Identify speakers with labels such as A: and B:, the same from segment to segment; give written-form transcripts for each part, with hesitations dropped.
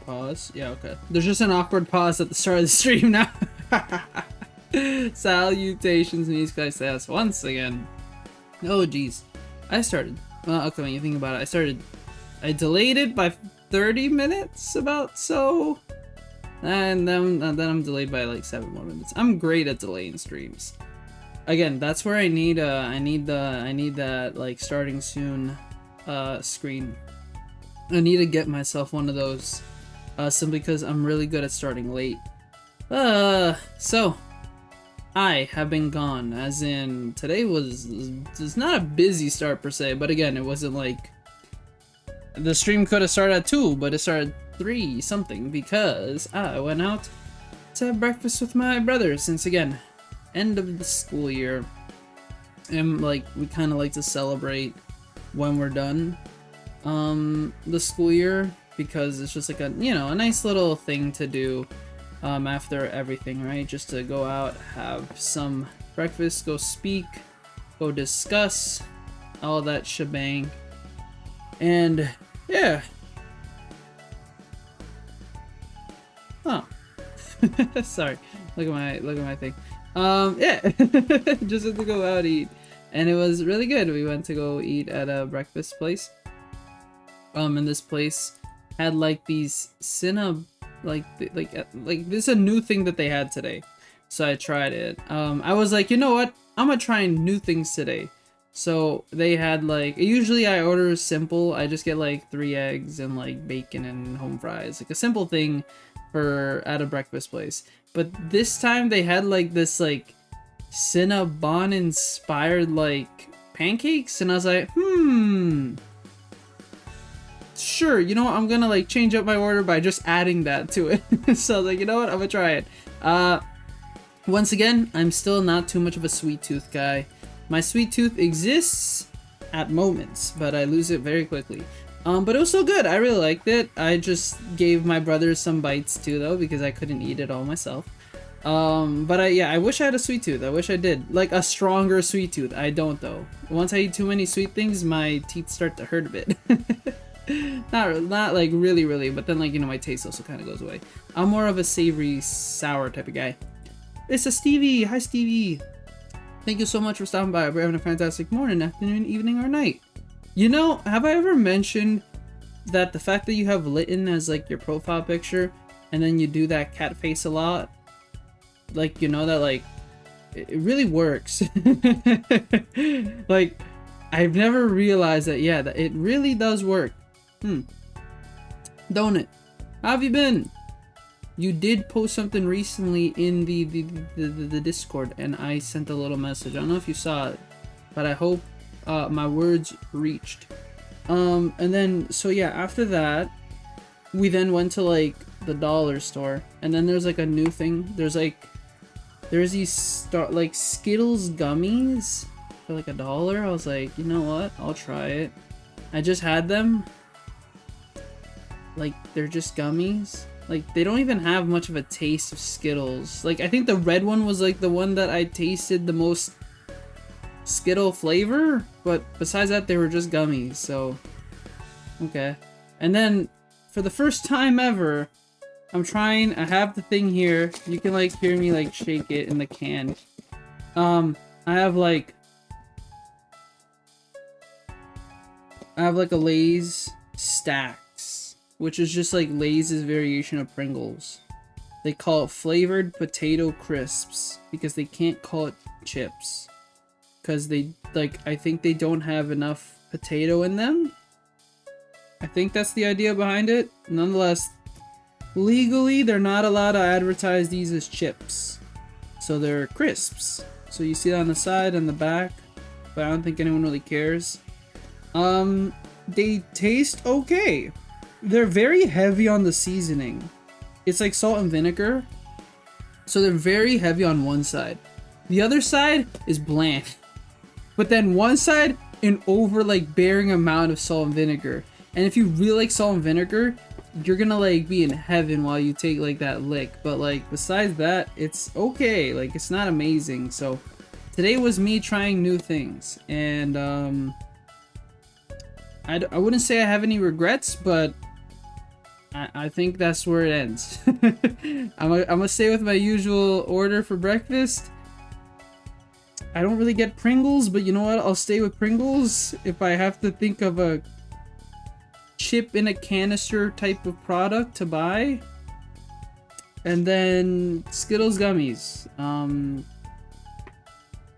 A: pause. Yeah, okay. There's just an awkward pause at the start of the stream now. Salutations, me, ClaesAzure, once again. Oh, geez. I started. Well, okay, when you think about it, I delayed it by 30 minutes, about so. And then I'm delayed by like 7 more minutes. I'm great at delaying streams. Again, that's where I need that like starting soon screen. I need to get myself one of those simply because I'm really good at starting late. So I have been gone, as in today was not a busy start per se, but again, it wasn't like the stream could have started at 2, but it started 3 something because I went out to have breakfast with my brother, since again, end of the school year, and like we kind of like to celebrate when we're done the school year, because it's just like a, you know, a nice little thing to do after everything, right? Just to go out, have some breakfast, go speak, go discuss, all that shebang. And yeah. Oh. Sorry. Look at my thing. Yeah. Just had to go out and eat. And it was really good. We went to go eat at a breakfast place. And this place had like these like this is a new thing that they had today. So I tried it. I was like, you know what? I'm gonna try new things today. So they had like, usually I order simple. I just get like 3 eggs and like bacon and home fries, like a simple thing for at a breakfast place. But this time they had like this like Cinnabon inspired like pancakes, and I was like, sure, you know what, I'm gonna like change up my order by just adding that to it. So I was like, you know what, I'm gonna try it. Once again, I'm still not too much of a sweet tooth guy. My sweet tooth exists at moments, but I lose it very quickly. But it was so good. I really liked it. I just gave my brother some bites too, though, because I couldn't eat it all myself. But yeah, I wish I had a sweet tooth. I wish I did. Like a stronger sweet tooth. I don't, though. Once I eat too many sweet things, my teeth start to hurt a bit. Not like really, but then like, you know, my taste also kind of goes away. I'm more of a savory, sour type of guy. It's a Stevie. Hi, Stevie. Thank you so much for stopping by. We're having a fantastic morning, afternoon, evening, or night. You know, have I ever mentioned that the fact that you have Litten as like your profile picture, and then you do that cat face a lot, like, you know, that like it really works. Like, I've never realized that, yeah, that it really does work. Don't it? How have you been? You did post something recently in the Discord, and I sent a little message. I don't know if you saw it, but I hope my words reached. And then, so yeah, after that, we then went to like the dollar store, and then there's like a new thing. There's these like Skittles gummies for like $1. I was like, you know what? I'll try it. I just had them. Like, they're just gummies. Like, they don't even have much of a taste of Skittles. Like, I think the red one was like the one that I tasted the most Skittle flavor, but besides that, they were just gummies, so okay. And then for the first time ever, I have the thing here. You can like hear me like shake it in the can. I have like a Lay's Stacks, which is just like Lay's variation of Pringles. They call it flavored potato crisps because they can't call it chips, because they like, I think they don't have enough potato in them. I think that's the idea behind it. Nonetheless, legally they're not allowed to advertise these as chips, so they're crisps. So you see that on the side and the back, but I don't think anyone really cares. They taste okay. They're very heavy on the seasoning. It's like salt and vinegar, so they're very heavy on one side. The other side is bland, but then one side an over like bearing amount of salt and vinegar. And if you really like salt and vinegar, you're gonna like be in heaven while you take like that lick. But like besides that, it's okay. Like, it's not amazing. So today was me trying new things, and I wouldn't say I have any regrets, but I think that's where it ends. I'm gonna stay with my usual order for breakfast. I don't really get Pringles, but you know what? I'll stay with Pringles if I have to think of a chip in a canister type of product to buy. And then Skittles gummies.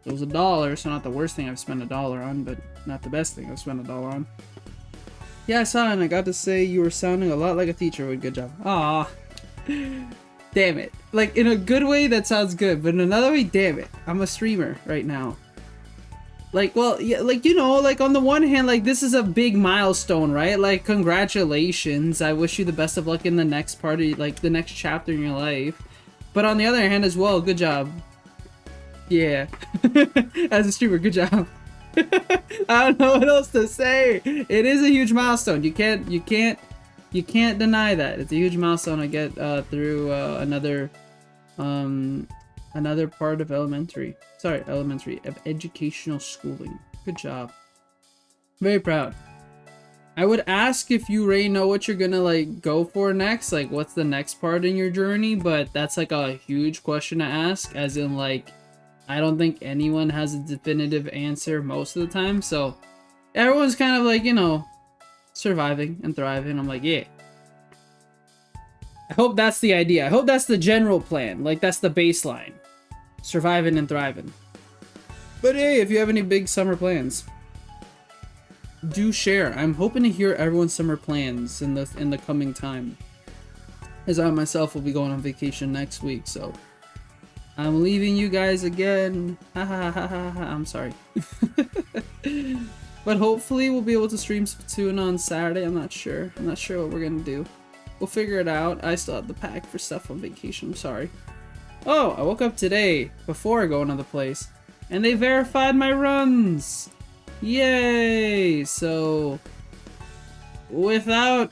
A: It was $1, so not the worst thing I've spent $1 on, but not the best thing I've spent $1 on. Yeah, I saw it and I got to say you were sounding a lot like a teacher. Good job. Aw. Damn it. Like, in a good way, that sounds good, but in another way, damn it. I'm a streamer right now. Like, well, yeah, like, you know, like, on the one hand, like, this is a big milestone, right? Like, congratulations. I wish you the best of luck in the next part of, like, the next chapter in your life. But on the other hand as well, good job. Yeah. As a streamer, good job. I don't know what else to say. It is a huge milestone. You can't deny that. It's a huge milestone I get through another part of elementary of educational schooling. Good job. Very proud. I would ask if you already know what you're gonna like go for next, like what's the next part in your journey, but that's like a huge question to ask, as in like I don't think anyone has a definitive answer most of the time, so everyone's kind of like, you know, surviving and thriving. I'm like, yeah. I hope that's the idea. I hope that's the general plan. Like, that's the baseline. Surviving and thriving. But hey, if you have any big summer plans, do share. I'm hoping to hear everyone's summer plans in the coming time, as I myself will be going on vacation next week, so I'm leaving you guys again. Ha ha ha ha ha. I'm sorry. But hopefully we'll be able to stream Splatoon on Saturday. I'm not sure. I'm not sure what we're gonna do. We'll figure it out. I still have to pack for stuff on vacation. I'm sorry. Oh, I woke up today before going to the place, and they verified my runs. Yay! So, without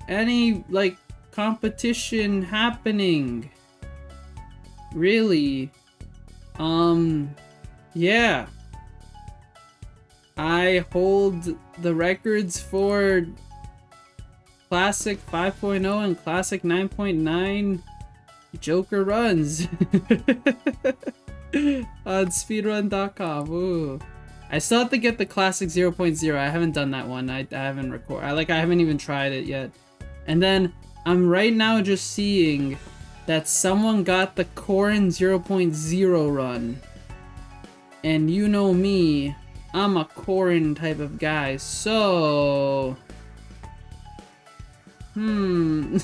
A: any like competition happening, really, yeah, I hold the records for Classic 5.0 and Classic 9.9 Joker runs on speedrun.com. Ooh. I still have to get the Classic 0.0. I haven't done that one. I haven't I haven't even tried it yet. And then I'm right now just seeing that someone got the Corin 0.0 run. And you know me, I'm a Corin type of guy, so I'd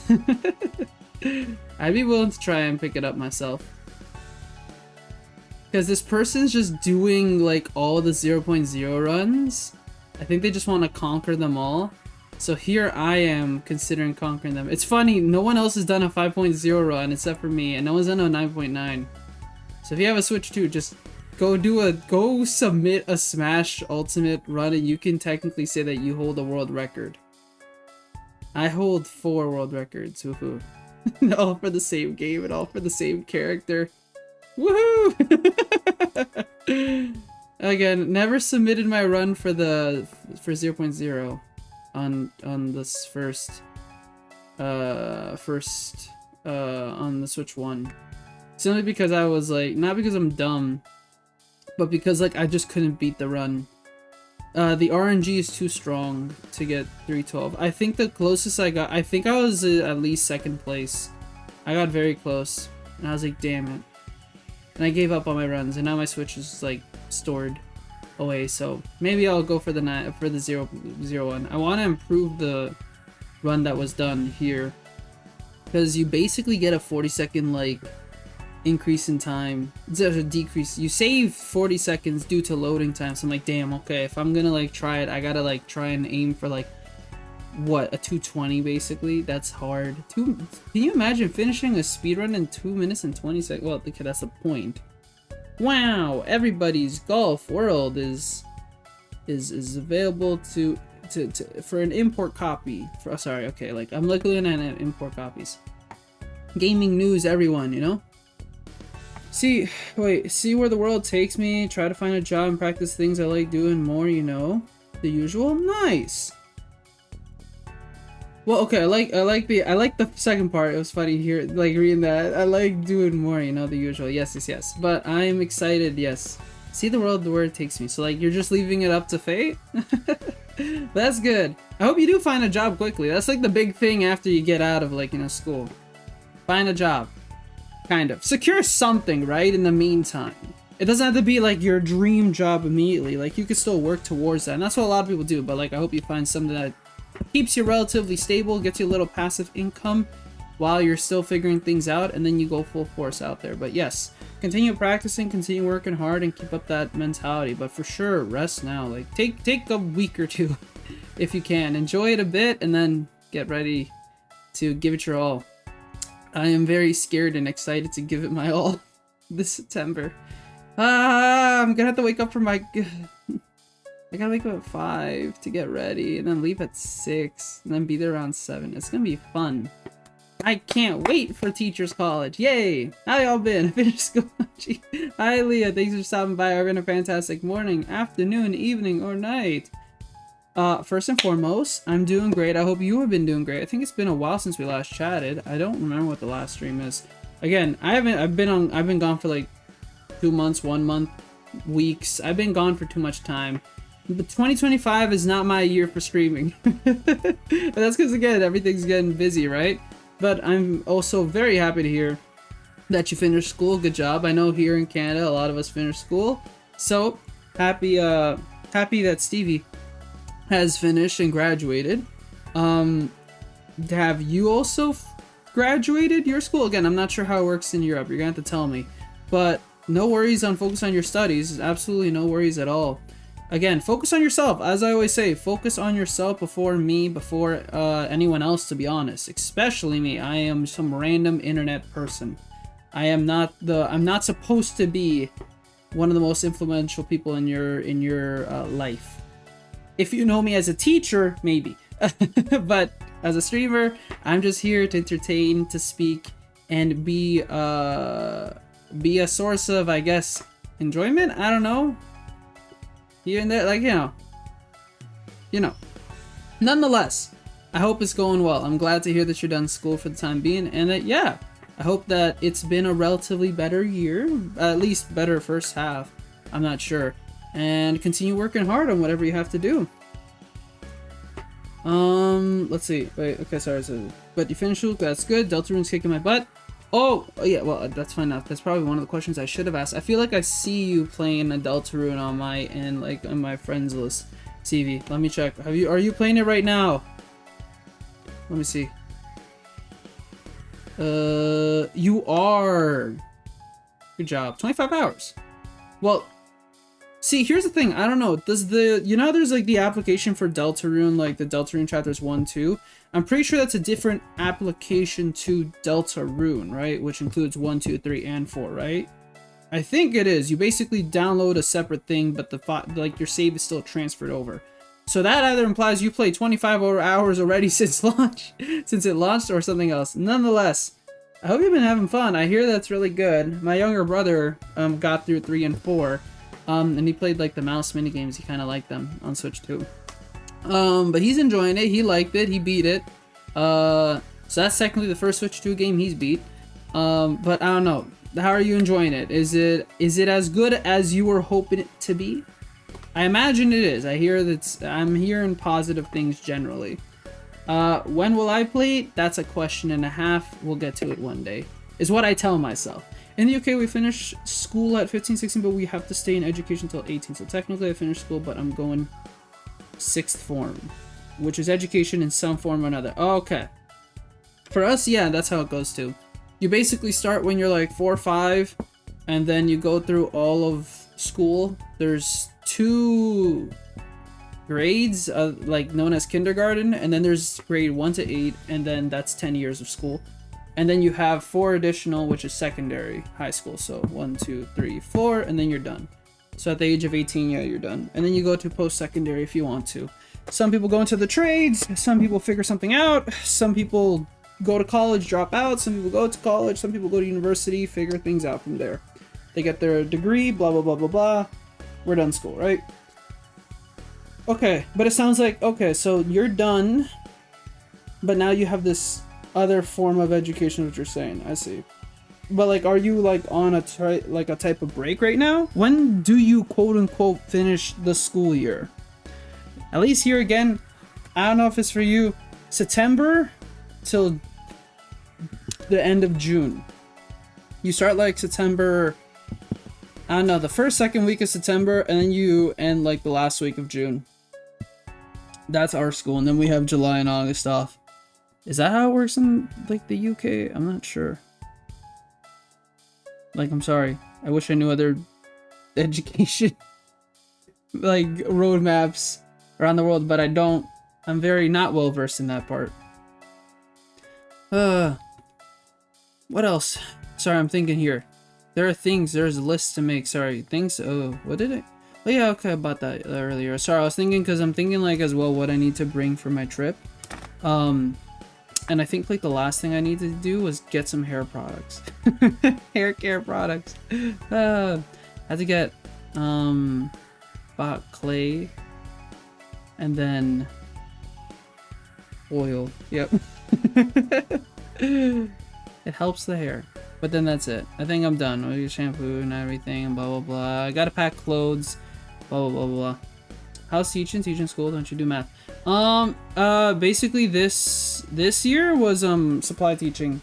A: be willing to try and pick it up myself. Because this person's just doing like all the 0.0 runs. I think they just want to conquer them all. So here I am considering conquering them. It's funny, no one else has done a 5.0 run except for me, and no one's done a 9.9. So if you have a Switch 2, just go submit a Smash Ultimate run, and you can technically say that you hold a world record. I hold 4 world records, woohoo. All for the same game and all for the same character. Woohoo! Again, never submitted my run for 0.0 on this first on the Switch 1. Simply because I was like, not because I'm dumb, but because like I just couldn't beat the run. The RNG is too strong to get 312. I think the closest I got, I think I was at least 2nd place. I got very close, and I was like, damn it. And I gave up on my runs, and now my Switch is like stored away. So maybe I'll go for the 0.01. I want to improve the run that was done here, because you basically get a 40-second like increase in time. There's a decrease. You save 40 seconds due to loading time. So I'm like, damn, okay, if I'm gonna like try it, I gotta like try and aim for like what, a 220 basically. That's hard. Can you imagine finishing a speedrun in 2 minutes and 20 seconds? Well, okay, that's the point. Wow, everybody's golf world is available for an import copy. Sorry, okay, like I'm looking at import copies. Gaming news, everyone, you know? See where the world takes me, try to find a job and practice things I like doing more, you know? The usual? Nice! Well, okay, I like the second part. It was funny here, like reading that. I like doing more, you know, the usual. Yes, yes, yes. But I'm excited. Yes, see the world where it takes me. So like, you're just leaving it up to fate. That's good. I hope you do find a job quickly. That's like the big thing after you get out of, like, you know, school. Find a job, kind of secure something, right? In the meantime, it doesn't have to be like your dream job immediately. Like, you can still work towards that, and that's what a lot of people do. But like, I hope you find something that keeps you relatively stable, gets you a little passive income while you're still figuring things out, and then you go full force out there. But yes, continue practicing, continue working hard, and keep up that mentality. But for sure, rest now. Like, take a week or two if you can. Enjoy it a bit, and then get ready to give it your all. I am very scared and excited to give it my all this September. I'm gonna have to wake up for my... I gotta wake up at 5 to get ready, and then leave at 6, and then be there around 7. It's gonna be fun. I can't wait for Teachers College. Yay! How y'all been? Finished school. Hi Leah, thanks for stopping by. Having a fantastic morning, afternoon, evening, or night. First and foremost, I'm doing great. I hope you have been doing great. I think it's been a while since we last chatted. I don't remember what the last stream is. Again, I've been gone for like 2 months, 1 month, weeks. I've been gone for too much time. But 2025 is not my year for streaming. But that's because, again, everything's getting busy, right? But I'm also very happy to hear that you finished school. Good job. I know here in Canada, a lot of us finished school. So, happy that Stevie has finished and graduated. Have you also graduated your school? Again, I'm not sure how it works in Europe. You're gonna have to tell me. But no worries on focus on your studies. Absolutely no worries at all. Again, focus on yourself. As I always say, focus on yourself before me, before anyone else, to be honest. Especially me. I am some random internet person. I'm not supposed to be one of the most influential people in your life. If you know me as a teacher, maybe. But as a streamer, I'm just here to entertain, to speak, and be a source of, I guess, enjoyment? I don't know. Here and there, like, you know. Nonetheless, I hope it's going well. I'm glad to hear that you're done school for the time being, and that, yeah, I hope that it's been a relatively better year, at least better first half. I'm not sure. And continue working hard on whatever you have to do. Let's see. Wait, okay, sorry. So, but you finished school, that's good. Deltarune's kicking my butt. Oh, yeah, well, that's fine enough. That's probably one of the questions I should have asked. I feel like I see you playing a Deltarune on my end, like on my friends list. CV, let me check. Are you playing it right now? Let me see. You are. Good job. 25 hours. Well, see, here's the thing. I don't know. Does there's like the application for Deltarune, like the Deltarune chapters 1, 2. I'm pretty sure that's a different application to Deltarune, right? Which includes 1, 2, 3, and 4, right? I think it is. You basically download a separate thing, but like your save is still transferred over. So that either implies you played 25 hours already since launch, since it launched, or something else. Nonetheless, I hope you've been having fun. I hear that's really good. My younger brother got through 3 and 4, and he played like the mouse mini games. He kind of liked them on Switch too. But he's enjoying it. He liked it. He beat it. So that's technically the first Switch 2 game he's beat. But I don't know. How are you enjoying it? Is it as good as you were hoping it to be? I imagine it is. I'm hearing positive things generally. When will I play it? That's a question and a half. We'll get to it one day, is what I tell myself. In the UK, we finish school at 15, 16, but we have to stay in education until 18. So technically I finished school, but I'm going 6th form, which is education in some form or another. Okay. For us, yeah, that's how it goes too. You basically start when you're like 4 or 5, and then you go through all of school. There's 2 grades, like known as kindergarten, and then there's grade 1 to 8, and then that's 10 years of school. And then you have 4 additional, which is secondary high school. So 1, 2, 3, 4, and then you're done. So at the age of 18, yeah, you're done. And then you go to post-secondary if you want to. Some people go into the trades, some people figure something out, some people go to college, drop out, some people go to college, some people go to university, figure things out from there. They get their degree, blah, blah, blah, blah, blah. We're done school, right? Okay, but it sounds like, okay, so you're done But now you have this other form of education, what you're saying. I see. But like, are you like on a type of break right now? When do you quote unquote finish the school year? At least here again, I don't know if it's for you, September till the end of June. You start like September, I don't know, the first, second week of September, and then you end like the last week of June. That's our school, and then we have July and August off. Is that how it works in like the UK? I'm not sure. Like, I'm sorry. I wish I knew other education like roadmaps around the world, but I don't. I'm very not well versed in that part. What else? Sorry, I'm thinking here. There are things, there's a list to make. Sorry, things. Oh, what did it? Oh yeah, okay, about that earlier. Sorry, I was thinking because I'm thinking like as well what I need to bring for my trip. And I think like the last thing I need to do was get some hair products. Hair care products. I had to get bought clay and then oil. Yep. It helps the hair. But then that's it. I think I'm done. We get shampoo and everything, blah blah blah. I gotta pack clothes, blah blah blah blah. How's teaching? Teaching school? Don't you do math? Basically this year was supply teaching,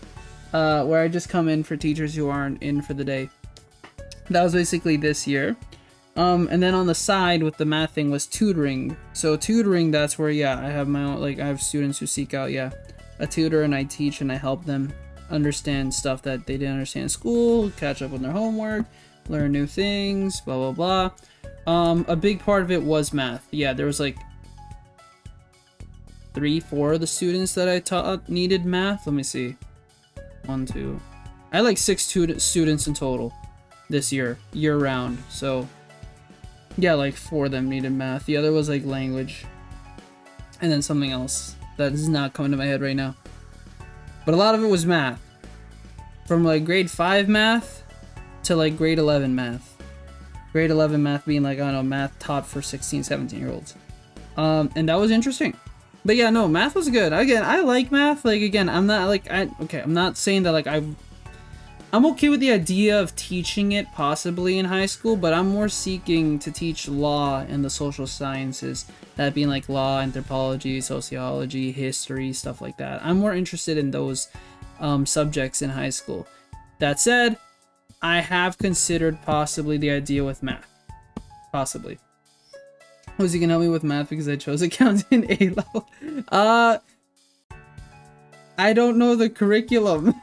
A: where I just come in for teachers who aren't in for the day. That was basically this year. And then on the side with the math thing was tutoring. So tutoring, that's where, yeah, I have my own, like, I have students who seek out, yeah, a tutor, and I teach and I help them understand stuff that they didn't understand in school, catch up on their homework, learn new things, blah, blah, blah. A big part of it was math. Yeah, there was like 3-4 of the students that I taught needed math. Let me see. 1, 2. I had like 6 students in total this year round. So yeah, like 4 of them needed math. The other was like language. And then something else that is not coming to my head right now. But a lot of it was math. From like grade 5 math to like grade 11 math. Grade 11 math being like, I don't know, math taught for 16, 17-year-olds. And that was interesting. But yeah, no, math was good. Again, I like math. Like, again, I'm not like, I'm not saying that like I'm okay with the idea of teaching it possibly in high school, but I'm more seeking to teach law and the social sciences, that being like law, anthropology, sociology, history, stuff like that. I'm more interested in those subjects in high school. That said, I have considered possibly the idea with math. Possibly. Was he gonna help me with math because I chose accounting A level? I don't know the curriculum.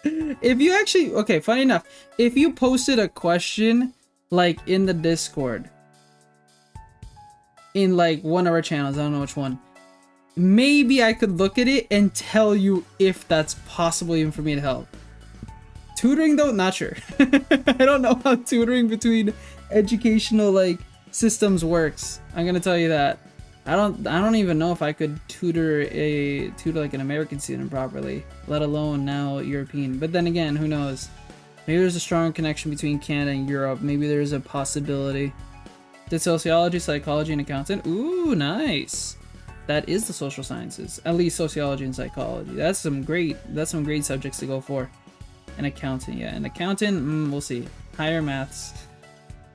A: If you actually, okay, funny enough, if you posted a question like in the Discord, in like one of our channels, I don't know which one, maybe I could look at it and tell you if that's possible even for me to help. Tutoring though, not sure. I don't know how tutoring between educational like systems works. I'm gonna tell you that. I don't even know if I could tutor like an American student properly, let alone now European. But then again, who knows? Maybe there's a strong connection between Canada and Europe. Maybe there's a possibility. Did sociology, psychology, and accountant? Ooh, nice. That is the social sciences. At least sociology and psychology. That's some great subjects to go for. And accountant, yeah. And accountant, we'll see. Higher maths.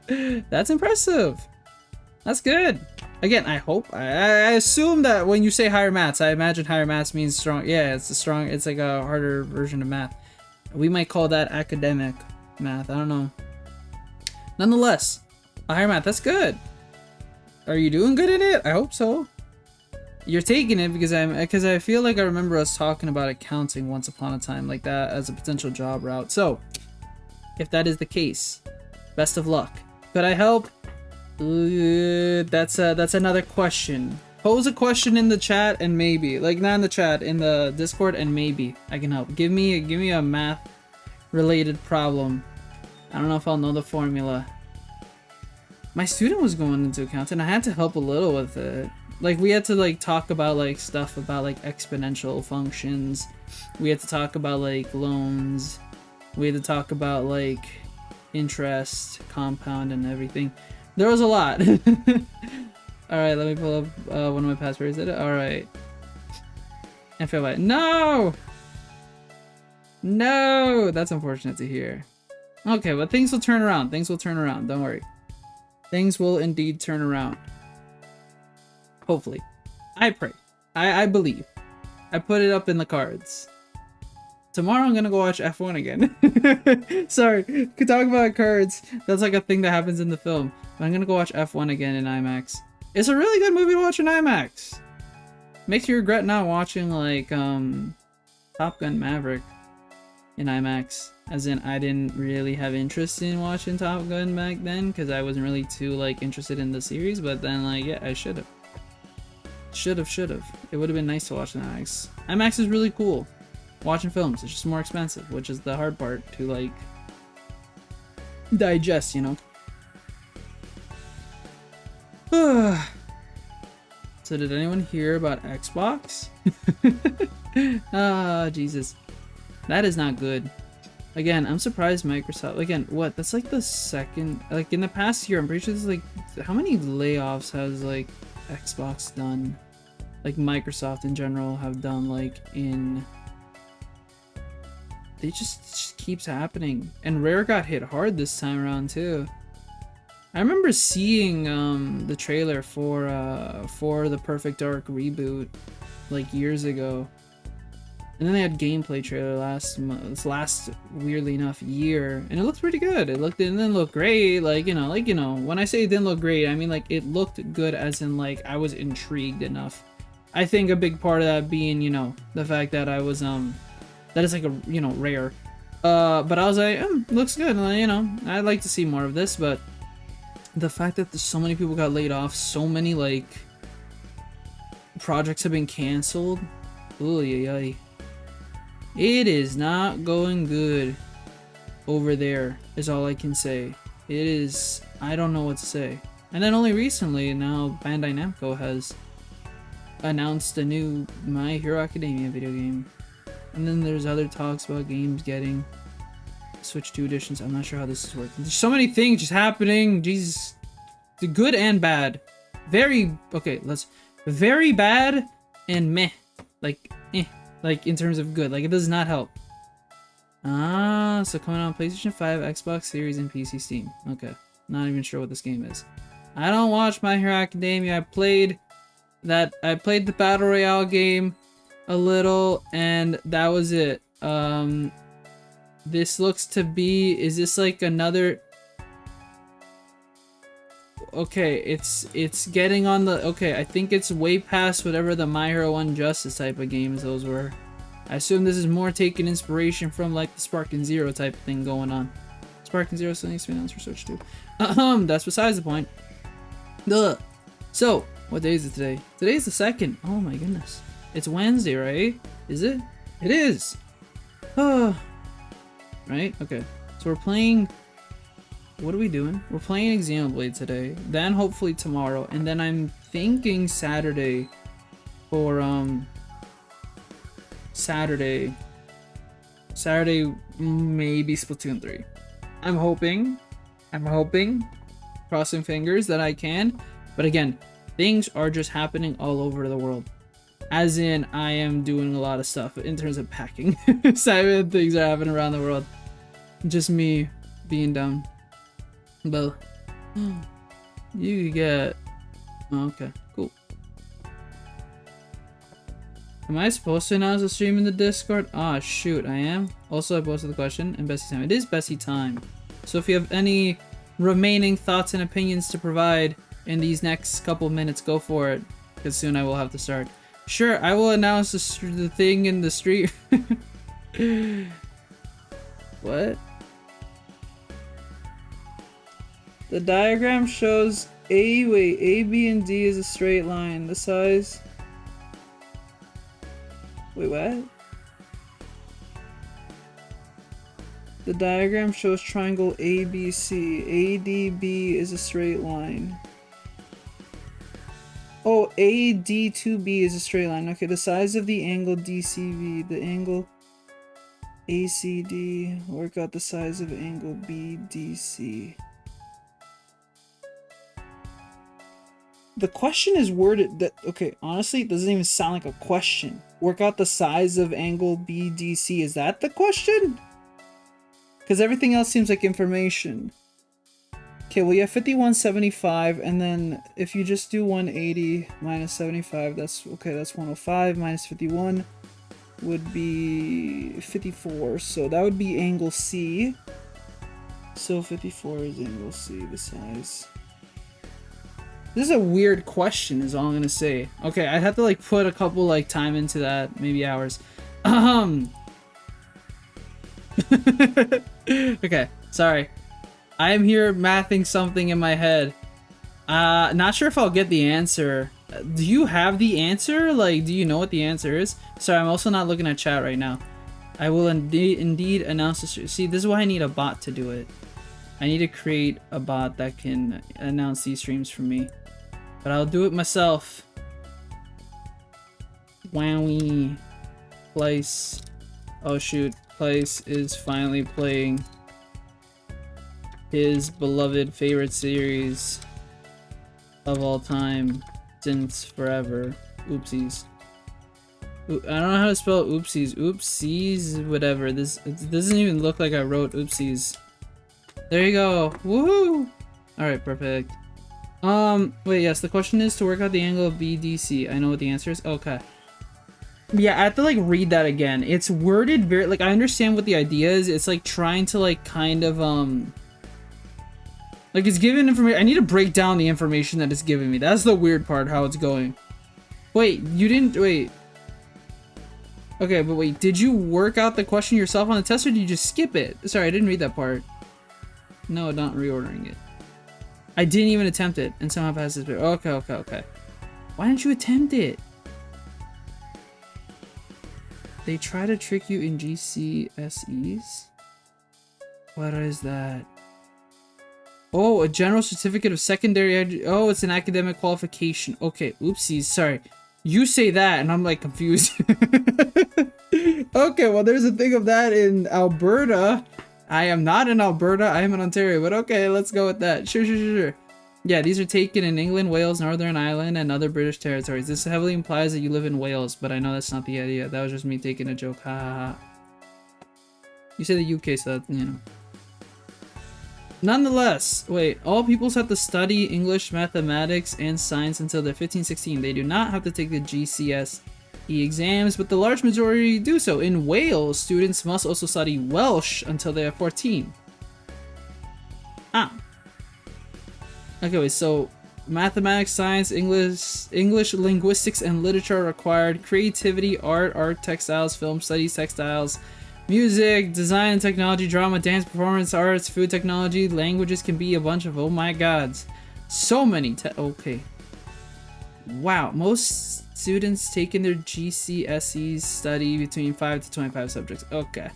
A: That's impressive. That's good. Again, I hope. I assume that when you say higher maths, I imagine higher maths means strong. Yeah, it's like a harder version of math. We might call that academic math. I don't know. Nonetheless, a higher math, that's good. Are you doing good in it? I hope so. You're taking it because I feel like I remember us talking about accounting once upon a time like that as a potential job route. So, if that is the case, best of luck. Could I help? That's another question. Pose a question in the chat and maybe, like, not in the chat, in the Discord, and maybe I can help. Give me a math related problem. I don't know if I'll know the formula. My student was going into accounting. I had to help a little with it. Like, we had to like talk about like stuff about like exponential functions. We had to talk about like loans. We had to talk about like interest, compound, and everything. There was a lot. Alright, let me pull up one of my passwords. Alright. and fail by no! No! That's unfortunate to hear. Okay, but things will turn around. Things will turn around. Don't worry. Things will indeed turn around. Hopefully. I pray. I believe. I put it up in the cards. Tomorrow I'm gonna go watch F1 again. Sorry, could talk about cards. That's like a thing that happens in the film. But I'm gonna go watch F1 again in IMAX. It's a really good movie to watch in IMAX. Makes you regret not watching like Top Gun Maverick in IMAX. As in, I didn't really have interest in watching Top Gun back then because I wasn't really too like interested in the series. But then like, yeah, I should have. Should have. It would have been nice to watch in IMAX. IMAX is really cool. Watching films, it's just more expensive, which is the hard part to like digest, you know. So did anyone hear about Xbox? Ah, Jesus. That is not good. Again, I'm surprised Microsoft, again, what? That's like the second, like in the past year, I'm pretty sure this is like, how many layoffs has like Xbox done? Like Microsoft in general have done like in... It just keeps happening. And Rare got hit hard this time around too. I remember seeing the trailer for the Perfect Dark reboot like years ago. And then they had gameplay trailer last weirdly enough year, and it looked pretty good. It didn't look great, like you know, when I say it didn't look great, I mean like it looked good as in like I was intrigued enough. I think a big part of that being, you know, the fact that I was that is like a, you know, Rare. But I was like, looks good, you know, I'd like to see more of this. But the fact that so many people got laid off, so many like projects have been canceled. Ooh, yay. It is not going good over there, is all I can say. It is, I don't know what to say. And then only recently, now Bandai Namco has announced a new My Hero Academia video game. And then there's other talks about games getting Switch 2 editions. I'm not sure how this is working. There's so many things just happening. Jesus. The good and bad. Very bad and meh. Like in terms of good. Like it does not help. So coming on PlayStation 5, Xbox Series, and PC Steam. Okay. Not even sure what this game is. I don't watch My Hero Academia. I played the Battle Royale game a little, and that was it. This looks to be, is this like another... Okay, it's getting on the... Okay, I think it's way past whatever the My Hero 1 Justice type of games those were. I assume this is more taking inspiration from like the Sparking Zero type of thing going on. Sparking Zero still needs to be announced for Switch 2. That's besides the point. Duh. So, what day is it today? Today's the 2nd. Oh my goodness. It's Wednesday, right? Is it? It is! Right? Okay. So we're playing... What are we doing? We're playing XENOBLADE today. Then hopefully tomorrow. And then I'm thinking Saturday for, Saturday maybe Splatoon 3. I'm hoping. Crossing fingers that I can. But again, things are just happening all over the world. As in, I am doing a lot of stuff in terms of packing. So things are happening around the world. Just me being dumb. But you get... Oh, okay, cool. Am I supposed to announce a stream in the Discord? Ah, shoot, I am. Also, I posted the question and Bessie time. It is Bessie time. So if you have any remaining thoughts and opinions to provide in these next couple minutes, go for it. Because soon I will have to start. Sure, I will announce the thing in the stream. What? The diagram shows A, B, and D is a straight line. The size... Wait, what? The diagram shows triangle ABC. ADB is a straight line. Oh, AD2B is a straight line. Okay, the size of the angle DCV. The angle ACD. Work out the size of angle BDC. The question is worded that, okay, honestly, it doesn't even sound like a question. Work out the size of angle BDC. Is that the question? Because everything else seems like information. Okay, well, you have 5175, and then if you just do 180 minus 75, that's, okay, that's 105 minus 51 would be 54. So that would be angle C. So 54 is angle C, the size. This is a weird question, is all I'm gonna say. Okay, I'd have to like put a couple like time into that, maybe hours. Okay, sorry. I am here mathing something in my head. Not sure if I'll get the answer. Do you have the answer? Like, do you know what the answer is? Sorry, I'm also not looking at chat right now. I will indeed announce this. See, this is why I need a bot to do it. I need to create a bot that can announce these streams for me. But I'll do it myself. Wowie. Claes. Oh shoot. Claes is finally playing his beloved favorite series of all time since forever. Oopsies. I don't know how to spell oopsies. Oopsies, whatever. This, it doesn't even look like I wrote oopsies. There you go. Woohoo! Alright, perfect. Wait, yes, the question is to work out the angle of BDC. I know what the answer is. Okay. Yeah, I have to like read that again. It's worded very, like, I understand what the idea is. It's like trying to like kind of like it's given information. I need to break down the information that it's giving me. That's the weird part, how it's going. Wait, you didn't, wait. Okay, but wait, did you work out the question yourself on the test, or did you just skip it? Sorry, I didn't read that part. No, not reordering it. I didn't even attempt it, and somehow passed this. Okay. Why didn't you attempt it? They try to trick you in GCSEs? What is that? Oh, a general certificate of secondary oh, it's an academic qualification. Okay, oopsies, sorry. You say that, and I'm like confused. Okay, well, there's a thing of that in Alberta. I am not in Alberta, I am in Ontario, but okay, let's go with that. Sure. Yeah, these are taken in England, Wales, Northern Ireland, and other British territories. This heavily implies that you live in Wales, but I know that's not the idea. That was just me taking a joke. Ha ha ha. You say the UK, so that, you know. Nonetheless, wait, all pupils have to study English, mathematics, and science until they're 15, 16. They do not have to take the GCSE exams, but the large majority do so. In Wales, students must also study Welsh until they are 14. Okay, wait, so mathematics, science, English, linguistics, and literature are required. Creativity, art, textiles, film studies, textiles, music, design and technology, drama, dance, performance, arts, food technology, languages can be a bunch of, oh my gods. So many, okay. Wow, most students taking their GCSEs study between 5 to 25 subjects. Okay.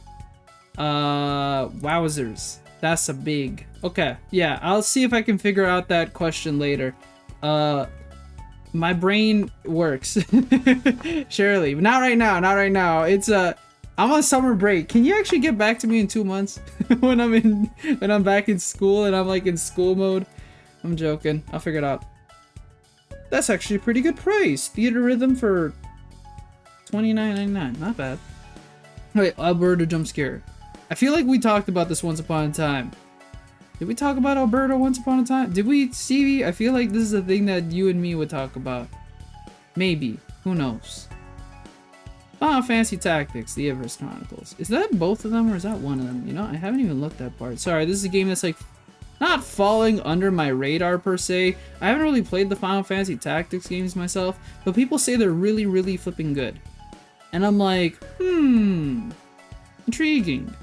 A: Wowzers. That's a big. Okay, yeah, I'll see if I can figure out that question later. My brain works. Surely, but not right now. It's I'm on summer break. Can you actually get back to me in 2 months when I'm back in school and I'm like in school mode? I'm joking. I'll figure it out. That's actually a pretty good price. Theater rhythm for $29.99. Not bad. Wait, Alberta jump scare. I feel like we talked about this once upon a time. Did we talk about Alberta once upon a time? Did we, Stevie? I feel like this is a thing that you and me would talk about. Maybe. Who knows? Final Fantasy Tactics, the Everest Chronicles. Is that both of them or is that one of them? You know, I haven't even looked that part. Sorry, this is a game that's like not falling under my radar per se. I haven't really played the Final Fantasy Tactics games myself, but people say they're really, really flipping good. And I'm like, intriguing.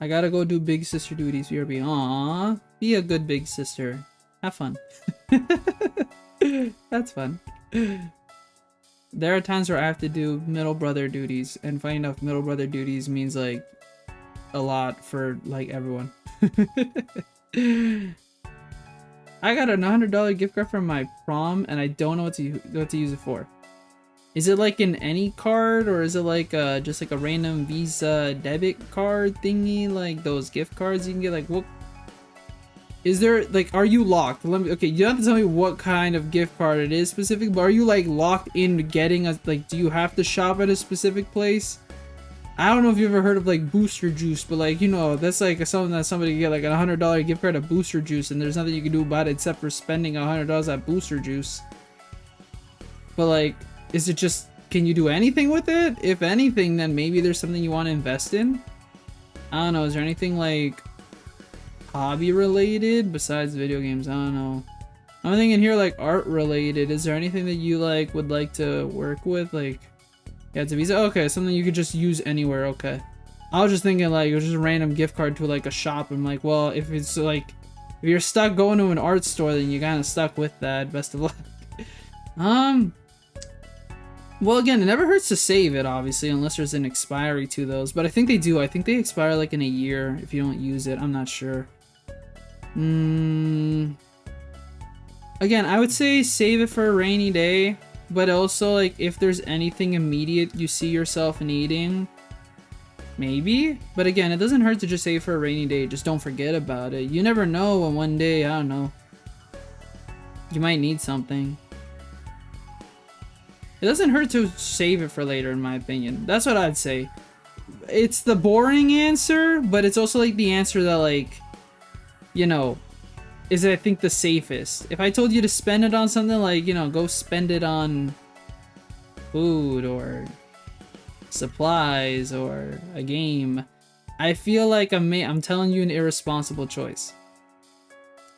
A: I gotta go do big sister duties. BRB. Aww. Be a good big sister. Have fun. That's fun. There are times where I have to do middle brother duties, and funny enough, middle brother duties means like a lot for like everyone. I got a $100 gift card from my prom, and I don't know what to use it for. Is it like an any card, or is it like just like a random Visa debit card thingy, like those gift cards you can get? Like, what is there, like, are you locked? Let me, okay, you don't have to tell me what kind of gift card it is specific, but are you like locked in getting a, like, do you have to shop at a specific place? I don't know if you ever heard of like Booster Juice, but like, you know, that's like something that somebody can get, like a $100 gift card of Booster Juice, and there's nothing you can do about it except for spending $100 at Booster Juice. But like, is it just, can you do anything with it? If anything, then maybe there's something you want to invest in. I don't know, is there anything like hobby related besides video games? I don't know. I'm thinking here like art related. Is there anything that you like would like to work with? Like, yeah, it's a Visa. Okay, something you could just use anywhere. Okay, I was just thinking like it was just a random gift card to like a shop. I'm like, well, if it's like, if you're stuck going to an art store, then you're kind of stuck with that. Best of luck. Well, again, it never hurts to save it, obviously, unless there's an expiry to those. But I think they do. I think they expire like in a year if you don't use it. I'm not sure. Again, I would say save it for a rainy day. But also, like, if there's anything immediate you see yourself needing, maybe. But again, it doesn't hurt to just save for a rainy day. Just don't forget about it. You never know when one day, I don't know, you might need something. It doesn't hurt to save it for later, in my opinion. That's what I'd say. It's the boring answer, but it's also like the answer that, like, you know, is, I think, the safest. If I told you to spend it on something, like, you know, go spend it on food or supplies or a game, I feel like I'm telling you an irresponsible choice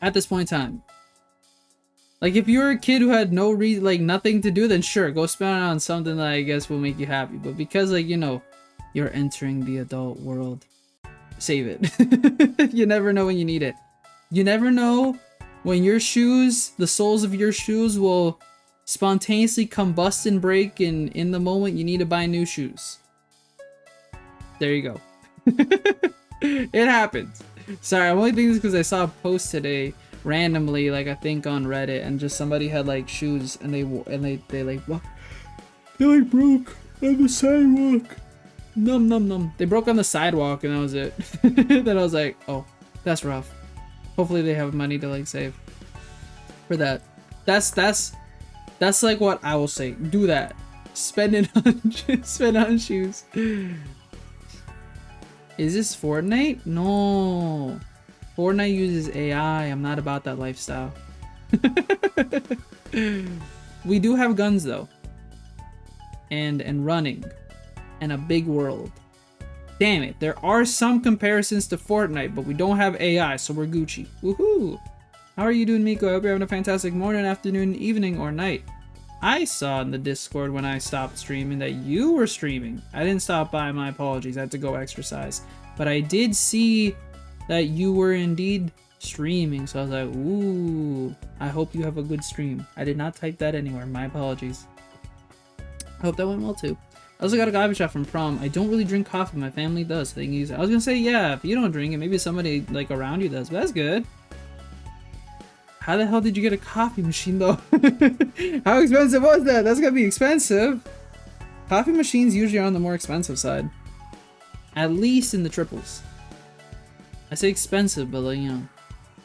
A: at this point in time. Like, if you're a kid who had no reason, like, nothing to do, then sure, go spend it on something that I guess will make you happy. But because, like, you know, you're entering the adult world, save it. You never know when you need it. You never know when your shoes, the soles of your shoes, will spontaneously combust and break, and in the moment you need to buy new shoes. There you go. It happens. Sorry, I'm only thinking this because I saw a post today randomly, like I think on Reddit, and just somebody had like shoes and they like what? They like broke on the sidewalk. Num num num. They broke on the sidewalk and that was it. Then I was like, oh, that's rough. Hopefully they have money to like save for that. That's like what I will say. Do that. Spend it on spend on shoes. Is this Fortnite? No. Fortnite uses AI. I'm not about that lifestyle. We do have guns though. And running. And a big world. Damn it, there are some comparisons to Fortnite, but we don't have AI, so we're Gucci. Woohoo! How are you doing, Miko? I hope you're having a fantastic morning, afternoon, evening, or night. I saw in the Discord when I stopped streaming that you were streaming. I didn't stop by, my apologies, I had to go exercise. But I did see that you were indeed streaming, so I was like, ooh, I hope you have a good stream. I did not type that anywhere, my apologies. I hope that went well too. I also got a coffee shop from prom. I don't really drink coffee. My family does. So they can use it. I was gonna say, yeah, if you don't drink it, maybe somebody like around you does. But that's good. How the hell did you get a coffee machine though? How expensive was that? That's gonna be expensive. Coffee machines usually are on the more expensive side. At least in the triples. I say expensive, but like, you know,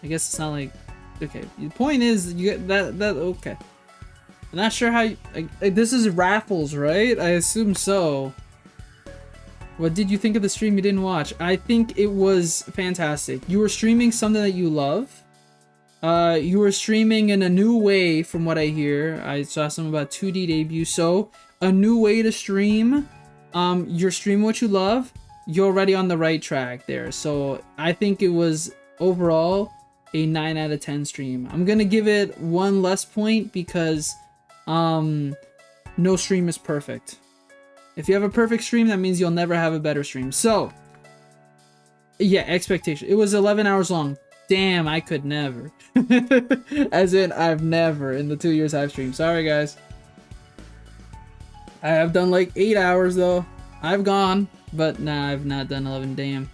A: I guess it's not like, okay. The point is, you get that okay. I'm not sure how this is raffles, right? I assume so. What did you think of the stream you didn't watch? I think it was fantastic. You were streaming something that you love. You were streaming in a new way from what I hear. I saw something about 2D debut. So, a new way to stream. You're streaming what you love. You're already on the right track there. So, I think it was overall a 9 out of 10 stream. I'm gonna give it one less point because no stream is perfect. If you have a perfect stream, that means you'll never have a better stream. So, yeah, expectation. It was 11 hours long. Damn, I could never. As in, I've never in the 2 years I've streamed. Sorry, guys. I have done like 8 hours, though. I've gone, but nah, I've not done 11. Damn.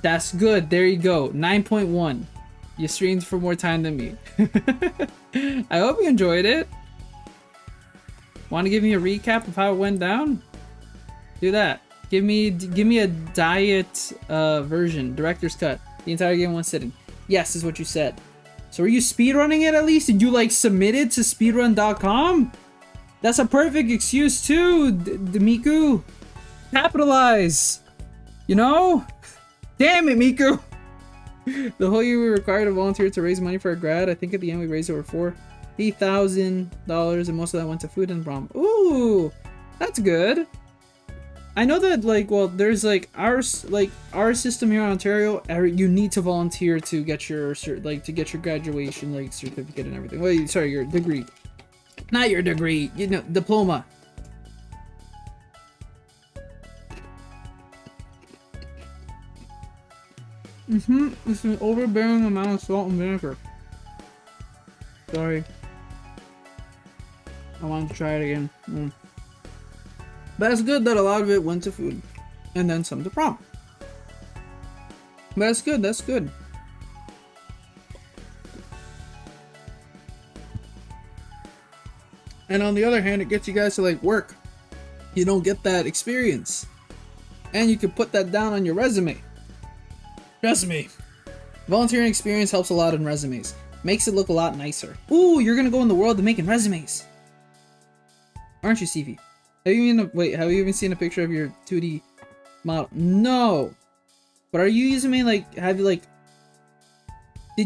A: That's good. There you go. 9.1. You streamed for more time than me. I hope you enjoyed it. Want to give me a recap of how it went down? Do that. Give me a diet version, director's cut. The entire game in one sitting. Yes, is what you said. So are you speedrunning it at least? Did you like submit it to speedrun.com? That's a perfect excuse too, Miku. Capitalize. You know? Damn it, Miku. The whole year we were required to volunteer to raise money for a grad. I think at the end we raised over $40,000 and most of that went to food and prom. Ooh, that's good. I know that like, well, there's like our system here in Ontario. You need to volunteer to get your graduation like certificate and everything. Wait, sorry, your degree, not your degree. You know, diploma. It's an overbearing amount of salt and vinegar. Sorry. I wanted to try it again. But it's good that a lot of it went to food. And then some to prom. But that's good, that's good. And on the other hand, it gets you guys to like work. You don't get that experience. And you can put that down on your resume. Trust me. Volunteering experience helps a lot in resumes. Makes it look a lot nicer. Ooh, you're gonna go in the world of making resumes. Aren't you, Stevie? Have you even seen a picture of your 2D model? No. But are you using me like, did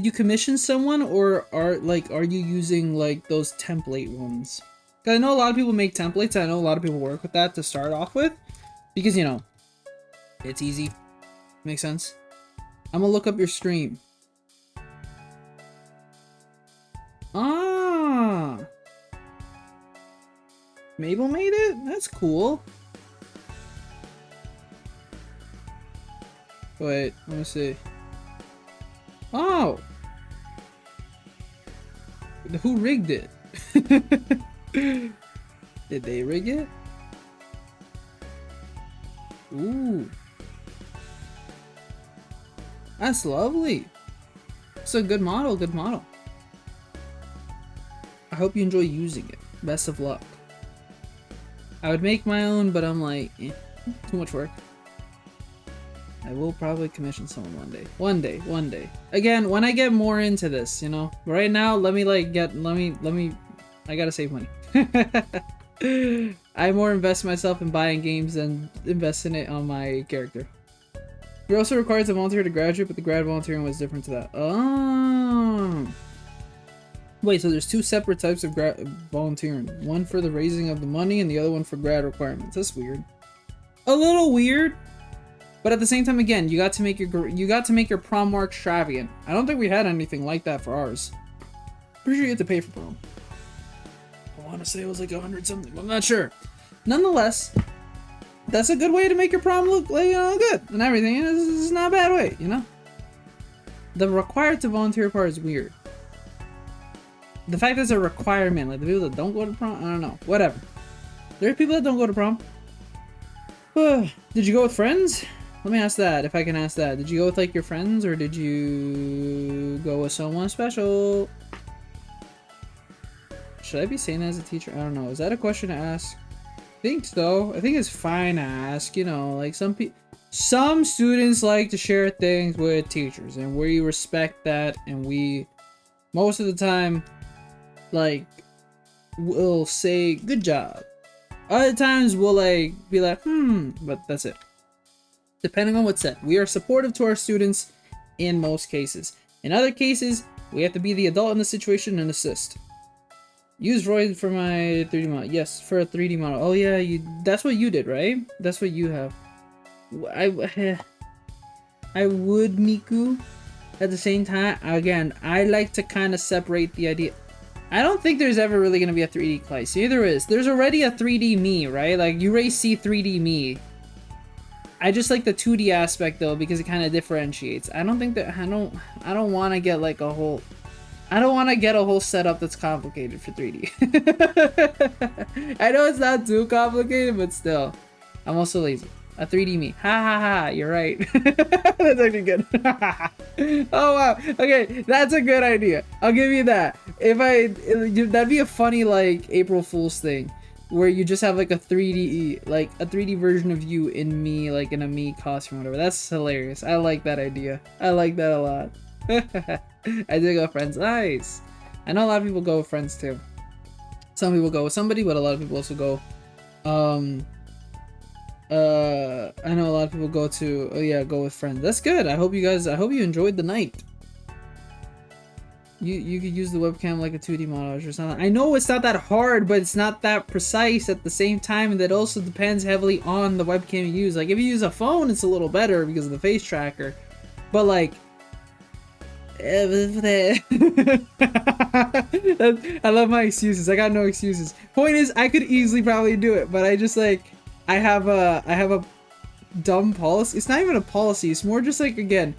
A: you commission someone or are you using like those template ones? Cause I know a lot of people make templates. I know a lot of people work with that to start off with because, you know, it's easy. Makes sense. I'm gonna look up your stream. Ah, Mabel made it? That's cool. Wait, let me see. Oh! Who rigged it? Did they rig it? Ooh. That's lovely. It's a good model, good model. I hope you enjoy using it. Best of luck. I would make my own, but I'm like, too much work. I will probably commission someone one day. One day. Again, when I get more into this, you know. Right now, I gotta save money. I more invest myself in buying games than invest in it on my character. You're also required to volunteer to graduate, but the grad volunteering was different to that. Oh. Wait, so there's two separate types of volunteering. One for the raising of the money and the other one for grad requirements. That's weird. A little weird. But at the same time, again, you got to make your prom more extravagant. I don't think we had anything like that for ours. Pretty sure you had to pay for prom. I want to say it was like 100 something, but I'm not sure. Nonetheless, that's a good way to make your prom look like, good and everything. It's not a bad way, you know? The required to volunteer part is weird. The fact that it's a requirement, like the people that don't go to prom, I don't know. Whatever. There are people that don't go to prom. Did you go with friends? Let me ask that, if I can ask that. Did you go with like your friends or did you go with someone special? Should I be saying that as a teacher? I don't know. Is that a question to ask? I think so. I think it's fine to ask, you know, like some students like to share things with teachers and we respect that, and we most of the time like will say good job. Other times we'll like be like but that's it. Depending on what's said. We are supportive to our students in most cases. In other cases, we have to be the adult in the situation and assist. Use Roy for my 3D model. Yes, for a 3D model. Oh yeah, that's what you did, right? That's what you have. I would, Miku. At the same time, again, I like to kind of separate the idea. I don't think there's ever really going to be a 3D Claes. See, there is. There's already a 3D me, right? Like, you already see 3D me. I just like the 2D aspect, though, because it kind of differentiates. I don't think that... I don't want to get, like, a whole... I don't want to get a whole setup that's complicated for 3D. I know it's not too complicated, but still. I'm also lazy. A 3D me. Ha ha ha, you're right. That's actually good. Oh wow. Okay, that's a good idea. I'll give you that. That'd be a funny like April Fool's thing. where you just have like a 3D version of you in me, like in a me costume or whatever. That's hilarious. I like that idea. I like that a lot. I did go with friends. Nice. I know a lot of people go with friends too. Some people go with somebody, but a lot of people also go I know a lot of people go to, oh yeah, go with friends. That's good. I hope you enjoyed the night. You could use the webcam like a 2D montage or something. I know it's not that hard, but it's not that precise at the same time, and that also depends heavily on the webcam you use. Like if you use a phone, it's a little better because of the face tracker. But like I love my excuses. I got no excuses. Point is, I could easily probably do it, but I just like I have a dumb policy. It's not even a policy. It's more just like, again,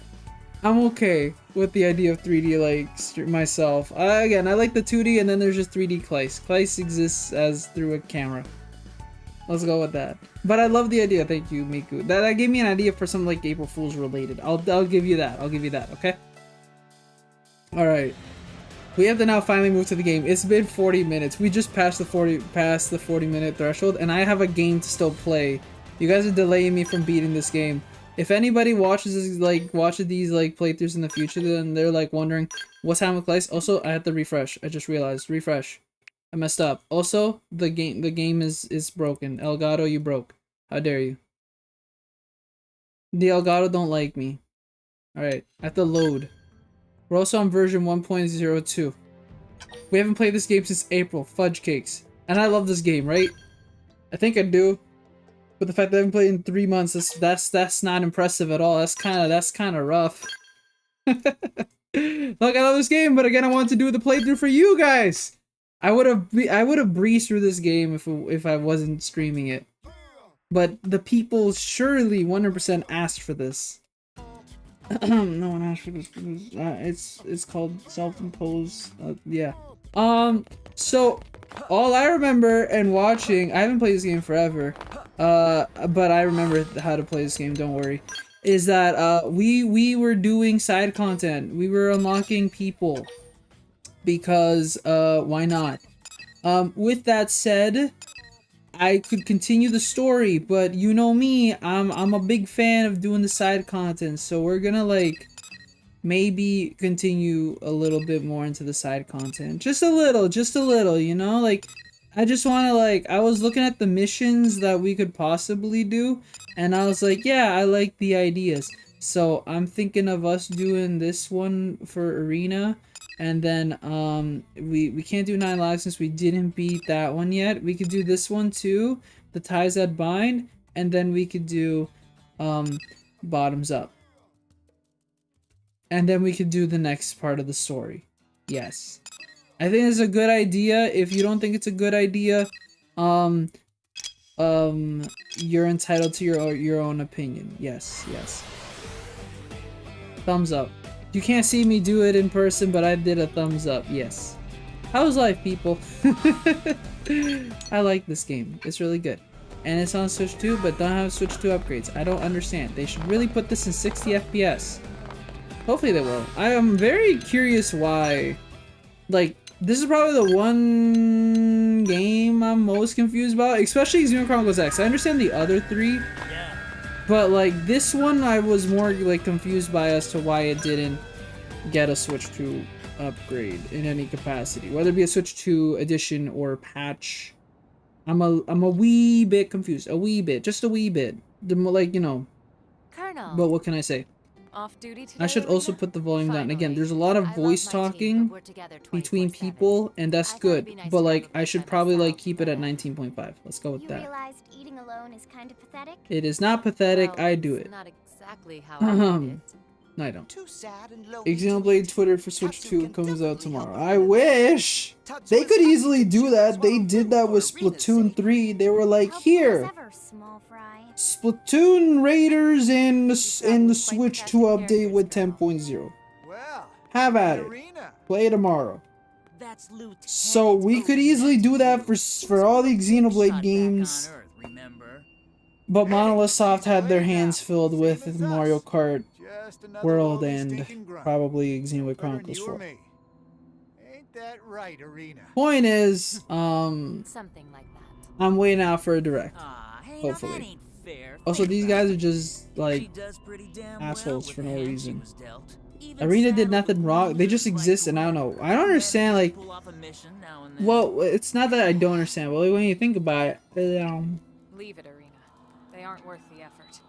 A: I'm okay with the idea of 3D like myself. Again, I like the 2D, and then there's just 3D Claes. Claes exists as through a camera. Let's go with that. But I love the idea. Thank you, Miku. That gave me an idea for some like April Fool's related. I'll give you that. I'll give you that. Okay. All right. We have to now finally move to the game. It's been 40 minutes. We just passed the 40-minute threshold, and I have a game to still play. You guys are delaying me from beating this game. If anybody watches these playthroughs in the future, then they're like wondering what's happening with Claes. Also, I had to refresh. I just realized refresh. I messed up. Also, the game is broken. Elgato, you broke. How dare you? The Elgato don't like me. All right, I have to load. We're also on version 1.02. We haven't played this game since April. Fudge cakes. And I love this game, right? I think I do. But the fact that I haven't played in 3 months, that's not impressive at all. That's kind of rough. Look, I love this game, but again, I want to do the playthrough for you guys. I would have breezed through this game if I wasn't streaming it. But the people surely 100% asked for this. No one asked for this because it's called self-imposed. Yeah. So all I remember and watching, I haven't played this game forever. But I remember how to play this game. Don't worry. Is that we were doing side content. We were unlocking people because why not? With that said, I could continue the story, but you know me, I'm a big fan of doing the side content, so we're gonna like maybe continue a little bit more into the side content. Just a little, you know? Like I just want to like, I was looking at the missions that we could possibly do, and I was like, yeah, I like the ideas. So I'm thinking of us doing this one for Arena. And then, we can't do 9 lives since we didn't beat that one yet. We could do this one too, the ties that bind, and then we could do, bottoms up. And then we could do the next part of the story. Yes. I think it's a good idea. If you don't think it's a good idea, you're entitled to your own opinion. Yes, yes. Thumbs up. You can't see me do it in person, but I did a thumbs up, yes. How's life, people? I like this game. It's really good. And it's on Switch 2, but don't have Switch 2 upgrades. I don't understand. They should really put this in 60 FPS. Hopefully they will. I am very curious why. Like, this is probably the one game I'm most confused about, especially Xenoblade Chronicles X. I understand the other 3. But like this one, I was more like confused by as to why it didn't get a Switch 2 upgrade in any capacity, whether it be a Switch 2 edition or patch. I'm a wee bit confused, just a wee bit. Like, you know.
B: Colonel.
A: But what can I say?
B: Off duty today,
A: I should also put the volume down. Again, there's a lot of voice talking between people, and that's good. But like, I should probably like keep it at 19.5. Let's go with that.
C: You realized eating alone is kind of pathetic?
A: It is not pathetic.
B: Well,
A: I do it.
B: Not exactly how I did it.
A: No, I don't. Xenoblade Twitter for Switch 2 comes out tomorrow. I wish! They could easily do that. They did that with Splatoon 3. They were like, here! Splatoon Raiders in the Switch 2 update with 10.0. Have at it. Play tomorrow. So we could easily do that for all the Xenoblade games. But Monolith Soft had their hands filled with Mario Kart World and probably Xenoblade Chronicles 4.
D: Ain't that right, Arena?
A: Point is,
B: Something like that.
A: I'm waiting out for a direct.
D: Hey,
A: Hopefully.
D: Now that ain't fair.
A: Also,
D: Think
A: these
D: about
A: guys
D: it.
A: are just
D: She
A: like
D: does pretty damn
A: assholes
D: well
A: for
D: with
A: no
D: the hand she
A: reason.
D: was dealt. Even
A: Arena did
D: saddled
A: nothing
D: with
A: wrong. They just
D: losers like
A: exist, and I don't know.
D: Gwen,
A: I don't understand.
D: manages to
A: Like,
D: pull off a mission now and then.
A: well, it's not that I don't understand. Well, when you think about it,
B: Leave it, Arena. They aren't worth the effort.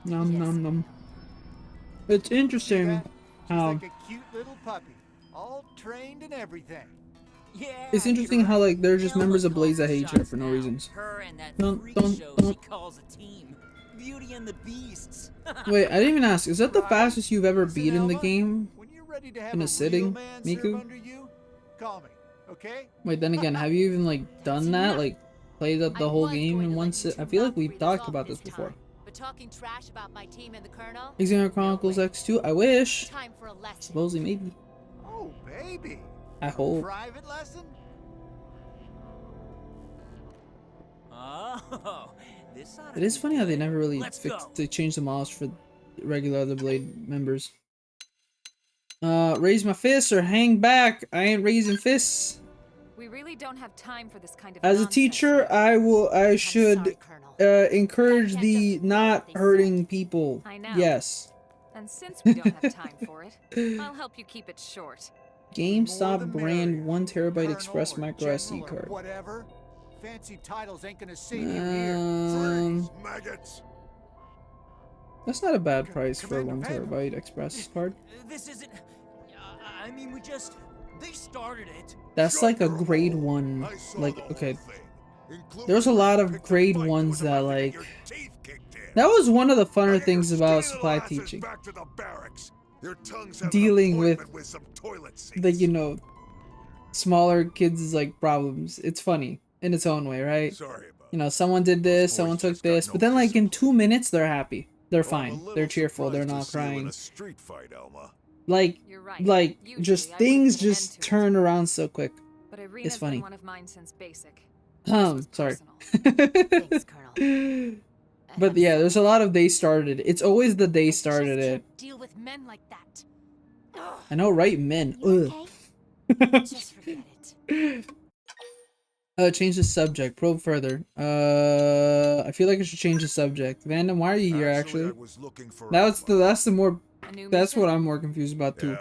A: nom. It's interesting
E: She's
A: how
E: like a cute little puppy, all trained and everything.
D: Yeah,
A: it's interesting
D: you're
A: how
D: right.
A: like they're just
D: Elma
A: members of
D: calls
A: Blaze that
D: the
A: hate each other
D: shots
A: for no
D: now.
A: reasons.
D: Her and that
A: Don't-
D: freak
A: don't-
D: show
A: don't.
D: she calls a team. Beauty and the Beasts.
A: Wait, I didn't even ask. Is that the
E: Right.
A: fastest you've ever
E: Listen,
A: beaten the
E: Elma,
A: game?
E: When you're ready to have
A: in a
E: real
A: sitting,
E: man
A: Miku?
E: serve under you, call me, okay?
A: Wait, then again, have you even like done that? Like played up the whole game in one sit? I feel like we've talked about this before.
B: But talking trash about my team and the Colonel?
A: XENOBLADE Chronicles X2. I wish.
B: Time for a lesson.
A: Supposedly, maybe.
E: Oh, baby.
A: I hope.
E: Private lesson?
D: Oh, this oughta
A: It is
D: be
A: funny how they
D: good.
A: never really
D: Let's
A: fixed.
D: go.
A: They changed the models for regular other Blade members. Raise my fists or hang back. I ain't raising fists.
B: We really don't have time for this kind of
A: As a
B: nonsense
A: teacher,
B: here.
A: I
B: I'm
A: should
B: sorry, Colonel.
A: encourage
B: I can't
A: the
B: just do
A: not
B: what they
A: hurting
B: said.
A: people.
B: I know.
A: Yes.
B: And since we don't have time for it, I'll help you keep it short.
E: More
A: GameStop
E: the
A: brand
E: merrier.
A: 1 terabyte
E: Colonel
A: Express
E: or
A: micro SD
E: general or
A: card.
E: Whatever. Fancy titles ain't gonna save you here.
F: Maggots.
A: That's not a bad price for a
E: Commander
A: 1
E: Van.
A: terabyte Express card.
D: This isn't. I mean, they started it.
A: That's like a grade 1. Like, okay. There's a lot of grade 1s that like. That was one of the funner things about supply teaching. Dealing with the, you know, smaller kids' like problems. It's funny in its own way, right?
F: Sorry about
A: You know, someone did this, someone took this, but then like in 2 minutes they're happy. They're fine. They're cheerful. They're not crying.
F: Street fight, Elma.
A: Like,
B: You're right.
A: like
B: Usually,
A: just
B: I would
A: things
B: put an end
A: just
B: to it.
A: turn around so quick.
B: But Arena's
A: funny.
B: been one of mine since basic. This was
A: Sorry.
B: personal. Thanks, Colonel.
A: But yeah, there's a lot of they started. It's always the they
B: I
A: started
B: just
A: it.
B: can't deal with men like that.
A: I know, right? Men.
C: You
A: Ugh.
C: okay?
B: Just forget it.
A: Change the subject. Probe further. I feel like I should change the subject. Vandom, why are you here? Actually,
F: I was looking for
A: that's the more.
B: A new
A: That's
B: mission?
A: what I'm more confused about too.
F: Yeah,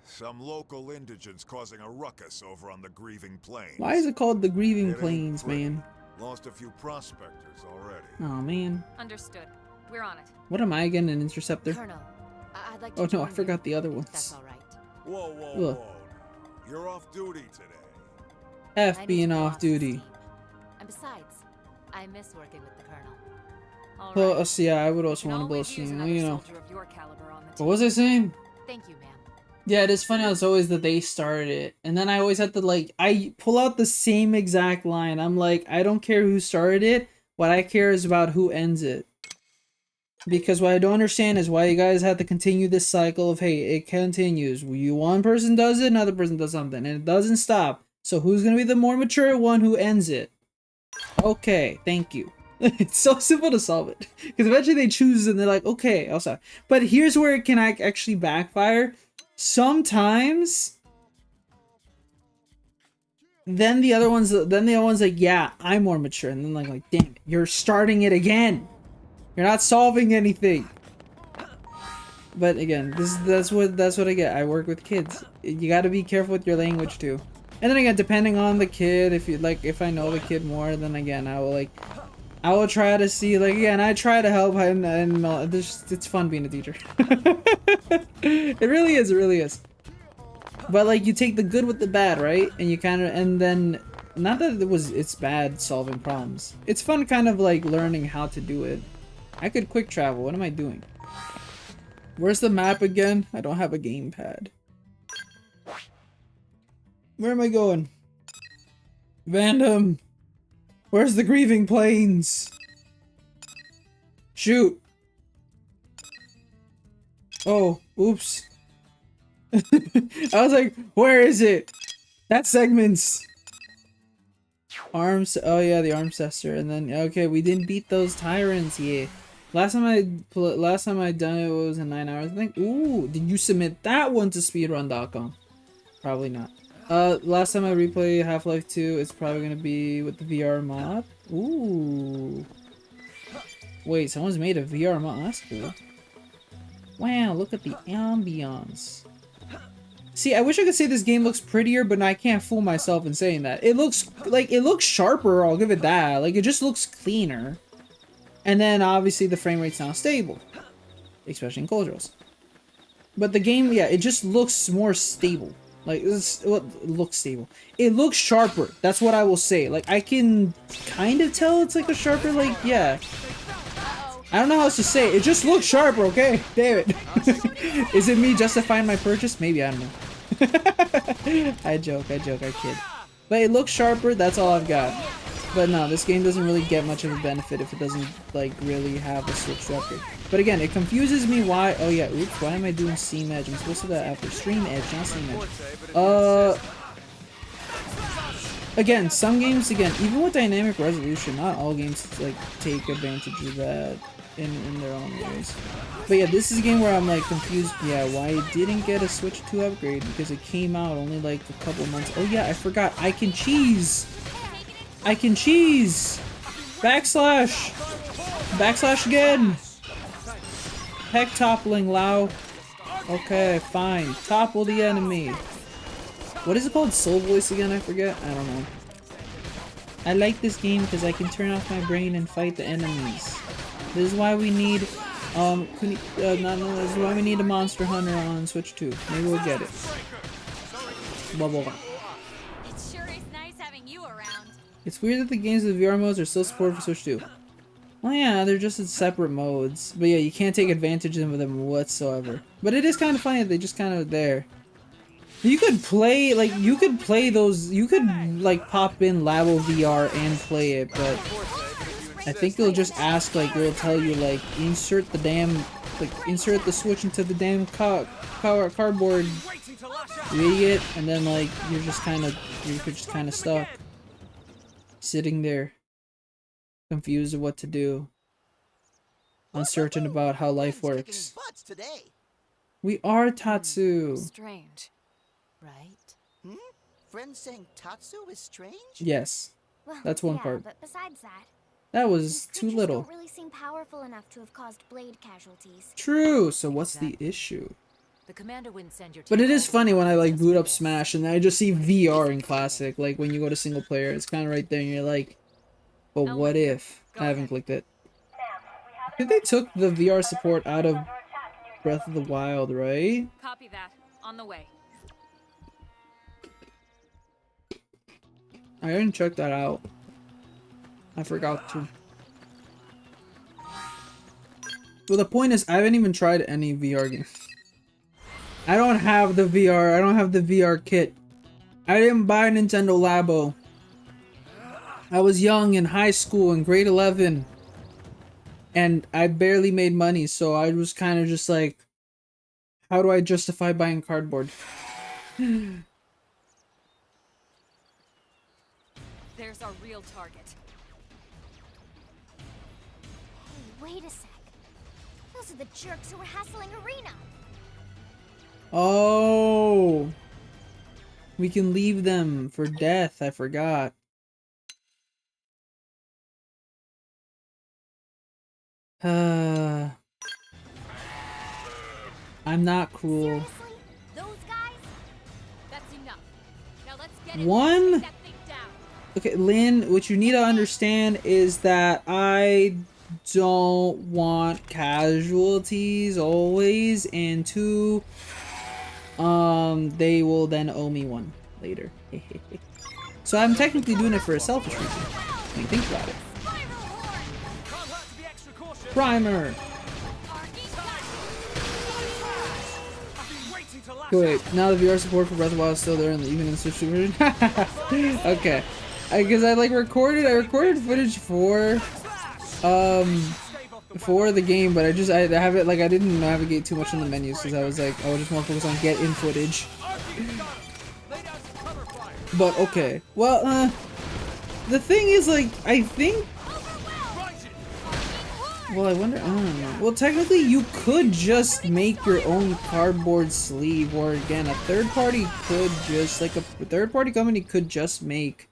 F: some local indigents causing a ruckus over on the Grieving Plains.
A: Why is it called the Grieving
F: It ain't
A: Plains,
F: pretty.
A: man?
F: Lost a few prospectors already.
A: Oh man,
B: Understood. We're on it.
A: what am I again? An interceptor?
B: Colonel, I'd like to
A: Oh no, I
B: join
A: forgot the
B: you,
A: other
B: if
A: ones.
B: That's all right.
F: Whoa, whoa,
A: Ugh.
F: whoa. now. You're off duty today.
A: F
B: I need
A: being
B: to
A: off
B: cross this
A: duty.
B: team. And besides, I miss working with the Colonel. All
A: Well,
B: right.
A: so yeah, I would
B: You
A: also
B: can
A: want to
B: always
A: boast
B: use
A: you,
B: another
A: you know.
B: soldier of your caliber on the
A: What
B: team.
A: was I saying?
B: Thank you, ma'am.
A: Yeah, it is funny how it's always that they started it. And then I always have to like, I pull out the same exact line. I'm like, I don't care who started it. What I care is about who ends it. Because what I don't understand is why you guys have to continue this cycle of, hey, it continues. One person does it, another person does something. And it doesn't stop. So who's going to be the more mature one who ends it? Okay, thank you. It's so simple to solve it. Because eventually they choose and they're like, okay, I'll stop. But here's where it can actually backfire. Sometimes then the other one's like, yeah, I'm more mature, and then like damn it, you're starting it again, you're not solving anything. But again, that's what I get. I work with kids. You got to be careful with your language too. And then again, depending on the kid, if I know the kid more, then again I will try to see, like, again, I try to help, and it's fun being a teacher. It really is. But like, you take the good with the bad, right? And you kind of, and then, not that it's bad solving problems. It's fun kind of like learning how to do it. I could quick travel. What am I doing? Where's the map again? I don't have a gamepad. Where am I going? Vandom. Where's the Grieving Plains? Shoot. Oh, oops. I was like, where is it? That segment's arms. Oh yeah, the ancestor. And then okay, we didn't beat those tyrants yet. Last time I done it was in 9 hours, I think. Ooh, did you submit that one to speedrun.com? Probably not. Last time I replayed Half-Life 2, it's probably gonna be with the VR mod. Ooh. Wait, someone's made a VR mod. That's cool. Wow, look at the ambiance. See, I wish I could say this game looks prettier, but I can't fool myself in saying that. It looks sharper, I'll give it that. Like, it just looks cleaner. And then, obviously, the frame rate's now stable. Especially in controls. But the game, yeah, it just looks more stable. Like, it looks stable. It looks sharper. That's what I will say. Like, I can kind of tell it's like a sharper, like, yeah. I don't know how else to say it. It just looks sharper, okay? Damn it. Is it me justifying my purchase? Maybe, I don't know. I joke, I kid. But it looks sharper, that's all I've got. But no, this game doesn't really get much of a benefit if it doesn't, like, really have a switch upgrade. But again, it confuses me why— oh yeah, oops, why am I doing Steam Edge? I'm supposed to do that after Stream Edge, not Steam Edge. Again, some games, even with dynamic resolution, not all games, like, take advantage of that in their own ways. But yeah, this is a game where I'm, like, confused, yeah, why it didn't get a Switch 2 upgrade, because it came out only, like, a couple months— oh yeah, I forgot, I can cheese! I can cheese! Backslash! Backslash again! Heck toppling, Lao. Okay, fine. Topple the enemy. What is it called? Soul Voice again? I forget. I don't know. I like this game because I can turn off my brain and fight the enemies. This is why we need, this is why we need a Monster Hunter on Switch 2. Maybe we'll get it. Blah blah blah.
B: It sure is nice having you around.
A: It's weird that the games with VR modes are still supported for Switch 2. Well, yeah, they're just in separate modes. But yeah, you can't take advantage of them whatsoever. But it is kind of funny that they just kind of there. You could play, like, those, you could, like, pop in Labo VR and play it, but I think it'll just ask, like, it'll tell you, like, insert the damn, like, insert the Switch into the damn cardboard, you idiot, and then, like, you're just kind of stuck. Sitting there. Confused of what to do. Uncertain about how life works. We are Tatsu.
B: Strange, right?
G: Friends saying Tatsu is strange?
A: Yes.
C: Well,
A: That's one
C: yeah,
A: part.
C: But besides that,
A: That was
C: these
A: too
C: creatures
A: little.
C: don't really seem powerful enough to have caused blade casualties.
A: True. So what's the issue?
B: The commander wouldn't send your
A: But
B: team
A: it is
B: over
A: funny when I, like,
B: just
A: boot
B: for
A: up
B: this.
A: Smash and I just see VR in Classic. Like, when you go to single player, it's kind of right there and you're like, but what if? I haven't clicked it. I think they took the VR support out of Breath of the Wild, right?
B: Copy that. On the way.
A: I didn't check that out. I forgot to. Well, the point is, I haven't even tried any VR games. I don't have the VR. I don't have the VR kit. I didn't buy a Nintendo Labo. I was young in high school in grade 11. And I barely made money, so I was kind of just like, how do I justify buying cardboard?
B: There's our real target.
C: Hey, wait a sec. Those are the jerks who were hassling Arena.
A: Oh, we can leave them for death. I forgot. I'm not cruel.
C: Seriously? Those guys?
B: That's enough. Now let's get it.
A: One.
B: Take that thing down.
A: Okay, Lynn, what you need to understand is that I don't want casualties always, and two, they will then owe me one later. So I'm technically doing it for a selfish reason. When you think about it. Primer! Wait, now the VR support for Breath of the Wild is still there, even in the Switch version? Okay. Because I recorded footage for the game, but I have it, like, I didn't navigate too much in the menus, because I was like, I was just more focused on get in footage. But, okay. Well, the thing is, like, I think Well, I wonder. I don't know. Well, technically, you could just make your own cardboard sleeve, or again, a third party could just like a third party company could just make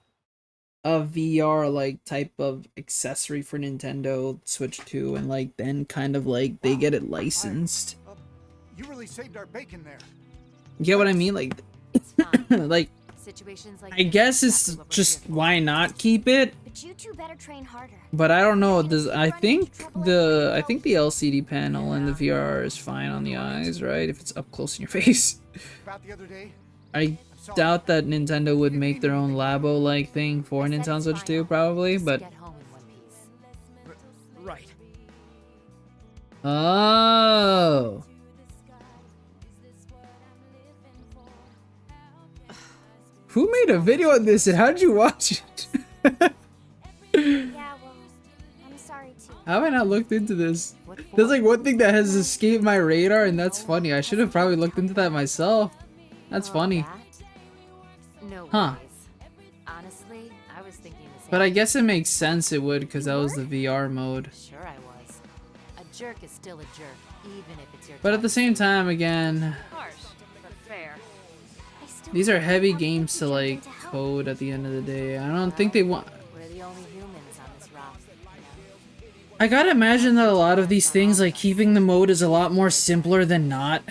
A: a VR like type of accessory for Nintendo Switch 2, and like then kind of like they get it licensed.
E: You really saved our bacon there.
A: You get what I mean? Like,
B: It's fine.
A: like
B: Situations like
A: I
B: this
A: guess
B: are
A: it's
B: exactly what we're
A: just
B: here for.
A: why not keep it?
C: But you two better train harder.
A: But I don't know. Does I think the LCD panel and the VR is fine on the eyes, right? If it's up close in your face.
E: About the other day,
A: I doubt that Nintendo would make their own Labo-like thing for Nintendo Switch 2, probably,
B: Just
A: but
B: get home in one piece.
D: Right.
A: oh. Who made a video on this and how'd you watch it?
C: Yeah, well, I'm sorry too.
A: How have I not looked into this?
B: What for?
A: There's like one thing that has escaped my radar, and that's funny. I should have probably looked into that myself. That's
B: Oh,
A: funny.
B: that? No
A: Huh.
B: worries. Honestly, I was thinking the same.
A: But I guess it makes sense it would, because that was the VR mode.
B: Sure I was. A jerk is still a jerk, even if it's your
A: But at the same time, again,
B: harsh, but fair.
C: I still
A: these are heavy
C: want
A: games to
C: Pinky
A: like
C: Jump help.
A: code at the end of the day. I don't think they want...
B: We're the only humans on this rock.
A: I gotta imagine that a lot of these things, like keeping the mode is a lot more simpler than not,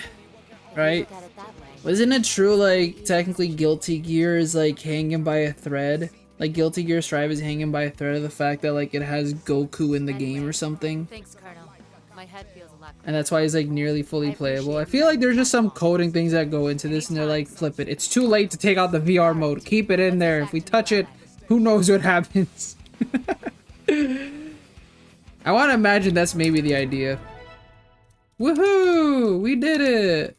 A: right?
B: Look at it that way.
A: Wasn't it true, like, technically Guilty Gear is, like, hanging by a thread? Like, Guilty Gear Strive is hanging by a thread of the fact that, like, it has Goku in the game or something.
B: Thanks, Colonel. My head feels a lot
A: And that's why it's, like, nearly fully playable. I feel like there's just some coding things that go into this, and they're like, flip it. It's too late to take out the VR mode. Keep it in there. If we touch it, who knows what happens. I want to imagine that's maybe the idea. Woohoo! We did it!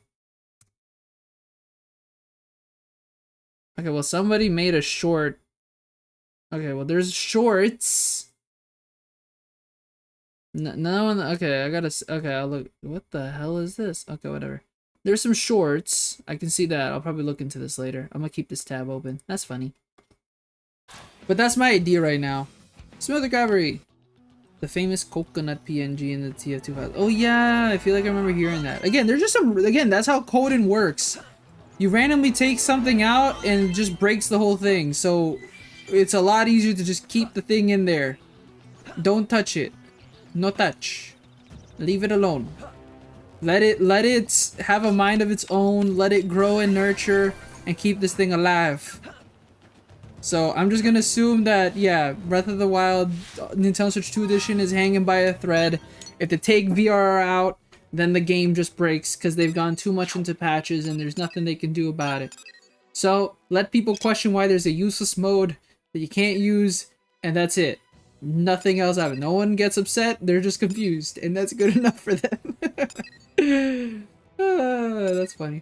A: Okay, well, somebody made a short. Okay, well, there's shorts. No one. Okay, I gotta. Okay, I'll look. What the hell is this? Okay, whatever. There's some shorts. I can see that. I'll probably look into this later. I'm gonna keep this tab open. That's funny. But that's my idea right now. Smooth recovery. The famous coconut PNG in the TF2 file. Oh yeah, I feel like I remember hearing that. Again, there's just some. Again, that's how coding works. You randomly take something out and it just breaks the whole thing. So it's a lot easier to just keep the thing in there. Don't touch it. No touch. Leave it alone. Let it have a mind of its own. Let it grow and nurture and keep this thing alive. So I'm just gonna assume that, yeah, Breath of the Wild Nintendo Switch 2 edition is hanging by a thread. If they take VR out, then the game just breaks because they've gone too much into patches and there's nothing they can do about it. So let people question why there's a useless mode that you can't use, and that's it. Nothing else happens. No one gets upset, they're just confused, and that's good enough for them. That's funny.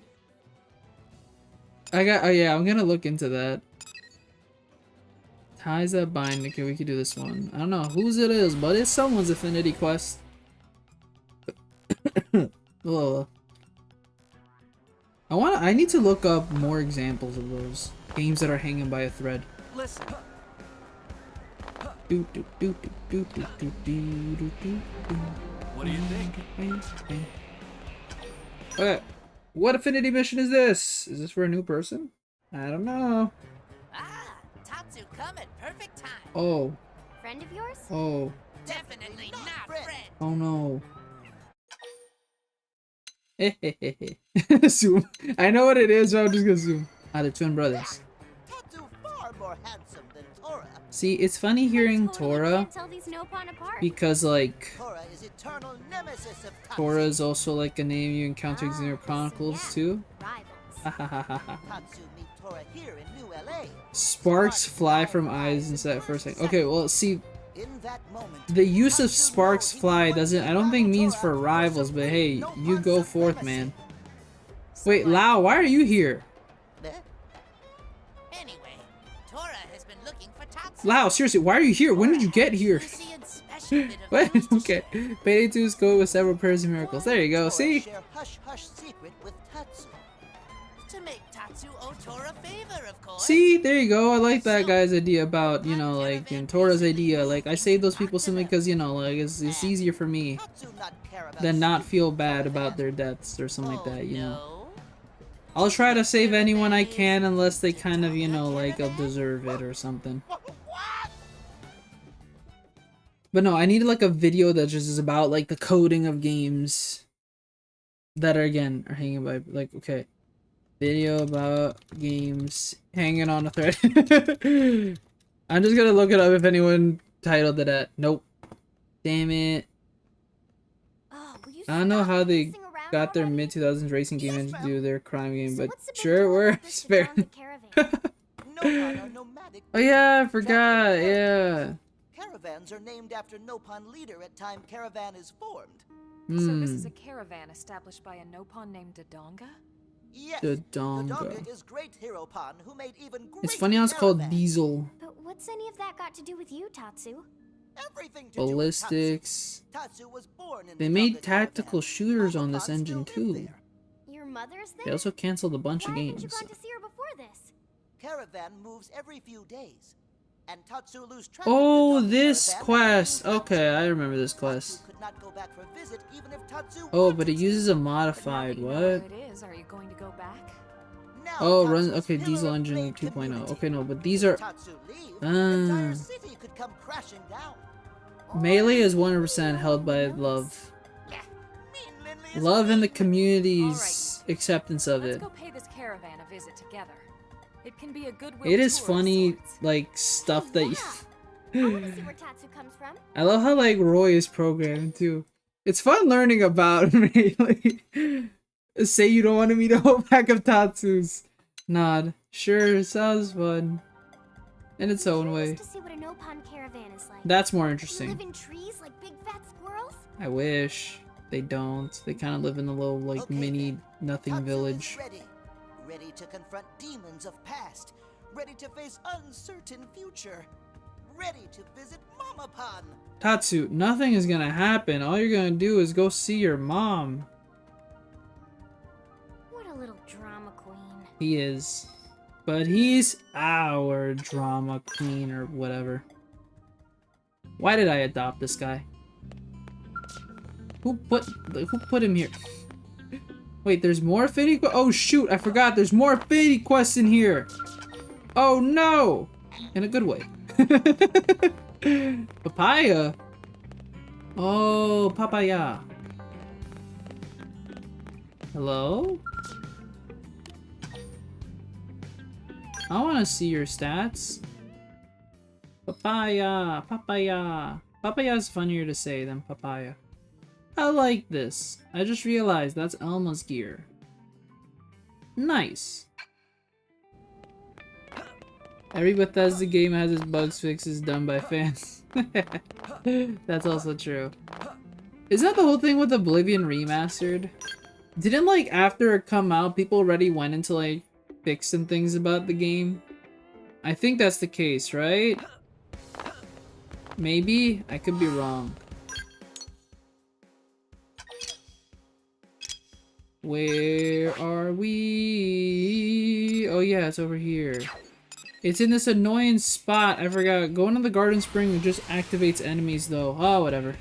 A: Oh yeah, I'm gonna look into that. Ties that bind. Okay, we could do this one. I don't know whose it is, but it's someone's Affinity Quest. Ugh. I need to look up more examples of those games that are hanging by a thread.
D: Listen. What do you think?
A: Okay, what Affinity mission is this? Is this for a new person? I don't know.
H: Ah, Tatsu come at perfect time.
A: Oh,
C: Friend of yours?
A: oh,
H: Definitely not friend.
A: oh no. Zoom. I know what it is, so I'm just gonna zoom. Ah, they're twin brothers.
G: Tatsu far more handsome than Tora.
A: See, it's funny hearing
C: Totally
A: Tora
C: can't tell these Nopon apart.
A: because, like,
G: Tora is eternal nemesis of Tatsu.
A: Tora is also like a name you encounter in Xenoblade Chronicles too.
C: Rivals.
G: Tatsu meet Tora here in New LA.
A: Sparks fly from eyes inside for a second. Okay, well, see,
G: In that moment,
A: the use of sparks fly doesn't, I don't think means for rivals, but hey, you go forth, man. Wait, Lao, why are you here?
G: Eh?
H: Anyway, Tora has been looking for Tatsu.
A: Lao, seriously, why are you here? When did you get here?
H: Juicy and special bit of
A: What?
H: news to
A: Okay.
H: share.
A: Payday 2 is go with several pairs of miracles. There you go,
G: Tora
A: see?
G: share hush hush secret with Tatsu. To
H: make Tatsu owe Tora a favor, of course.
A: See, there you go. I like that guy's idea about, you know, like, and Tora's idea. Like, I save those people simply because, you know, like, it's easier for me
G: Tatsu not care about
A: than not
G: stupid
A: feel bad about
G: caravan.
A: their deaths or something like that, you know.
H: No.
A: I'll try to save anyone I can unless they kind of, you know, like, deserve it or something. But no, I need like a video that just is about like the coding of games that are, again, are hanging by, like, okay. Video about games hanging on a thread. I'm just gonna look it up if anyone titled it at. Nope. Damn it.
C: Oh, will you
A: I don't know
C: stop
A: how they
C: messing around
A: got their
C: already?
A: mid-2000s racing game
G: Yes,
A: and do their crime game,
C: So
A: but
C: what's the big
A: sure it
C: deal about
A: works.
C: this
A: Fair.
C: Donga caravan?
G: Nopon are nomadic.
A: Oh yeah, I
G: creatures.
A: forgot,
G: Traveling
A: yeah.
G: Caravans are named after Nopon leader at time caravan is formed.
I: So this
A: Hmm.
I: is a caravan established by a Nopon named Dodonga?
G: Yes,
A: Dodonga.
G: Dodonga is great hero Pon who made even great
A: It's funny how it's called
G: caravans.
A: Diesel.
C: But what's any of that got to do with you, Tatsu?
G: Everything to do with
A: Ballistics.
G: Tatsu was born in
A: They
G: the
A: made
G: Dodonga
A: tactical
G: caravan.
A: shooters on this
G: Mama Pon
A: engine
G: still live
A: too.
G: there.
C: Your mother's there?
A: They also canceled a bunch of
C: Why haven't you
A: games.
C: gone to see her before this?
G: Caravan moves every few days, and Tatsu lose track of
A: Oh,
G: Dodonga
A: this
G: caravan
A: quest.
G: and
A: Okay, I remember this
G: Tatsu
A: quest.
G: could not go back for a visit even if Tatsu
A: Oh,
G: wanted
A: but it
G: to.
A: uses a
I: But now
A: modified,
I: that you know where
A: what?
I: it is, are you going to go back?
G: Now
A: Oh,
G: Tatsu's
A: run, okay,
G: pillar
A: diesel
G: of
A: engine
G: flame
A: 2.0.
G: community.
A: Okay, no, but these
G: If
A: are...
G: Tatsu leave,
A: Ah.
G: the entire city could come crashing down.
A: Melee is 100% held by love.
G: Mean Linley is
A: Love and the
G: mean.
A: community's acceptance of
I: Let's
A: it.
I: go pay this caravan a visit together. It can be a goodwill
A: It is
I: tour of
A: funny,
I: sorts.
A: like, stuff that you...
C: I want to see where Tatsu comes from.
A: I love how, like, Roy is programmed, too. It's fun learning about Melee. Say you don't want to meet a whole pack of Tatsus. Nod. Sure, sounds fun. In its own way.
C: Curious to see what a Nopon caravan is like.
A: That's more
C: Do you
A: interesting.
C: live in trees like big fat squirrels?
A: I wish. They don't. They kind of live in a little, like,
G: Okay,
A: mini
G: then.
A: nothing
G: Tatsu is
A: village.
G: ready to confront demons of past, ready to face uncertain future, ready to visit Mama Pon.
A: Tatsu, nothing is gonna happen. All you're gonna do is go see your mom.
C: What a little drama queen.
A: He is. But he's our drama queen or whatever. Why did I adopt this guy? Who put him here? Wait, there's more affinity quests? Oh shoot, I forgot there's more affinity quests in here. Oh no! In a good way. Papaya? Oh, papaya. Hello? I want to see your stats. Papaya, papaya. Papaya is funnier to say than papaya. I like this. I just realized that's Elma's gear. Nice. Every Bethesda game has its bugs fixes done by fans. That's also true. Isn't that the whole thing with Oblivion Remastered? Didn't, like, after it come out, people already went into, like, fixing things about the game? I think that's the case, right? Maybe? I could be wrong. Where are we? Oh yeah, it's over here. It's in this annoying spot. I forgot. Going to the Garden Spring just activates enemies though. Oh, whatever.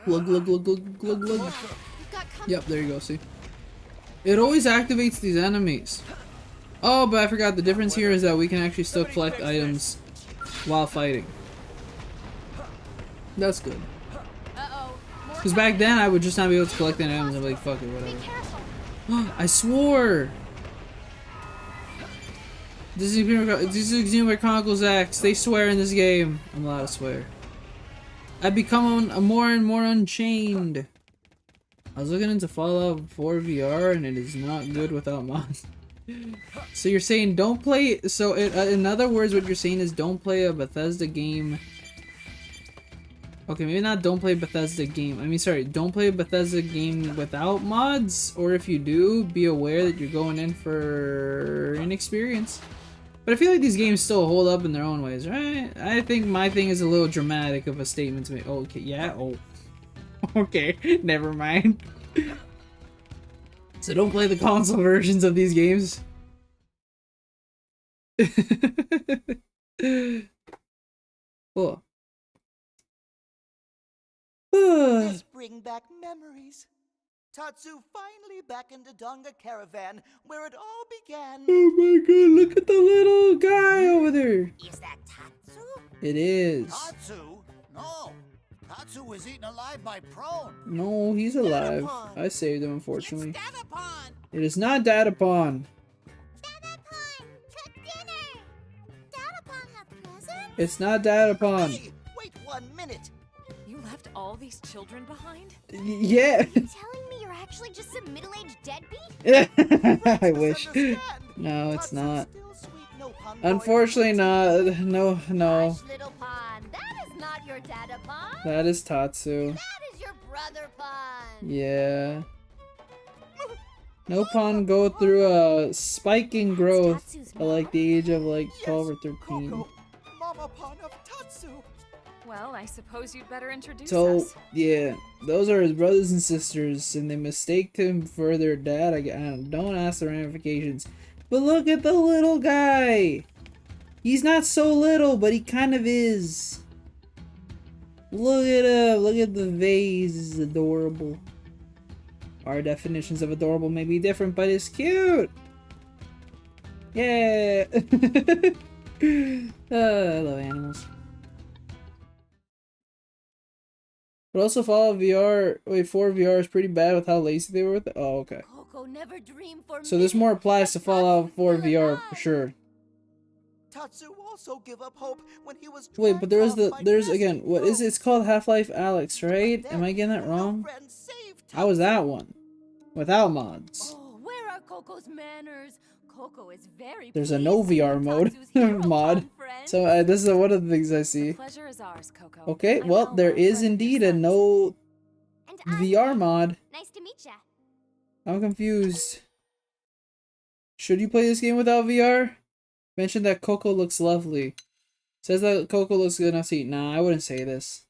A: Glug glug glug glug glug glug. Yep, there you go, see? It always activates these enemies. Oh, but I forgot the difference here is that we can actually still collect items while fighting. That's good. Because back then I would just not be able to collect any items. I'd be like, fuck it, whatever. I swore! This is XENOBLADE Chronicles X. They swear in this game. I'm allowed to swear. I become more and more unchained. I was looking into Fallout 4 VR and it is not good without mods. So you're saying don't play. So in other words, what you're saying is don't play a Bethesda game. Okay, maybe not don't play a Bethesda game. I mean, sorry, don't play a Bethesda game without mods. Or if you do, be aware that you're going in for inexperience. But I feel like these games still hold up in their own ways, right? I think my thing is a little dramatic of a statement to make. Oh, okay, yeah, oh. Okay, never mind. So don't play the console versions of these games. Cool.
G: This bring back memories. Tatsu finally back into Donga Caravan, where it all began.
A: Oh my god, look at the little guy over there.
H: Is that Tatsu?
A: It is.
E: Tatsu? No. Tatsu was eaten alive by Prone.
A: No, he's alive. I saved him, unfortunately.
H: It's Datapon.
A: It is not Datapon.
C: Datapon, cook dinner. Datapon have presents?
A: It's not Datapon.
G: Hey, wait 1 minute.
I: You left all these children behind?
A: Yeah.
C: You telling me you're actually just some middle-aged deadbeat?
A: I wish.
G: Misunderstand.
A: No, it's
G: Tatsu's
A: not.
G: still sweet Nopon boy.
A: Unfortunately not. No, no.
C: Hush, little pond. That is not your data pond.
A: That is Tatsu.
C: That is your brother pond.
A: Yeah. No pawn go through a spiking growth at like the age of like 12 or 13.
G: Coco, Mama Pon of Tatsu.
I: Well, I suppose you'd better introduce
A: So,
I: us.
A: yeah, those are his brothers and sisters, and they mistaked him for their dad. I don't ask the ramifications. But look at the little guy! He's not so little, but he kind of is. Look at him! Look at the vase, it's adorable. Our definitions of adorable may be different, but it's cute! Yeah! I love animals. But also Fallout VR, wait, 4 VR is pretty bad with how lazy they were with it. Oh, okay.
C: Coco never dreamed for
A: So this more applies to
C: that
A: Fallout
C: Tatsu's
A: 4
C: still
A: VR
C: alive.
A: for sure.
G: Tatsu also give up hope when he was
A: Wait, but
G: dragged off by
A: there's
G: nasty
A: again, what is it? It's called Half-Life Alex, right?
G: Then
A: Am I getting that
G: no
A: wrong?
G: friend saved
A: How was that one? Without mods.
C: Oh, where are Coco's manners? Coco is very
A: There's a
C: pleased
A: no
C: to see
A: VR mode
C: Tatsu's hero
A: mod.
C: pond friend.
A: So this is one of the things I
I: The
A: see.
I: pleasure is ours, Coco.
A: Okay,
I: I'm
A: well,
I: Elma,
A: there
I: friend
A: is
I: of your
A: indeed a
I: son's.
A: no
C: And I'm
A: VR
C: Jen.
A: mod.
C: Nice to meet ya.
A: I'm confused. Should you play this game without VR? Mentioned that Coco looks lovely. Says that Coco looks good enough to eat. Nah, I wouldn't say this.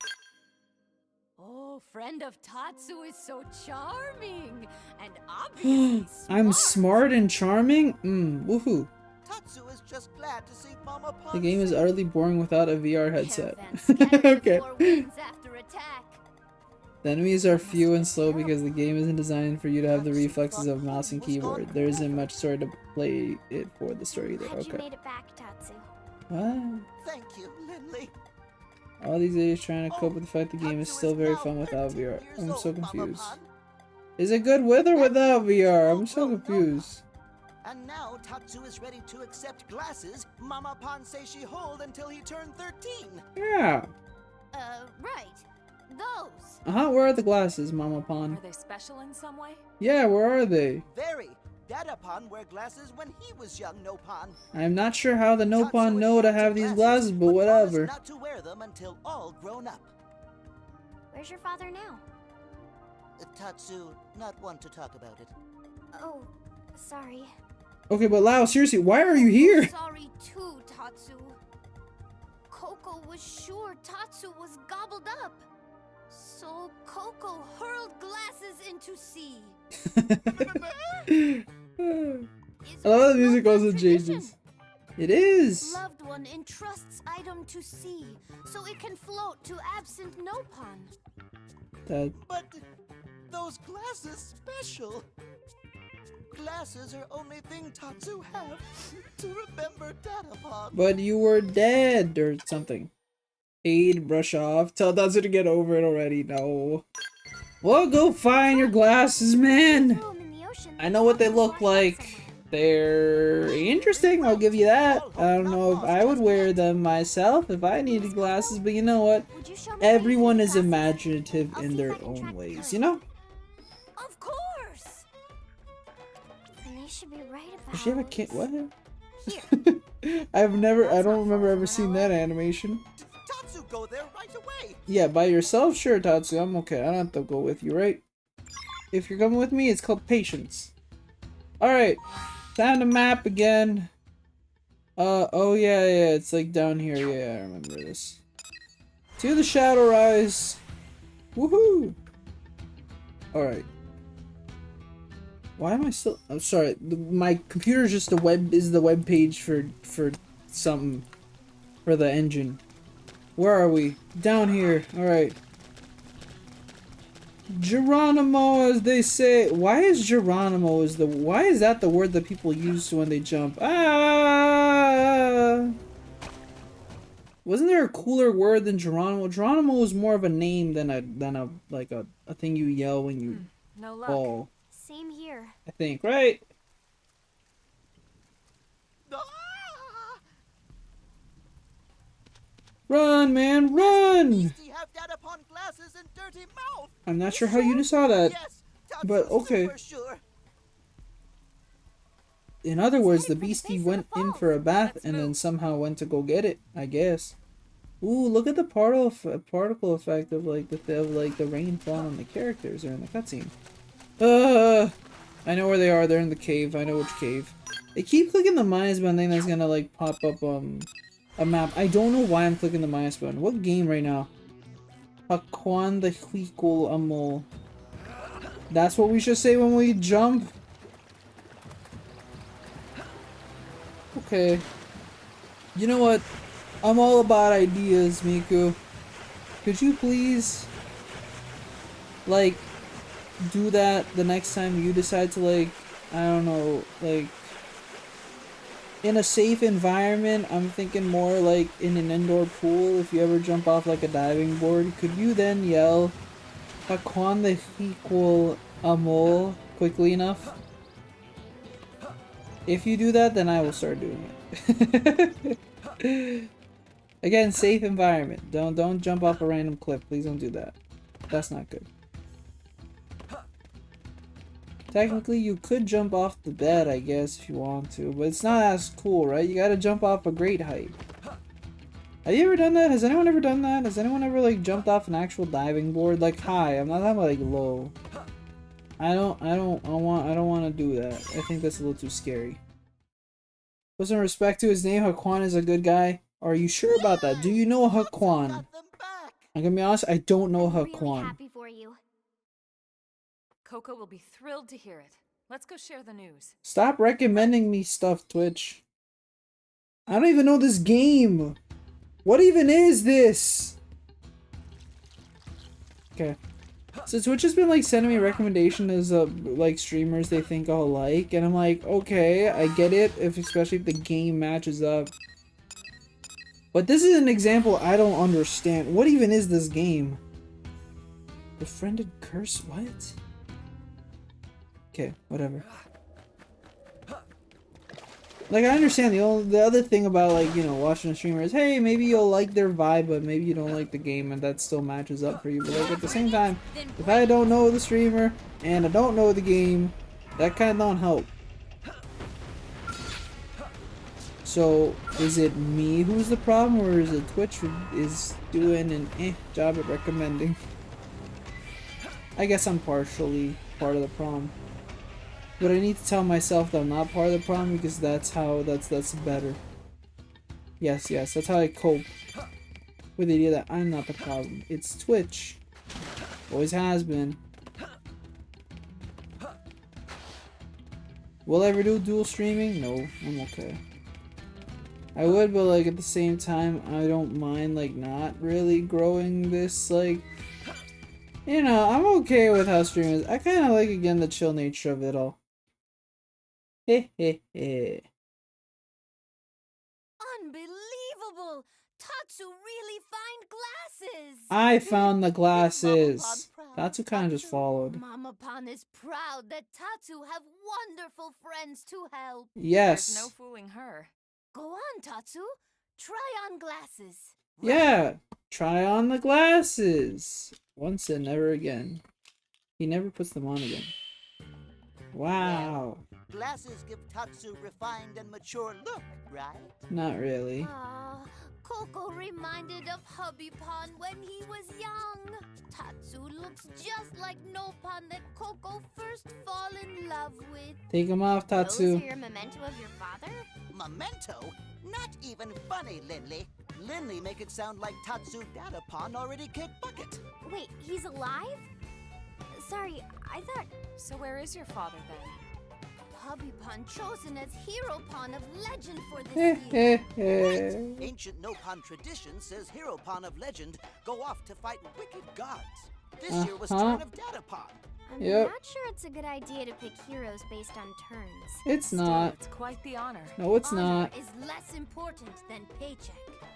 C: Oh, friend of Tatsu is so charming and obviously
A: I'm
C: smart.
A: smart and charming? Woohoo.
G: Tatsu is just glad to see Mama Pon.
A: The game is
G: safe.
A: utterly boring without a VR headset.
C: Caravan scattered
A: Okay.
C: before winds after attack.
A: The enemies are few and slow because the game isn't designed for you to have the reflexes of mouse and keyboard. There isn't much story to play it for the story either.
C: Glad you
A: Okay.
C: made it back, Tatsu.
A: What?
G: Thank you, Lindley.
A: All these idiots trying to cope with the fact the game is
G: Tatsu
A: still very
G: now
A: fun without
G: 13
A: VR.
G: years
A: I'm so
G: old, Mama
A: confused.
G: Pon.
A: Is it good with or without VR? I'm so confused.
G: And now Tatsu is ready to accept glasses Mama Pon say she hold until he turned 13.
A: Yeah.
C: Right. Those.
A: Where are the glasses, Mama
I: Are
A: Pon?
I: they special in some way?
A: Yeah, where are they?
G: Very. Dada Pon wear glasses when he was young, No Pon.
A: I'm not sure how the
G: Tatsu
A: Nopon
G: is
A: know to
G: fond of
A: have these glasses, but
G: promised
A: whatever.
G: not to wear them until all grown up.
C: Where's your father now?
G: Tatsu, not one to talk about it.
C: Oh, sorry.
A: Okay, but Lau, seriously, why are you here?
C: Sorry too, Tatsu. Coco was sure Tatsu was gobbled up. So Coco hurled glasses into sea.
A: I love how the music also changes. It is.
C: Loved one entrusts item to sea, so it can float to absent Nopon.
A: That
G: But those glasses special. Glasses are only thing Tatsu have to remember Dada Pon.
A: But you were dead or something. Aid, brush off. Tell Tatsu to get over it already. No. Well, go find your glasses, man.
C: Throw 'em in the ocean.
A: I know what they look like. They're interesting, I'll give you that. I don't know if I would wear them myself if I needed glasses, but you know what?
C: Would you show me where you
A: Everyone
C: keep
A: is
C: glasses?
A: imaginative
C: I'll
A: in
C: see if
A: their
C: I can
A: own
C: track the
A: ways,
C: current.
A: you know?
C: Of course. And they should be right about.
A: Does she have a kid? What?
C: Here.
A: I don't remember ever seeing that animation.
G: Tatsu, go there right away.
A: Yeah, by yourself? Sure, Tatsu, I'm okay. I don't have to go with you, right? If you're coming with me, it's called patience. Alright, time to map again. Oh yeah, it's like down here. Yeah, I remember this. To the Shadow Rise. Woohoo! Alright. Why am I still... I'm sorry. My computer is just the web page for something. For the engine. Where are we? Down here. Alright. Geronimo, as they say. Why is Geronimo why is that the word that people use when they jump? Ah! Wasn't there a cooler word than Geronimo? Geronimo is more of a name than a thing you yell when you
I: No luck.
A: fall.
C: Same here.
A: I think, right?
G: Ah!
A: Run, man, run!
G: Beastie have that upon glasses and dirty mouth.
A: I'm not sure how you saw that.
G: Yes,
A: but okay.
G: super sure.
A: In other words, the
C: headed for the
A: beastie
C: base of
A: went
C: the
A: in
C: falls.
A: for a bath
I: Let's
A: and then
I: move.
A: somehow went to go get it, I guess. Ooh, look at the particle effect of like the rain falling on the characters or in the cutscene. I know where they are. They're in the cave. I know which cave. I keep clicking the minus button thing that's gonna like pop up a map. I don't know why I'm clicking the minus button. What game right now? Hakwan the Hwikul Amol. That's what we should say when we jump. Okay. You know what? I'm all about ideas, Miku. Could you please, like, do that the next time you decide to, like, I don't know, like, in a safe environment? I'm thinking more like in an indoor pool. If you ever jump off, like, a diving board, could you then yell, Hakwan the Hwikul Amol quickly enough? If you do that, then I will start doing it. Again, safe environment. Don't jump off a random cliff. Please don't do that. That's not good. Technically, you could jump off the bed, I guess, if you want to, but it's not as cool, right? You gotta jump off a great height. Have you ever done that? Has anyone ever done that? Has anyone ever, like, jumped off an actual diving board? Like, high. I'm not talking about, like, low. I don't want to do that. I think that's a little too scary. With some respect to his name, Hakwan is a good guy. Are you sure about that? Do you know Hakwan?
G: Got them back.
A: I'm gonna be honest, I don't know
C: I'm really
A: Hakwan.
C: happy for you.
I: Coco will be thrilled to hear it. Let's go share the news.
A: Stop recommending me stuff, Twitch. I don't even know this game. What even is this? Okay. So Twitch has been like sending me recommendations of like streamers they think I'll like, and I'm like, okay, I get it, especially if the game matches up. But this is an example I don't understand. What even is this game? Befriended curse? What? Okay, whatever. Like, I understand the other thing about, like, you know, watching a streamer is, hey, maybe you'll like their vibe, but maybe you don't like the game, and that still matches up for you. But, like, at the same time, if I don't know the streamer, and I don't know the game, that kind of don't help. So, is it me who's the problem, or is it Twitch who is doing an job at recommending? I guess I'm partially part of the problem. But I need to tell myself that I'm not part of the problem, because that's better. Yes, that's how I cope with the idea that I'm not the problem. It's Twitch. Always has been. Will I ever do dual streaming? No, I'm okay. I would, but like at the same time, I don't mind like not really growing this, like, you know, I'm okay with how streaming is. I kind of like, again, the chill nature of it all. Hehehe.
C: Unbelievable! Tatsu really find glasses!
A: I found the glasses. Tatsu kind of just followed.
C: Mama Pan is proud that Tatsu have wonderful friends to help.
I: There's no
A: Yes.
I: fooling her.
C: Go on, Tatsu. Try on glasses.
A: Yeah. Try on the glasses. Once and never again. He never puts them on again. Wow.
G: Glasses give Tatsu refined and mature look, right?
A: Not really.
C: Coco reminded of Hubby Pan when he was young. Tatsu looks just like Nopan that Coco first fall in love with.
A: Take him off,
C: Those
A: Tatsu.
C: are your memento of your father?
G: Memento? Not even funny, Linley. Linley make it sound like Tatsu Datapan already kicked bucket.
C: Wait, he's alive? sorry, I thought
I: So where is your father then?
C: Hubby Pon chosen as Hero Pon of Legend for this year.
G: Right. Ancient Nopon tradition says Hero Pon of Legend go off to fight wicked gods. This year was turn of Data Pon.
C: I'm
A: Yep.
C: not sure it's a good idea to pick heroes based on turns.
A: It's
I: Still,
A: not.
I: it's quite the honor.
A: No, it's
C: Honor
A: not.
C: is less important than paycheck.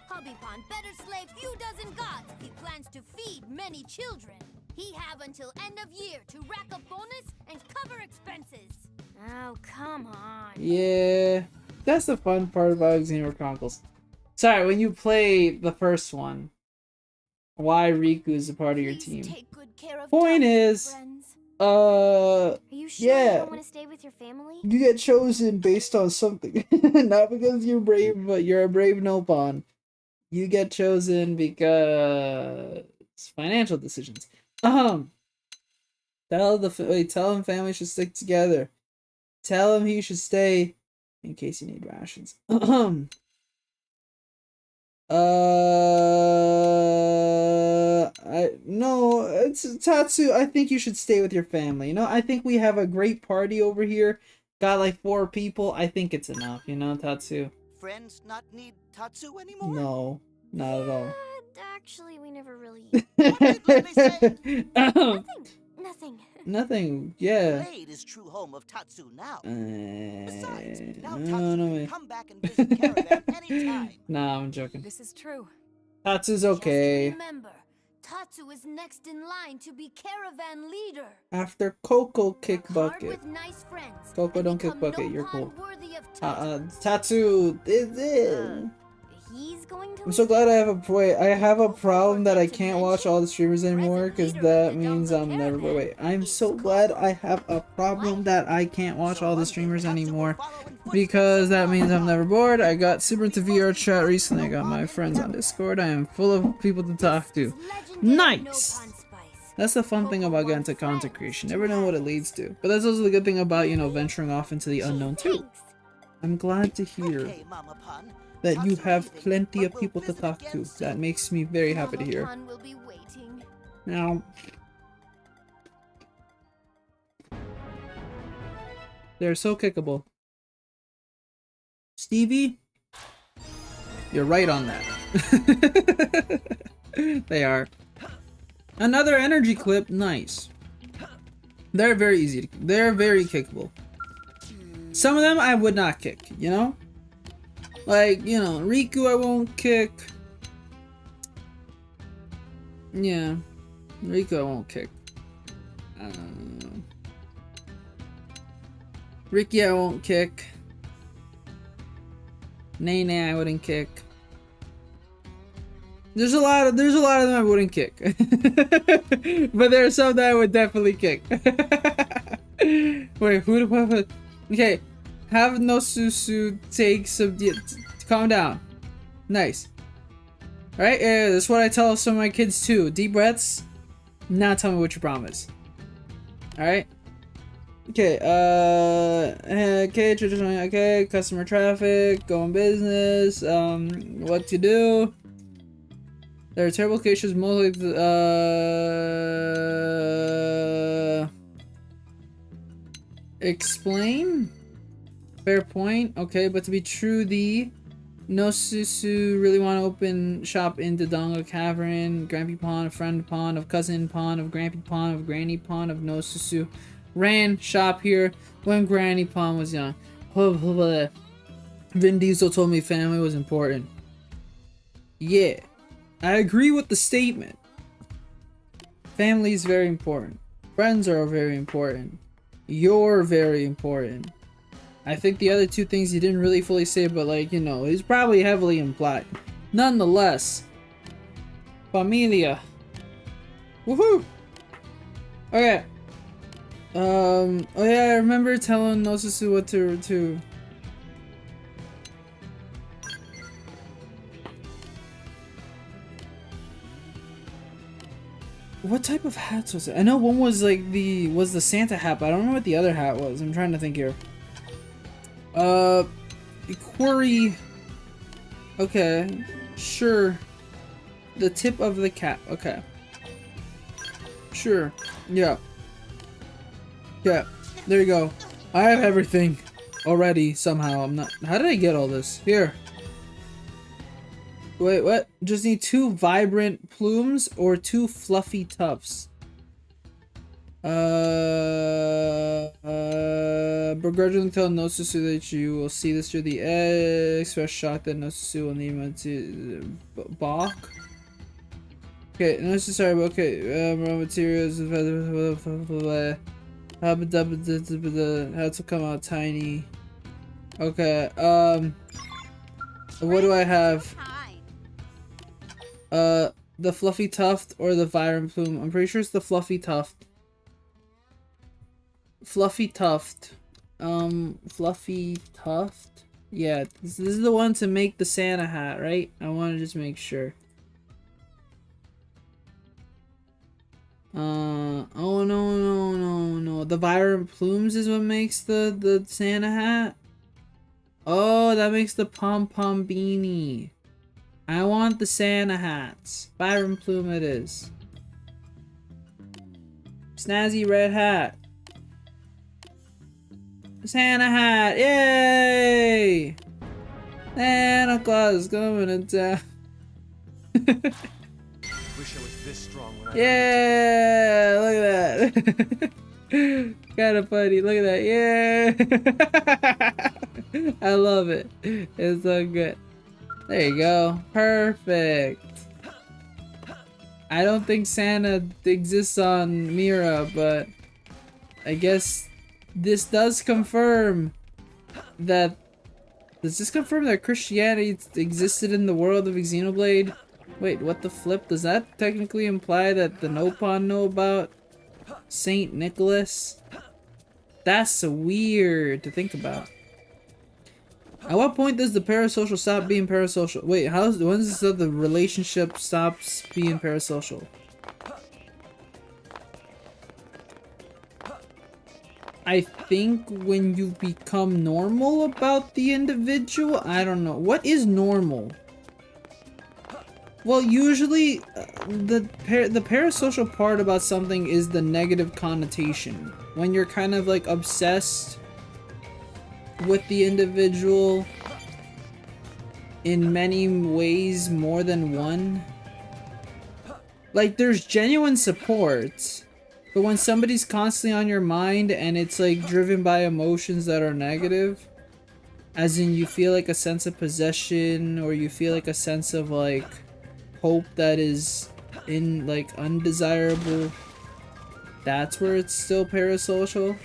C: Hubby Pon better slay few dozen gods if he plans to feed many children. He have until end of year to rack up bonus and cover expenses. Oh, come on.
A: Yeah, that's the fun part about Xenoblade Chronicles. Sorry, when you play the first one, why Riku is a part of your
C: Please
A: team.
C: take good care of
A: Point
C: Tatsu,
A: is,
C: friends.
A: Are
C: you sure you
A: yeah,
C: don't want to stay with your family?
A: you get chosen based on something, not because you're brave, but you're a brave Nopon. You get chosen because financial decisions. Tell him family should stick together. Tell him he should stay in case you need rations. No, it's Tatsu. I think you should stay with your family. You know, I think we have a great party over here. Got like 4 people. I think it's enough. You know, Tatsu.
G: Friends not need Tatsu anymore?
A: No, not at all.
C: Actually, we never really.
G: What did Lily say?
C: Nothing.
A: Nothing. Yeah.
G: Glade is true home of Tatsu now. Besides, now
A: no,
G: Tatsu
A: way.
G: can come back and visit Caravan anytime.
A: Nah, I'm joking.
I: This is true.
A: Tatsu's okay.
C: Just remember, Tatsu is next in line to be caravan leader.
A: After Coco kick
C: Work hard
A: bucket.
C: with nice friends
A: Coco
C: and
A: don't kick
C: become
A: bucket. You're
C: Nopon
A: cool.
C: worthy of Tatsu.
A: Tatsu is it.
C: He's going to
A: I'm so glad I have a problem that I can't watch all the streamers anymore because that means I'm never wait. I'm so glad I have a problem that I can't watch all the streamers anymore because that means I'm never bored. I got super into VR chat recently. I got my friends on Discord. I am full of people to talk to. Nice. That's the fun thing about getting into content creation. Never know what it leads to. But that's also the good thing about, you know, venturing off into the unknown too. I'm glad to hear
G: Okay, Mama Pun.
A: that you
G: Tatsu
A: have
G: leaving,
A: plenty
G: but
A: of
G: we'll
A: people to
G: visit
A: talk
G: again
A: to.
G: soon.
A: That makes me very happy to hear.
C: Mama Pon will be waiting.
A: Now, they're so kickable. Stevie, you're right on that. They are. Another energy clip, nice. They're very easy to, they're very kickable. Some of them I would not kick, you know? Like, you know, Riku I won't kick. Yeah. Riku I won't kick. Ricky I won't kick. Nene I wouldn't kick. There's a lot of them I wouldn't kick. But there are some that I would definitely kick. Wait, who do I okay. Have no Susu take some calm down. Nice. Alright, that's what I tell some of my kids too. Deep breaths. Now tell me what your problem is. Alright. Okay, okay, traditional, okay, customer traffic, going business, what to do. There are terrible cases, mostly, explain? Fair point, okay, but to be true, the no Susu really want to open shop in Dodonga Cavern, Grampy Pond, friend pond of cousin pond of Grampy Pond of Granny Pond of no Susu. Ran shop here when Granny Pond was young. Vin Diesel told me family was important. Yeah, I agree with the statement. Family is very important. Friends are very important. You're very important. I think the other two things he didn't really fully say, but like, you know, he's probably heavily implied. Nonetheless, familia. Woohoo! Okay. Oh yeah, I remember telling Nosusu what to what type of hats was it? I know one was like the Santa hat, but I don't know what the other hat was. I'm trying to think here. Quarry. Okay, sure. The tip of the cap. Okay. Sure. Yeah. Yeah, there you go. I have everything already somehow. I'm not. How did I get all this? Here. Wait, what? Just need 2 vibrant plumes or 2 fluffy tufts. Begrudgingly tell Nosusu that you will see this through the egg. Express shock that Nosusu will need him to balk. Okay, sorry, okay, raw materials, how to come out tiny. Okay, what do I have? The fluffy tuft or the vibrant plume? I'm pretty sure it's the fluffy tuft. Fluffy tuft. Fluffy tuft? Yeah, this is the one to make the Santa hat, right? I want to just make sure. Oh no. The vibrant plumes is what makes the Santa hat? Oh, that makes the pom-pom beanie. I want the Santa hats. Vibrant plume it is. Snazzy red hat. Santa hat, yay! Santa Claus is coming to town.
D: Wish I was this strong when I
A: Yeah, look at that. Kinda funny, look at that, yeah! I love it. It's so good. There you go. Perfect. I don't think Santa exists on Mira, but I guess this does confirm that... Does this confirm that Christianity existed in the world of Xenoblade? Wait, what the flip? Does that technically imply that the Nopon know about Saint Nicholas? That's weird to think about. At what point does the parasocial stop being parasocial? Wait, when is it the relationship stops being parasocial? I think when you become normal about the individual? I don't know. What is normal? Well, usually the parasocial part about something is the negative connotation. When you're kind of like obsessed with the individual in many ways, more than one. Like, there's genuine support, but when somebody's constantly on your mind and it's like driven by emotions that are negative, as in you feel like a sense of possession, or you feel like a sense of like hope that is in like undesirable, that's where it's still parasocial.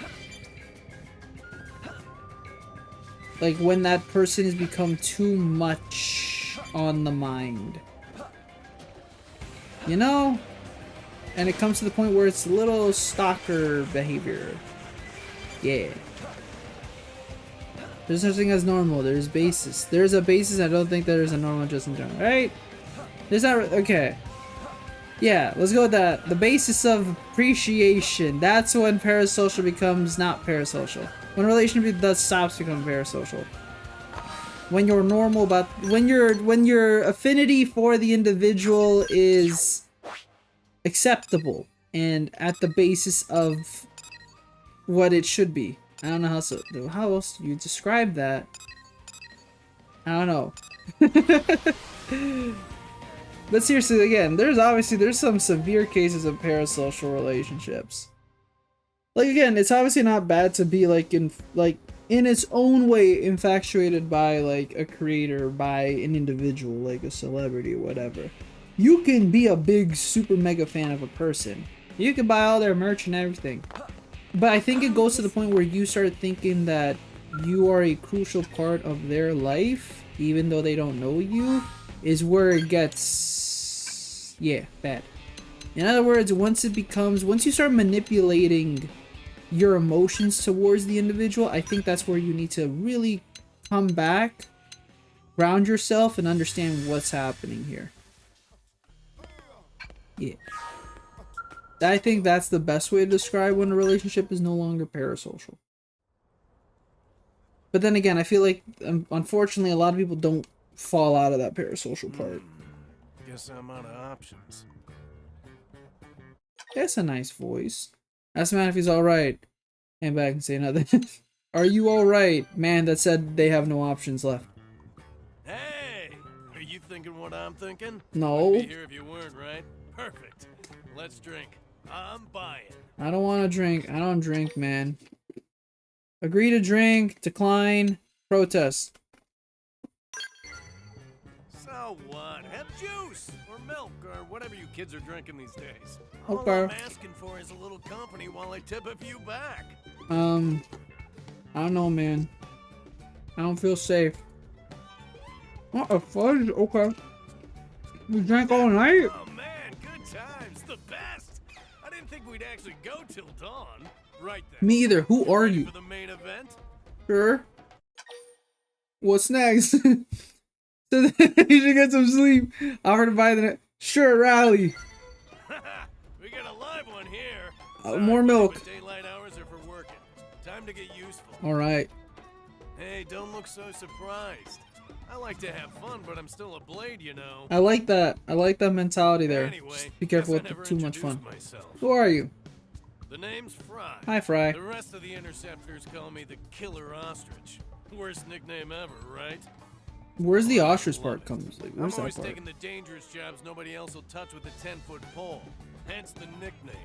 A: Like when that person has become too much on the mind, you know? And it comes to the point where it's a little stalker behavior. Yeah. There's such thing as normal. There's basis. There's a basis. I don't think there's a normal just in general, right? There's not. Okay. Yeah, let's go with that. The basis of appreciation. That's when parasocial becomes not parasocial. When a relationship thus stops becoming parasocial. When you're normal about when your affinity for the individual is acceptable and at the basis of what it should be. I don't know how else do you describe that? I don't know. But seriously, again, there's some severe cases of parasocial relationships. Like, again, it's obviously not bad to be in its own way infatuated by like a creator, by an individual, like a celebrity or whatever. You can be a big super mega fan of a person. You can buy all their merch and everything. But I think it goes to the point where you start thinking that you are a crucial part of their life, even though they don't know you, is where it gets, yeah, bad. In other words, once you start manipulating your emotions towards the individual, I think that's where you need to really come back, ground yourself, and understand what's happening here. Yeah. I think that's the best way to describe when a relationship is no longer parasocial. But then again, I feel like, unfortunately, a lot of people don't fall out of that parasocial part.
J: Guess I'm out of options.
A: That's a nice voice. Ask him if he's alright. Hang back and say nothing. Are you alright? Man that said they have no options left.
J: Hey! Are you thinking what I'm thinking?
A: No.
J: Wouldn't be here if you weren't, right? Perfect. Let's drink. I'm buying.
A: I don't want to drink. I don't drink, man. Agree to drink. Decline. Protest.
J: So what? Have juice or milk or whatever you kids are drinking these days.
A: Okay.
J: All I'm asking for is a little company while I tip a few back.
A: I don't know, man. I don't feel safe. What a fudge? Okay. We drank all night?
J: Oh man, good times. The best. I didn't think we'd actually go till dawn. Right then.
A: Me either. Who are
J: Ready
A: you?
J: for the main event?
A: Sure. What's next? So you should get some sleep. Offer to buy the sure rally.
J: We got a live one here.
A: More milk.
J: But daylight hours are for working. Time to get useful.
A: All right.
J: Hey, don't look so surprised. I like to have fun, but I'm still a blade, you know.
A: I like that. I like that mentality there.
J: Anyway,
A: just be careful
J: guess I
A: with
J: never
A: too much fun.
J: introduced myself.
A: Who are you?
J: The name's Fry.
A: Hi, Fry.
J: The rest of the interceptors call me the Killer Ostrich. Worst nickname ever, right?
A: Where's the ostrich part comes? Like,
J: I'm
A: where's that
J: always
A: part?
J: taking the dangerous jobs nobody else will touch with a 10-foot pole. Hence the nickname.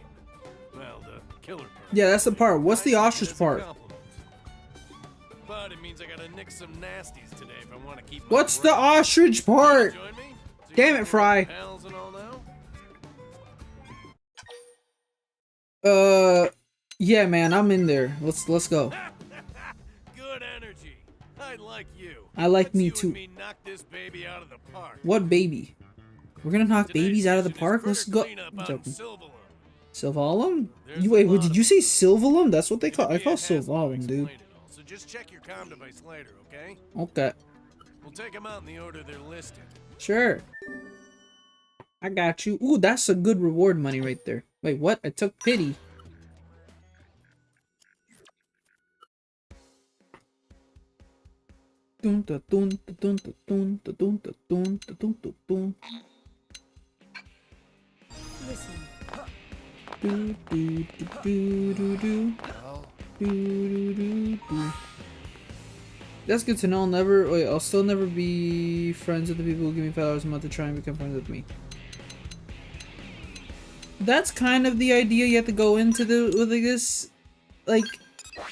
J: Well, the killer part.
A: Yeah, that's the part. What's the ostrich part?
J: But it means I gotta nick some nasties today if I want to keep.
A: What's the ostrich part?
J: Join me? So
A: Damn it, Fry.
J: Pals and all now?
A: Yeah, man, I'm in there. Let's go.
J: Good energy. I like you.
A: I like
J: Let's
A: me
J: you
A: too.
J: And me knock this baby out of the park.
A: What baby? We're gonna knock
J: Today's
A: babies out of the
J: mission is
A: park? Let's
J: critter
A: go.
J: cleanup
A: I'm
J: on
A: joking.
J: Silvalum.
A: Silvalum?
J: There's
A: You wait,
J: a
A: what
J: lot
A: did
J: of
A: you say? Silvalum? That's what they call. I
J: It'll be
A: call
J: a hassle to
A: Silvalum, dude.
J: explain it all, so just check your comm device later, okay?
A: Okay,
J: We'll take them out in the order they're listed.
A: sure. I got you. Ooh, that's a good reward money right there. Wait, what? I took pity. Dun dun dun dun dun dun dun dun dun dun dun dun.
B: Listen.
A: Do do do do do do. That's good to know. I'll still never be friends with the people who give me $5 a month to try and become friends with me. That's kind of the idea you have to go into with like this. Like,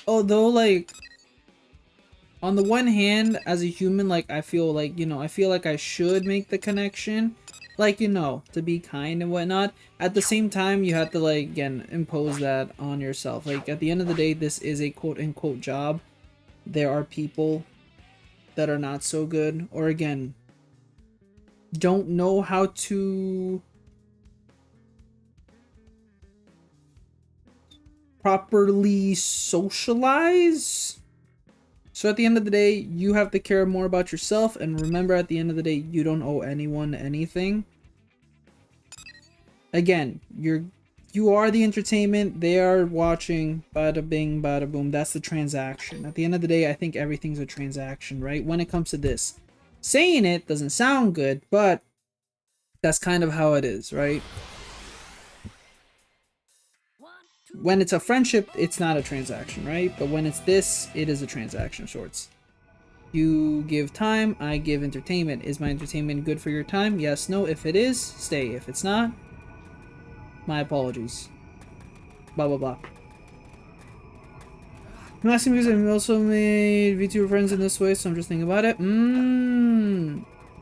A: although like, on the one hand, as a human, like I feel like, I feel like I should make the connection. Like, to be kind and whatnot. At the same time, you have to, like, again, impose that on yourself. Like, at the end of the day, this is a quote-unquote job. There are people that are not so good, or again, don't know how to properly socialize. So at the end of the day, you have to care more about yourself, and remember, at the end of the day, you don't owe anyone anything. Again, you are the entertainment, they are watching, bada bing, bada boom. That's the transaction. At the end of the day, I think everything's a transaction, right? When it comes to this. Saying it doesn't sound good, but that's kind of how it is, right? When it's a friendship, it's not a transaction, right? But when it's this, it is a transaction of sorts. You give time, I give entertainment. Is my entertainment good for your time? Yes, no. If it is, stay. If it's not, my apologies. Blah, blah, blah. I'm asking because I've also made VTuber friends in this way, so I'm just thinking about it.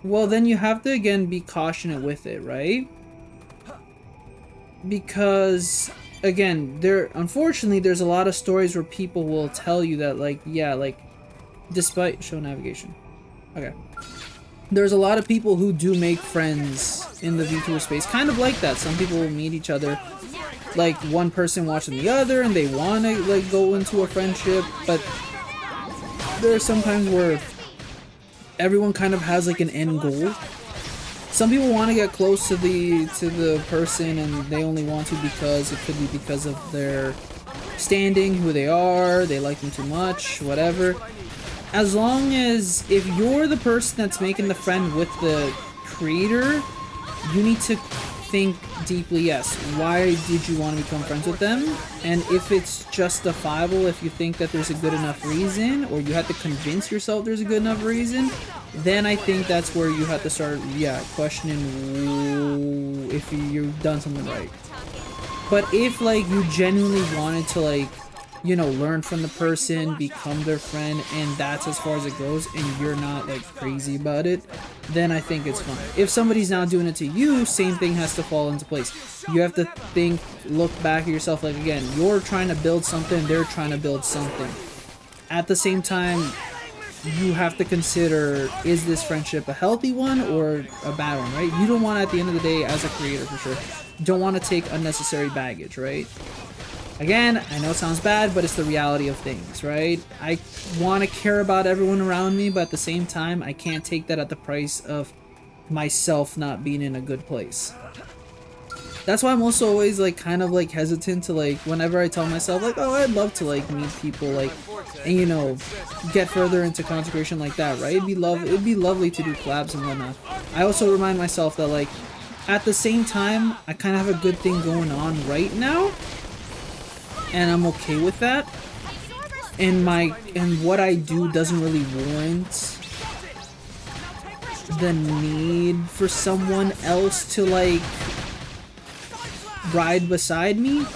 A: Well, then you have to, again, be cautious with it, right? Because, again, unfortunately, there's a lot of stories where people will tell you that, like, yeah, like, despite show navigation. Okay. There's a lot of people who do make friends in the VTuber space, kind of like that. Some people will meet each other, like one person watching the other, and they want to like go into a friendship. But there are some times where everyone kind of has like an end goal. Some people want to get close to the person, and they only want to because it could be because of their standing, who they are, they like them too much, whatever. As long as, if you're the person that's making the friend with the creator, you need to think deeply, yes, why did you want to become friends with them? And if it's justifiable, if you think that there's a good enough reason, or you have to convince yourself there's a good enough reason, then I think that's where you have to start, questioning if you've done something right. But if, like, you genuinely wanted to, like, learn from the person, become their friend, and that's as far as it goes, and you're not, like, crazy about it, then I think it's fine. If somebody's now doing it to you, same thing has to fall into place. You have to look back at yourself, like, again, you're trying to build something, they're trying to build something. At the same time, you have to consider, is this friendship a healthy one or a bad one, right? You don't want, at the end of the day, as a creator for sure, don't want to take unnecessary baggage, right? Again, I know it sounds bad, but it's the reality of things, right? I want to care about everyone around me, but at the same time, I can't take that at the price of myself not being in a good place. That's why I'm also always, like, kind of, like, hesitant to, like, whenever I tell myself, like, oh, I'd love to, like, meet people, like, and, get further into content creation like that, right? It'd be lovely to do collabs and whatnot. I also remind myself that, like, at the same time, I kind of have a good thing going on right now, and I'm okay with that. And what I do doesn't really warrant the need for someone else to, like, ride beside me.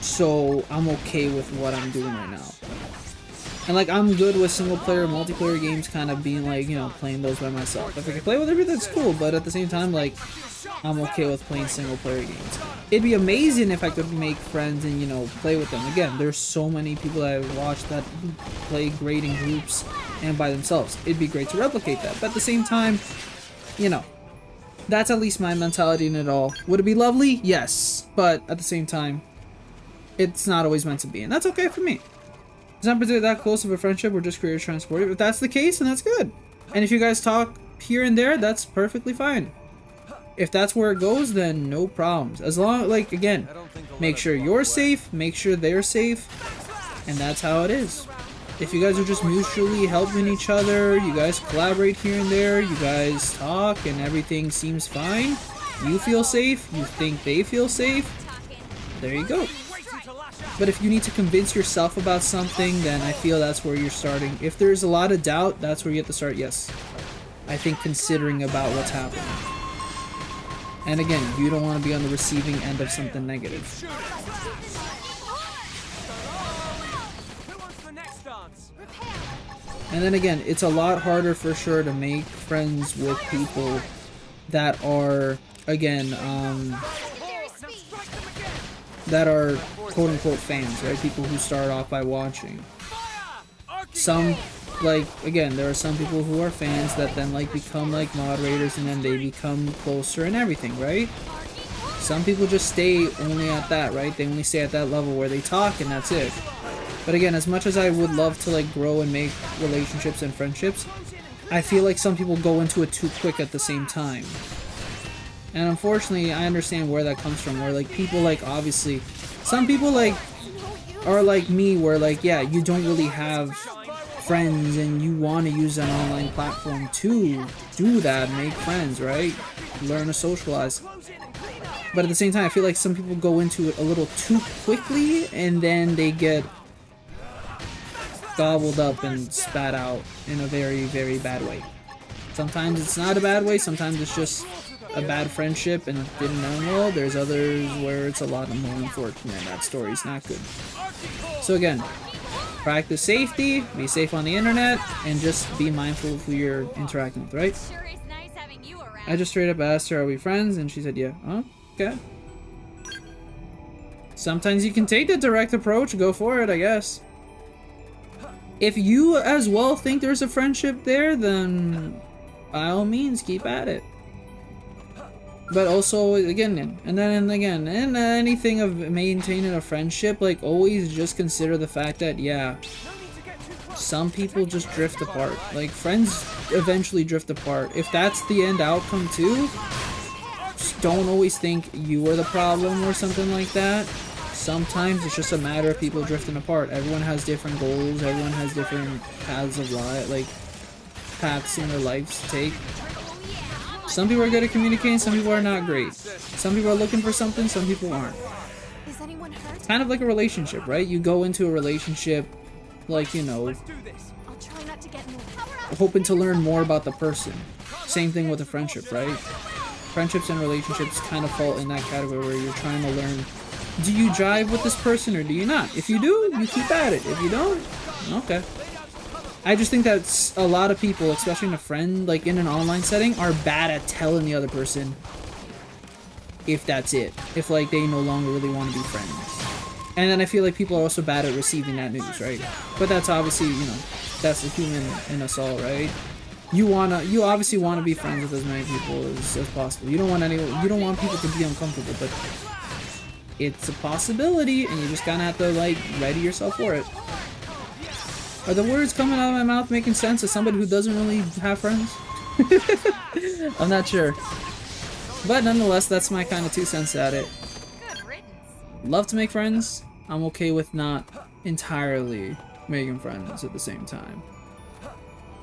A: So I'm okay with what I'm doing right now. And, like, I'm good with single player, multiplayer games kind of being, like, playing those by myself. If I can play with everything, that's cool, but at the same time, like, I'm okay with playing single player games. It'd be amazing if I could make friends and, play with them. Again, there's so many people that I watch that play great in groups and by themselves. It'd be great to replicate that. But at the same time, that's at least my mentality in it all. Would it be lovely? Yes. But at the same time, it's not always meant to be. And that's okay for me. It's not particularly that close of a friendship. We're just creator transported. If that's the case, then that's good. And if you guys talk here and there, that's perfectly fine. If that's where it goes, then no problems. As long, like, again, make sure you're safe, make sure they're safe, and that's how it is. If you guys are just mutually helping each other, you guys collaborate here and there, you guys talk, and everything seems fine, you feel safe, you think they feel safe, there you go. But if you need to convince yourself about something, then I feel that's where you're starting. If there's a lot of doubt, that's where you have to start, yes. I think considering about what's happening. And again, you don't want to be on the receiving end of something negative. And then again, it's a lot harder for sure to make friends with people that are, again, that are quote-unquote fans, right? People who start off by watching. Some, like, again, there are some people who are fans that then, like, become, like, moderators and then they become closer and everything, right? Some people just stay only at that, right? They only stay at that level where they talk and that's it. But again, as much as I would love to, like, grow and make relationships and friendships, I feel like some people go into it too quick at the same time. And unfortunately, I understand where that comes from, where, like, people, like, obviously, some people, like, are like me, where, like, yeah, you don't really have friends and you want to use an online platform to do that, make friends, right? Learn to socialize. But at the same time, I feel like some people go into it a little too quickly and then they get gobbled up and spat out in a very, very bad way. Sometimes it's not a bad way, sometimes it's just a bad friendship and it didn't end well. There's others where it's a lot more unfortunate and that story's not good. So again, practice safety, be safe on the internet, and just be mindful of who you're interacting with, right?
C: Sure is nice having you around.
A: I just straight up asked her, are we friends? And she said, yeah. Oh, okay. Sometimes you can take the direct approach, go for it, I guess. If you as well think there's a friendship there, then by all means, keep at it. But also, again, and again, and anything of maintaining a friendship, like, always just consider the fact that, yeah, some people just drift apart. Like, friends eventually drift apart. If that's the end outcome too, just don't always think you are the problem or something like that. Sometimes it's just a matter of people drifting apart. Everyone has different goals, everyone has different paths of life, like, paths in their lives to take. Some people are good at communicating, some people are not great. Some people are looking for something, some people aren't.
I: Is anyone hurt?
A: It's kind of like a relationship, right? You go into a relationship, like, you know,
I: I'll try not to get moved.
A: hoping to learn more about the person. Same thing with a friendship, right? Friendships and relationships kind of fall in that category where you're trying to learn, do you jive with this person or do you not? If you do, you keep at it. If you don't, okay. I just think that a lot of people, especially in a friend, like in an online setting, are bad at telling the other person if that's it. If like they no longer really want to be friends. And then I feel like people are also bad at receiving that news, right? But that's obviously, you know, that's the human in us all, right? You obviously want to be friends with as many people as possible. You don't want people to be uncomfortable, but it's a possibility, and you just kind of have to like ready yourself for it. Are the words coming out of my mouth making sense as somebody who doesn't really have friends? I'm not sure. But nonetheless, that's my kind of 2 cents at it. Love to make friends. I'm okay with not entirely making friends at the same time.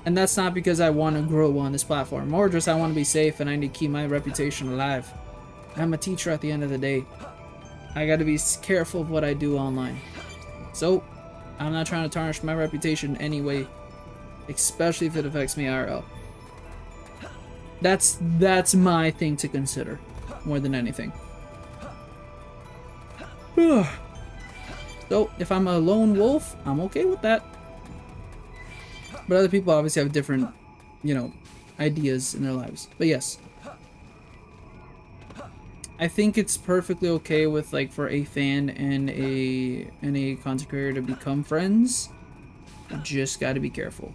A: And that's not because I want to grow on this platform, or just I want to be safe and I need to keep my reputation alive. I'm a teacher at the end of the day. I gotta be careful of what I do online. So, I'm not trying to tarnish my reputation anyway, especially if it affects me IRL. That's my thing to consider, more than anything. So, if I'm a lone wolf, I'm okay with that. But other people obviously have different, you know, ideas in their lives. But yes. I think it's perfectly okay with, like, for a fan and a content creator to become friends. Just gotta be careful.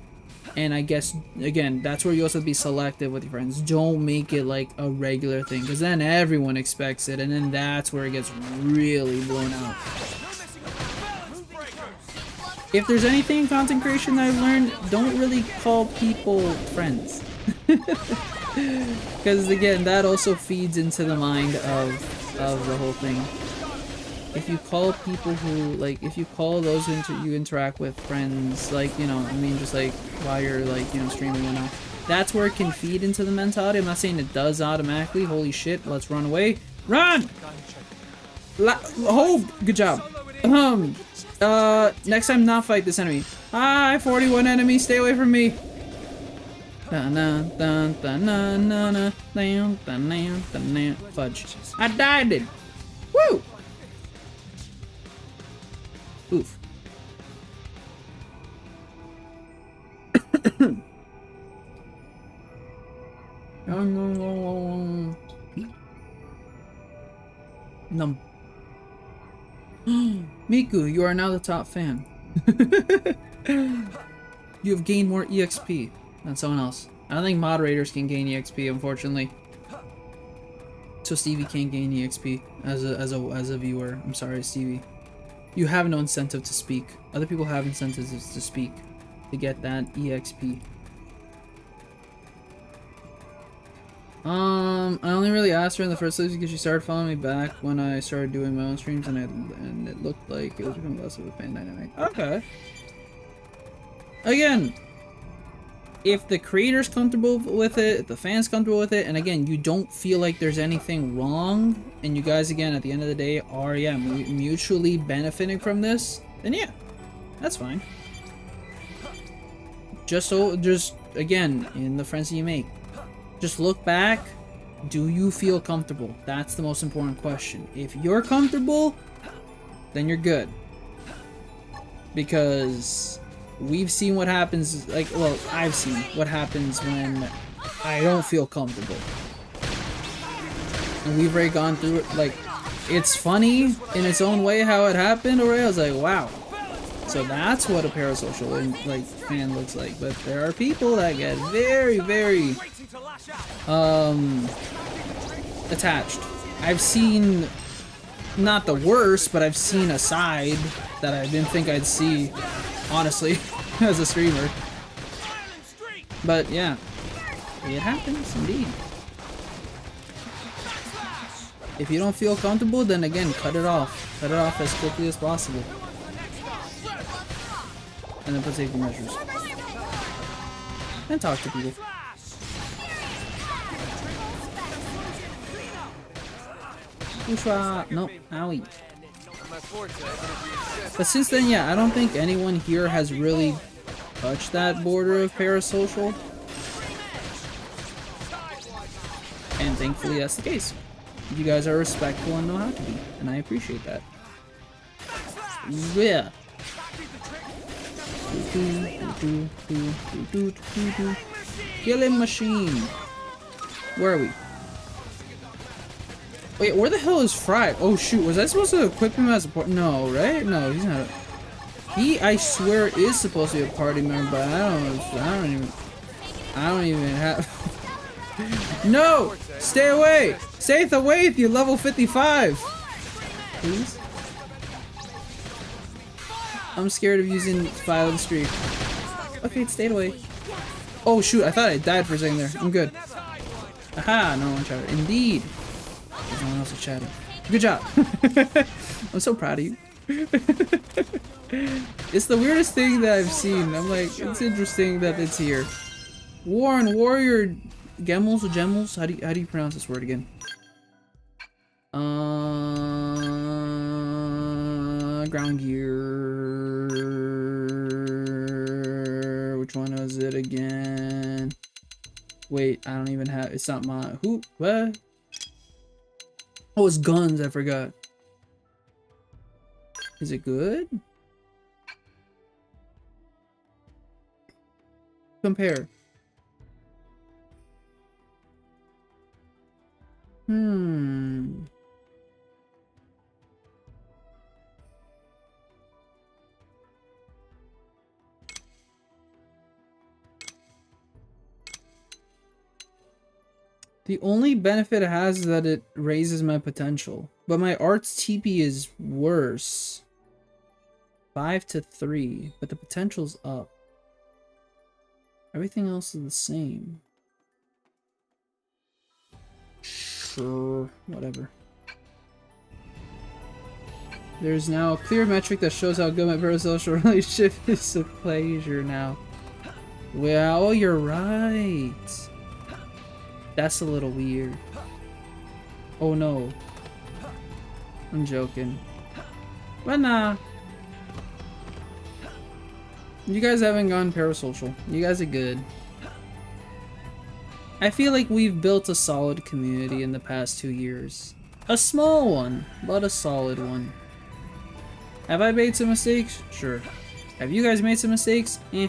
A: And I guess, again, that's where you also have to be selective with your friends. Don't make it, like, a regular thing. Because then everyone expects it. And then that's where it gets really blown out. If there's anything in content creation that I've learned, don't really call people friends. Because again, that also feeds into the mind of the whole thing. If you call people who, like, if you call those you interact with friends, like, you know, I mean, just like while you're, like, you know, streaming and all, that's where it can feed into the mentality. I'm not saying it does automatically. Holy shit, let's run away. Run! Oh, good job. Next time not fight this enemy. Hi, 41 enemies, stay away from me. Fudge. I died it. Woo! Oof. Num. Miku, you are now the top fan. You have gained more EXP than someone else. I don't think moderators can gain EXP, unfortunately. So Stevie can't gain EXP as a viewer. I'm sorry, Stevie. You have no incentive to speak. Other people have incentives to speak to get that EXP. I only really asked her in the first place because she started following me back when I started doing my own streams, and it looked like it was becoming less of a fan dynamic. Okay. Again, if the creator's comfortable with it, if the fan's comfortable with it, and again, you don't feel like there's anything wrong, and you guys, again, at the end of the day, are, yeah, mutually benefiting from this, then yeah, that's fine. Just again, in the friends that you make, just look back. Do you feel comfortable? That's the most important question. If you're comfortable, then you're good. Because we've seen what happens, like, well, I've seen what happens when I don't feel comfortable. And we've already gone through it. Like, it's funny in its own way how it happened already. I was like, wow. So that's what a parasocial, like, fan looks like. But there are people that get very, very attached. I've seen not the worst, but I've seen a side that I didn't think I'd see, honestly, as a streamer. But yeah, it happens indeed. If you don't feel comfortable, then again, cut it off. Cut it off as quickly as possible. And then put safety measures. And talk to people. Ushwa. Nope. Owie. But since then, yeah, I don't think anyone here has really touched that border of parasocial. And thankfully that's the case. You guys are respectful and know how to be, and I appreciate that. Yeah. Killing machine. Where are we? Wait, where the hell is Fry? Oh shoot, was I supposed to equip him as a part? No, right? No, he's not. He, I swear, is supposed to be a party member, but I don't even have. No! Stay away! Stay away if you level 55! Please? I'm scared of using Violent Streak. Okay, it stayed away. Oh shoot, I thought I died for a second there. I'm good. Aha, no one chatted. Indeed. There's no one else is chatting. Good job. I'm so proud of you. It's the weirdest thing that I've seen. I'm like, it's interesting that it's here. Warrior Gemels or Gemels? How do you pronounce this word again? Ground gear. Which one was it again? Wait, I don't even have. It's not my. Who? What? Oh, it's guns. I forgot. Is it good? Compare. The only benefit it has is that it raises my potential. But my art's TP is worse. 5 to 3. But the potential's up. Everything else is the same. Sure, whatever. There's now a clear metric that shows how good my parasocial relationship is to ClaesAzure now. Well, you're right. That's a little weird. Oh no. I'm joking. But nah. You guys haven't gone parasocial. You guys are good. I feel like we've built a solid community in the past 2 years. A small one, but a solid one. Have I made some mistakes? Sure. Have you guys made some mistakes? Eh.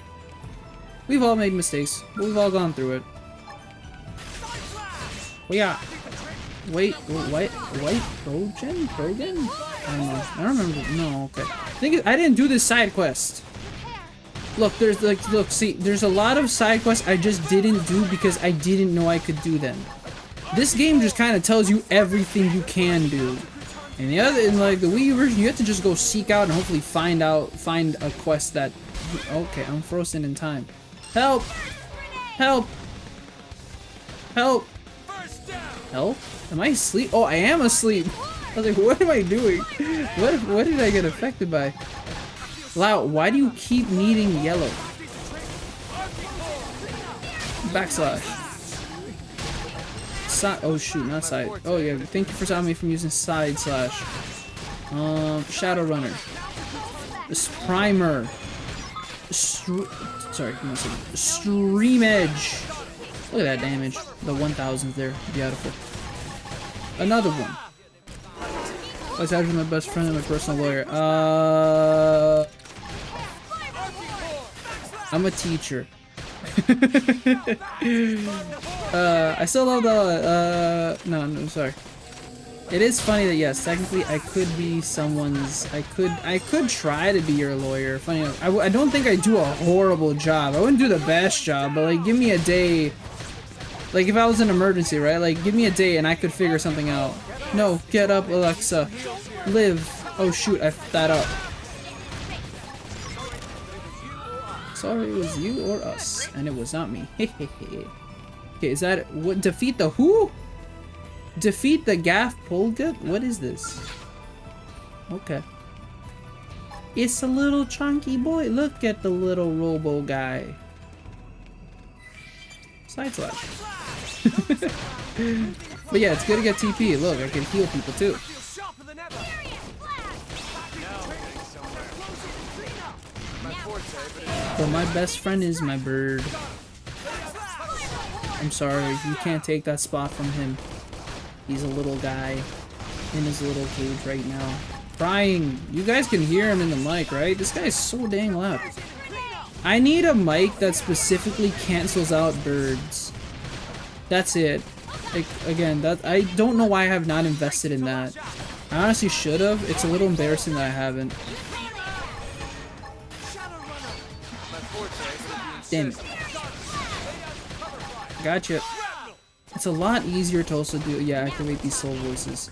A: We've all made mistakes, but we've all gone through it. Well, yeah. Wait, what? White Trojan? Trojan? I don't know. I don't remember. No, okay. I didn't do this side quest. Look, there's like, look, see, there's a lot of side quests I just didn't do because I didn't know I could do them. This game just kind of tells you everything you can do. And the other, in like the Wii U version, you have to just go seek out and hopefully find a quest that. Okay, I'm frozen in time. Help! Help! Help! Help? Am I asleep? Oh, I am asleep. I was like, what am I doing? What did I get affected by? Lau, why do you keep needing yellow? Backslash. Oh shoot, not side. Oh yeah, thank you for stopping me from using side slash. Shadow Runner. This primer. Sorry, give me a second. Stream Edge. Look at that damage. The 1000s there. Beautiful. Another one. ClaesAzure is my best friend and my personal lawyer. I'm a teacher. I still love the no, sorry. It is funny that yes, technically I could be someone's. I could try to be your lawyer. Funny enough, I don't think I do a horrible job. I wouldn't do the best job, but like give me a day. Like if I was in an emergency, right? Like give me a day and I could figure something out. No, get up, Alexa. Live. Oh shoot, I f***ed that up. Sorry, it was you or us, and it was not me. Okay, is that what? Defeat the who? Defeat the Gaff Polgut? What is this? Okay. It's a little chunky boy. Look at the little robo guy. Side slash. But yeah, it's good to get TP. Look, I can heal people too. But my best friend is my bird. I'm sorry, you can't take that spot from him. He's a little guy in his little cage right now. Crying. You guys can hear him in the mic, right? This guy's so dang loud. I need a mic that specifically cancels out birds. That's it. Like, again, that I don't know why I have not invested in that. I honestly should have. It's a little embarrassing that I haven't. Damn it. Gotcha. It's a lot easier to also do, yeah, activate these soul voices.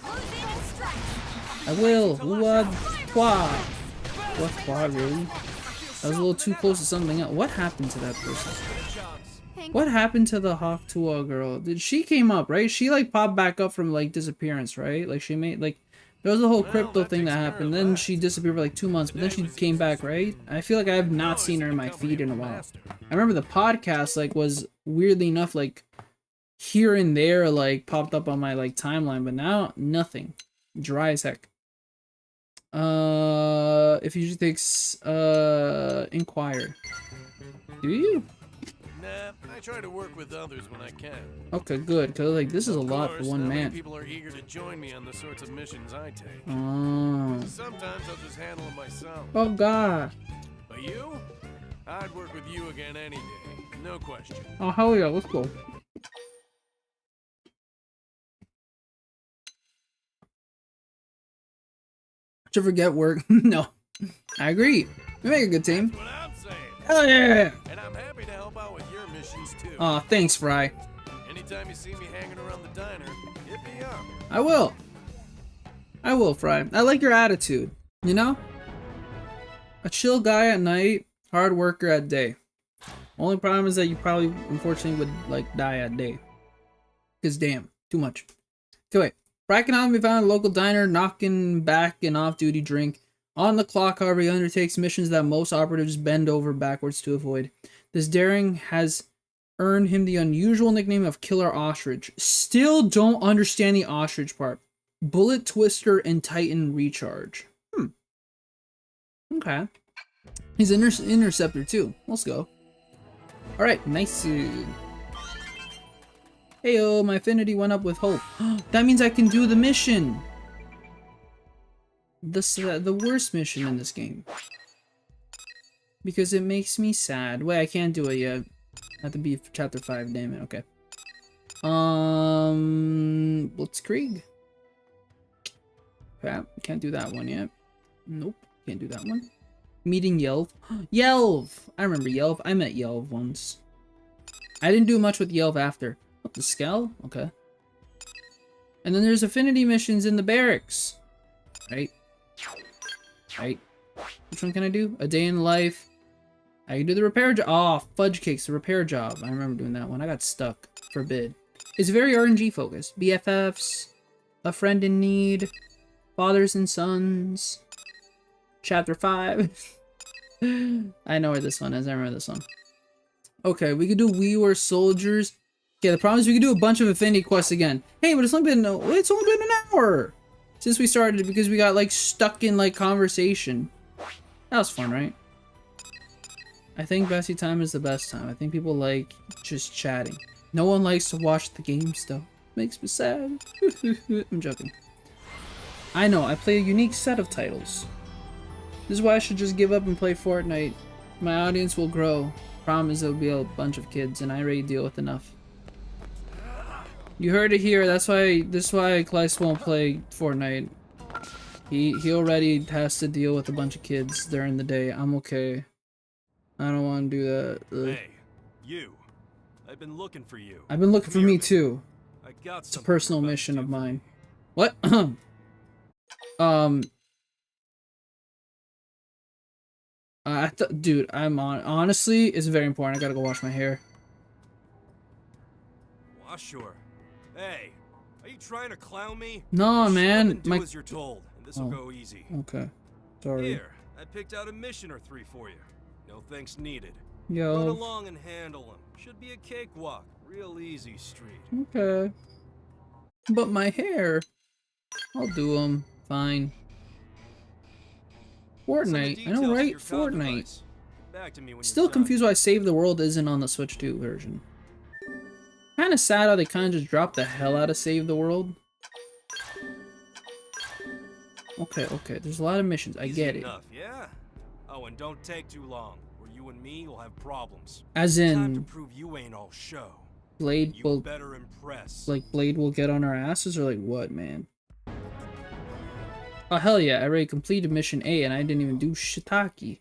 A: I will. What? What? Really? I was a little too close to something else. What happened to that person? What happened to the Hawk Tua girl? She came up, right? She like popped back up from like disappearance, right? Like she made like there was a whole crypto thing that happened. Then she disappeared for like 2 months, but then she came back, right? I feel like I have not seen her in my feed in a while. I remember the podcast like was weirdly enough like here and there like popped up on my like timeline, but now nothing. Dry as heck. If you takes inquire. Do you?
J: Nah, I try to work with others when I can.
A: Okay, good. Cause like this is a lot for one man.
J: People are eager to join me on the sorts of missions I take.
A: Oh.
J: Sometimes I'll just handle them myself.
A: Oh God.
J: But you? I'd work with you again any day, no question.
A: Oh hell yeah, let's go. To forget work. No. I agree. We make a good team.
J: That's what I'm saying.
A: Hell yeah!
J: And I'm happy to help out with your missions too.
A: Aw, thanks, Fry.
J: Anytime you see me hanging around the diner, hit me up.
A: I will. I will, Fry. I like your attitude. You know? A chill guy at night, hard worker at day. Only problem is that you probably, unfortunately, would, like, die at day. Because, damn, too much. Okay, wait. Fry can be found at a local diner, knocking back an off-duty drink. On the clock, however, he undertakes missions that most operatives bend over backwards to avoid. This daring has earned him the unusual nickname of Killer Ostrich. Still don't understand the ostrich part. Bullet Twister and Titan Recharge. Okay. He's an interceptor too. Let's go. Alright, nice. Heyo, my affinity went up with hope. That means I can do the mission. The worst mission in this game. Because it makes me sad. Wait, I can't do it yet. I have to be chapter 5, damn it, okay. Blitzkrieg. Crap, can't do that one yet. Nope, can't do that one. Meeting Yelv. Yelv! I remember Yelv. I met Yelv once. I didn't do much with Yelv after. What, the Skell? Okay. And then there's affinity missions in the barracks. Right? Right. Which one can I do? A day in life. I can do the repair job. Oh, fudge cakes, the repair job. I remember doing that one. I got stuck for a bit. It's very RNG focused. BFFs. A friend in need. Fathers and sons. Chapter 5. I know where this one is. I remember this one. Okay, we could do We Were Soldiers. Okay, the problem is we could do a bunch of affinity quests again. Hey, but it's only been an hour since we started because we got like stuck in like conversation. That was fun, right? I think Bessie time is the best time. I think people like just chatting. No one likes to watch the game stuff. Makes me sad. I'm joking. I know, I play a unique set of titles. This is why I should just give up and play Fortnite. My audience will grow. Problem is there'll be a bunch of kids and I already deal with enough. You heard it here, that's why Claes won't play Fortnite. He already has to deal with a bunch of kids during the day. I'm okay. I don't want to do that. Ugh.
J: Hey, you. I've been looking for you.
A: I've been looking for me too.
J: I got
A: It's a personal mission of mine. What? Dude, honestly, it's very important. I gotta go wash my hair.
J: Sure. Hey, are you trying to clown me?
A: No, man.
J: Do as you're told, and this will go easy.
A: Okay. Sorry.
J: Here, I picked out a mission or 3 for you. No thanks needed.
A: Yo.
J: Run along and handle them. Should be a cakewalk. Real easy street.
A: Okay. But my hair. I'll do them. Fine. Fortnite. I know, right? Fortnite.
J: Back to me when
A: Still confused why Save the World isn't on the Switch 2 version. Kind of sad how they kind of just dropped the hell out of Save the World. Okay, okay. There's a lot of missions. I get it.
J: Enough, yeah? Oh, and don't take too long, or you and me will have problems.
A: As
J: Time to
A: in,
J: prove you ain't all show.
A: Blade
J: You
A: will,
J: better impress.
A: like, Blade will get on our asses, or like what, man? Oh, hell yeah. I already completed Mission A, and I didn't even do shiitake.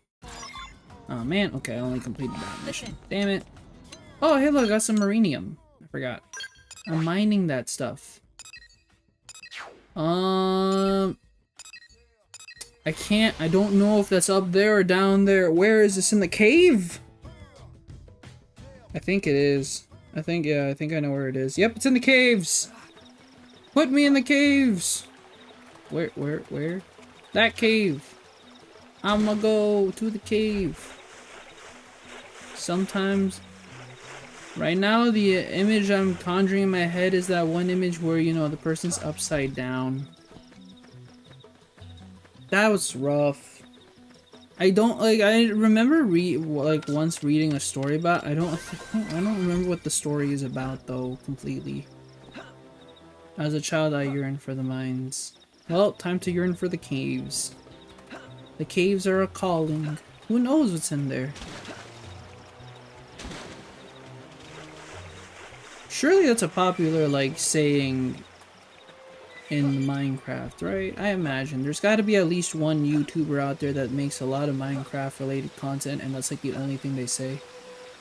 A: Oh, man. Okay, I only completed that mission. Damn it. Oh, hey, look. I got some marinium. I forgot. I'm mining that stuff. I can't. I don't know if that's up there or down there. Where is this? In the cave? I think it is. I think, yeah, I think I know where it is. Yep, it's in the caves. Put me in the caves. Where? That cave. I'ma go to the cave. Sometimes. Right now, the image I'm conjuring in my head is that one image where, you know, the person's upside down. That was rough. I don't, like, I remember once reading a story about, I don't remember what the story is about, though, completely. As a child, I yearned for the mines. Well, time to yearn for the caves. The caves are a calling. Who knows what's in there? Surely that's a popular, like, saying in Minecraft, right? I imagine. There's got to be at least one YouTuber out there that makes a lot of Minecraft-related content, and that's, like, the only thing they say.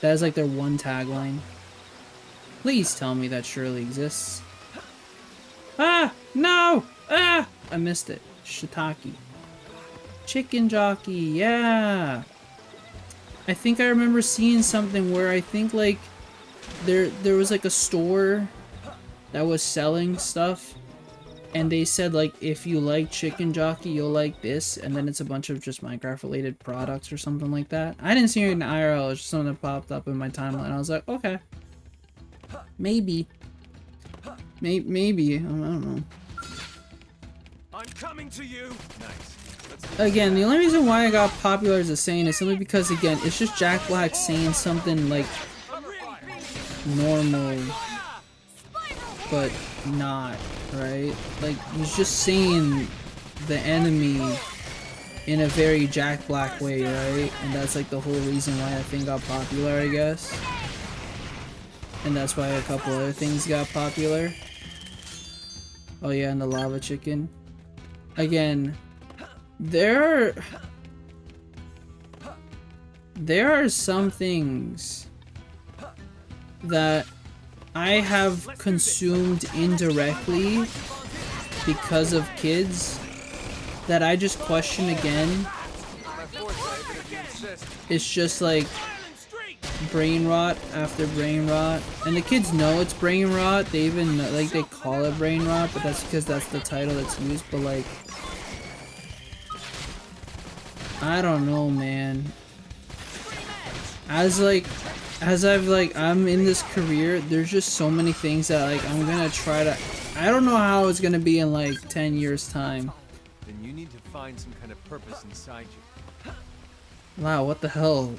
A: That is, like, their one tagline. Please tell me that surely exists. Ah! No! Ah! I missed it. Shiitake. Chicken jockey, yeah! I think I remember seeing something where I think, like, there was, like, a store that was selling stuff, and they said, like, if you like chicken jockey, you'll like this, and then it's a bunch of just Minecraft-related products or something like that. I didn't see it in IRL, it's just something that popped up in my timeline. I was like, okay. Maybe. Maybe. I don't know.
J: I'm coming to you. Nice.
A: Again, the only reason why I got popular as a saying is simply because, again, it's just Jack Black saying something, like, normal, but not, right? Like, he's just saying the enemy in a very Jack Black way, right? And that's, like, the whole reason why I think got popular, I guess. And that's why a couple other things got popular. Oh yeah, and the lava chicken. Again, there are some things that I have consumed indirectly because of kids that I just question again. It's just like brain rot after brain rot, and the kids know it's brain rot. They even like they call it brain rot, but that's because that's the title that's used. But like, I don't know, man. I'm in this career, there's just so many things that like I'm gonna try to. I don't know how it's gonna be in like 10 years time.
K: Then you need to find some kind of purpose inside you.
A: Wow, what the hell?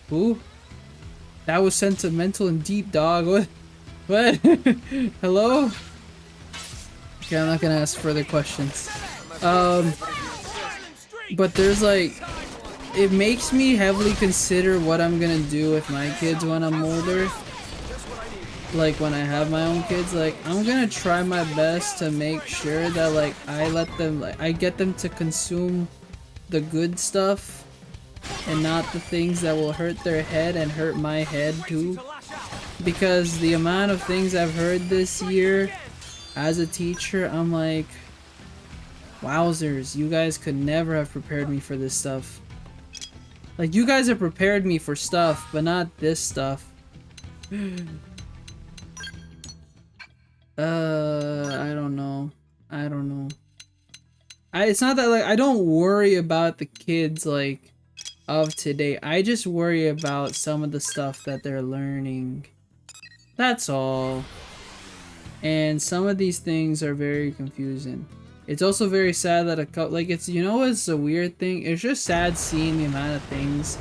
A: Who? That was sentimental and deep, dog. What? Hello? Okay, I'm not gonna ask further questions. But there's like, it makes me heavily consider what I'm gonna do with my kids when I'm older. Like when I have my own kids, like I'm gonna try my best to make sure that like I let them, like I get them to consume the good stuff and not the things that will hurt their head and hurt my head too. Because the amount of things I've heard this year as a teacher, I'm like, wowzers, you guys could never have prepared me for this stuff. Like, you guys have prepared me for stuff, but not this stuff. I don't know. It's not that, like, I don't worry about the kids, like, of today. I just worry about some of the stuff that they're learning. That's all. And some of these things are very confusing. It's also very sad that it's, you know what's a weird thing? It's just sad seeing the amount of things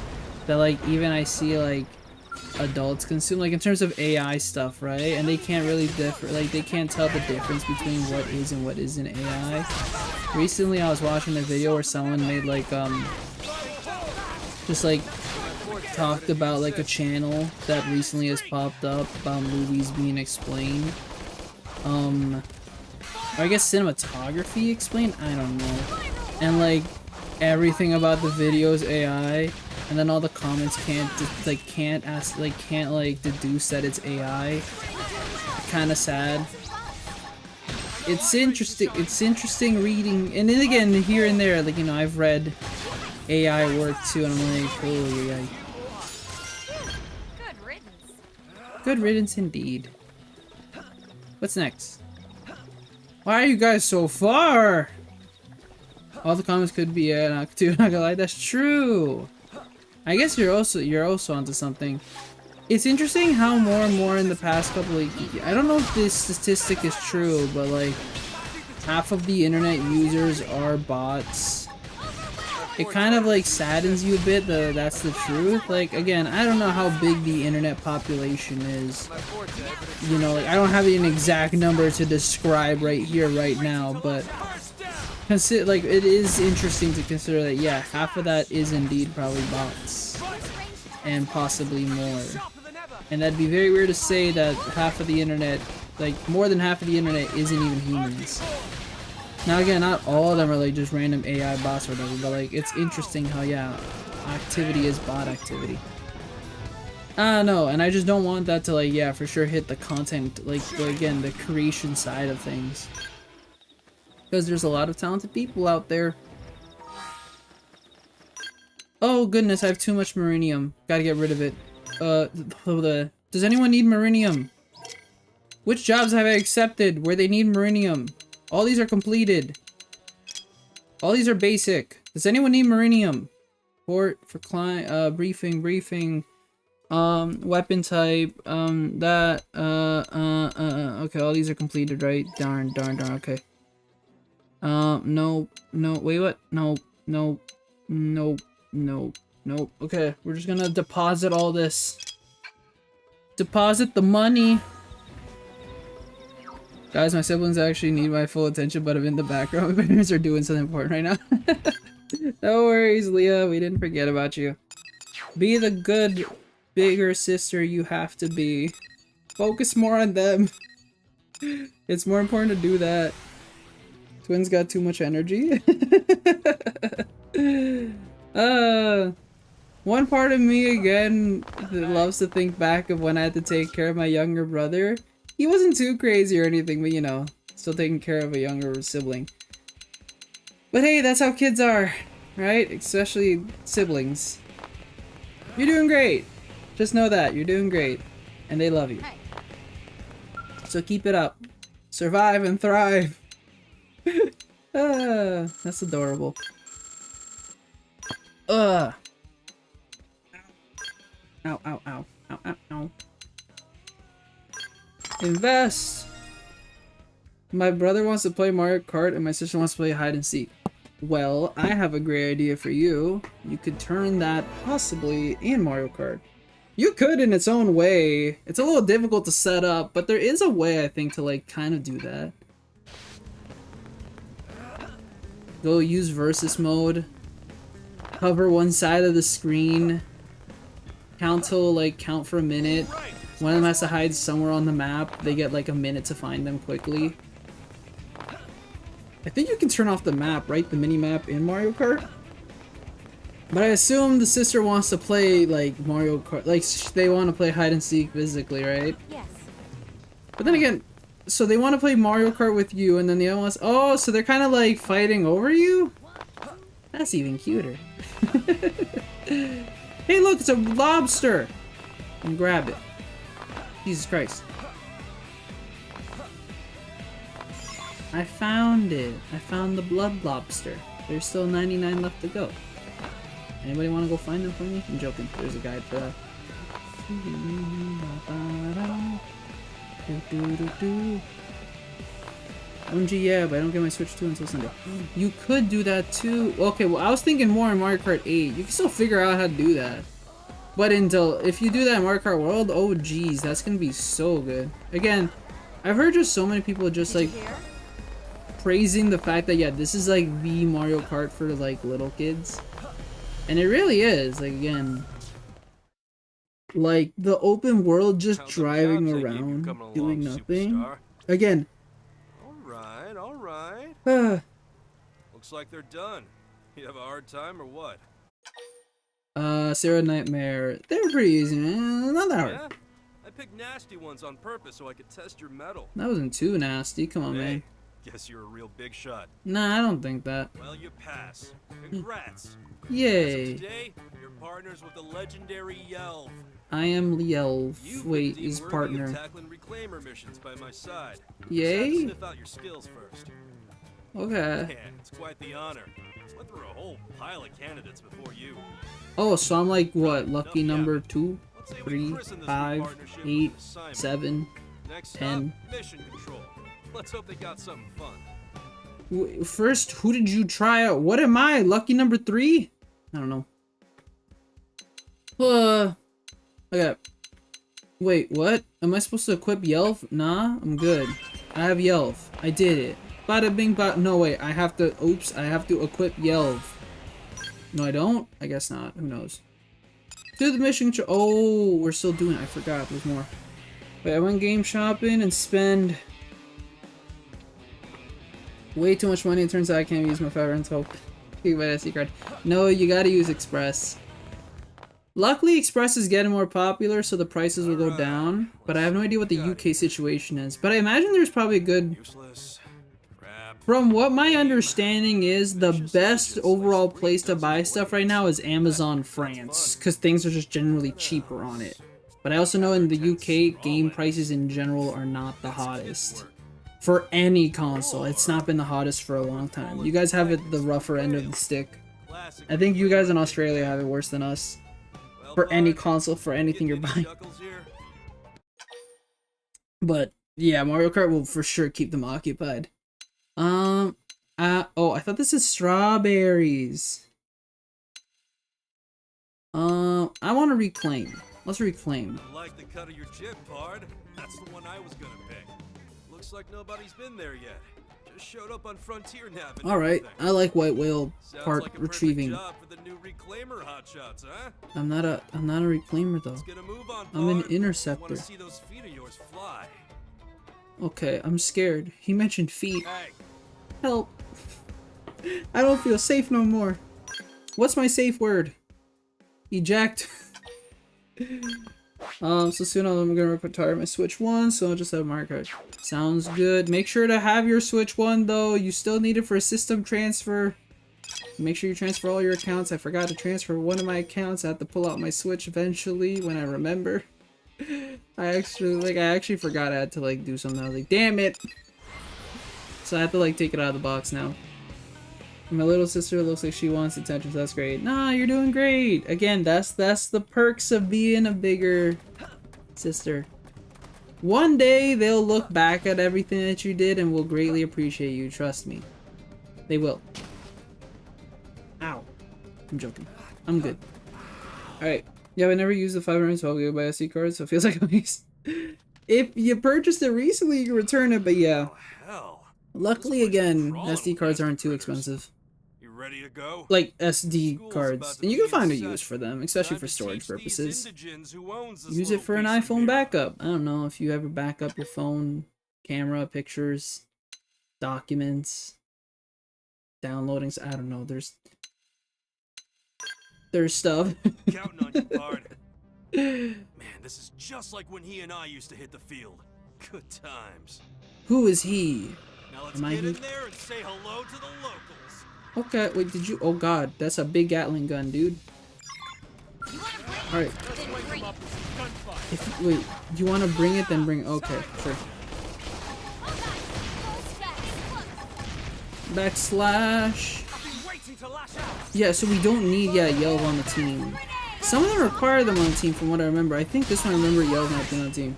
A: that like even I see like adults consume, like in terms of AI stuff, right? And they can't really they can't tell the difference between what is and what isn't AI. Recently I was watching a video where someone made like just like talked about like a channel that recently has popped up about movies being explained. Or I guess cinematography explained? I don't know. And like everything about the video is AI, and then all the comments can't deduce that it's AI. Kind of sad. It's interesting reading, and then again here and there, like, you know, I've read AI work too, and I'm like, oh yeah.
I: Good riddance.
A: Good riddance indeed. What's next? Why are you guys so far? All the comments could be too, not gonna lie, that's true. I guess you're also onto something. It's interesting how more and more in the past couple of, I don't know if this statistic is true, but like half of the internet users are bots. It kind of like saddens you a bit that that's the truth. Like, again, I don't know how big the internet population is. You know, like I don't have an exact number to describe right here, right now, but like it is interesting to consider that, yeah, half of that is indeed probably bots. And possibly more. And that'd be very weird to say that half of the internet, like more than half of the internet isn't even humans. Now again, not all of them are like just random AI bots or whatever, but like it's interesting how, yeah, activity is bot activity. I don't know, and I just don't want that to like, yeah, for sure hit the content, like, again, the creation side of things. Because there's a lot of talented people out there. Oh goodness, I have too much marinium. Gotta get rid of it. Does anyone need marinium? Which jobs have I accepted where they need marinium? All these are completed. All these are basic. Does anyone need marinium? For client, briefing, weapon type, okay, all these are completed, right? Darn, okay. No, wait, what? No. Okay, we're just gonna deposit all this. Deposit the money. Guys, my siblings actually need my full attention, but I'm in the background. My parents are doing something important right now. No worries, Leah. We didn't forget about you. Be the good, bigger sister you have to be. Focus more on them. It's more important to do that. Twins got too much energy. One part of me, again, that loves to think back of when I had to take care of my younger brother. He wasn't too crazy or anything, but you know, still taking care of a younger sibling. But hey, that's how kids are, right? Especially siblings. You're doing great. Just know that, you're doing great. And they love you. So keep it up. Survive and thrive. That's adorable. Ow, ow, ow, ow, ow, ow. Invest! My brother wants to play Mario Kart and my sister wants to play hide and seek. Well, I have a great idea for you. You could turn that possibly in Mario Kart. You could in its own way. It's a little difficult to set up, but there is a way, I think, to like kind of do that. Go use versus mode. Hover one side of the screen. Count for a minute. One of them has to hide somewhere on the map. They get like a minute to find them quickly. I think you can turn off the map, right? The mini-map in Mario Kart? But I assume the sister wants to play like Mario Kart, like they want to play hide and seek physically, right?
B: Yes.
A: But then again, so they want to play Mario Kart with you, and then the other one's, oh, so they're kind of like fighting over you? That's even cuter. Hey look, it's a lobster! And grab it. Jesus Christ. I found it. I found the blood lobster. There's still 99 left to go. Anybody want to go find them for me? I'm joking. There's a guide for that. OMG, yeah, but I don't get my Switch 2 until Sunday. You could do that too. Okay, well, I was thinking more in Mario Kart 8. You can still figure out how to do that. But if you do that in Mario Kart World, oh geez, that's gonna be so good. Again, I've heard just so many people just like praising the fact that, yeah, this is like the Mario Kart for like little kids. And it really is. Like, again, like the open world just driving around doing nothing.
J: Superstar.
A: Again.
J: All right. Looks like they're done. You have a hard time or what?
A: Sarah Nightmare. They were pretty easy, man. Not that hard.
J: Yeah? I picked nasty ones on purpose so I could test your metal.
A: That wasn't too nasty. Come on, man.
J: Guess you're a real big shot.
A: Nah, I don't think that.
J: Well, you pass. Congrats.
A: Yay.
J: Today, you're partners with the legendary Yelv.
A: I am Lielv. Wait,
J: been
A: his
J: deemed worthy
A: partner.
J: of tackling reclaimer missions by my side.
A: Yay?
J: Just sniff out your skills first.
A: Okay.
J: Yeah, it's quite the honor. Went through a whole pile of candidates before you.
A: Oh, so I'm like, what, lucky number 2,
J: Let's say
A: 3,
J: we christen this new
A: 5,
J: partnership with
A: 8,
J: an assignment.
A: 7,
J: Next
A: 10.
J: up, mission control. Let's hope they got something fun.
A: First, who did you try out? What am I? Lucky number 3? I don't know. Okay. Wait, what? Am I supposed to equip Yelv? Nah, I'm good. I have Yelv. I did it. Bada bing bada. No, wait. I have to. Oops. I have to equip Yelv. No, I don't? I guess not. Who knows? Do the mission. Oh, we're still doing it. I forgot. There's more. Wait, I went game shopping and spend way too much money. It turns out I can't use my 5 rental. You buy SD card. No, you gotta use Express. Luckily, Express is getting more popular, so the prices will go down. But I have no idea what the UK situation is. But I imagine there's probably a good... From what my understanding is, the best overall place to buy stuff right now is Amazon France, because things are just generally cheaper on it. But I also know in the UK, game prices in general are not the hottest. For any console, it's not been the hottest for a long time. You guys have it the rougher end of the stick. I think you guys in Australia have it worse than us. For any console, for anything you're buying. But yeah, Mario Kart will for sure keep them occupied. Oh, I thought this is strawberries. I want to reclaim. Let's reclaim.
J: I like the cut of your jib, Pard. That's the one I was gonna pick. Looks like nobody's been there yet. Just showed up on Frontier Nav.
A: All right, I like white whale part
J: like a
A: retrieving.
J: job for the new reclaimer hotshots, huh?
A: I'm not a reclaimer though.
J: Move on,
A: I'm an
J: Pard.
A: interceptor.
J: Want to see those feet of yours fly.
A: Okay, I'm scared. He mentioned feet.
J: Hey.
A: Help. I don't feel safe no more. What's my safe word? Eject. So soon I'm gonna retire my Switch 1, so I'll just have Mario Kart. Sounds good. Make sure to have your Switch 1 though. You still need it for a system transfer. Make sure you transfer all your accounts. I forgot to transfer one of my accounts. I have to pull out my Switch eventually when I remember. I actually forgot I had to like do something. I was like, damn it. So I have to like take it out of the box now. My little sister looks like she wants attention, so that's great. Nah, you're doing great. Again, that's the perks of being a bigger sister. One day they'll look back at everything that you did and will greatly appreciate you. Trust me. They will. Ow. I'm joking. I'm good. Alright. Yeah, I never used the 512 GB SD card, so it feels like a waste. If you purchased it recently, you can return it, but yeah. Luckily, again, SD cards aren't too expensive.
J: You ready to go?
A: Like SD cards. And you can find a use for them, especially for storage purposes. Use it for an iPhone backup. I don't know if you ever back up your phone, camera, pictures, documents, downloading. I don't know. There's stuff.
J: Counting on you, Bard. Man, this is just like when he and I used to hit the field. Good times.
A: Who is he?
J: Now let's get in there and say hello to the locals.
A: Okay, wait, did you? Oh god, that's a big Gatling gun, dude. Alright. Wait, you want to bring it, then bring it. Okay, sure. Backslash. Yeah, so we don't need, Yelv on the team. Some of them require them on the team from what I remember. I think this one I remember Yelv not being on the team.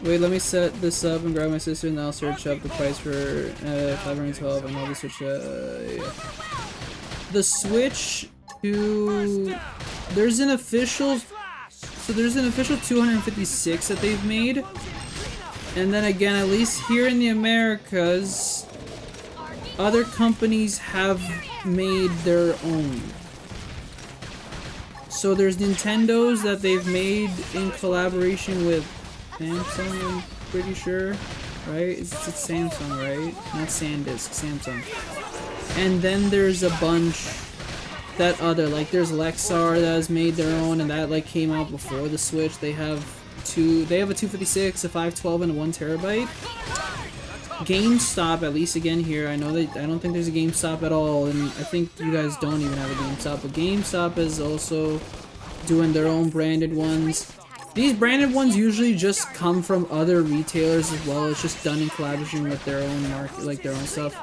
A: Wait, let me set this up and grab my sister, and then I'll search up the price for 512. I know the Switch. Yeah. The Switch to there's an official 256 that they've made, and then again, at least here in the Americas, other companies have made their own. So there's Nintendo's that they've made in collaboration with Samsung, I'm pretty sure, right? It's Samsung, right? Not SanDisk, Samsung. And then there's a bunch that other, like there's Lexar that has made their own, and that like came out before the Switch. They have a 256, a 512, and a 1 terabyte. GameStop, at least again here, I know that I don't think there's a GameStop at all, and I think you guys don't even have a GameStop, but GameStop is also doing their own branded ones. These branded ones usually just come from other retailers as well. It's just done in collaboration with their own market, like their own stuff.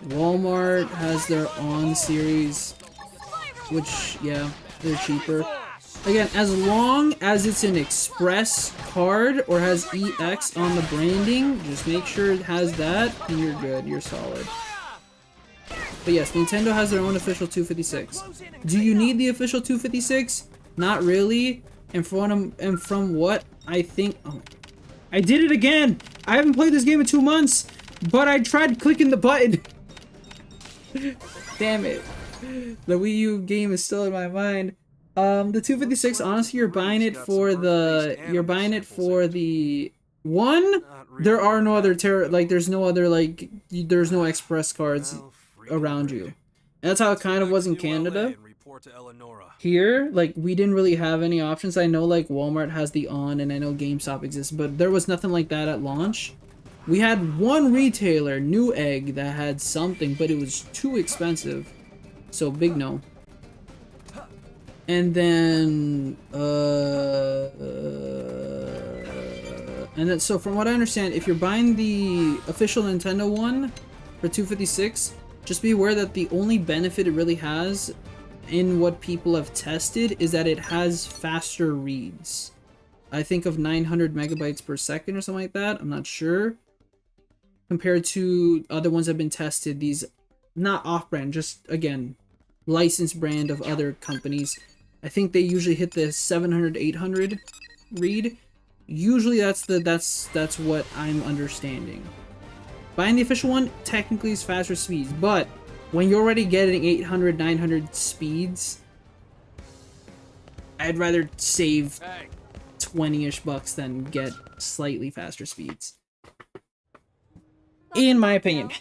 A: Walmart has their On series, which, yeah, they're cheaper. Again, as long as it's an Express card or has EX on the branding, just make sure it has that and you're good, you're solid. But yes, Nintendo has their own official 256. Do you need the official 256? Not really. And from what I think, oh, I did it again! I haven't played this game in 2 months, but I tried clicking the button. Damn it. The Wii U game is still in my mind. The 256, honestly, you're buying it for the one. There are no other there's no other there's no Express cards around you. And that's how it kind of was in Canada. Here, like, we didn't really have any options. I know like Walmart has the On, and I know GameStop exists, but there was nothing like that at launch. We had one retailer, Newegg, that had something, but it was too expensive. So big no. And then so from what I understand, if you're buying the official Nintendo one for 256, just be aware that the only benefit it really has in what people have tested is that it has faster reads. I think of 900 megabytes per second or something like that. I'm not sure. Compared to other ones that have been tested, these not off-brand, just again licensed brand of other companies. I think they usually hit the 700, 800 read. Usually that's what I'm understanding. Buying the official one technically is faster speeds, but when you're already getting 800, 900 speeds, I'd rather save 20-ish bucks than get slightly faster speeds. In my opinion.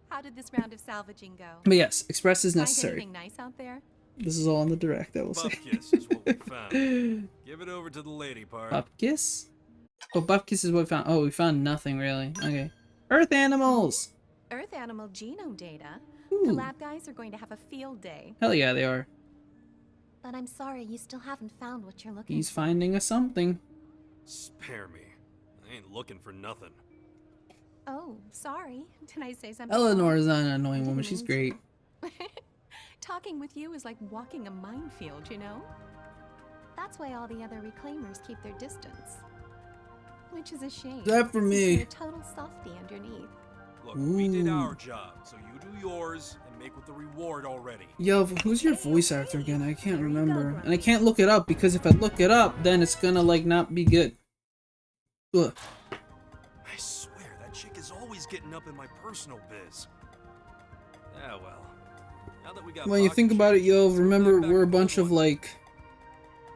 L: How did this round of salvaging go?
A: But yes, Express is necessary.
L: Find anything nice out there?
A: This is all on the direct, I will say.
J: Bupkis is what we found. Give it over to the lady part.
A: Bupkis? Oh, Bupkis is what we found. Oh, we found nothing really. Okay. Earth animals!
L: Earth animal genome data?
A: Ooh.
L: The lab guys are going to have a field day.
A: Hell yeah, they are.
C: But I'm sorry, you still haven't found what you're looking
A: He's finding us something.
J: Spare me. I ain't looking for nothing.
L: Oh, sorry. Did I say something?
A: Eleanor is not an annoying woman. She's great.
L: Talking with you is like walking a minefield, you know?
C: That's why all the other reclaimers keep their distance.
L: Which is a shame.
A: That for me.
L: You're a total softie underneath.
J: Look, we did our job, so you do yours and make with the reward already.
A: Yo, who's your voice actor again? I can't remember. And I can't look it up because if I look it up, then it's gonna like not be good. Ugh.
J: I swear, that chick is always getting up in my personal biz. Yeah, well. Now that we got
A: When you think about it, yo, remember we're a bunch of like...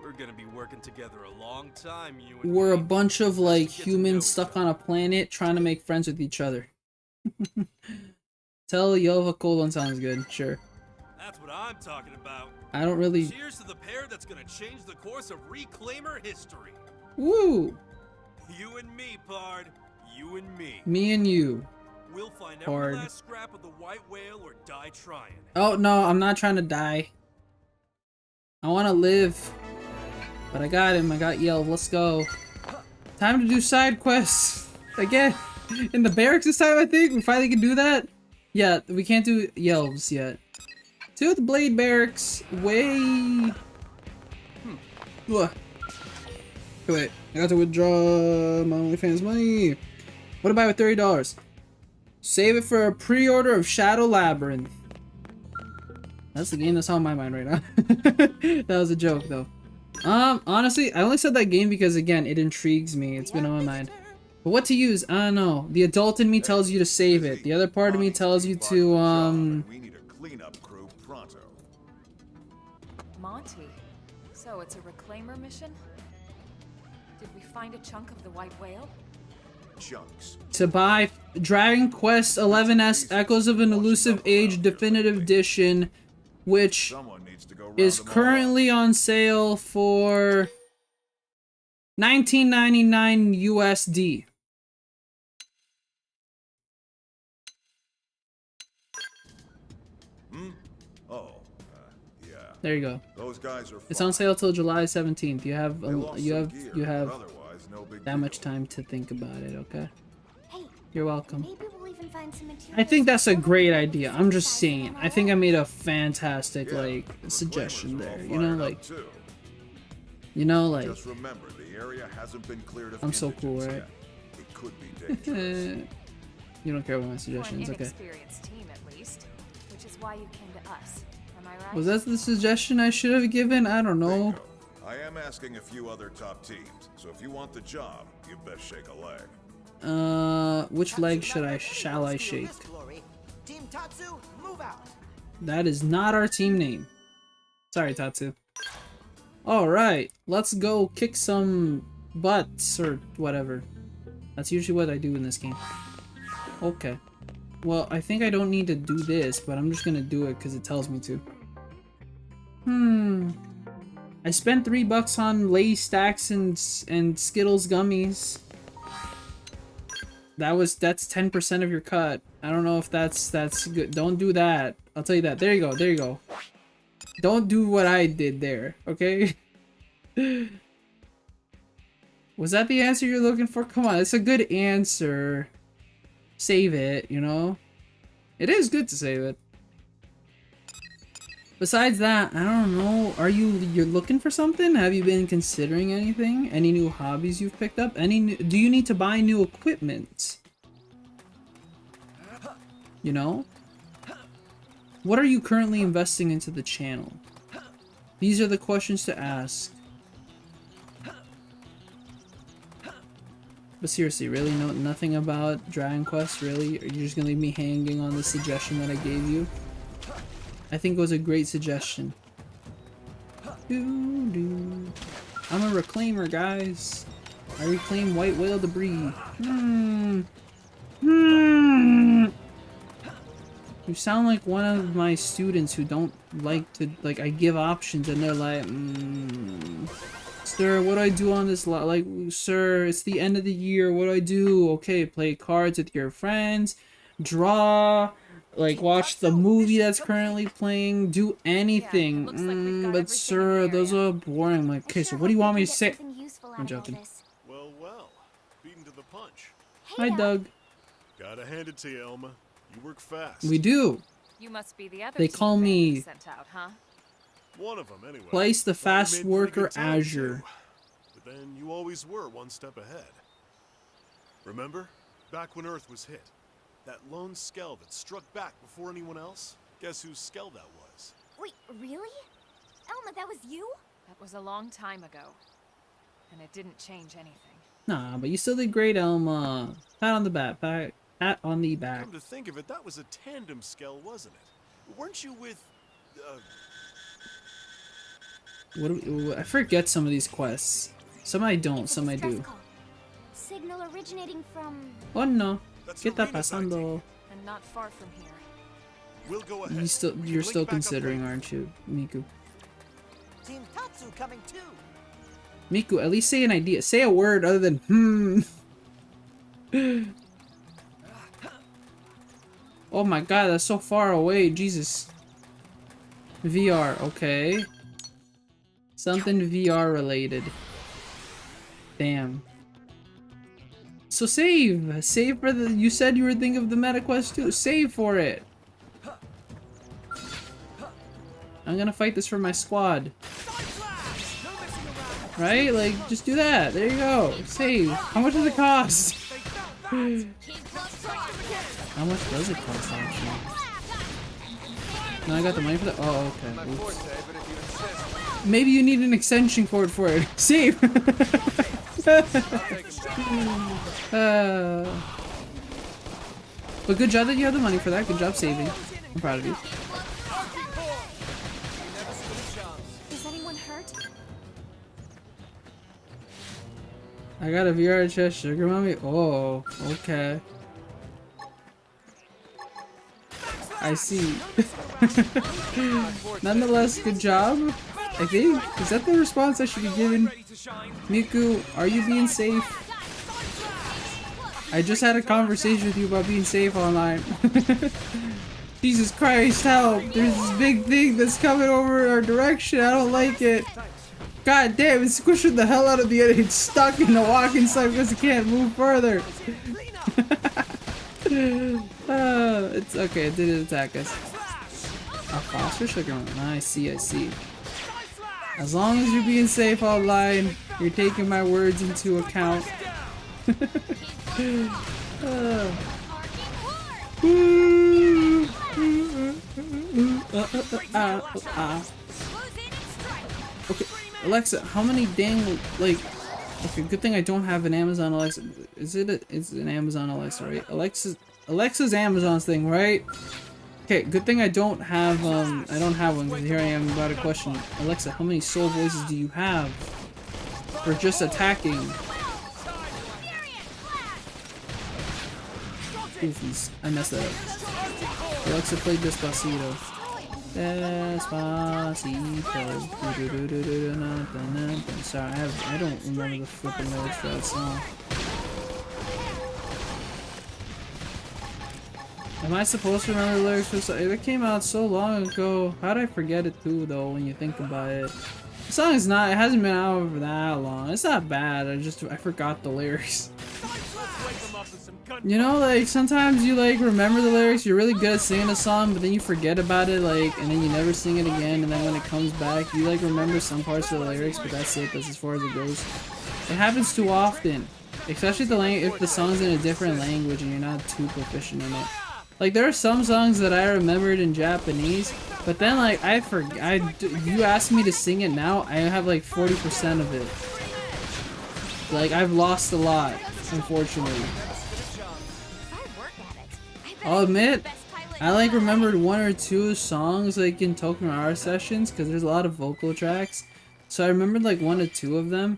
J: We're gonna be working together a long time, you and
A: We're a
J: me.
A: bunch of like humans stuck on a planet trying to make friends with each other. Tell Yova cold one sounds good, sure.
J: That's what I'm talking about.
A: I don't really...
J: Cheers to the pair that's gonna change the course of Reclaimer history.
A: Woo!
J: You and me, Pard. You and me.
A: Me and you.
J: We'll find
A: Pard.
J: every last scrap of the white whale or die trying.
A: Oh, no, I'm not trying to die. I want to live. But I got him. I got Yelv. Let's go. Time to do side quests. Again. In the barracks this time, I think. We finally can do that. Yeah, we can't do Yelves yet. To the Blade Barracks. Way. Ugh. Wait. I got to withdraw my OnlyFans money. What to buy with $30? Save it for a pre-order of Shadow Labyrinth. That's the game that's on my mind right now. That was a joke though. Honestly, I only said that game because again, it intrigues me. It's been on my mind. But what to use? I don't know. The adult in me tells you to save it. The other part of me tells you to
F: We need a cleanup crew pronto.
I: Monty. So it's a reclaimer mission? Did we find a chunk of the white whale?
F: Chunks.
A: to buy Dragon Quest XI's Echoes of an Elusive Age Definitive Edition, which is currently on sale for $19.99 USD.
F: Yeah.
A: There you go.
F: Those guys are fine.
A: It's on sale till July 17th. You have you have
F: no big
A: that much time to think about it, okay?
C: Hey,
A: you're welcome.
C: maybe we'll even find some materials.
A: I think that's a great idea. I'm just saying. I think I made a fantastic like suggestion there. You know, like
F: Just remember, the area hasn't been cleared of
A: I'm so cool, right?
F: yet. It could be dangerous.
A: You don't care about my
I: For
A: suggestions,
I: an
A: okay?
I: inexperienced team, at least, which is why you came to us. Am I right?
A: Was that the suggestion I should have given? I don't know.
F: I am asking a few other top teams, so if you want the job, you best shake a leg.
A: Which leg shall I shake?
G: Team Tatsu, move out.
A: That is not our team name. Sorry, Tatsu. Alright, let's go kick some butts or whatever. That's usually what I do in this game. Okay. Well, I think I don't need to do this, but I'm just gonna do it because it tells me to. I spent $3 on Lay's stacks and Skittles gummies. That's 10% of your cut. I don't know if that's good. Don't do that. I'll tell you that. There you go. There you go. Don't do what I did there, okay? Was that the answer you're looking for? Come on, it's a good answer. Save it, you know? It is good to save it. Besides that, I don't know. You're looking for something? Have you been considering anything? Any new hobbies you've picked up? Do you need to buy new equipment? You know? What are you currently investing into the channel? These are the questions to ask. But seriously, really nothing about Dragon Quest, really? Are you just gonna leave me hanging on the suggestion that I gave you? I think it was a great suggestion. I'm a reclaimer, guys. I reclaim white whale debris. You sound like one of my students who don't like to, like, I give options and they're like, Sir, what do I do on this lot? Like, sir, it's the end of the year, what do I do? Okay, play cards with your friends, draw, like, watch the movie that's currently playing, do anything. But sir, those are boring. I'm like, okay, so what do you want me to say? I'm joking.
M: Well, beaten to the punch.
A: Hi, Doug.
M: Gotta hand it to you, Elma. You work fast.
A: We do.
I: You must be the other
A: They
I: team
A: call me
I: sent out, huh?
M: One of them, anyway.
A: Place the Fast
M: Made pretty
A: Worker
M: good time,
A: Azure.
M: too. But then you always were one step ahead. Remember? Back when Earth was hit. That lone Skell that struck back before anyone else? Guess whose Skell that was?
C: Wait, really? Elma, that was you?
I: That was a long time ago. And it didn't change anything.
A: Nah, but you still did great, Elma. Pat on the back. Pat on the back.
M: Come to think of it, that was a tandem Skell, wasn't it? Weren't you with...
A: I forget some of these quests. Some I don't, some I do.
C: Signal originating from...
A: Oh no. ¿Qué está pasando?
I: And not far from here.
M: We'll go ahead.
A: You're still considering, aren't you, Miku?
G: Team Tatsu coming too.
A: Miku, at least say an idea. Say a word other than Oh my god, that's so far away. Jesus. VR, okay. Something VR related. Damn. So save! Save for the... You said you were thinking of the MetaQuest too. Save for it! I'm gonna fight this for my squad. right? Like, just do that. There you go. Save. How much does it cost? How much does it cost, actually? No, I got the money for that. Oh, okay. Oops. Maybe you need an extension cord for it. Save! But good job that you have the money for that. Good job saving. I'm proud of you.
L: Is anyone hurt?
A: I got a VR chest, sugar mommy. Oh, okay. I see. Nonetheless, good job. I think. Is that the response I should be giving? Miku, are you being safe? I just had a conversation with you about being safe online. Jesus Christ, help! There's this big thing that's coming over our direction. I don't like it. God damn, it's squishing the hell out of the enemy. It's stuck in the walking side because it can't move further. It's okay, it didn't attack us. A foster sugar. I see, I see. As long as you're being safe online, you're taking my words into account. Okay, Alexa, how many dang, like, okay, good thing I don't have an Amazon Alexa. It's an Amazon Alexa, right? Alexa's Amazon's thing, right? Okay, good thing I don't have one, because here I am about a question. Alexa, how many soul voices do you have? For just attacking? Goofies. I messed that up. Alexa played Despacito. Despacito. Sorry, I don't remember the flipping lyrics for that song. Am I supposed to remember the lyrics for the song? It came out so long ago. How'd I forget it too, though, when you think about it? The song is not, it hasn't been out for that long. It's not bad, I forgot the lyrics. You know, like, sometimes you, like, remember the lyrics, you're really good at singing a song, but then you forget about it, like, and then you never sing it again, and then when it comes back, you, like, remember some parts of the lyrics, but that's it, that's as far as it goes. It happens too often. Especially if the song's in a different language and you're not too proficient in it. Like, there are some songs that I remembered in Japanese, but then, like, you ask me to sing it now, I have, like, 40% of it. Like, I've lost a lot, unfortunately. I'll admit, I, like, remembered one or two songs, like, in Tokyo Hour sessions, because there's a lot of vocal tracks. So I remembered, like, one or two of them,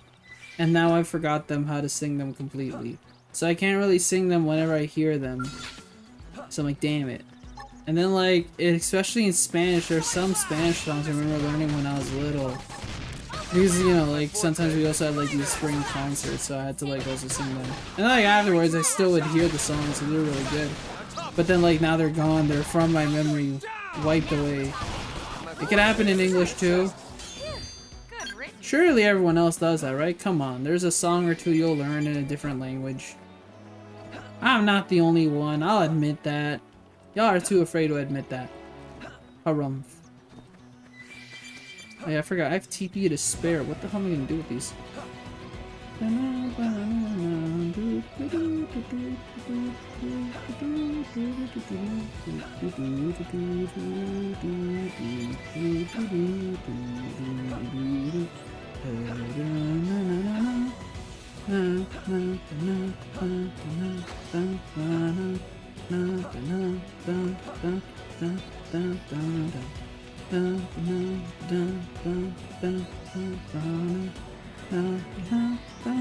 A: and now I forgot them how to sing them completely. So I can't really sing them whenever I hear them. So I'm like, damn it. And then, like, especially in Spanish, there are some Spanish songs I remember learning when I was little. Because, you know, like, sometimes we also had, like, these spring concerts, so I had to, like, also sing them. And, like, afterwards, I still would hear the songs, so they're really good. But then, like, now they're gone, they're from my memory, wiped away. It could happen in English, too. Surely everyone else does that, right? Come on, there's a song or two you'll learn in a different language. I'm not the only one, I'll admit that. Y'all are too afraid to admit that. Harumph. Oh yeah, I forgot, I have TP to spare. What the hell am I gonna do with these?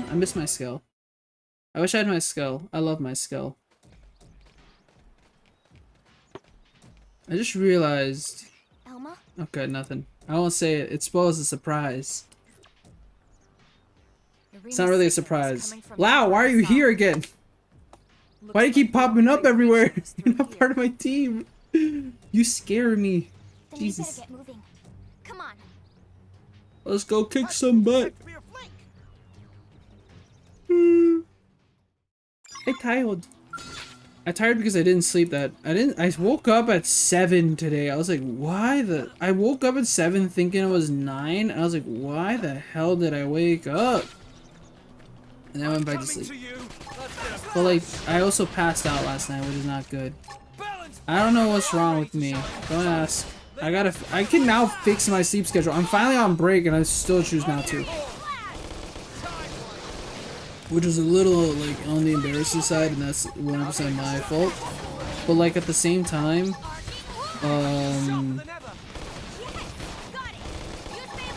A: I miss my skull. I wish I had my skull. I love my skull. I just realized...
C: Elma?
A: Okay, nothing. I won't say it. It's supposed to surprise. It's not really a surprise. Lau, why are you here again? Why do you keep popping up everywhere? You're not part of my team. You scare me. Jesus.
C: Come on.
A: Let's go kick some butt. Hey, tired. I'm tired because I didn't sleep I woke up at 7 today. I was like, why I woke up at 7 thinking it was 9. I was like, why the hell did I wake up? And then I went back to sleep. But like, I also passed out last night, which is not good. I don't know what's wrong with me. Don't ask. I can now fix my sleep schedule. I'm finally on break and I still choose not to. Which is a little like on the embarrassing side, and that's 100% my fault. But like at the same time,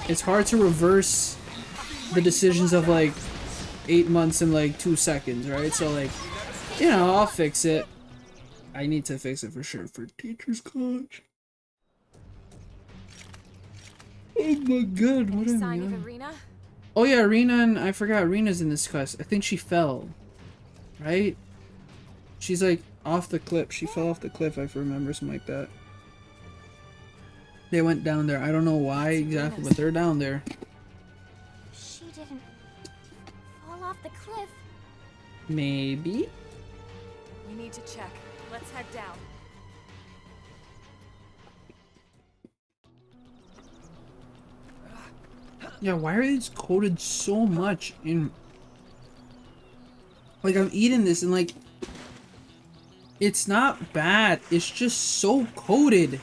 A: it's hard to reverse the decisions of like 8 months in like 2 seconds, right? So like, you know, I'll fix it. I need to fix it for sure for teachers college. Oh my god, what am I doing? Oh yeah, Rena, and I forgot Rena's in this quest. I think she fell, right? She's like off the cliff. She fell off the cliff, if I remember, something like that. They went down there. I don't know why exactly, but they're down there.
C: She didn't fall off the cliff.
A: Maybe?
I: We need to check. Let's head down.
A: Yeah, why are these coated so much in... Like, I'm eating this and, like... It's not bad. It's just so coated.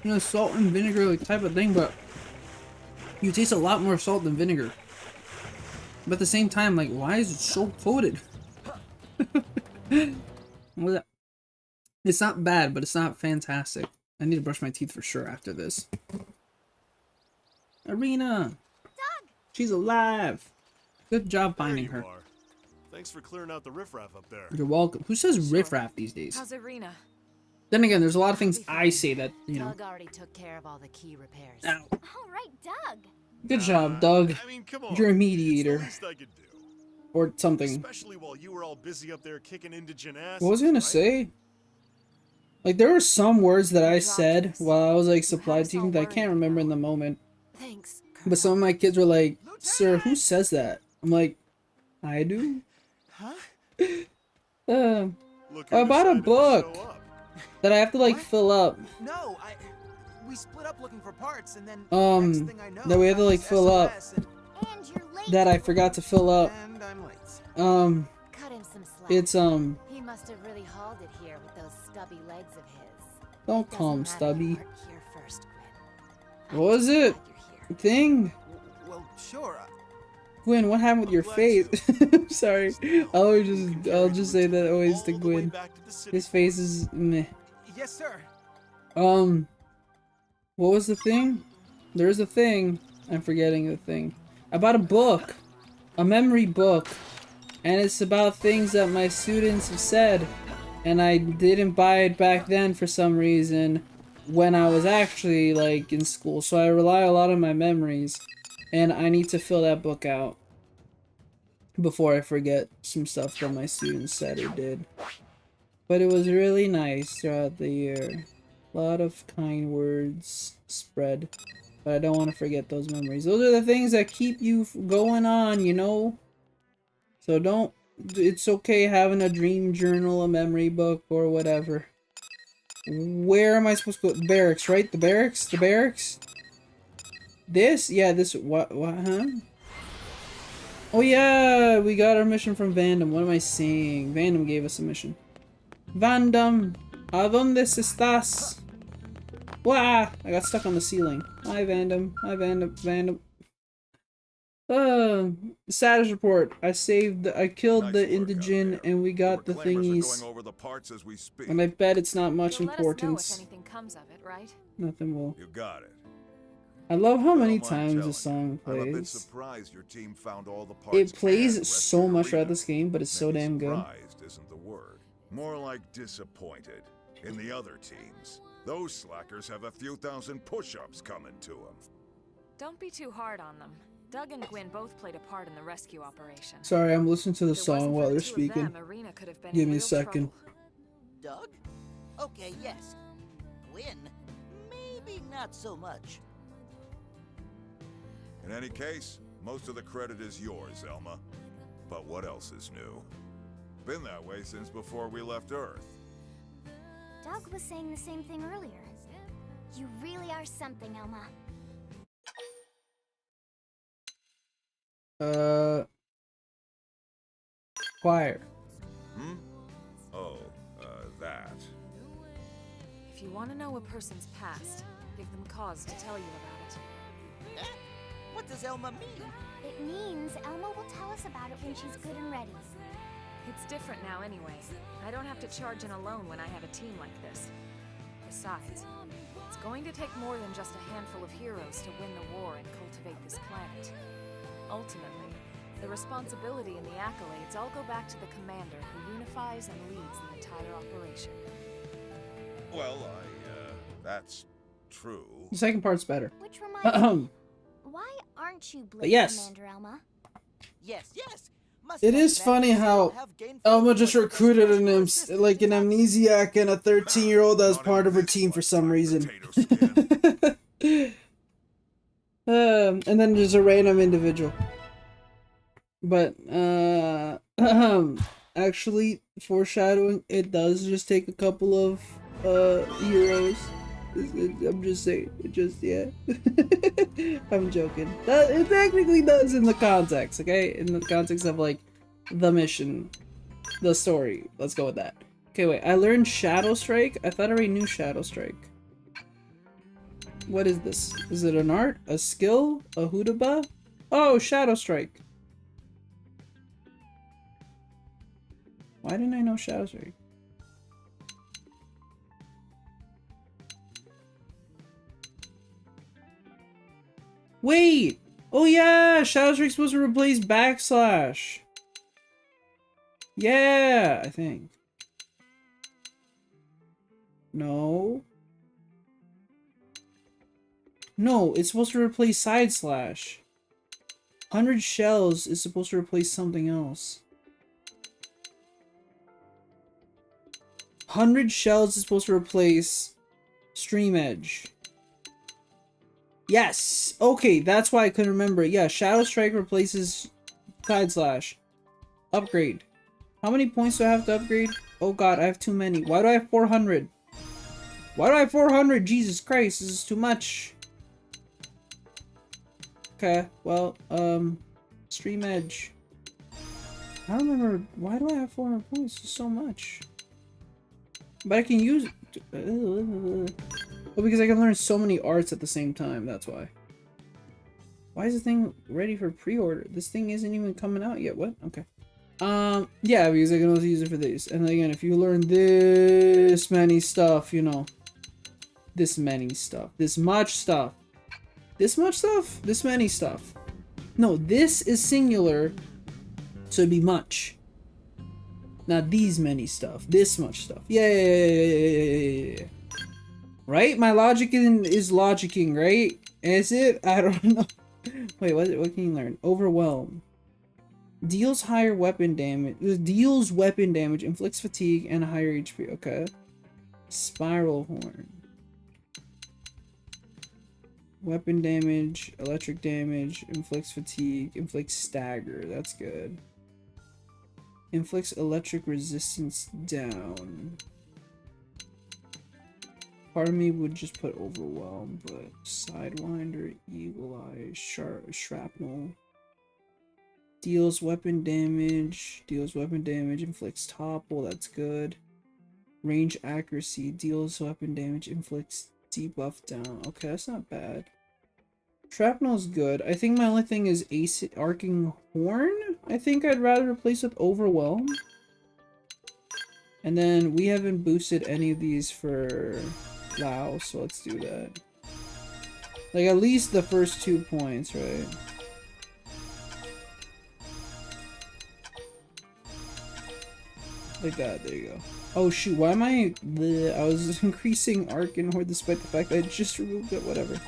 A: You know, salt and vinegar, like, type of thing, but... You taste a lot more salt than vinegar. But at the same time, like, why is it so coated? What? It's not bad, but it's not fantastic. I need to brush my teeth for sure after this. Arena!
C: Doug!
A: She's alive! Good job finding her.
M: Thanks for clearing out the riffraff up there.
A: You're welcome. Who says riffraff these days?
I: How's Arena?
A: Then again, there's a lot of things I say that, you know.
B: Doug already took care of all the key repairs.
A: Ow.
C: All right, Doug.
A: Good job, Doug.
M: I mean, come on.
A: You're a mediator.
M: It's the least I could do.
A: Or something.
M: Especially while you were all busy up there kicking indigen ass.
A: What was I gonna say? Like, there were some words that I said while I was, like, supply team that I can't remember in the moment.
B: Thanks.
A: But some of my kids were like, "Sir, who says that?" I'm like, "I do."
G: Huh?
A: I bought a book that I have to, like, fill up.
G: No, we split up looking for parts, and then next thing I know,
A: that we have to, like, fill up.
C: And you're late.
A: That I forgot to fill up.
G: And I'm late.
B: Cut him some slack.
A: It's,
B: He must have really hauled it here with those stubby legs of his.
A: Don't call him Stubby.
B: You weren't here first, Gwen.
A: What was it? Thing?
G: Well, sure.
A: Gwen, what happened with your face? Sorry. I'll just say that always to Gwen. His face is meh.
G: Yes, sir.
A: What was the thing? There's a thing. I'm forgetting the thing. I bought a book. A memory book. And it's about things that my students have said. And I didn't buy it back then for some reason when I was actually, like, in school. So I rely a lot on my memories. And I need to fill that book out before I forget some stuff that my students said or did. But it was really nice throughout the year. A lot of kind words spread. But I don't want to forget those memories. Those are the things that keep you going on, you know? So don't... It's okay having a dream journal, a memory book, or whatever. Where am I supposed to go? Barracks, right? The barracks? The barracks? This? Yeah, this... What, huh? Oh yeah! We got our mission from Vandom. What am I saying? Vandom gave us a mission. Vandom! ¿A dónde estás? Wah! I got stuck on the ceiling. Hi, Vandom. Hi, Vandom. Status report. I killed the indigen and we got the thingies. And I bet it's not much importance.
I: If anything comes of it, right?
A: Nothing will.
F: You got it.
A: I love how many times the song
F: I'm a bit
A: plays.
F: surprised your team found all the parts
A: It plays
F: and
A: so much
F: rescued
A: throughout
F: Rita.
A: this game, but it's so
F: Maybe
A: damn good.
F: surprised isn't the word. More like disappointed. In the other teams, those slackers have a few thousand push-ups coming to them.
I: Don't be too hard on them. Doug and Gwen both played a part in the rescue operation.
A: Sorry, I'm listening to the
I: If it
A: song
I: wasn't
A: while
I: for
A: they're
I: the two of
A: speaking.
I: them, Arena could have been
A: Give
I: in
A: me a
I: real
A: second.
I: trouble.
H: Doug? Okay, yes. Gwen? Maybe not so much.
F: In any case, most of the credit is yours, Elma. But what else is new? Been that way since before we left Earth.
C: Doug was saying the same thing earlier. You really are something, Elma.
A: Choir.
F: Hmm? Oh, that.
I: If you want to know a person's past, give them cause to tell you about it.
H: What does Elma mean?
C: It means Elma will tell us about it when she's good and ready.
I: It's different now anyway. I don't have to charge in alone when I have a team like this. Besides, it's going to take more than just a handful of heroes to win the war and cultivate this planet. Ultimately, the responsibility and the accolades all go back to the commander who unifies and leads the entire operation.
F: Well, that's true.
A: The second part's better.
C: Which reminds me, why aren't you Blade
A: yes.
C: Commander, Elma?
H: Yes.
A: It is funny how Elma just recruited an like an amnesiac and a 13-year-old as part of her team for some reason. And then there's a random individual. But actually, foreshadowing, it does just take a couple of heroes. I'm just saying, yeah. I'm joking. It technically does in the context, okay? In the context of, like, the mission, the story. Let's go with that. Okay, wait, I learned Shadow Strike? I thought I already knew Shadow Strike. What is this? Is it an art? A skill? A Hudaba? Oh, Shadow Strike. Why didn't I know Shadow Strike? Wait! Oh yeah! Shadow Strike's supposed to replace backslash. Yeah, I think. No. No, it's supposed to replace side slash. 100 shells is supposed to replace something else. 100 shells is supposed to replace stream edge. Yes! Okay, that's why I couldn't remember it. Yeah, Shadow Strike replaces side slash. Upgrade. How many points do I have to upgrade? Oh god, I have too many. Why do I have 400? Why do I have 400? Jesus Christ, this is too much. Okay, well, stream edge. I don't remember. Why do I have 400 points? This is so much. But I can use it. Well, because I can learn so many arts at the same time, that's why. Why is the thing ready for pre-order? This thing isn't even coming out yet. What? Okay. Yeah, because I can also use it for these. And again, if you learn this many stuff, you know. This many stuff. This much stuff. This much stuff? This many stuff. No, this is singular, so it'd be much. Not these many stuff. This much stuff. Yeah. Right? My logic is logicking, right? Is it? I don't know. Wait, what can you learn? Overwhelm. Deals higher weapon damage. Deals weapon damage, inflicts fatigue, and a higher HP. Okay. Spiral horn. Weapon damage, electric damage, inflicts fatigue, inflicts stagger. That's good. Inflicts electric resistance down. Part of me would just put overwhelm, but sidewinder, eagle eye, shrapnel. Deals weapon damage, inflicts topple, that's good. Range accuracy, deals weapon damage, inflicts debuff down. Okay, that's not bad. Shrapnel's good. I think my only thing is arcing horn. I think I'd rather replace with overwhelm. And then we haven't boosted any of these for Lao, so let's do that. Like at least the first 2 points, right? Like that, there you go. Oh shoot, why am I was increasing arc and horde despite the fact that I just removed it, whatever.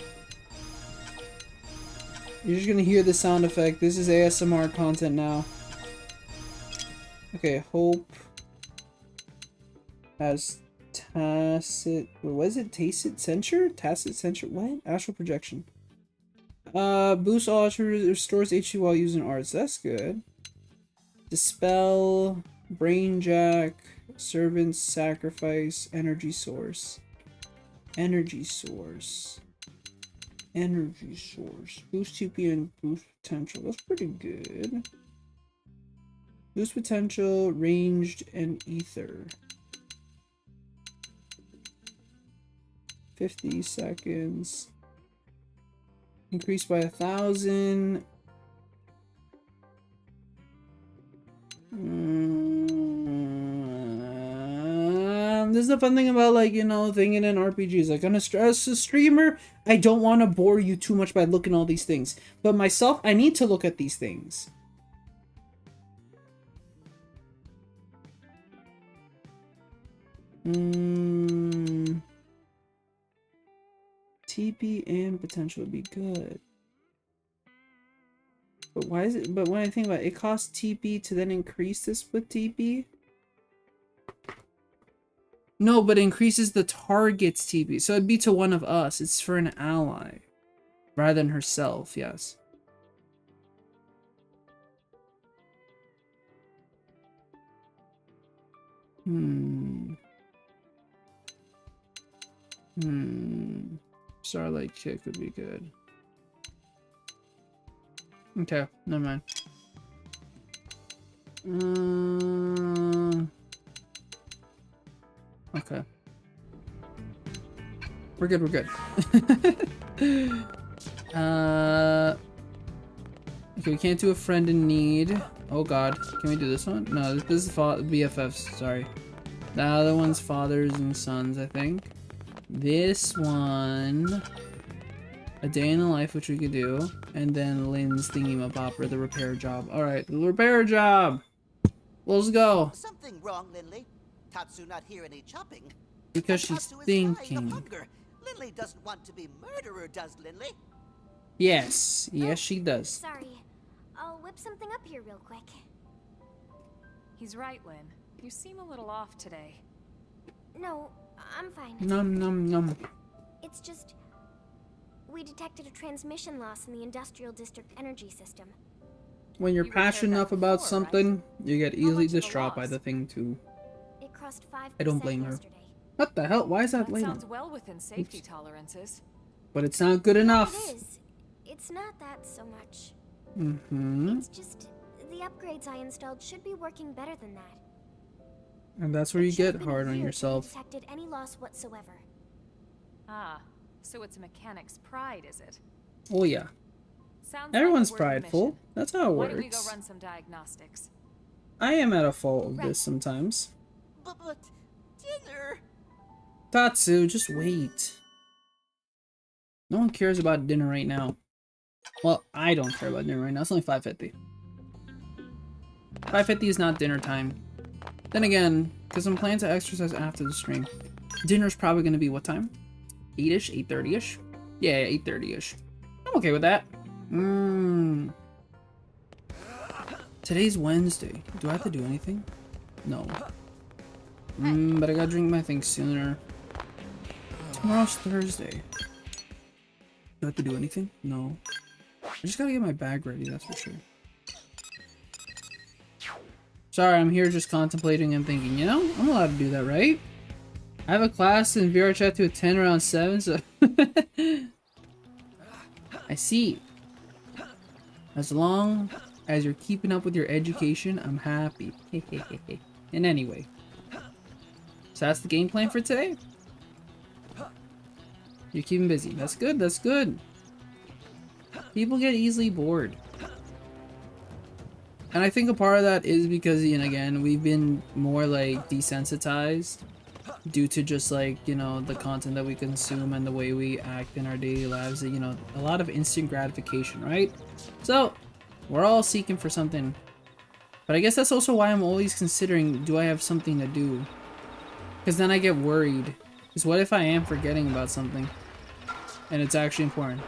A: You're just gonna hear the sound effect. This is ASMR content now. Okay, hope has tacit, what is it? Tacit censure? Tacit censure, what? Astral projection. Boost all restores HP while using arts. That's good. Dispel, Brainjack, Servant's Sacrifice, Energy Source. Energy Source. Energy Source. Boost TP and boost potential. That's pretty good. Boost potential, ranged, and ether. 50 seconds. Increased by 1,000. This is the fun thing about, like, you know, thinking in RPGs. Like, on a streamer, I don't want to bore you too much by looking at all these things. But myself, I need to look at these things. TP and potential would be good. But why is it? But when I think about it, it costs TP to then increase this with TP? No, but it increases the target's TP. So it'd be to one of us. It's for an ally. Rather than herself, yes. Starlight Kick would be good. Okay, never mind. Okay. We're good, we're good. Okay, we can't do a friend in need. Oh god, can we do this one? No, this is BFFs, sorry. The other one's fathers and sons, I think. This one, a day in the life, which we could do, and then Lynn's thingy-mabopper, the repair job. All right, the repair job. Let's go.
G: Something wrong, Linley. Tatsu not hear any chopping.
A: Because she's thinking.
G: Linley doesn't want to be murderer, does Linley?
A: Yes, yes, she does.
C: Sorry, I'll whip something up here real quick.
I: He's right, Lynn. You seem a little off today.
C: No, I'm fine.
A: Num num num.
C: It's just we detected a transmission loss in the industrial district energy system.
A: When you're passionate enough about something, you get easily distraught by the thing too.
C: It crossed 5%
A: I don't blame her.
C: yesterday.
A: What the hell? Why is that late?
I: Sounds well within safety tolerances.
A: But it's not good enough.
C: It is. It's not that so much.
A: Mm-hmm.
C: It's just the upgrades I installed should be working better than that.
A: And that's where you get hard on yourself.
C: Detected any loss whatsoever.
I: Ah, so it's a mechanic's pride, is it?
A: Oh yeah.
I: Sounds
A: Everyone's
I: like a worthy
A: prideful.
I: mission.
A: That's how it
I: Why don't we
A: works.
I: go run some diagnostics?
A: I am at a fault of this sometimes.
G: But dinner.
A: Tatsu, just wait. No one cares about dinner right now. Well, I don't care about dinner right now. It's only 5:50. 5:50 is not dinner time. Then again, because I'm planning to exercise after the stream, dinner's probably going to be what time? 8-ish? 8:30-ish? Yeah, 8:30-ish. I'm okay with that. Today's Wednesday. Do I have to do anything? No. But I gotta drink my thing sooner. Tomorrow's Thursday. Do I have to do anything? No. I just gotta get my bag ready, that's for sure. Sorry, I'm here just contemplating and thinking, you know, I'm allowed to do that, right? I have a class in VR chat to attend around 7, so... I see. As long as you're keeping up with your education, I'm happy. And anyway. So that's the game plan for today? You're keeping busy. That's good, that's good. People get easily bored. And I think a part of that is because, you know, again, we've been more like desensitized due to just like, you know, the content that we consume and the way we act in our daily lives. You know, a lot of instant gratification, right? So we're all seeking for something. But I guess that's also why I'm always considering, do I have something to do? Because then I get worried. Because what if I am forgetting about something and it's actually important?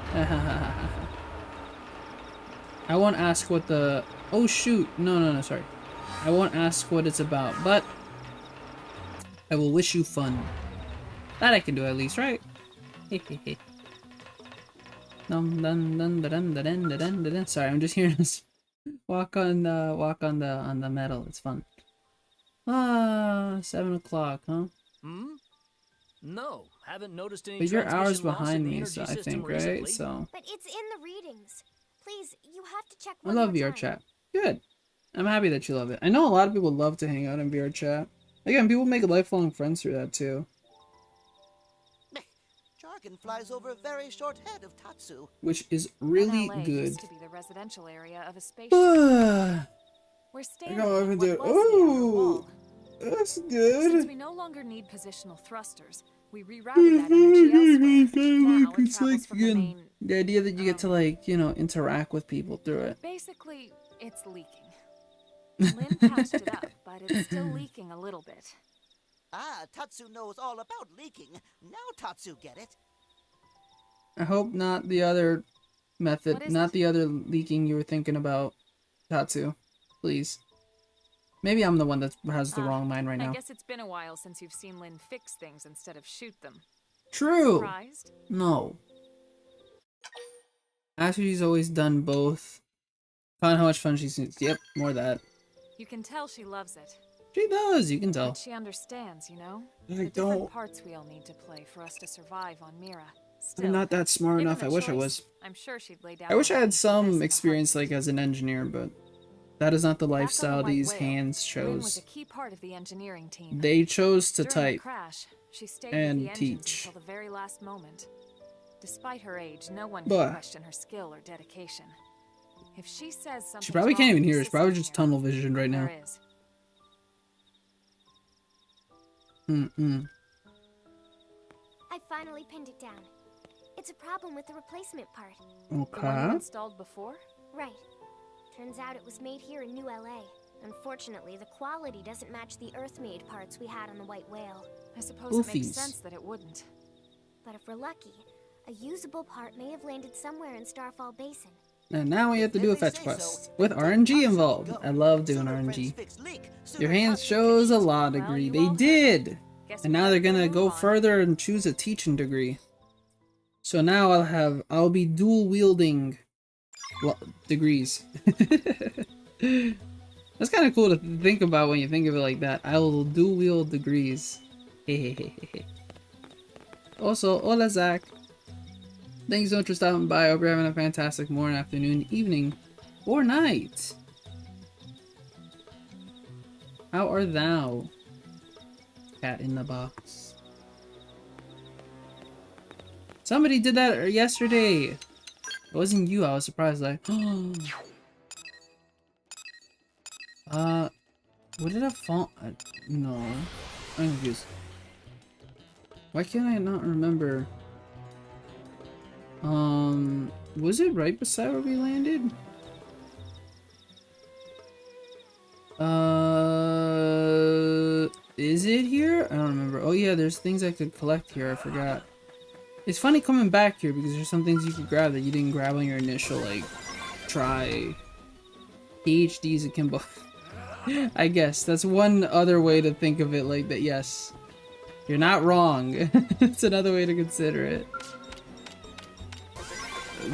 A: I won't ask what the... Oh shoot, no, sorry. I won't ask what it's about, but I will wish you fun. That I can do at least, right? Sorry, I'm just hearing us walk on the metal. It's fun. 7 o'clock, huh?
D: No, haven't noticed any
A: But you're hours
D: transmission loss in
A: behind
D: the
A: me,
D: energy
A: so I
D: system
A: think,
D: recently.
A: right? So
C: But it's in the readings. Please, you have to check
A: I
C: one
A: love
C: more
A: VR
C: time.
A: chat. Good. I'm happy that you love it. I know a lot of people love to hang out in VR chat. Again, people make lifelong friends through that too.
G: Jargon flies over a very short head of Tatsu.
A: Which is really
I: LA
A: good.
I: used to be the residential area of a spaceship.
A: I
I: We're standing
A: got
I: at
A: over
I: what
A: there.
I: was the outer
A: Oh,
I: wall.
A: that's
I: Since
A: good.
I: we no longer need positional thrusters, we rerouted that energy elsewhere. Now it
A: It's
I: travels
A: like
I: from the main...
A: the idea that you get to, like, you know, interact with people through it.
I: Basically, it's leaking. Lynn patched it up, but it's still leaking a little bit.
G: Ah, Tatsu knows all about leaking. Now Tatsu get it.
A: I hope not the other method,
I: What is
A: not
I: it?
A: the other leaking you were thinking about, Tatsu. Please. Maybe I'm the one that has the wrong mind right
I: I
A: now.
I: guess it's been a while since you've seen Lynn fix things instead of shoot them.
A: True.
I: Surprised?
A: No. Actually, she's always done both. Found how much fun she's. Yep, more of that.
I: You can tell she loves it.
A: She does. You can tell.
I: But she understands, you know?
A: I
I: The different
A: don't.
I: parts we all need to play for us to survive on Mira. Still,
A: I'm not that smart
I: given
A: enough.
I: the
A: I wish I
I: choice,
A: was.
I: I'm sure she'd lay down
A: I wish I
I: her
A: had
I: life for this in
A: some
I: a
A: experience, like as an engineer, but that is not the
I: Back on the
A: lifestyle
I: White
A: these
I: Whale,
A: hands
I: Lynn was
A: chose.
I: a key part of the engineering team.
A: They chose to
I: During
A: type
I: the crash, she stayed
A: and
I: with the engines
A: teach.
I: until the very last moment. Despite her age, no one
A: But
I: can question her skill or dedication. If she says something,
A: She probably can't even hear. It's probably just tunnel vision right now.
I: There is.
C: I finally pinned it down. It's a problem with the replacement part.
I: The one you
A: Okay.
I: installed before?
C: Right. Turns out it was made here in New LA. Unfortunately, the quality doesn't match the Earth-made parts we had on the White Whale.
I: I suppose it makes
A: Oofies.
I: sense that it wouldn't.
C: But if we're lucky, a usable part may have landed somewhere in Starfall Basin.
A: And now we have to do a fetch quest with RNG involved. I love doing RNG. Your hands shows a law degree. They did! And now they're gonna go further and choose a teaching degree. So now I'll be dual wielding degrees. That's kind of cool to think about when you think of it like that. I will dual wield degrees. Also, hola Zach. Thank you so much for stopping by. I hope you're having a fantastic morning, afternoon, evening, or night. How are thou? Cat in the box. Somebody did that yesterday. It wasn't you. I was surprised. Like, what did I fall? No, I'm confused. Why can't I not remember? Was it right beside where we landed? Is it here? I don't remember. Oh yeah, there's things I could collect here. I forgot. It's funny coming back here because there's some things you could grab that you didn't grab on your initial, like, try. PhDs akimbo. I guess that's one other way to think of it like that. Yes, you're not wrong. It's another way to consider it.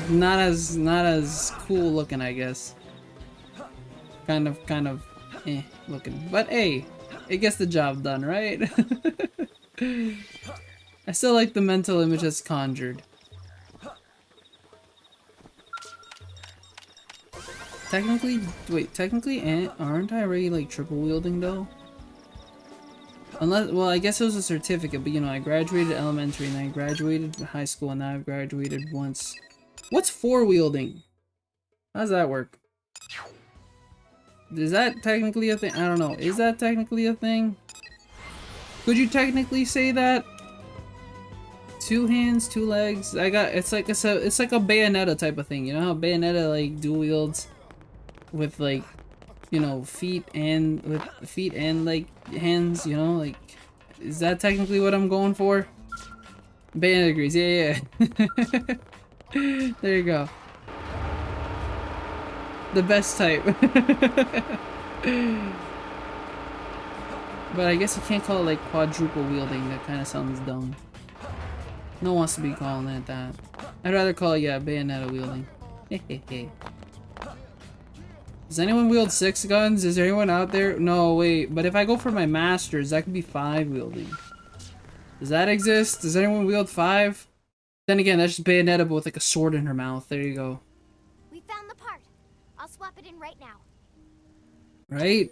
A: Not as cool looking, I guess. Kind of looking, but hey, it gets the job done, right? I still like the mental image that's conjured. Technically, wait, aren't I already like triple wielding though? Unless, well, I guess it was a certificate, but you know, I graduated elementary and then I graduated high school and now I've graduated once. What's four wielding? How does that work? Is that technically a thing? I don't know. Is that technically a thing? Could you technically say that? Two hands, two legs. It's like a Bayonetta type of thing. You know how Bayonetta like dual wields with like, you know, feet and like hands. You know, like, is that technically what I'm going for? Bayonetta degrees. Yeah. There you go. The best type. But I guess you can't call it like quadruple wielding. That kind of sounds dumb. No one wants to be calling it that. I'd rather call it, yeah, Bayonetta wielding. Hehehe. Does anyone wield 6 guns? Is there anyone out there? No, wait. But if I go for my masters, that could be 5 wielding. Does that exist? Does anyone wield 5? Then again, that's just Bayonetta, but with like a sword in her mouth. There you go.
C: We found the part. I'll swap it in right now.
A: Right?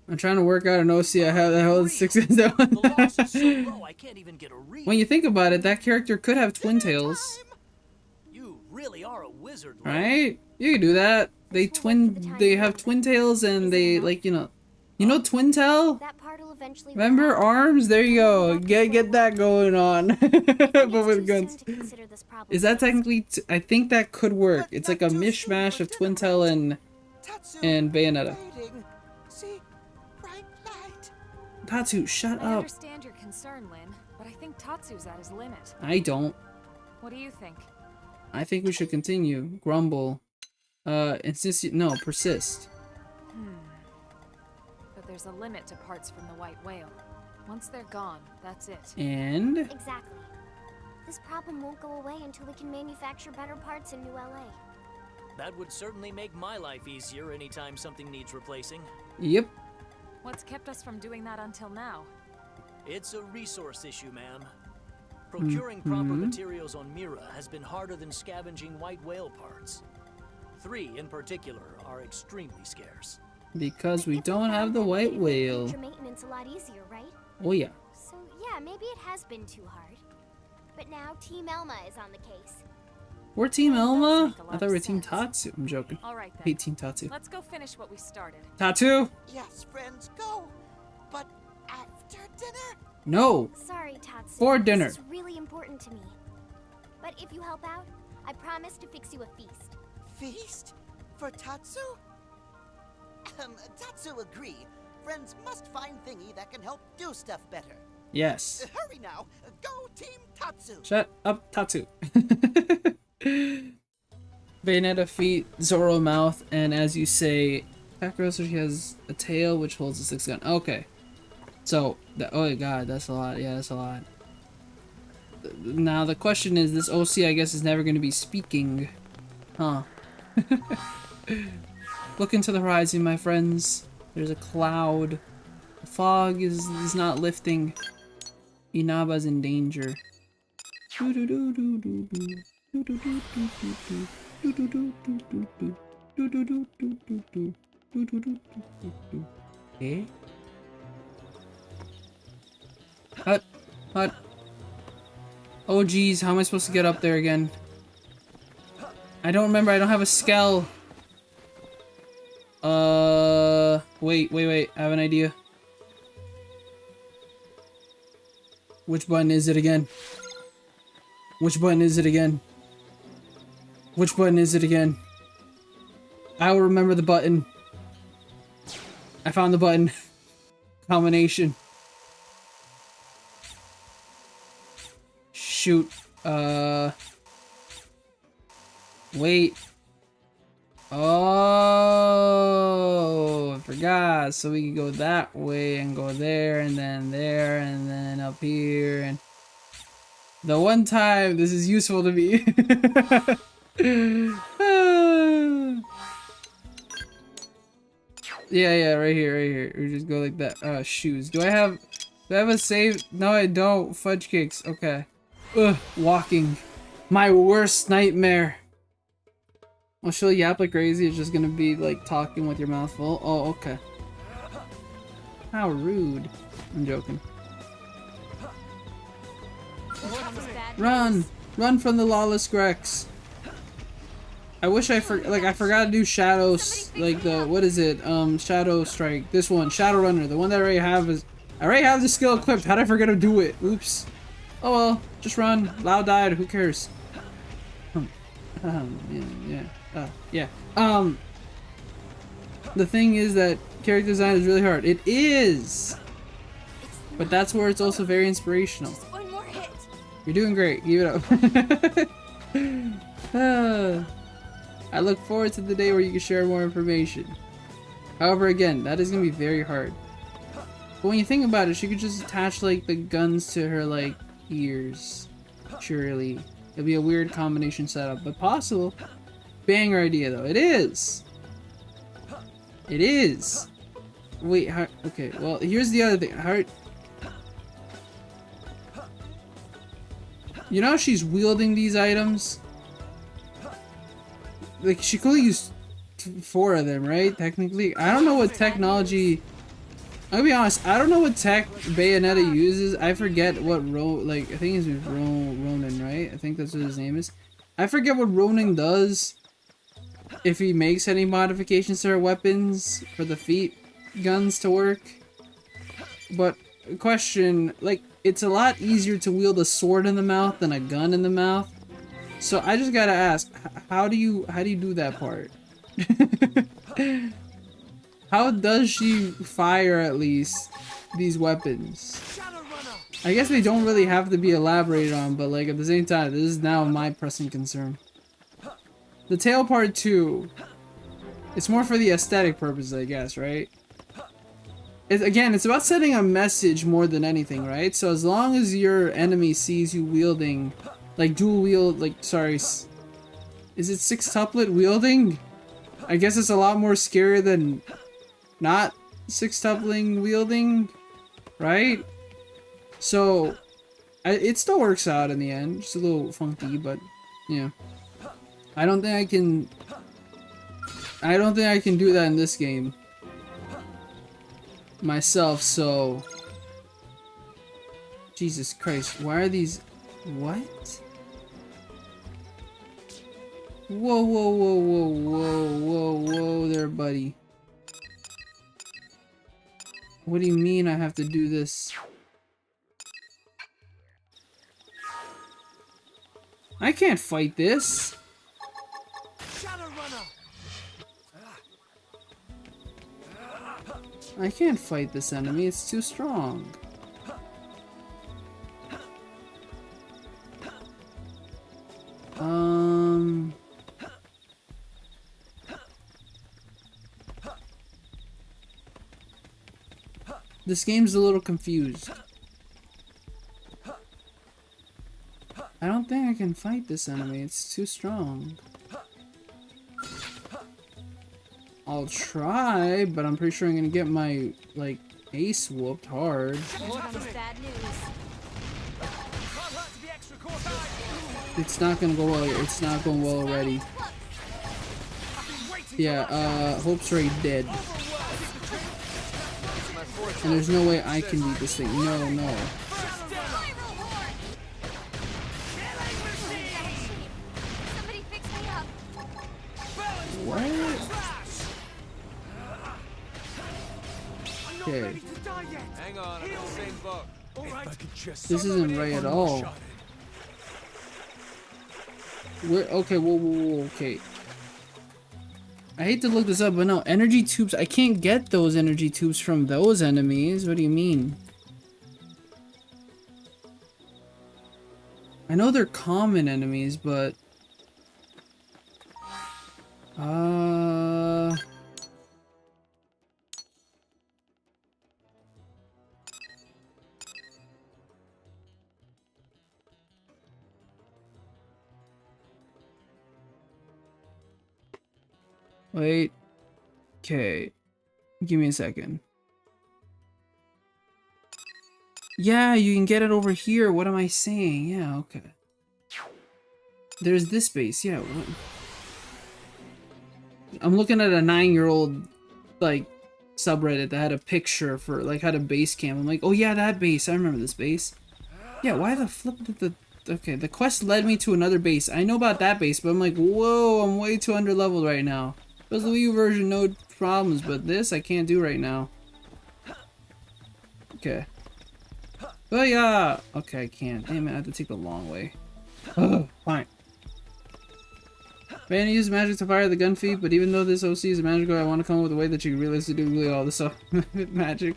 A: I'm trying to work out an OC. I have the hell 6 guns down.
D: The loss is so low, I can't even get a read.
A: When you think about it, that character could have twin tails.
D: You really are a wizard, Lord.
A: Right? You can do that. They have twin tails and they like, you know twin tail?
C: That part will eventually
A: Remember arms? There you go. Get that going on. But with guns. Is that technically I think that could work. It's like a mishmash of twin tail and Bayonetta.
G: See, bright light.
A: Tatsu, shut
I: I
A: up.
I: understand your concern, Lynn, but I think Tatsu's at his limit.
A: I don't.
I: What do you think?
A: I think we should continue. Grumble. Insist. No, persist.
I: But there's a limit to parts from the white whale. Once they're gone, that's it.
A: And?
C: Exactly. This problem won't go away until we can manufacture better parts in New LA.
D: That would certainly make my life easier anytime something needs replacing.
A: Yep.
I: What's kept us from doing that until now?
D: It's a resource issue, ma'am. Procuring proper materials on Mira has been harder than scavenging white whale parts. 3 in particular are extremely scarce.
A: Because we don't have the white whale.
C: Future maintenance a lot easier, right?
A: Oh yeah.
C: So yeah, maybe it has been too hard. But now Team Elma is on the case.
A: We're Team Elma? I thought we were Team Tatsu. I'm joking.
I: All right, then.
A: I hate Team Tatsu.
I: Let's go finish what we started.
A: Tatsu?
G: Yes, friends, go. But after dinner?
A: No.
C: Sorry, Tatsu.
A: For dinner.
C: This is really important to me. But if you help out, I promise to fix you a feast.
G: Feast? For Tatsu? Tatsu agree. Friends must find thingy that can help do stuff better.
A: Yes.
G: Hurry now. Go Team Tatsu.
A: Shut up, Tatsu. Bayonetta feet, Zoro mouth, and as you say, Kakarot, she has a tail which holds a 6 gun. Okay. So, oh god, that's a lot. Yeah, that's a lot. Now the question is, this OC I guess is never going to be speaking. Huh. Look into the horizon, my friends. There's a cloud. The fog is not lifting. Inaba's in danger. Okay. Hut. Oh geez, how am I supposed to get up there again? I don't remember, I don't have a skell. Wait, I have an idea. Which button is it again? Which button is it again? Which button is it again? I will remember the button. I found the button. Combination. Shoot. Wait. Oh, I forgot. So we can go that way and go there and then up here and the one time this is useful to me. Yeah, right here. We just go like that. Shoes. Do I have a save? No, I don't. Fudge cakes. Okay. Ugh, walking. My worst nightmare. Well, she'll yap like crazy. It's just gonna be like talking with your mouth full. Oh, okay. How rude. I'm joking. Run! Run from the lawless Grex. I wish I forgot to do shadows, like the, what is it? Shadow Strike. This one, Shadow Runner. The one that I already have is, I already have the skill equipped. How did I forget to do it? Oops. Oh well, just run. Lao died, who cares? Yeah. The thing is that character design is really hard. It is! But that's where it's also very inspirational.
C: One more hit.
A: You're doing great. Give it up. I look forward to the day where you can share more information. However, again, that is going to be very hard. But when you think about it, she could just attach, like, the guns to her, like, ears. Surely. It'll be a weird combination setup, but possible. Banger idea though. It is! It is! Wait, how, okay, well, here's the other thing. How, you know how she's wielding these items? Like, she could use 4 of them, right? Technically. I don't know what technology... I'll be honest, I don't know what tech Bayonetta uses. I forget what I think his name is Ronan, right? I think that's what his name is. I forget what Ronan does. If he makes any modifications to her weapons for the feet guns to work. But, question, like, it's a lot easier to wield a sword in the mouth than a gun in the mouth. So I just gotta ask, how do you do that part? How does she fire, at least, these weapons? I guess they don't really have to be elaborated on, but like at the same time, this is now my pressing concern. The tail part too. It's more for the aesthetic purpose, I guess, right? Again, it's about sending a message more than anything, right? So as long as your enemy sees you wielding, like dual wield, like, sorry, is it sextuplet wielding? I guess it's a lot more scarier than not sextupling wielding, right? So, it still works out in the end. Just a little funky, but yeah. I don't think I can do that in this game myself, so Jesus Christ, why are these what? Whoa, whoa, whoa, whoa, whoa, whoa, whoa there, buddy. What do you mean I have to do this? I can't fight this. I can't fight this enemy, it's too strong. This game's a little confused. I don't think I can fight this enemy, it's too strong. I'll try, but I'm pretty sure I'm gonna get my, like, ace whooped hard. It's not gonna go well, it's not going well already. Yeah, Hope's already dead. And there's no way I can beat this thing. No, no. What? Okay.
K: Hang on, I'm in the same boat.
A: This isn't right at all. Okay, whoa, okay. I hate to look this up, but no, energy tubes, I can't get those energy tubes from those enemies. What do you mean? I know they're common enemies, but... Wait. Okay. Give me a second. Yeah, you can get it over here. What am I saying? Yeah, okay. There's this base. Yeah. What? I'm looking at a 9-year-old, like, subreddit that had a picture for, like, had a base camp. I'm like, oh yeah, that base. I remember this base. Yeah, why the flip did the... Okay, the quest led me to another base. I know about that base, but I'm like, whoa, I'm way too underleveled right now. There's the Wii U version, no problems, but this I can't do right now. Okay. Oh yeah! Okay, I can't. Damn it, I have to take the long way. Ugh, fine. Man, I use magic to fire the gun feet, but even though this OC is magical, I want to come up with a way that you can realistically do all this stuff with magic.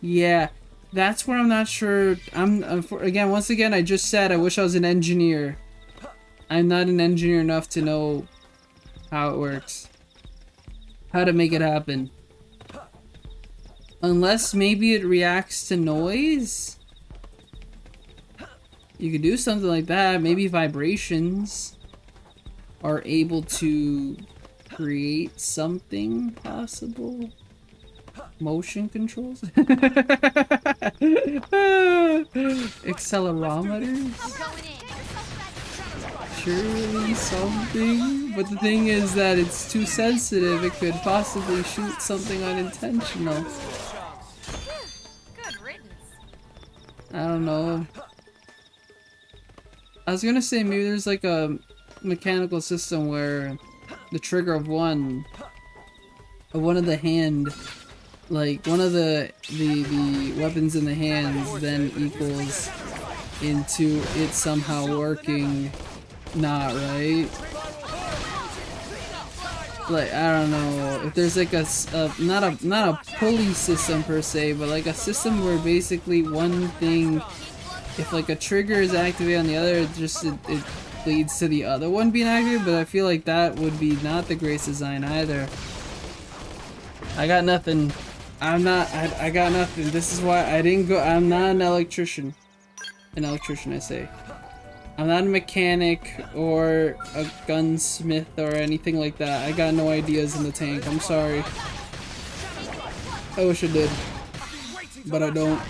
A: Yeah, that's where I'm not sure. Again, once again, I just said I wish I was an engineer. I'm not an engineer enough to know how it works. How to make it happen. Unless maybe it reacts to noise? You could do something like that. Maybe vibrations are able to create something possible. Motion controls? Accelerometers? Surely something. But the thing is that it's too sensitive. It could possibly shoot something unintentional. I don't know. I was gonna say maybe there's like a mechanical system where the trigger of one of the hand, like one of the weapons in the hands then equals into it somehow working. Not right. Like I don't know if there's like a not a pulley system per se, but like a system where basically one thing, if like a trigger is activated on the other, it leads to the other one being activated. But I feel like that would be not the greatest design either. I got nothing. I got nothing. This is why I didn't go. I'm not an electrician. I say. I'm not a mechanic or a gunsmith or anything like that. I got no ideas in the tank. I'm sorry. I wish I did. But I don't.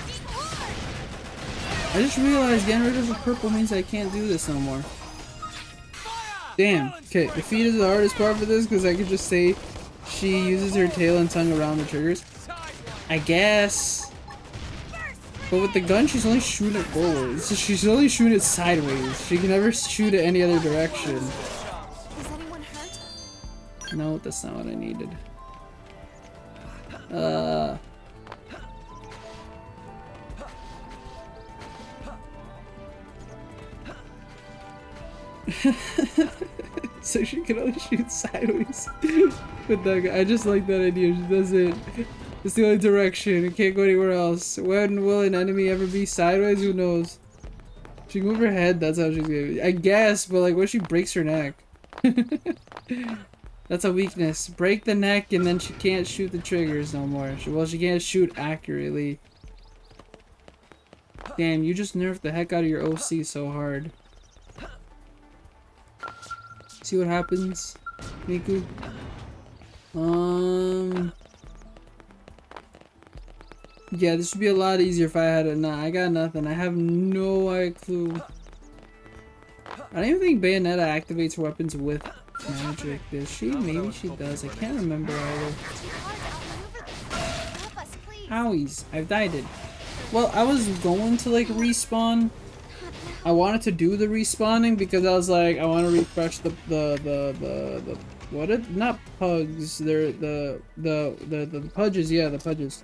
A: I just realized getting rid of the purple means I can't do this no more. Damn. Okay, defeat is the hardest part for this because I could just say she uses her tail and tongue around the triggers. I guess. But with the gun, she's only shooting it forward. So she's only shooting it sideways. She can never shoot it any other direction.
I: Is anyone hurt?
A: No, that's not what I needed. So she can only shoot sideways with that guy. I just like that idea. She does it. It's the only direction. It can't go anywhere else. When will an enemy ever be sideways? Who knows? She can move her head. That's how she's gonna be. I guess, but like, what if she breaks her neck? That's a weakness. Break the neck and then she can't shoot the triggers no more. She can't shoot accurately. Damn, you just nerfed the heck out of your OC so hard. See what happens, Miku? Yeah, this would be a lot easier if I had it. Nah, I got nothing. I have no clue. I don't even think Bayonetta activates weapons with magic. Does she? Maybe she does. I can't remember either. Owies. I've died it. Well, I was going to like respawn. I wanted to do the respawning because I was like, I want to refresh the what it? Not pugs. They're the pudges. Yeah, the pudges.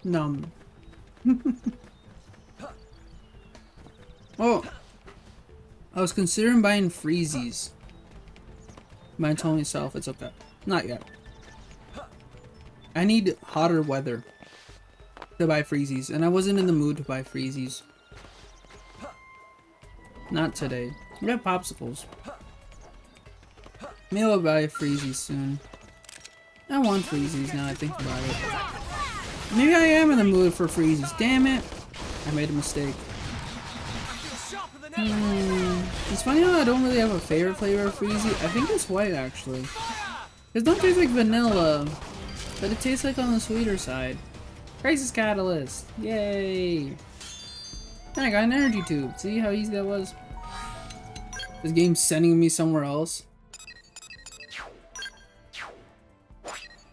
A: Numb. Oh, I was considering buying freezies. But I told myself it's okay. Not yet. I need hotter weather to buy freezies, and I wasn't in the mood to buy freezies. Not today. I got popsicles. Maybe I'll buy freezies soon. I want freezies now I think about it. Maybe I am in the mood for freezes. Damn it! I made a mistake. It's funny how I don't really have a favorite flavor of freezy. I think it's white actually. It don't taste like vanilla, but it tastes like on the sweeter side. Crisis Catalyst! Yay! And I got an energy tube. See how easy that was? This game's sending me somewhere else.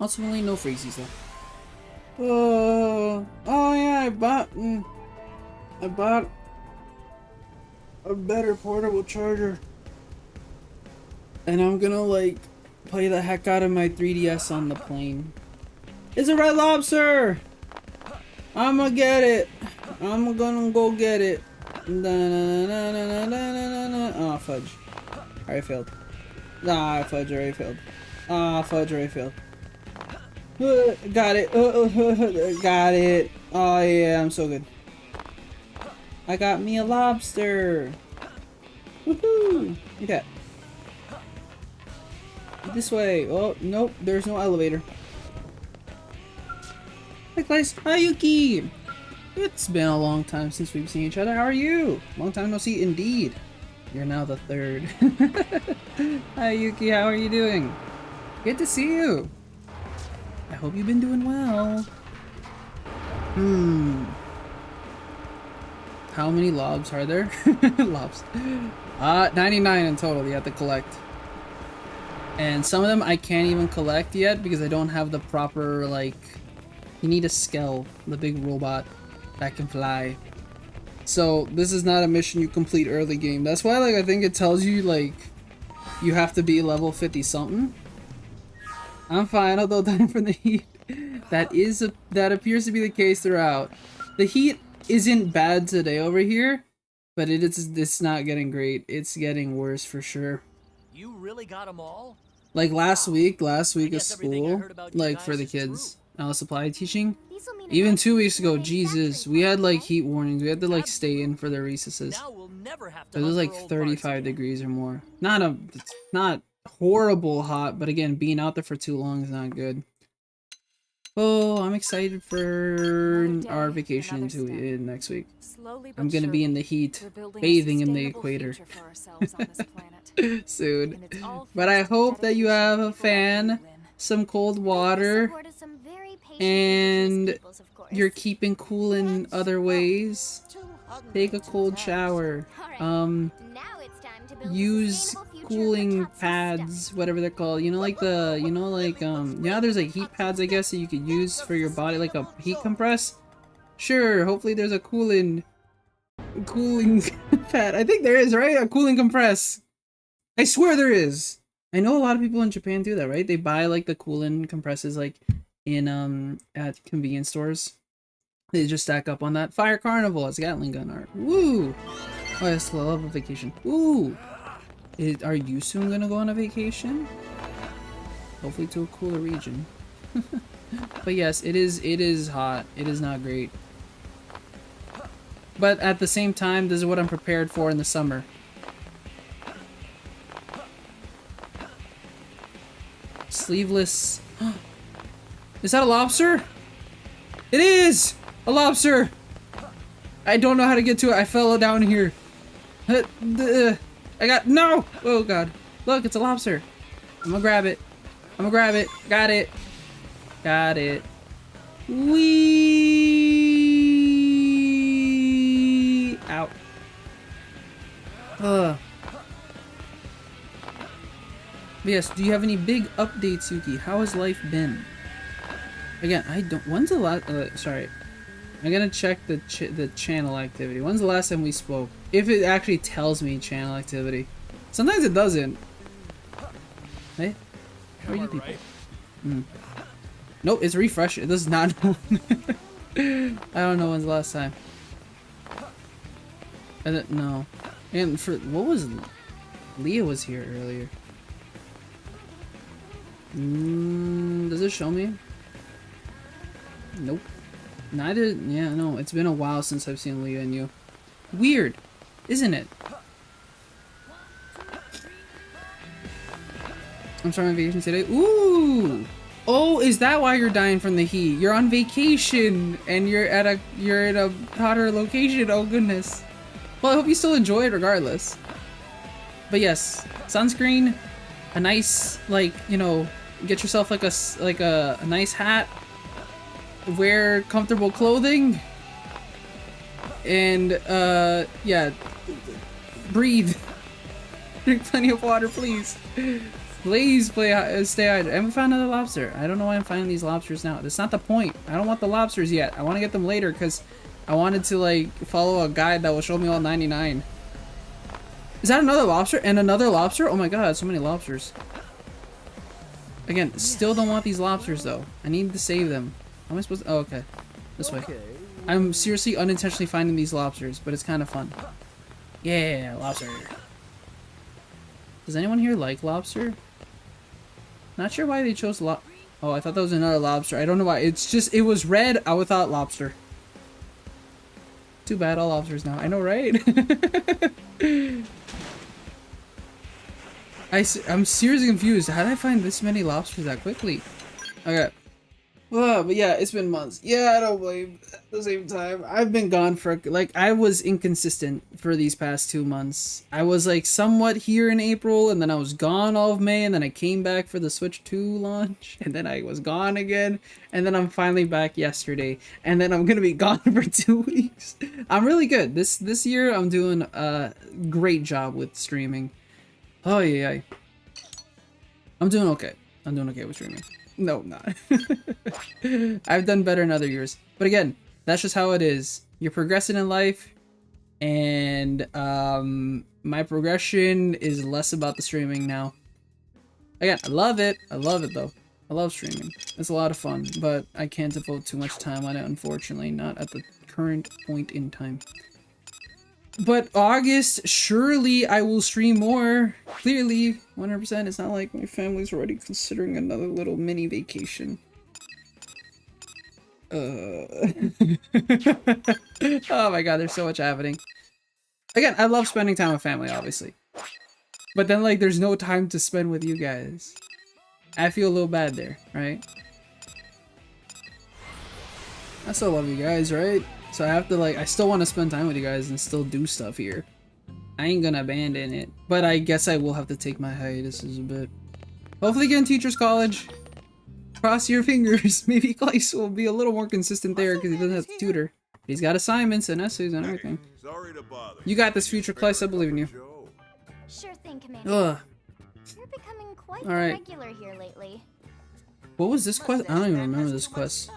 A: Ultimately, no freezies though. Oh yeah, I bought a better portable charger, and I'm gonna like play the heck out of my 3DS on the plane. It's a Red Lobster. I'm gonna get it. I'm gonna go get it. Oh fudge! I failed. Ah, fudge! I failed. Ah, fudge! I failed. Got it. Got it. Oh yeah, I'm so good. I got me a lobster. Woohoo! Look at that. This way. Oh, nope. There's no elevator. Hi, Claes. Hi, Yuki. It's been a long time since we've seen each other. How are you? Long time no see, indeed. You're now the third. Hi, Yuki. How are you doing? Good to see you. I hope you've been doing well. How many lobs are there? Lobs. 99 in total you have to collect. And some of them I can't even collect yet because I don't have the proper, like... You need a Skell, the big robot that can fly. So this is not a mission you complete early game. That's why, like, I think it tells you, like, you have to be level 50 something. I'm fine, although dying from the heat. That appears to be the case throughout. The heat isn't bad today over here, but it's not getting great. It's getting worse for sure.
D: You really got them all?
A: Like last week of school, like for the kids, supply teaching. Even 2 weeks ago, Jesus, we had like heat warnings. We had to like stay in for the recesses. It was like 35 degrees or more. Not horrible hot, but again, being out there for too long is not good. Oh, I'm excited for our vacation next week. I'm gonna be in the heat, bathing in the equator soon. But I hope that you have a fan, some cold water, and you're keeping cool in other ways. Take a cold shower. Use cooling pads, whatever they're called. You know, like there's like heat pads, I guess, that you could use for your body, like a heat compress. Sure, hopefully there's a cooling pad. I think there is, right? A cooling compress. I swear there is. I know a lot of people in Japan do that, right? They buy like the cooling compresses like in at convenience stores. They just stack up on that. Fire Carnival as Gatling gun art. Woo! Oh, yes, I love a vacation. Ooh! Are you soon gonna go on a vacation? Hopefully to a cooler region. But yes, it is hot. It is not great. But at the same time, this is what I'm prepared for in the summer. Sleeveless. Is that a lobster? It is! A lobster! I don't know how to get to it. I fell down here. I got... No! Oh god. Look, it's a lobster. I'm gonna grab it. I'm gonna grab it. Got it. Got it. Whee! Ow. Ugh. Yes, do you have any big updates, Yuki? How has life been? Again, I don't... When's the last... sorry. I'm gonna check the channel activity. When's the last time we spoke? If it actually tells me channel activity. Sometimes it doesn't. Hey? How are you people? Nope, it's refresh. It does not. I don't know when's the last time. I don't know. And for... What was... Leah was here earlier. Does it show me? Nope. Neither. Yeah, no. It's been a while since I've seen Leah and you. Weird, isn't it? I'm starting on vacation today. Ooh. Oh, is that why you're dying from the heat? You're on vacation and you're in a hotter location. Oh goodness. Well, I hope you still enjoy it regardless. But yes, sunscreen, a nice, like, you know, get yourself like a nice hat. Wear comfortable clothing, and yeah, breathe. Drink plenty of water, please. Please stay hydrated. And we found another lobster. I don't know why I'm finding these lobsters now. That's not the point. I don't want the lobsters yet. I want to get them later because I wanted to like follow a guide that will show me all 99. Is that another lobster? And another lobster? Oh my god, so many lobsters. Again, still don't want these lobsters though. I need to save them. How am I supposed to... Oh, okay. This way. I'm seriously unintentionally finding these lobsters, but it's kind of fun. Yeah, lobster. Does anyone here like lobster? Not sure why they chose Oh, I thought that was another lobster. I don't know why. It's just, it was red. I would thought lobster. Too bad, all lobsters now. I know, right? I'm seriously confused. How did I find this many lobsters that quickly? Okay. Well, but yeah, it's been months. Yeah, I don't blame. At the same time, I've been gone for, like, I was inconsistent for these past 2 months. I was, like, somewhat here in April, and then I was gone all of May, and then I came back for the Switch 2 launch, and then I was gone again, and then I'm finally back yesterday, and then I'm gonna be gone for 2 weeks. I'm really good. This year, I'm doing a great job with streaming. Oh, yeah. I'm doing okay. I'm doing okay with streaming. No, I'm not. I've done better in other years. But again, that's just how it is. You're progressing in life, and my progression is less about the streaming now. Again, I love it. I love it, though. I love streaming. It's a lot of fun, but I can't devote too much time on it, unfortunately. Not at the current point in time. But August, surely I will stream more. Clearly, 100%. It's not like my family's already considering another little mini vacation. Oh my god, there's so much happening. Again, I love spending time with family, obviously. But then, like, there's no time to spend with you guys. I feel a little bad there, right? I still love you guys, right? So I have to, like, I still want to spend time with you guys and still do stuff here. I ain't gonna abandon it. But I guess I will have to take my hiatuses a bit. Hopefully get in teacher's college. Cross your fingers. Maybe Claes will be a little more consistent there because he doesn't have to tutor. He's got assignments and essays and everything. You got this, future Claes. I believe in you.
C: Sure thing, Commander.
A: Ugh.
C: You're becoming quite
A: Alright.
C: regular here lately.
A: What was this quest? I don't even remember this quest.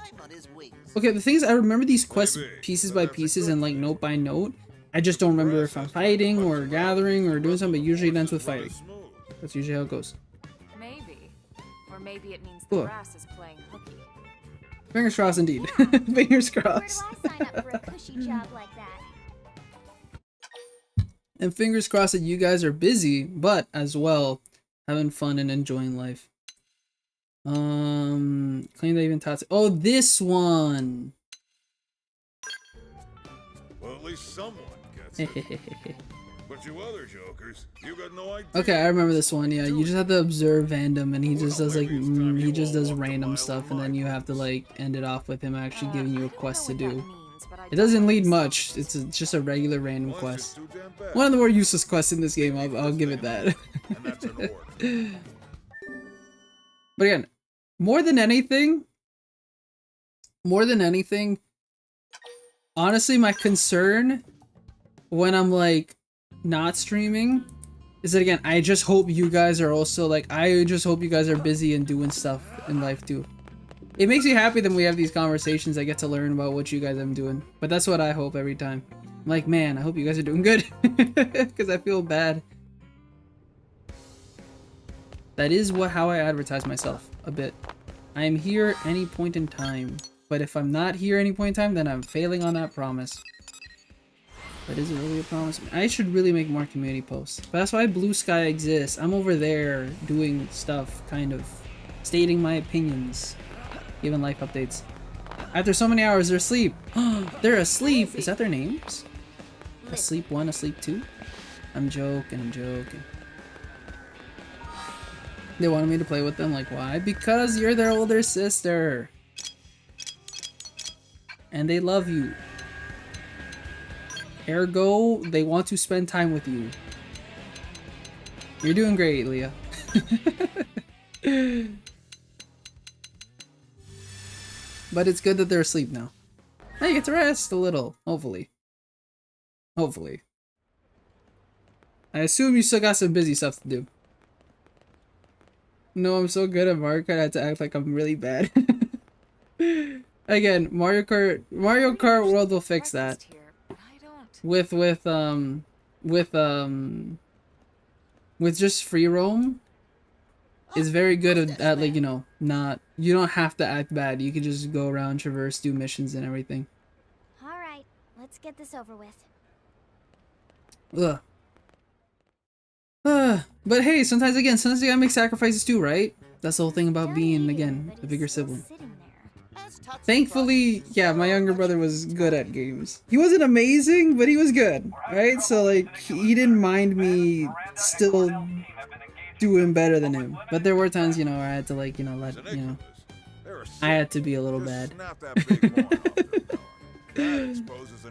A: Okay, the thing is, I remember these quests pieces by pieces and, like, note by note. I just don't remember if I'm fighting or gathering or doing something, but usually it ends with fighting. That's usually how it goes.
I: Maybe. Or maybe it means the grass is playing hooky.
A: Fingers crossed, indeed. Fingers crossed.
C: Where do I sign up for a cushy job like that?
A: And fingers crossed that you guys are busy, but as well, having fun and enjoying life. Claim that even taught. Oh, this one.
F: Well, at least someone gets it. But you other jokers, you got no idea.
A: Okay, I remember this one. Yeah, you just have to observe Vandom, and he just does like he just does random stuff, and then you have to like end it off with him actually giving you a quest to do. It doesn't lead much. It's just a regular random quest. One of the more useless quests in this game. I'll give it that. But again, more than anything, honestly, my concern when I'm like not streaming is that, again, I just hope you guys are also like, I just hope you guys are busy and doing stuff in life too. It makes me happy that we have these conversations. I get to learn about what you guys are doing, but that's what I hope every time. I'm like, man, I hope you guys are doing good because I feel bad. That is how I advertise myself a bit. I am here any point in time, but if I'm not here any point in time, then I'm failing on that promise. But is it really a promise? I should really make more community posts. But that's why Blue Sky exists. I'm over there doing stuff, kind of stating my opinions, giving life updates. After so many hours, they're asleep. They're asleep. Is that their names? Asleep 1, Asleep 2? I'm joking, I'm joking. They wanted me to play with them, like, why? Because you're their older sister. And they love you. Ergo, they want to spend time with you. You're doing great, Leah. But it's good that they're asleep now. Now you get to rest a little, hopefully. Hopefully. I assume you still got some busy stuff to do. No, I'm so good at Mario Kart, I had to act like I'm really bad. Again, Mario Kart World will fix that. With just free roam is very good at like, you know, you don't have to act bad. You can just go around, traverse, do missions and everything.
C: Alright, let's get this over with.
A: Ugh. But hey, sometimes you gotta make sacrifices too, right? That's the whole thing about being, again, the bigger sibling. Thankfully, yeah, my younger brother was good at games. He wasn't amazing, but he was good, right? So, like, he didn't mind me still doing better than him. But there were times, you know, where I had to, like, you know, I had to be a little bad. But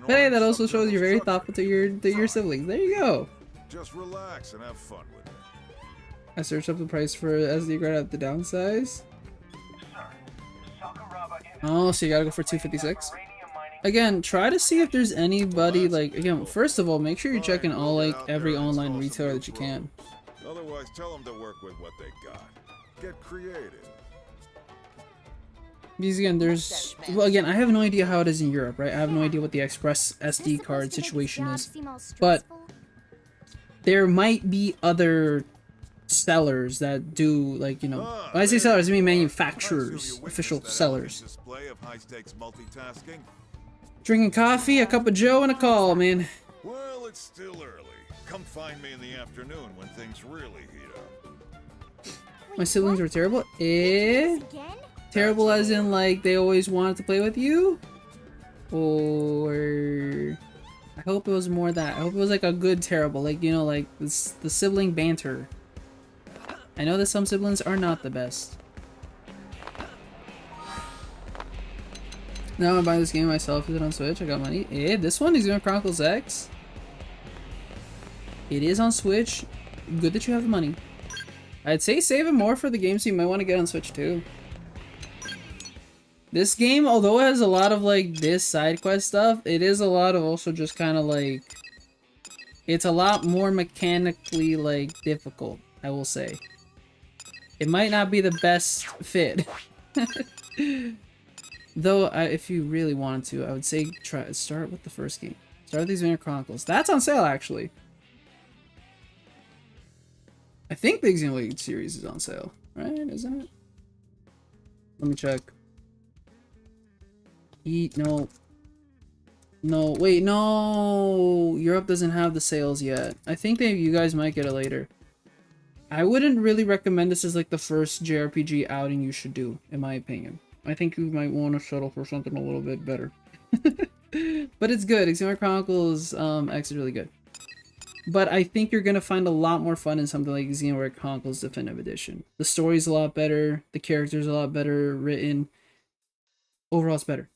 A: hey, that also shows you're very thoughtful to your siblings. There you go.
F: Just relax and have fun with it.
A: I searched up the price for SD card at the downsize. Oh, so you gotta go for 256. Again, try to see if there's anybody, like, again, first of all, make sure you're checking all, like, every online retailer that you can.
F: Otherwise, tell them to work with what they got. Get creative.
A: Because again, there's, well, again, I have no idea how it is in Europe, right? I have no idea what the Express SD card situation is, but there might be other sellers that do, like, you know, when I say sellers, I mean manufacturers, official sellers.
F: Display of high-stakes multitasking.
A: Drinking coffee, a cup of joe, and a call, man.
F: Well, it's still early. Come find me in the afternoon when things really heat up.
A: My siblings were terrible? Terrible as in, like, they always wanted to play with you? Or... I hope it was more that. I hope it was, like, a good terrible. Like, you know, like, the sibling banter. I know that some siblings are not the best. Now I'm buying this game myself. Is it on Switch? I got money. This one is Xenoblade Chronicles X. It is on Switch. Good that you have the money. I'd say save it more for the games you might want to get on Switch too. This game, although it has a lot of, like, this side quest stuff, it is a lot of also just kind of, like... It's a lot more mechanically, like, difficult, I will say. It might not be the best fit. Though, if you really wanted to, I would say start with the first game. Start with these Xenoblade Chronicles. That's on sale, actually. I think the Xenoblade series is on sale, right? Isn't it? Let me check. No. No, wait, no! Europe doesn't have the sales yet. I think that you guys might get it later. I wouldn't really recommend this as, like, the first JRPG outing you should do, in my opinion. I think you might want to settle for something a little bit better. But it's good. Xenoblade Chronicles X is really good. But I think you're going to find a lot more fun in something like Xenoblade Chronicles Definitive Edition. The story's a lot better. The characters are a lot better written. Overall, it's better.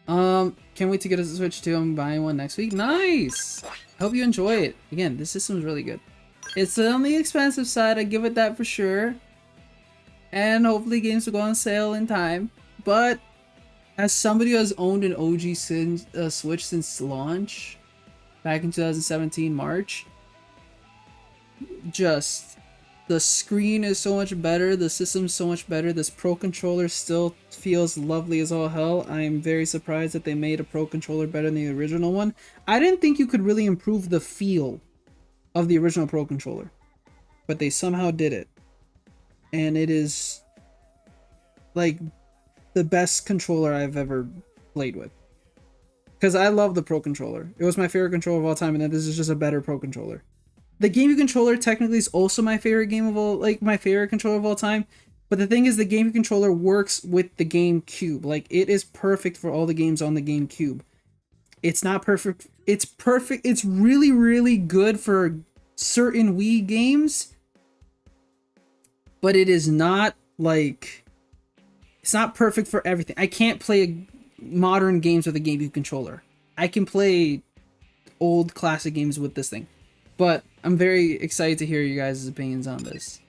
A: Can't wait to get a Switch 2. I'm buying one next week. Nice! Hope you enjoy it. Again, this system's really good. It's on the expensive side, I give it that for sure. And hopefully games will go on sale in time. But as somebody who has owned an OG Switch since launch, back in 2017 March, just the screen is so much better, the system's so much better, this Pro Controller still feels lovely as all hell. I'm very surprised that they made a Pro Controller better than the original one. I didn't think you could really improve the feel of the original Pro Controller, but they somehow did it. And it is, like, the best controller I've ever played with. Because I love the Pro Controller. It was my favorite controller of all time, and then this is just a better Pro Controller. The GameCube controller technically is also my favorite game of all, like, my favorite controller of all time. But the thing is, the GameCube controller works with the GameCube. Like, it is perfect for all the games on the GameCube. It's not perfect. It's perfect. It's really, really good for certain Wii games. But it is not, like... It's not perfect for everything. I can't play modern games with a GameCube controller. I can play old classic games with this thing. But I'm very excited to hear you guys' opinions on this.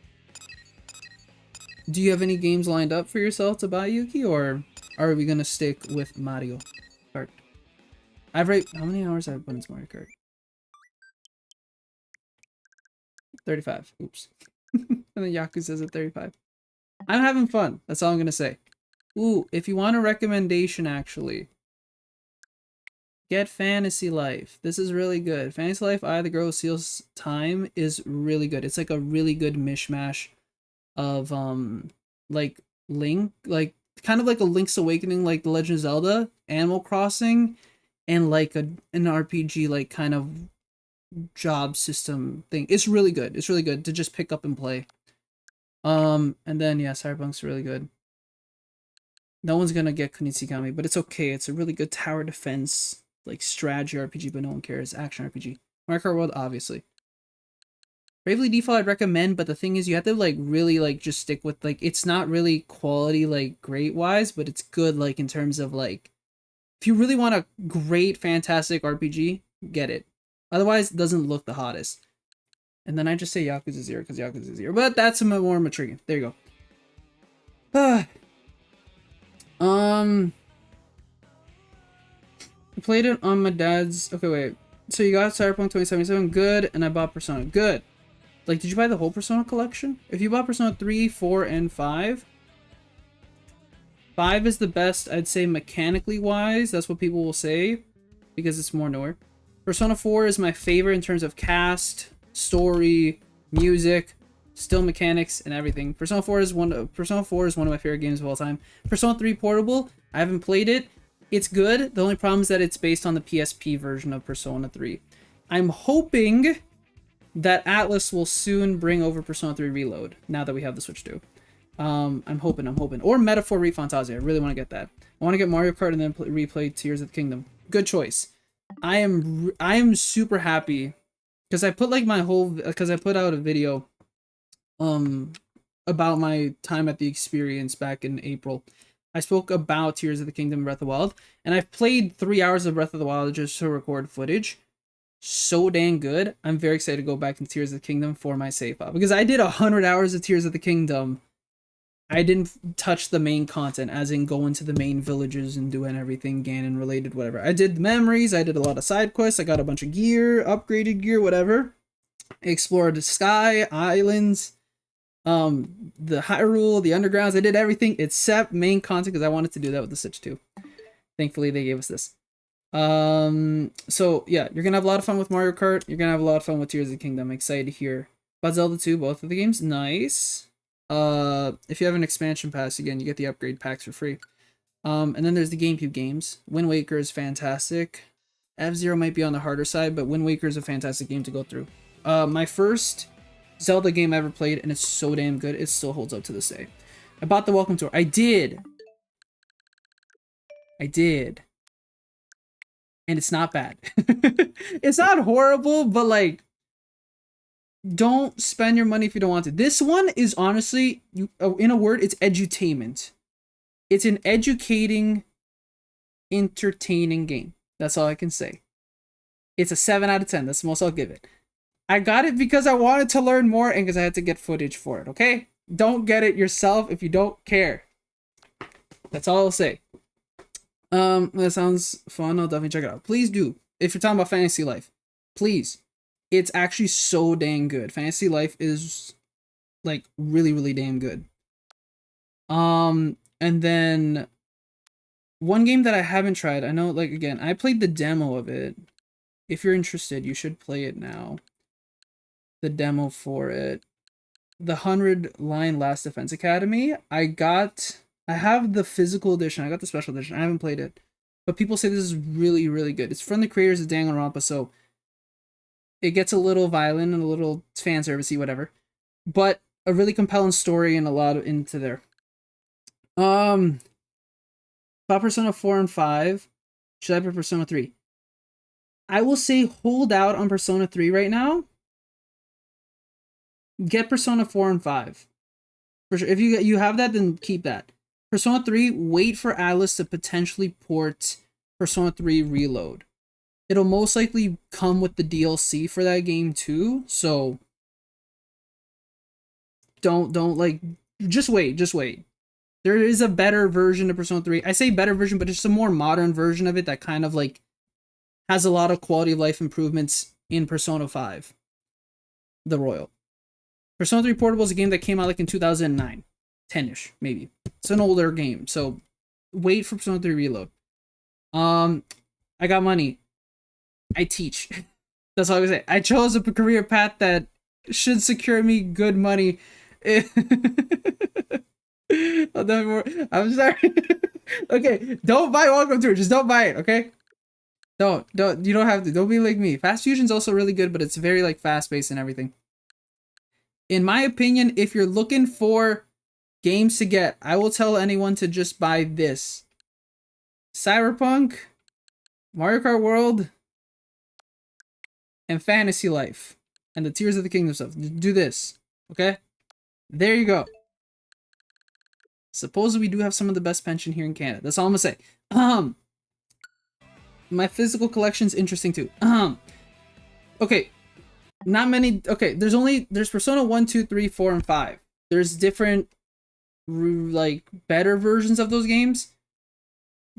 A: Do you have any games lined up for yourself to buy, Yuki, or are we gonna stick with Mario Kart? How many hours have I put into Mario Kart? 35. Oops. And then Yaku says at 35. I'm having fun. That's all I'm gonna say. Ooh, if you want a recommendation, actually, get Fantasy Life. This is really good. Fantasy Life, I, the Girl Who Steals Time is really good. It's like a really good mishmash of, like, Link, like, kind of like a Link's Awakening, like The Legend of Zelda, Animal Crossing, and like an RPG, like, kind of job system thing. It's really good. It's really good to just pick up and play. And then yeah, Cyberpunk's really good. No one's gonna get Kunitsu-Kami, but it's okay. It's a really good tower defense, like strategy RPG, but no one cares. Action RPG. Mario Kart World, obviously. Bravely Default I'd recommend, but the thing is you have to like really like just stick with like it's not really quality like great wise, but it's good like in terms of like if you really want a great fantastic RPG, get it. Otherwise, it doesn't look the hottest. And then I just say Yakuza 0 because Yakuza 0. But that's a more mature game. There you go. I played it on my dad's... Okay, wait. So you got Cyberpunk 2077, good, and I bought Persona, good. Like, did you buy the whole Persona collection? If you bought Persona 3, 4, and 5... 5 is the best, I'd say, mechanically wise. That's what people will say, because it's more newer. Persona 4 is my favorite in terms of cast, story, music, still mechanics, and everything. Persona 4 is one of my favorite games of all time. Persona 3 Portable, I haven't played it. It's good. The only problem is that it's based on the PSP version of Persona 3. I'm hoping that Atlas will soon bring over Persona 3 Reload, now that we have the Switch 2. I'm hoping. Or Metaphor Refantasia. I really want to get that. I want to get Mario Kart and then replay Tears of the Kingdom. Good choice. I am super happy because I put like because I put out a video about my time at the experience back in April. I spoke about Tears of the Kingdom Breath of the Wild, and I've played 3 hours of Breath of the Wild just to record footage. So dang good. I'm very excited to go back into Tears of the Kingdom for my save file, because I did 100 hours of Tears of the Kingdom. I didn't touch the main content, as in go into the main villages and doing everything Ganon related, whatever. I did memories, I did a lot of side quests, I got a bunch of gear, upgraded gear, whatever. I explored the sky, islands, the Hyrule, the undergrounds. I did everything except main content because I wanted to do that with the Switch 2. Thankfully, they gave us this. So yeah, you're gonna have a lot of fun with Mario Kart. You're gonna have a lot of fun with Tears of the Kingdom. I'm excited to hear about Zelda 2, both of the games. Nice. If you have an expansion pass, again, you get the upgrade packs for free. And then there's the GameCube games. Wind Waker is fantastic. F-Zero might be on the harder side, but Wind Waker is a fantastic game to go through. My first Zelda game I ever played, and it's so damn good, it still holds up to this day. I bought the Welcome Tour. I did. And it's not bad. It's not horrible, but like, don't spend your money if you don't want to. This one is honestly, in a word, it's edutainment. It's an educating, entertaining game. That's all I can say. It's a 7 out of 10. That's the most I'll give it. I got it because I wanted to learn more and because I had to get footage for it, okay? Don't get it yourself if you don't care. That's all I'll say. That sounds fun. I'll definitely check it out. Please do. If you're talking about Fantasy Life, please. It's actually so dang good. Fantasy Life is like really, really damn good. And then one game that I haven't tried, I know, like, again, I played the demo of it. If you're interested, you should play it now. The demo for it. The 100 Line Last Defense Academy. I have the physical edition. I got the special edition. I haven't played it. But people say this is really, really good. It's from the creators of Danganronpa, so it gets a little violent and a little fan servicey, whatever. But a really compelling story and a lot into there. About Persona 4 and 5. Should I play Persona 3? I will say hold out on Persona 3 right now. Get Persona 4 and 5. For sure. If you have that, then keep that. Persona 3, wait for Atlas to potentially port Persona 3 Reload. It'll most likely come with the DLC for that game too, so don't like, just wait. There is a better version of Persona 3. I say better version, but it's a more modern version of it that kind of like has a lot of quality of life improvements in Persona 5. The Royal. Persona 3 Portable is a game that came out like in 2009. 10-ish, maybe. It's an older game, so wait for Persona 3 Reload. I got money. I teach. That's all I can say. I chose a career path that should secure me good money. I'm sorry. Okay, don't buy Welcome Tour. Just don't buy it, okay? Don't. You don't have to. Don't be like me. Fast Fusion's also really good, but it's very like fast-paced and everything. in my opinion, if you're looking for games to get, I will tell anyone to just buy this. Cyberpunk, Mario Kart World, and Fantasy Life. And the Tears of the Kingdom stuff. Do this. Okay? There you go. Supposedly we do have some of the best pension here in Canada. That's all I'm gonna say. My physical collection's interesting too. Okay. Not many. Okay, there's Persona 1, 2, 3, 4, and 5. There's different, like, better versions of those games.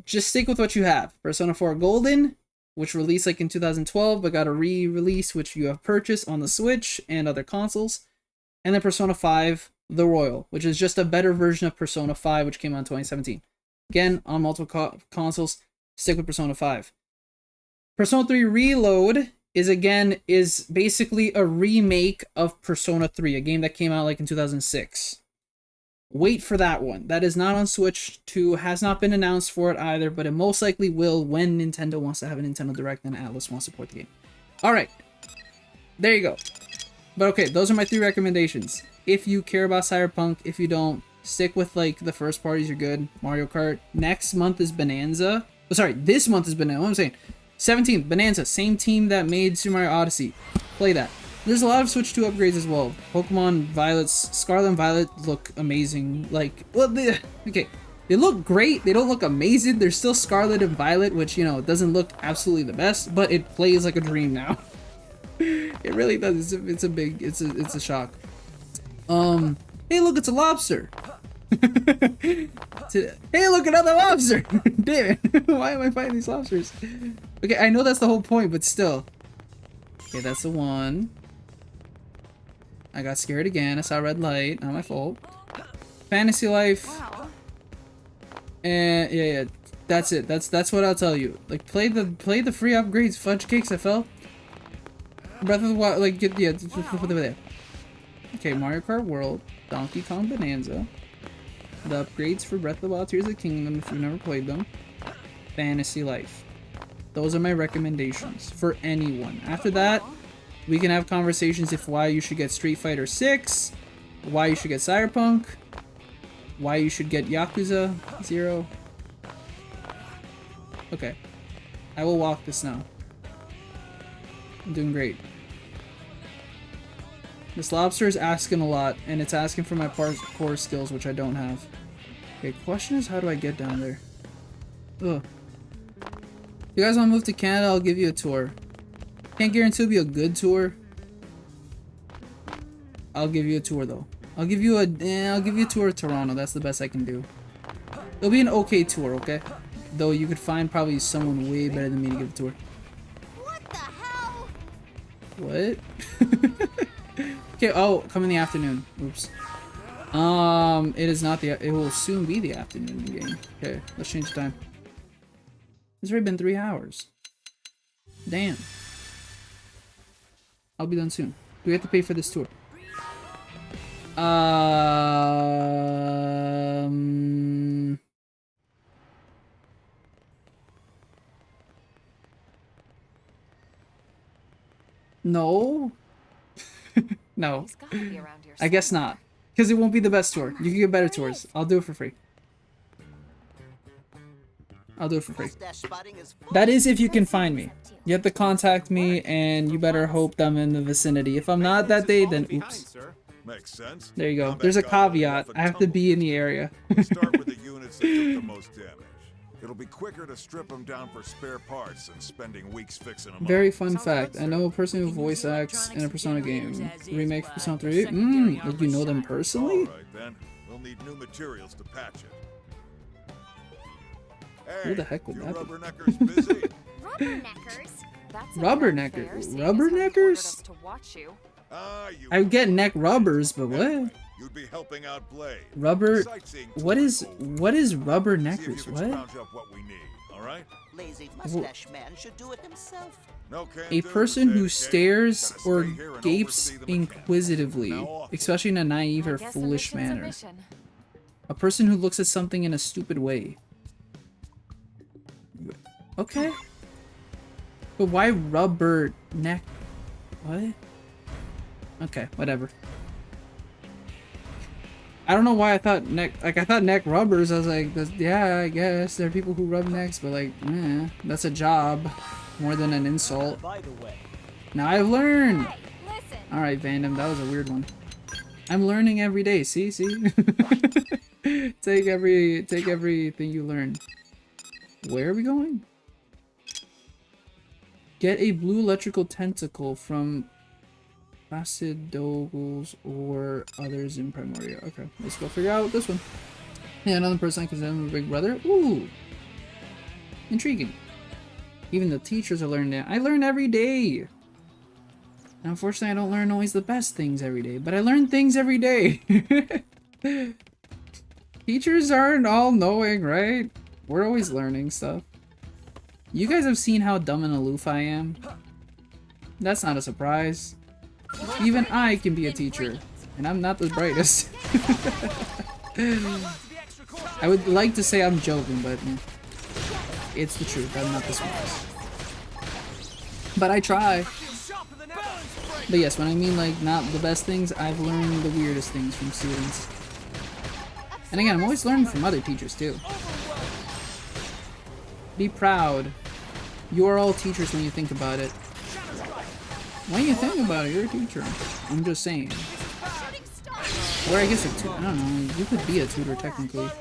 A: Just stick with what you have. Persona 4 Golden, which released like in 2012, but got a re-release, which you have purchased on the Switch and other consoles. And then Persona 5 The Royal, which is just a better version of Persona 5, which came out in 2017. Again, on multiple consoles, stick with Persona 5. Persona 3 Reload is basically a remake of Persona 3, a game that came out like in 2006. Wait for that one. That is not on Switch 2, has not been announced for it either, but it most likely will when Nintendo wants to have a Nintendo Direct and Atlas wants to support the game. Alright. There you go. But okay, those are my 3 recommendations. If you care about Cyberpunk, if you don't, stick with like the first parties, you're good. Mario Kart. Next month is Bonanza. Oh, sorry, this month is Bonanza. What am I saying? 17th, Bonanza. Same team that made Super Mario Odyssey. Play that. There's a lot of Switch 2 upgrades as well. Pokemon Violet's Scarlet and Violet look amazing. Like, well, they look great. They don't look amazing. They're still Scarlet and Violet, which, you know, doesn't look absolutely the best, but it plays like a dream now. It really does. It's a shock. Hey, look, it's a lobster. Hey, look, another lobster. Damn it. Why am I fighting these lobsters? Okay, I know that's the whole point, but still. Okay, that's the one. I got scared again. I saw a red light. Not my fault. Fantasy Life.
I: Wow.
A: And yeah, that's it. That's what I'll tell you. Like, play the free upgrades, Fudge Cakes FL. Breath of the Wild, like, get, yeah, there. Okay, Mario Kart World, Donkey Kong Bonanza, the upgrades for Breath of the Wild, Tears of the Kingdom if you've never played them, Fantasy Life. Those are my recommendations for anyone. After that, we can have conversations if why you should get Street Fighter 6, why you should get Cyberpunk, why you should get Yakuza 0. Okay, I will walk this now. I'm doing great. This lobster is asking a lot, and it's asking for my parkour skills, which I don't have. Okay, question is, how do I get down there? Ugh. If you guys want to move to Canada, I'll give you a tour. Can't guarantee it'll be a good tour. I'll give you a tour, though. I'll give you a tour of Toronto. That's the best I can do. It'll be an okay tour, okay? Though you could find probably someone way better than me to give a tour.
C: What the hell?
A: What? Okay, oh, come in the afternoon. Oops. It is not the, it will soon be the afternoon game. Okay, let's change the time. It's already been 3 hours. Damn. I'll be done soon. Do we have to pay for this tour? No. No. I guess not. Because it won't be the best tour. You can get better tours. I'll do it for free. I'll do it for free. That is if you can find me. You have to contact me, and you better hope I'm in the vicinity. If I'm not that day, then oops.
F: Makes sense.
A: There you go. There's a caveat. I have to be in the area.
F: Start with the units that took the most damage. It'll be quicker to strip them down for spare parts than spending weeks fixing them up.
A: Very fun fact. I know a person who voice acts in a Persona game. Remake for Persona 3. Like you know them personally?
F: Alright then. We'll need new materials to patch it. Hey,
A: Who the heck would that be?
F: rubberneckers busy?
C: Rubberneckers?
A: Rubberneckers? I get neck rubbers, but what?
F: You'd be helping out Blade.
A: Rubber. What is rubberneckers? What?
F: What we need, all right?
G: Lazy mustache man should do it himself.
F: No
A: A person who stares or gapes inquisitively, especially in a naive or foolish manner. A person who looks at something in a stupid way. Okay. But why rubber neck? What? Okay, whatever. I don't know why I thought neck, like I thought neck rubbers. I was like, yeah, I guess there are people who rub necks, but like, that's a job more than an insult.
D: By the way,
A: Now I've learned. All right, Vandom, that was a weird one. I'm learning every day. See. take everything you learn. Where are we going? Get a blue electrical tentacle from Acidogles or others in Primoria. Okay, let's go figure out this one. Yeah, another person I consider a big brother. Ooh, intriguing. Even the teachers are learning that. I learn every day. Unfortunately, I don't learn always the best things every day, but I learn things every day. Teachers aren't all knowing, right? We're always learning stuff. You guys have seen how dumb and aloof I am. That's not a surprise. Even I can be a teacher, and I'm not the brightest. I would like to say I'm joking, but it's the truth. I'm not the smartest. But I try. But yes, when I mean like not the best things, I've learned the weirdest things from students. And again, I'm always learning from other teachers too. Be proud. You are all teachers when you think about it. When you think about it, you're a teacher. I'm just saying. Or I guess a tutor. I don't know. You could be a tutor technically. You know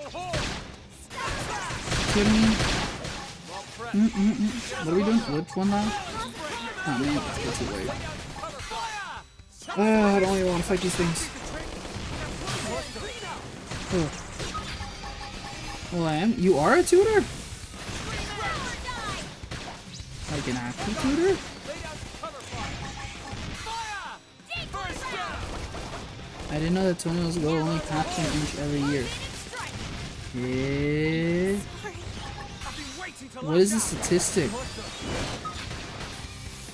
A: what I mean? What are we doing? Which one now? Oh man, it's too late. I don't even want to fight these things. Oh. Well, I am. You are a tutor? Like an actual tutor? I didn't know that toenails grow only half an inch every year. Yeah. What is the statistic?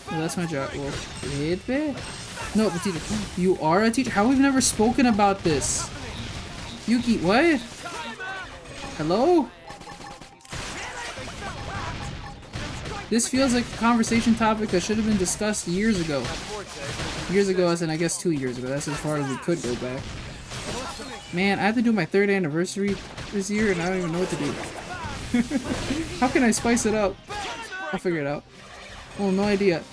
A: Well, that's my job. Well, no, but teacher, you are a teacher? How we've never spoken about this? Yuki, what? Hello? This feels like a conversation topic that should have been discussed years ago. Years ago, as in I guess 2 years ago. That's as far as we could go back. Man, I have to do my 3rd anniversary this year and I don't even know what to do. How can I spice it up? I'll figure it out. Oh, no idea.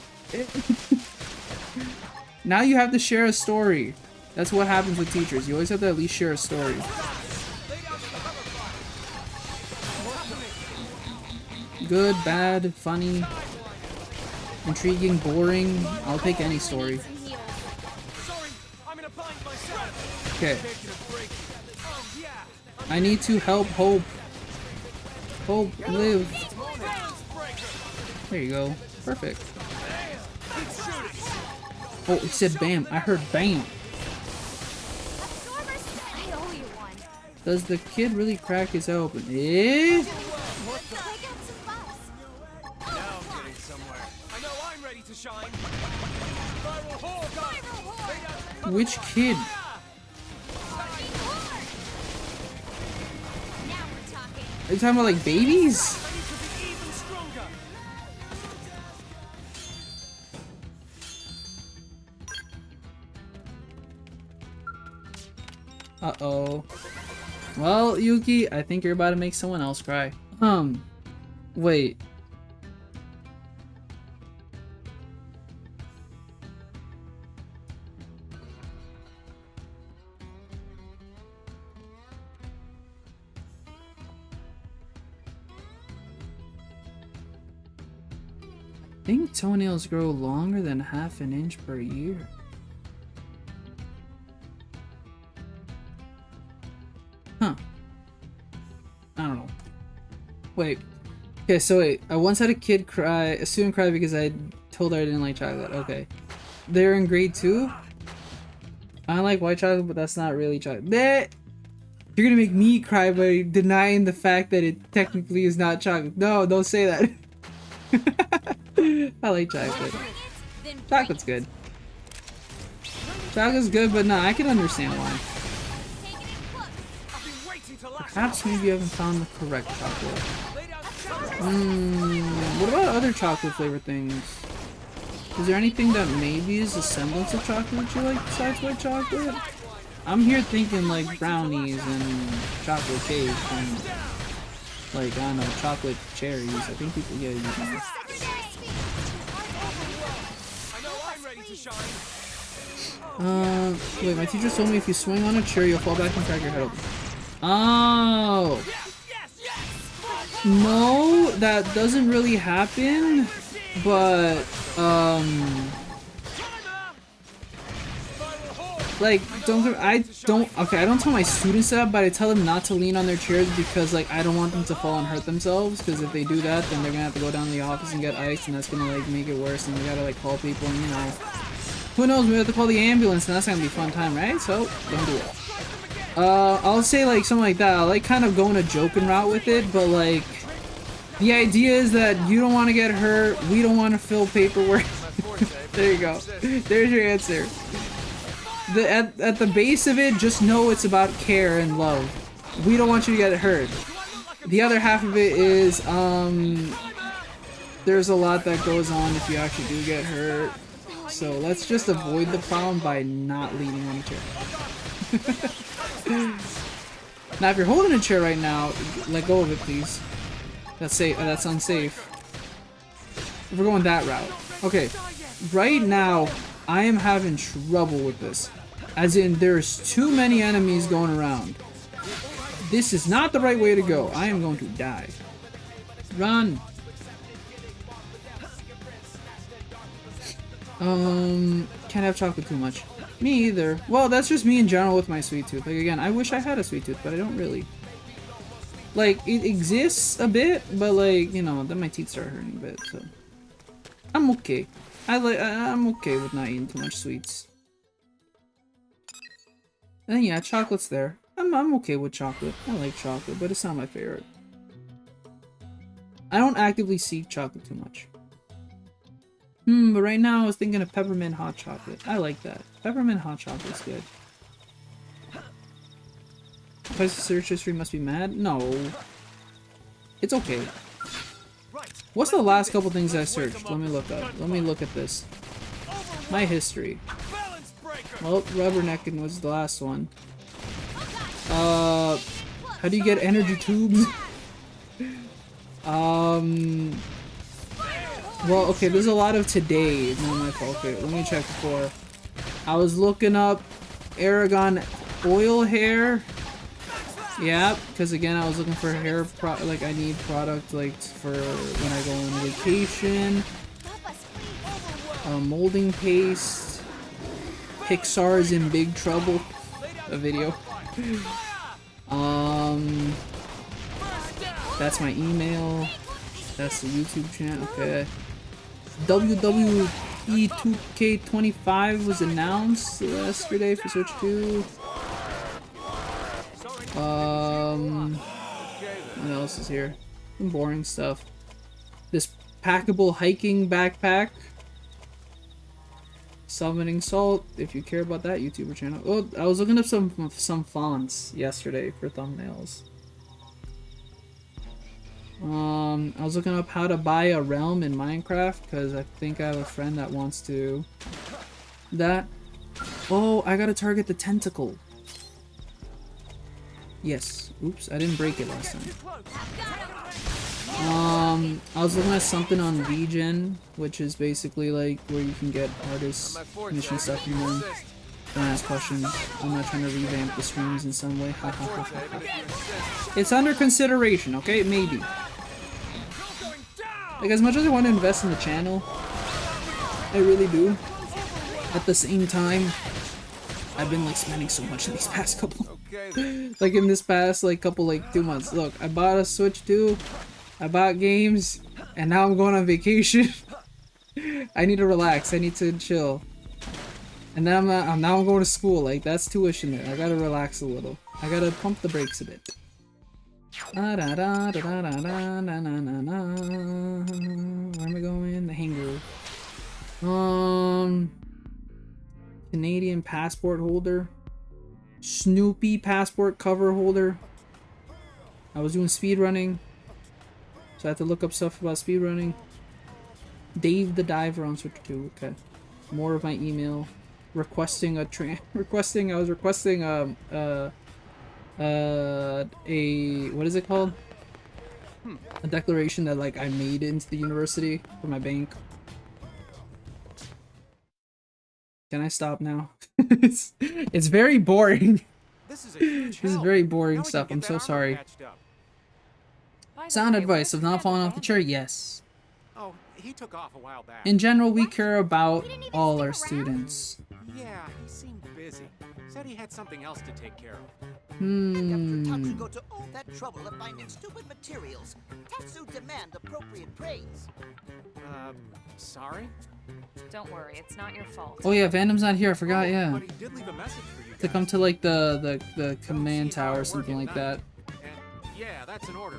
A: Now you have to share a story. That's what happens with teachers. You always have to at least share a story. Good, bad, funny, intriguing, boring. I'll take any story. Okay. I need to help Hope. Hope live. There you go. Perfect. Oh, it said bam. I heard bam. Does the kid really crack his eye open? Eh? Which kid? Are you talking about like babies? Uh-oh. Well, Yuki, I think you're about to make someone else cry. Wait. I think toenails grow longer than half an inch per year. Huh. I don't know. Wait. Okay, so wait. I once had a student cry because I told her I didn't like chocolate. Okay. They're in grade 2? I like white chocolate, but that's not really chocolate. You're gonna make me cry by denying the fact that it technically is not chocolate. No, don't say that. I like chocolate. Chocolate's good. Chocolate's good, but nah, I can understand why. Perhaps maybe you haven't found the correct chocolate. What about other chocolate flavored things? Is there anything that maybe is a semblance of chocolate that you like besides white chocolate? I'm here thinking like brownies and chocolate cake and like, I don't know, chocolate cherries. I think people get it. Wait, my teacher told me if you swing on a chair, you'll fall back and crack your head open. Oh! No, that doesn't really happen, but, like, I don't tell my students that, but I tell them not to lean on their chairs because, like, I don't want them to fall and hurt themselves, because if they do that, then they're gonna have to go down to the office and get ice, and that's gonna, like, make it worse, and we gotta, like, call people, and, you know, who knows, we have to call the ambulance, and that's gonna be a fun time, right? So, don't do it. I'll say, like, something like that. I like kind of going a joking route with it, but, like, the idea is that you don't want to get hurt, we don't want to fill paperwork. There you go. There's your answer. At the base of it, just know it's about care and love. We don't want you to get hurt. The other half of it is, there's a lot that goes on if you actually do get hurt. So let's just avoid the problem by not leaning on a chair. Now, if you're holding a chair right now, let go of it, please. That's safe. That's unsafe. If we're going that route. Okay. Right now, I am having trouble with this. As in, there's too many enemies going around. This is not the right way to go. I am going to die. Run. Can't have chocolate too much. Me either. Well, that's just me in general with my sweet tooth. Like, again, I wish I had a sweet tooth, but I don't really. Like, it exists a bit, but, like, you know, then my teeth start hurting a bit, so. I'm okay. I'm okay with not eating too much sweets. And then, yeah, chocolate's there. I'm okay with chocolate. I like chocolate, but it's not my favorite. I don't actively seek chocolate too much. But right now I was thinking of peppermint hot chocolate. I like that. Peppermint hot chocolate's good. Price of search history must be mad? No. It's okay. What's the last couple things I searched? Let me look up. Let me look at this. My history. Well, rubbernecking was the last one. How do you get energy tubes? Well, okay, there's a lot of today. Not my fault. Okay, let me check before. I was looking up Aragon oil hair. Yeah, because again, I was looking for hair like I need product like for when I go on vacation. Molding paste. Pixar's in big trouble. A video. That's my email. That's the YouTube channel. Okay. WWE 2K25 was announced yesterday for Switch 2. What else is here? Some boring stuff. This packable hiking backpack. Summoning Salt, if you care about that YouTuber channel. Oh, I was looking up some fonts yesterday for thumbnails. I was looking up how to buy a realm in Minecraft because I think I have a friend that wants to. That. Oh, I gotta target the tentacle. Yes. Oops, I didn't break it last time. I was looking at something on VGen, which is basically like where you can get artists mission stuff from them. Don't ask questions. I'm not trying to revamp the streams in some way. It's under consideration, okay? Maybe. Like, as much as I want to invest in the channel, I really do. At the same time, I've been like spending so much in these past couple, like in this past like couple like 2 months. Look, I bought a Switch 2, I bought games, and now I'm going on vacation. I need to relax. I need to chill. And then I'm going to school. Like, that's tuition there. I gotta relax a little. I gotta pump the brakes a bit. Where am I going? The hangar. Canadian passport holder. Snoopy passport cover holder. I was doing speedrunning, so I had to look up stuff about speedrunning. Dave the Diver on Switch 2. Okay. More of my email. requesting a I was requesting a what is it called? A declaration that like I made it into the university for my bank. Can I stop now? it's very boring.
K: This is a huge
A: This is
K: help.
A: very boring
K: Now we
A: stuff.
K: can
A: I'm
K: get
A: so
K: that armor
A: sorry.
K: patched up.
A: Sound advice of not falling off the chair? Yes.
K: Oh, he took off a while back.
A: In general, we care about all our students.
K: Yeah, he seemed busy. Said he had something else to take care of.
G: Tatsu go to all that trouble of finding stupid materials. Tatsu demand appropriate praise.
K: Sorry?
I: Don't worry, it's not your fault.
A: Oh yeah, Vandom's not here. I forgot. Yeah.
K: But he did leave a message for you
A: To come to like the command tower or something like that.
K: Yeah, that's an order.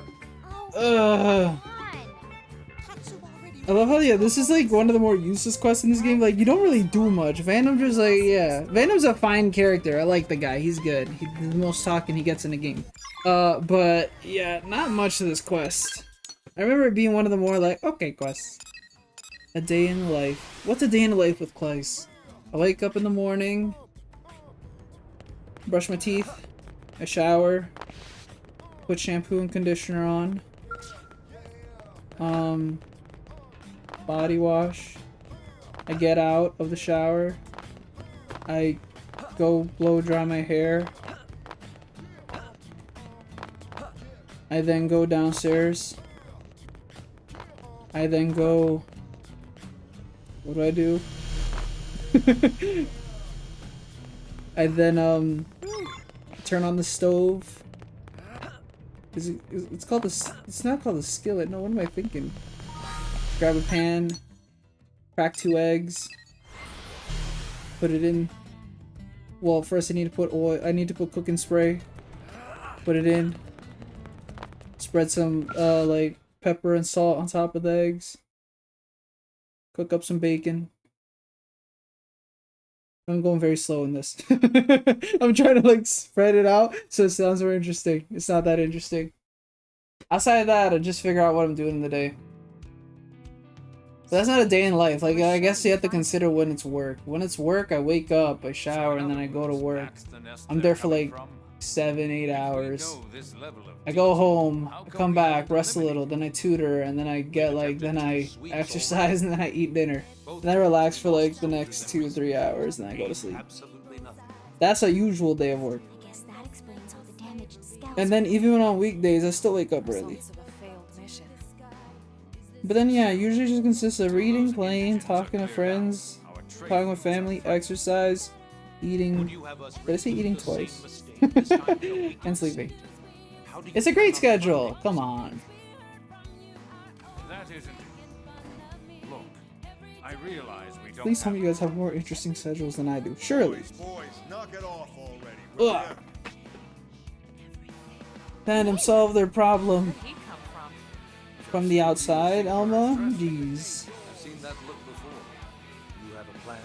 A: I love how, yeah, this is like one of the more useless quests in this game. Like, you don't really do much. Vandom just like, yeah. Vandom's a fine character. I like the guy. He's good. He's the most talking he gets in the game. But yeah, not much to this quest. I remember it being one of the more like, okay, quests. A day in the life. What's a day in the life with Claes? I wake up in the morning, brush my teeth, I shower, put shampoo and conditioner on, body wash, I get out of the shower, I go blow dry my hair, I then go downstairs, I then go, what do I do? I then turn on the stove. It's called it's not called a skillet. No, what am I thinking? Grab a pan, crack 2 eggs, put it in. Well, first I need to put oil. I need to put cooking spray. Put it in. Spread some like pepper and salt on top of the eggs. Cook up some bacon. I'm going very slow in this. I'm trying to like spread it out so it sounds more interesting. It's not that interesting. Outside of that, I just figure out what I'm doing in the day. But that's not a day in life. Like, I guess you have to consider when it's work. When it's work, I wake up, I shower, and then I go to work. I'm there for like 7-8 hours. I go home, I come back, rest a little, then I tutor, and then I get like, then I exercise, and then I eat dinner. Then I relax for like the next 2-3 hours, and then I go to sleep. That's a usual day of work. And then even when on weekdays, I still wake up early. But then yeah, usually just consists of reading, playing, talking to friends, talking with family, exercise, eating. Did I say eating twice? And sleeping. It's a great schedule. Come on.
K: That isn't it. Look, I realize we don't.
A: Please tell me you guys have more interesting schedules than I do. Surely.
F: Boys, knock it off already.
A: Ugh. Fandom solve their problem. From the outside, Elma? Jeez.
J: I've seen that look before. You have a plan?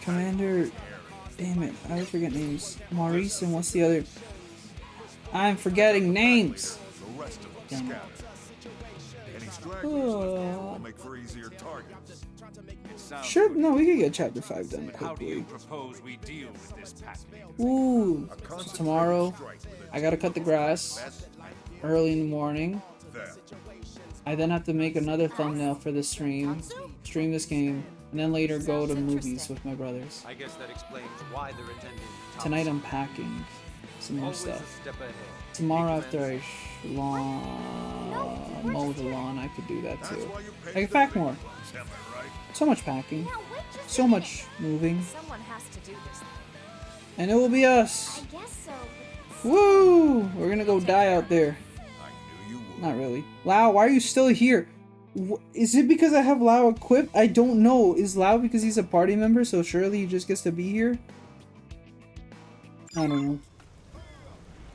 A: Commander... Damn it, I always forget names. Maurice and what's the other? I'm forgetting names!
F: The rest of them
A: Damn.
F: scattered. Any stragglers will make for easier targets.
A: Sure, no, we could get chapter 5 done quickly.
K: Propose we deal with this package.
A: Ooh, so tomorrow, I gotta cut the grass early in the morning. I then have to make another thumbnail for this stream this game, and then later go to movies with my brothers.
J: I guess that explains why they're attending.
A: Tonight I'm packing some more
J: Always a
A: stuff.
J: step ahead.
A: Tomorrow after I mow the lawn, I could do that too. I can pack more. So much packing. So much moving.
I: Someone has to do this.
A: And it will be us.
C: I guess so.
A: Woo! We're gonna go die out there. Not really. Lau, why are you still here? Is it because I have Lau equipped? I don't know. Is Lau because he's a party member, so surely he just gets to be here? I don't know.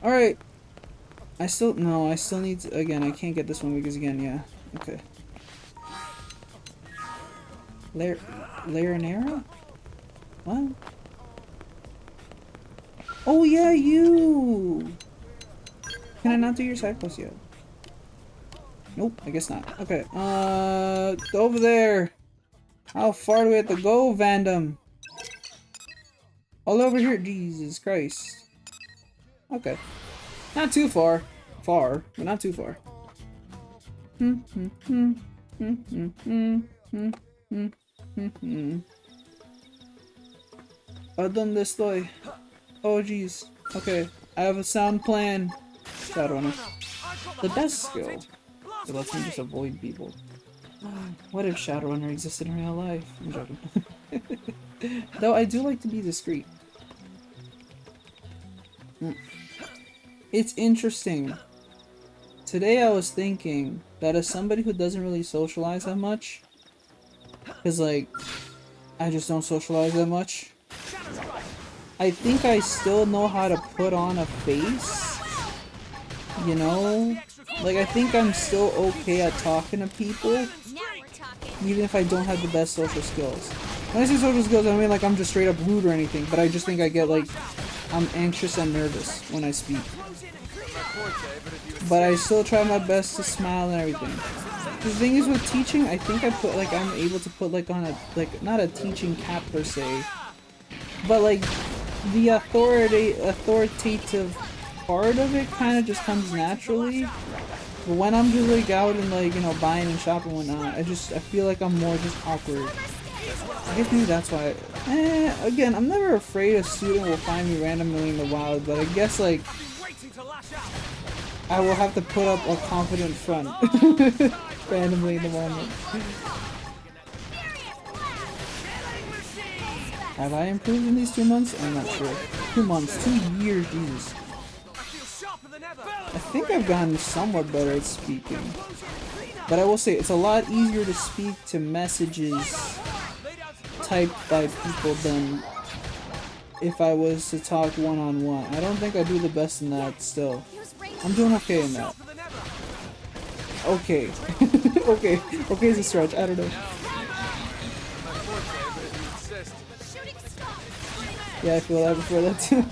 A: Alright. I still need to, again, I can't get this one because again, yeah. Okay. Larinera? What? Oh yeah, you! Can I not do your side quest yet? Nope, I guess not. Okay, over there. How far do we have to go, Vandom? All over here? Jesus Christ. Okay. Not too far. Far, but not too far. ¿A dónde estoy? Oh jeez. Okay, I have a sound plan. Shadowrunner. The best skill. It lets me just avoid people. What if Shadowrunner existed in real life? I'm joking. Though I do like to be discreet. It's interesting. Today I was thinking that as somebody who doesn't really socialize that much, because like, I just don't socialize that much, I think I still know how to put on a face, you know? Like, I think I'm still okay at talking to people, even if I don't have the best social skills. When I say social skills, I don't mean like I'm just straight up rude or anything, but I just think I get like, I'm anxious and nervous when I speak. But I still try my best to smile and everything. The thing is with teaching, I think I put like, I'm able to put like on a, like, not a teaching cap per se, but like, the authoritative part of it kind of just comes naturally. But when I'm just like out and like, you know, buying and shopping and whatnot, I feel like I'm more just awkward. I guess maybe that's why. Again, I'm never afraid a student will find me randomly in the wild, but I guess like I will have to put up a confident front randomly in the moment. Have I improved in these 2 months? I'm not sure. 2 months, 2 years, Jesus. I think I've gotten somewhat better at speaking. But I will say, it's a lot easier to speak to messages typed by people than if I was to talk one-on-one. I don't think I do the best in that still. I'm doing okay in that. Okay. Okay is a stretch, I don't know. Yeah, I feel that before that too.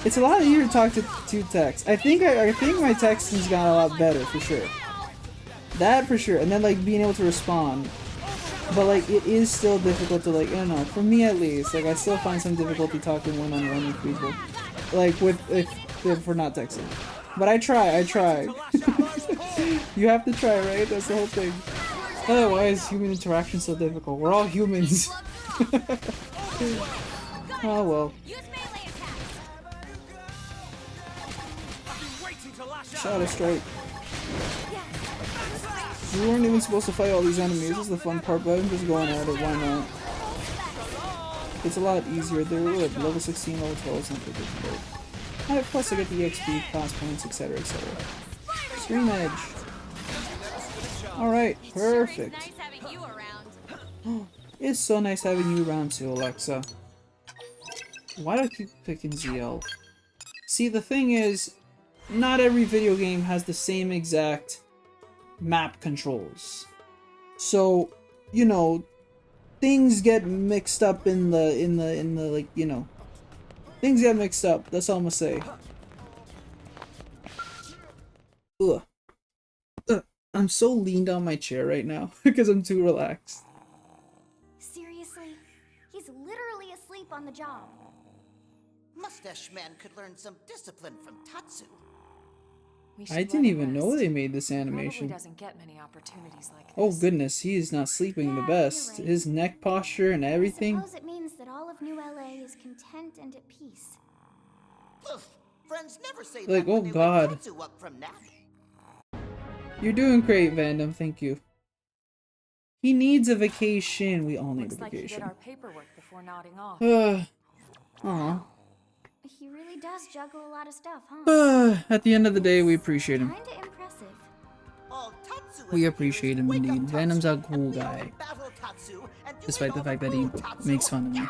A: It's a lot easier to talk to text. I think my texting's got a lot better for sure. That for sure, and then like being able to respond. But like it is still difficult to like, I don't know, for me at least, like I still find some difficulty talking one-on-one with people. Like if we're not texting. But I try. You have to try, right? That's the whole thing. Otherwise, human interaction's so difficult. We're all humans. Oh well. Shot a strike. We weren't even supposed to fight all these enemies. This is the fun part, but I'm just going at it. Why not? It's a lot easier. They're level 16, level 12 is not that difficult. Plus I get the XP, class points, etc, etc. Stream Edge. Alright, perfect. It's so nice having you around too, Alexa. Why do I keep picking ZL? See, the thing is, not every video game has the same exact map controls. So, you know, things get mixed up in the like, you know, things get mixed up. That's all I'm gonna say. Ugh. I'm so leaned on my chair right now because I'm too relaxed.
C: Seriously? He's literally asleep on the job.
H: Mustache Man could learn some discipline from Tatsu.
A: I didn't even know they made this animation.
I: Doesn't get many opportunities like this.
A: Oh goodness, he is not sleeping the best. His neck posture and everything.
C: I suppose it means that all of New LA is content and at peace.
H: Poof. Friends never say
A: Like,
H: that
A: oh
H: when they
A: god.
H: wake Tatsu up from nap.
A: You're doing great, Vandom. Thank you. He needs a vacation. We all need a
I: Like he did
A: vacation.
I: our paperwork before nodding off.
A: Aw.
C: He really does juggle a lot of stuff, huh?
A: At the end of the day, we appreciate him.
C: Kinda impressive.
A: We appreciate him indeed. Venom's a cool guy. Despite the fact that he makes fun of me.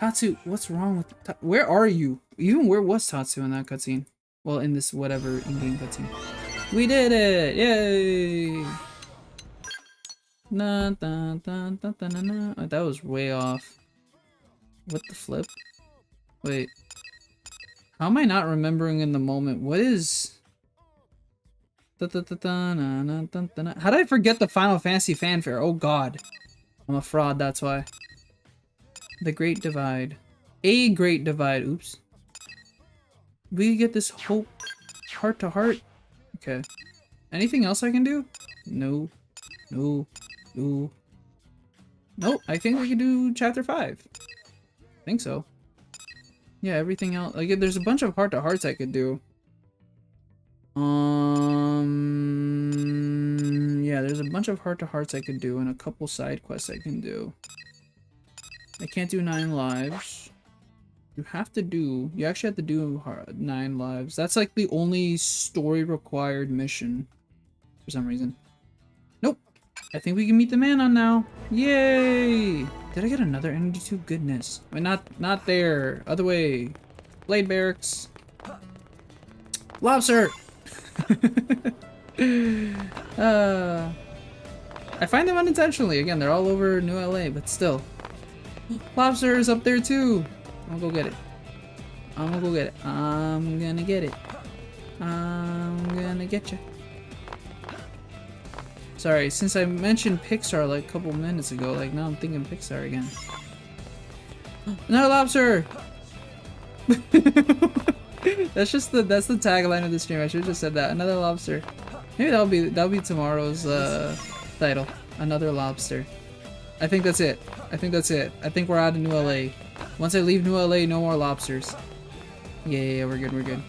A: Tatsu, what's wrong with where are you? Even where was Tatsu in that cutscene? Well, in this whatever in-game cutscene. We did it! Yay! Na, da, da, da, da, na, na. Oh, that was way off. What the flip? Wait. How am I not remembering in the moment? What is... How did I forget the Final Fantasy fanfare? Oh god. I'm a fraud, that's why. The Great Divide. A Great Divide. Oops. We get this hope heart to heart. Okay. Anything else I can do? No. No. No. Nope. I think we can do chapter 5. I think so. Yeah, everything else. Like, there's a bunch of heart to hearts I could do. Yeah, there's a bunch of heart to hearts I could do and a couple side quests I can do. I can't do 9 lives. You actually have to do 9 lives. That's like the only story required mission for some reason. Nope. I think we can meet the Manon now. Yay! Did I get another energy tube? Goodness. Wait, not there. Other way. Blade barracks. Lobster! I find them unintentionally. Again, they're all over New LA, but still. Lobster is up there too. I'm gonna go get it. I'm gonna go get it. I'm gonna get it. I'm gonna get you. Sorry, since I mentioned Pixar like a couple minutes ago, like now I'm thinking Pixar again. Another lobster! That's the tagline of the stream. I should have just said that. Another lobster. Maybe that'll be tomorrow's title. Another lobster. I think that's it. I think that's it. I think we're out of New LA. Once I leave New LA, no more lobsters. Yeah, we're good, we're good.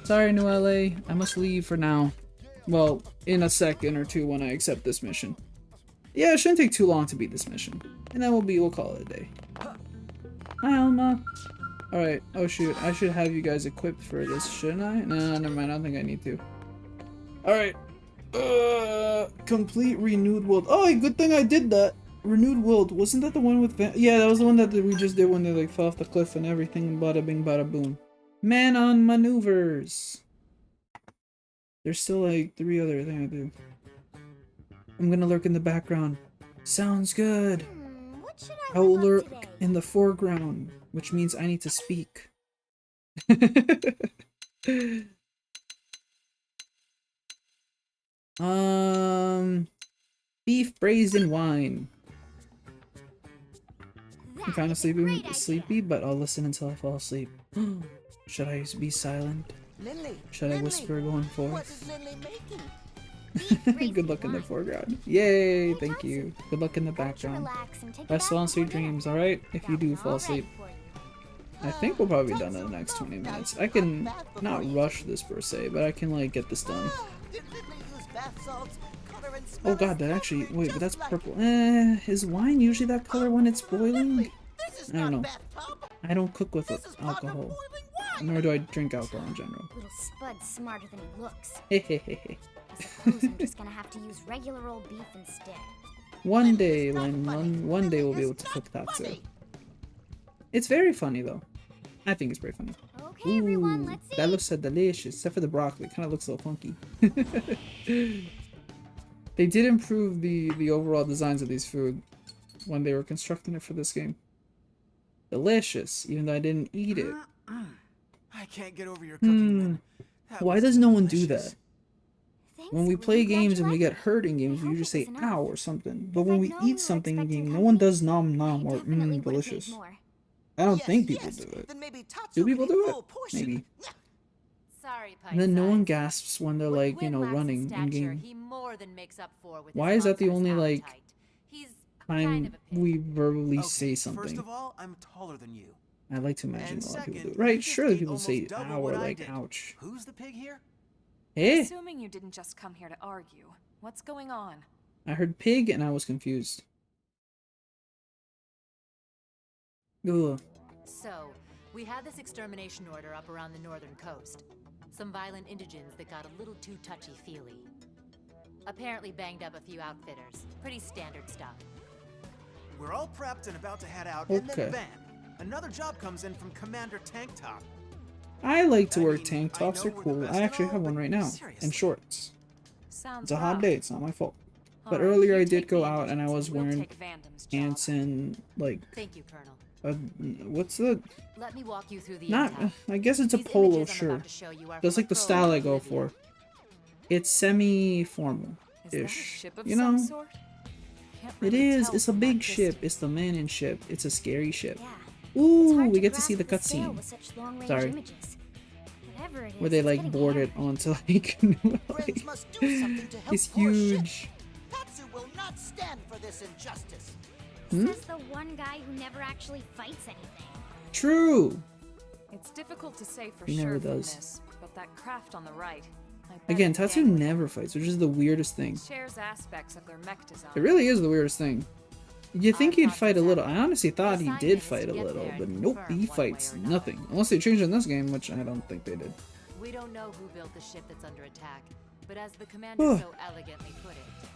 A: Sorry, New LA. I must leave for now. Well, in a second or two when I accept this mission. Yeah, it shouldn't take too long to beat this mission. And then we'll call it a day. Hi, Alma. Alright, oh shoot, I should have you guys equipped for this, shouldn't I? No, never mind, I don't think I need to. Alright. Complete renewed world. Oh, good thing I did that. Renewed world. Wasn't that the one with yeah, that was the one that we just did when they like fell off the cliff and everything. Bada bing, bada boom. Man on maneuvers. There's still like 3 other things I do. I'm gonna lurk in the background. Sounds good.
C: What should
A: I will lurk in the foreground, which means I need to speak. Beef braised in wine. I'm kind of sleepy, but I'll listen until I fall asleep. Should I be silent?
G: Lily,
A: Should I whisper going
G: what
A: forth?
G: is Lily making?
A: Good luck in the foreground. Yay, thank you. Good luck in the background. Rest well and sweet dreams, alright? If you do fall asleep. I think we'll probably be done in the next 20 minutes. I can not rush this per se, but I can like get this done. Oh god, that actually, wait, but that's purple. Is wine usually that color when it's boiling? I don't know. I don't cook with alcohol. Nor do I drink alcohol in general.
C: Little Spud's smarter than he looks.
A: Hehehehe.
C: I suppose I'm just gonna have to use regular old beef instead.
A: One day, Lin, one day we'll be able to cook that too. It's very funny though. I think it's very funny.
C: Okay, everyone, let's
A: that looks so delicious, except for the broccoli. It kind of looks a little funky. They did improve the overall designs of these food when they were constructing it for this game. Delicious, even though I didn't eat it.
K: I can't get over your cooking. Lynn.
A: Why does no one do that? When we play games and we get hurt in games, we just say ow or something. But when we eat something in game, no one does nom nom or delicious. I don't think people do it. Do people do it? Maybe.
B: Sorry,
A: And then no one gasps when they're like, you know, running in game. Why is that the only like time we verbally say something?
K: First of all, I'm taller than you.
A: I like to imagine a lot of people do it. Right, surely people say ow or like ouch.
K: Who's the pig here?
A: Eh?
I: Assuming you didn't just come here to argue, what's going on?
A: I heard pig and I was confused. Ugh.
B: So, we had this extermination order up around the northern coast. Some violent indigents that got a little too touchy-feely. Apparently banged up a few outfitters. Pretty standard stuff.
K: We're all prepped and about to head out,
A: Okay.
K: and then bam! Another job comes in from Commander Tank Top.
A: I like to wear tank tops, they're cool. I actually have one right now. And shorts. It's a hot day, it's not my fault. But earlier I did go out and I was wearing pants and like...
B: Thank you, Colonel.
A: What's the...
B: Let me walk you through the
A: Not...
B: intel.
A: I guess it's a
B: These
A: polo
B: images I'm
A: shirt.
B: about to show you are
A: That's
B: from
A: like the
B: a
A: style I
B: pro
A: go for. it's semi-formal
I: Is that a
A: ish.
I: ship of
A: You
I: some
A: know,
I: sort? Can't
A: it
I: really
A: is.
I: tell
A: It's a
I: from that
A: big ship.
I: distance.
A: It's the Manin ship. It's a scary ship.
C: Yeah.
A: Ooh, we get to see the cutscene. Sorry. Where they like board it onto like,
G: Friends must do something to help
A: it's
G: poor ship.
A: huge.
G: Tatsu will not stand for this injustice.
A: Hmm?
C: Says the one guy who never actually fights anything.
A: True.
I: It's difficult to say for
A: He
I: sure
A: never
I: from
A: does.
I: this, but that craft on the right. I bet
A: Again,
I: it's
A: Tatsu
I: gangly.
A: never fights, which is the weirdest thing.
I: Shares aspects of their mech design.
A: It really is the weirdest thing. You think he'd fight a little. I honestly thought he did fight a little, but nope, he fights nothing. Unless they changed in this game, which I don't think they did.
B: We don't know who built the ship that's under attack, but as the commander so elegantly put it,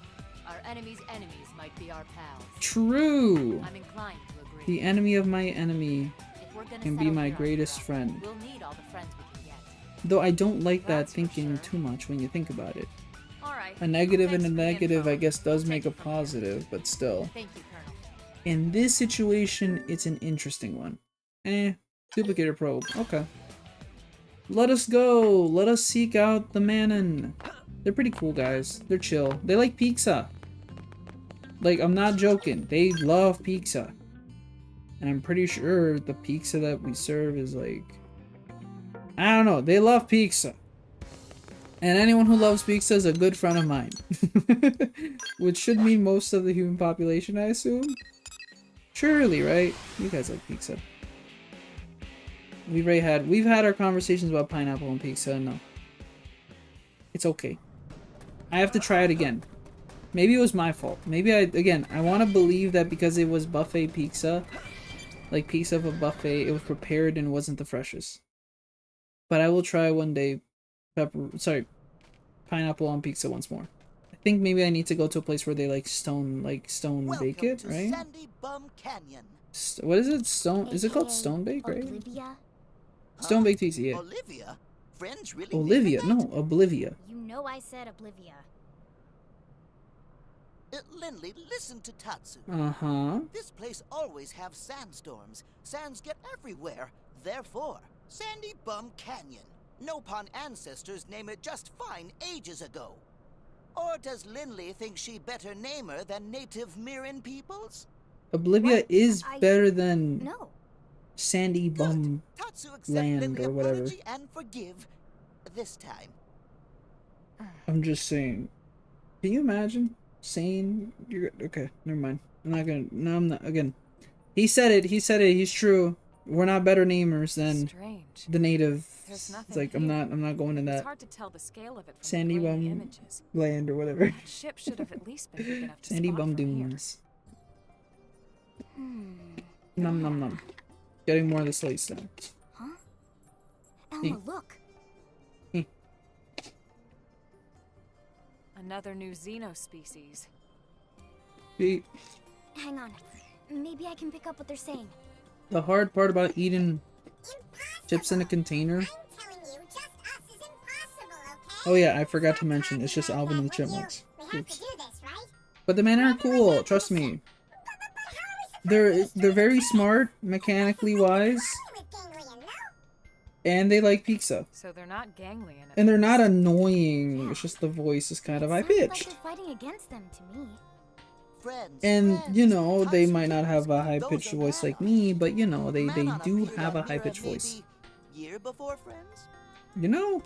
B: our enemy's enemies might be our pals.
A: True.
B: I'm inclined to agree.
A: The enemy of my enemy
B: If we're gonna
A: can be
B: settle
A: my
B: here on
A: greatest
B: Europe,
A: friend.
B: We'll need all the friends we can get.
A: Though I don't like that
I: That's for
A: thinking
I: sure.
A: too much when you think about it.
I: All right.
A: A negative and
I: Thanks
A: a
I: for the
A: negative,
I: info.
A: I guess, does
I: We'll
A: make a
I: take it from here.
A: positive, but still.
B: Thank you, Colonel.
A: In this situation, it's an interesting one. Duplicator probe. Okay. Let us go. Let us seek out the Manin. They're pretty cool guys. They're chill. They like pizza. Like, I'm not joking. They love pizza. And I'm pretty sure the pizza that we serve is like... I don't know. They love pizza. And anyone who loves pizza is a good friend of mine. Which should mean most of the human population, I assume. Surely, right? You guys like pizza. We've had our conversations about pineapple and pizza. No. It's okay. I have to try it again. Maybe it was my fault. Maybe I want to believe that because it was buffet pizza, like pizza of a buffet, it was prepared and wasn't the freshest. But I will try one day pineapple on pizza once more. I think maybe I need to go to a place where they like stone bake it, right?
G: Sandy Bum Canyon.
A: What is it? Is it called stone bake, right?
C: Olivia?
A: Stone baked pizza, yeah.
G: Olivia? Friends really
A: Olivia,
G: named
A: no, Oblivia.
C: You know I said Oblivia.
G: Lindley, listen to Tatsu.
A: Uh-huh.
G: This place always have sandstorms. Sands get everywhere. Therefore, Sandy Bum Canyon. Nopon ancestors name it just fine ages ago. Or does Lindley think she better name her than native Mirin peoples?
A: Oblivia is better than
C: No.
A: Sandy Bum
G: Tatsu accept
A: Land
G: Lindley
A: or whatever.
G: apology and forgive this time.
A: I'm just saying. Can you imagine saying you're okay? Never mind. I'm not gonna. No, I'm not. Again, he said it. He said it. He's true. We're not better namers than
I: Strange.
A: the native.
I: There's nothing
A: It's like I'm
I: here.
A: not going to
I: It's
A: that
I: hard to tell the scale of it from
A: Sandy
I: the grainy
A: Bum
I: images.
A: Land or whatever.
I: That ship should have at least been big enough to
A: Sandy
I: spot
A: Bum
I: from here.
A: Dunes. Num num num. Getting more of the slate stacks.
C: Huh? Elma, look.
I: Another new Xeno species.
A: See,
C: Hang on. Maybe I can pick up what they're saying.
A: the hard part about eating chips in a container. Oh yeah, I forgot to mention, it's just Alvin and the Chipmunks. Oops. But the men are cool, trust me. They're very smart, mechanically wise. And they like pizza.
I: So they're not ganglion.
A: And they're not annoying, it's just the voice is kind of high
C: Sounds like
A: pitched.
C: they're fighting against them to me.
G: Friends,
A: And,
G: friends,
A: you know, they
G: Tatsu
A: might not have a
G: those
A: high pitched
G: are
A: voice like
G: man-on.
A: me, but you know, they
G: Man-on
A: do
G: appeared
A: have a
G: on
A: high pitched
G: Mira
A: voice.
G: maybe year before friends?
A: You know?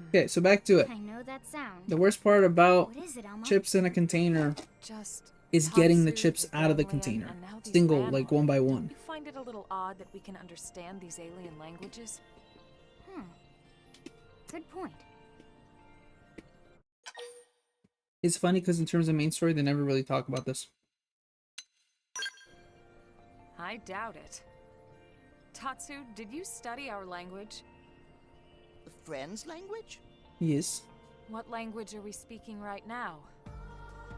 A: Okay, so back to it.
C: I know that sound.
A: The worst part about
C: What is it, Elma?
A: chips in a container
I: Just
A: is getting the
I: Tatsu,
A: chips out of the
I: ganglion,
A: container.
I: and now these
A: Single,
I: man
A: like
I: ones.
A: one by
I: Don't
A: one.
I: you find it a little odd that we can understand these alien languages?
C: Good point.
A: It's funny because in terms of main story, they never really talk about this.
I: I doubt it. Tatsu, did you study our language?
G: The friends' language?
A: Yes.
I: What language are we speaking right now?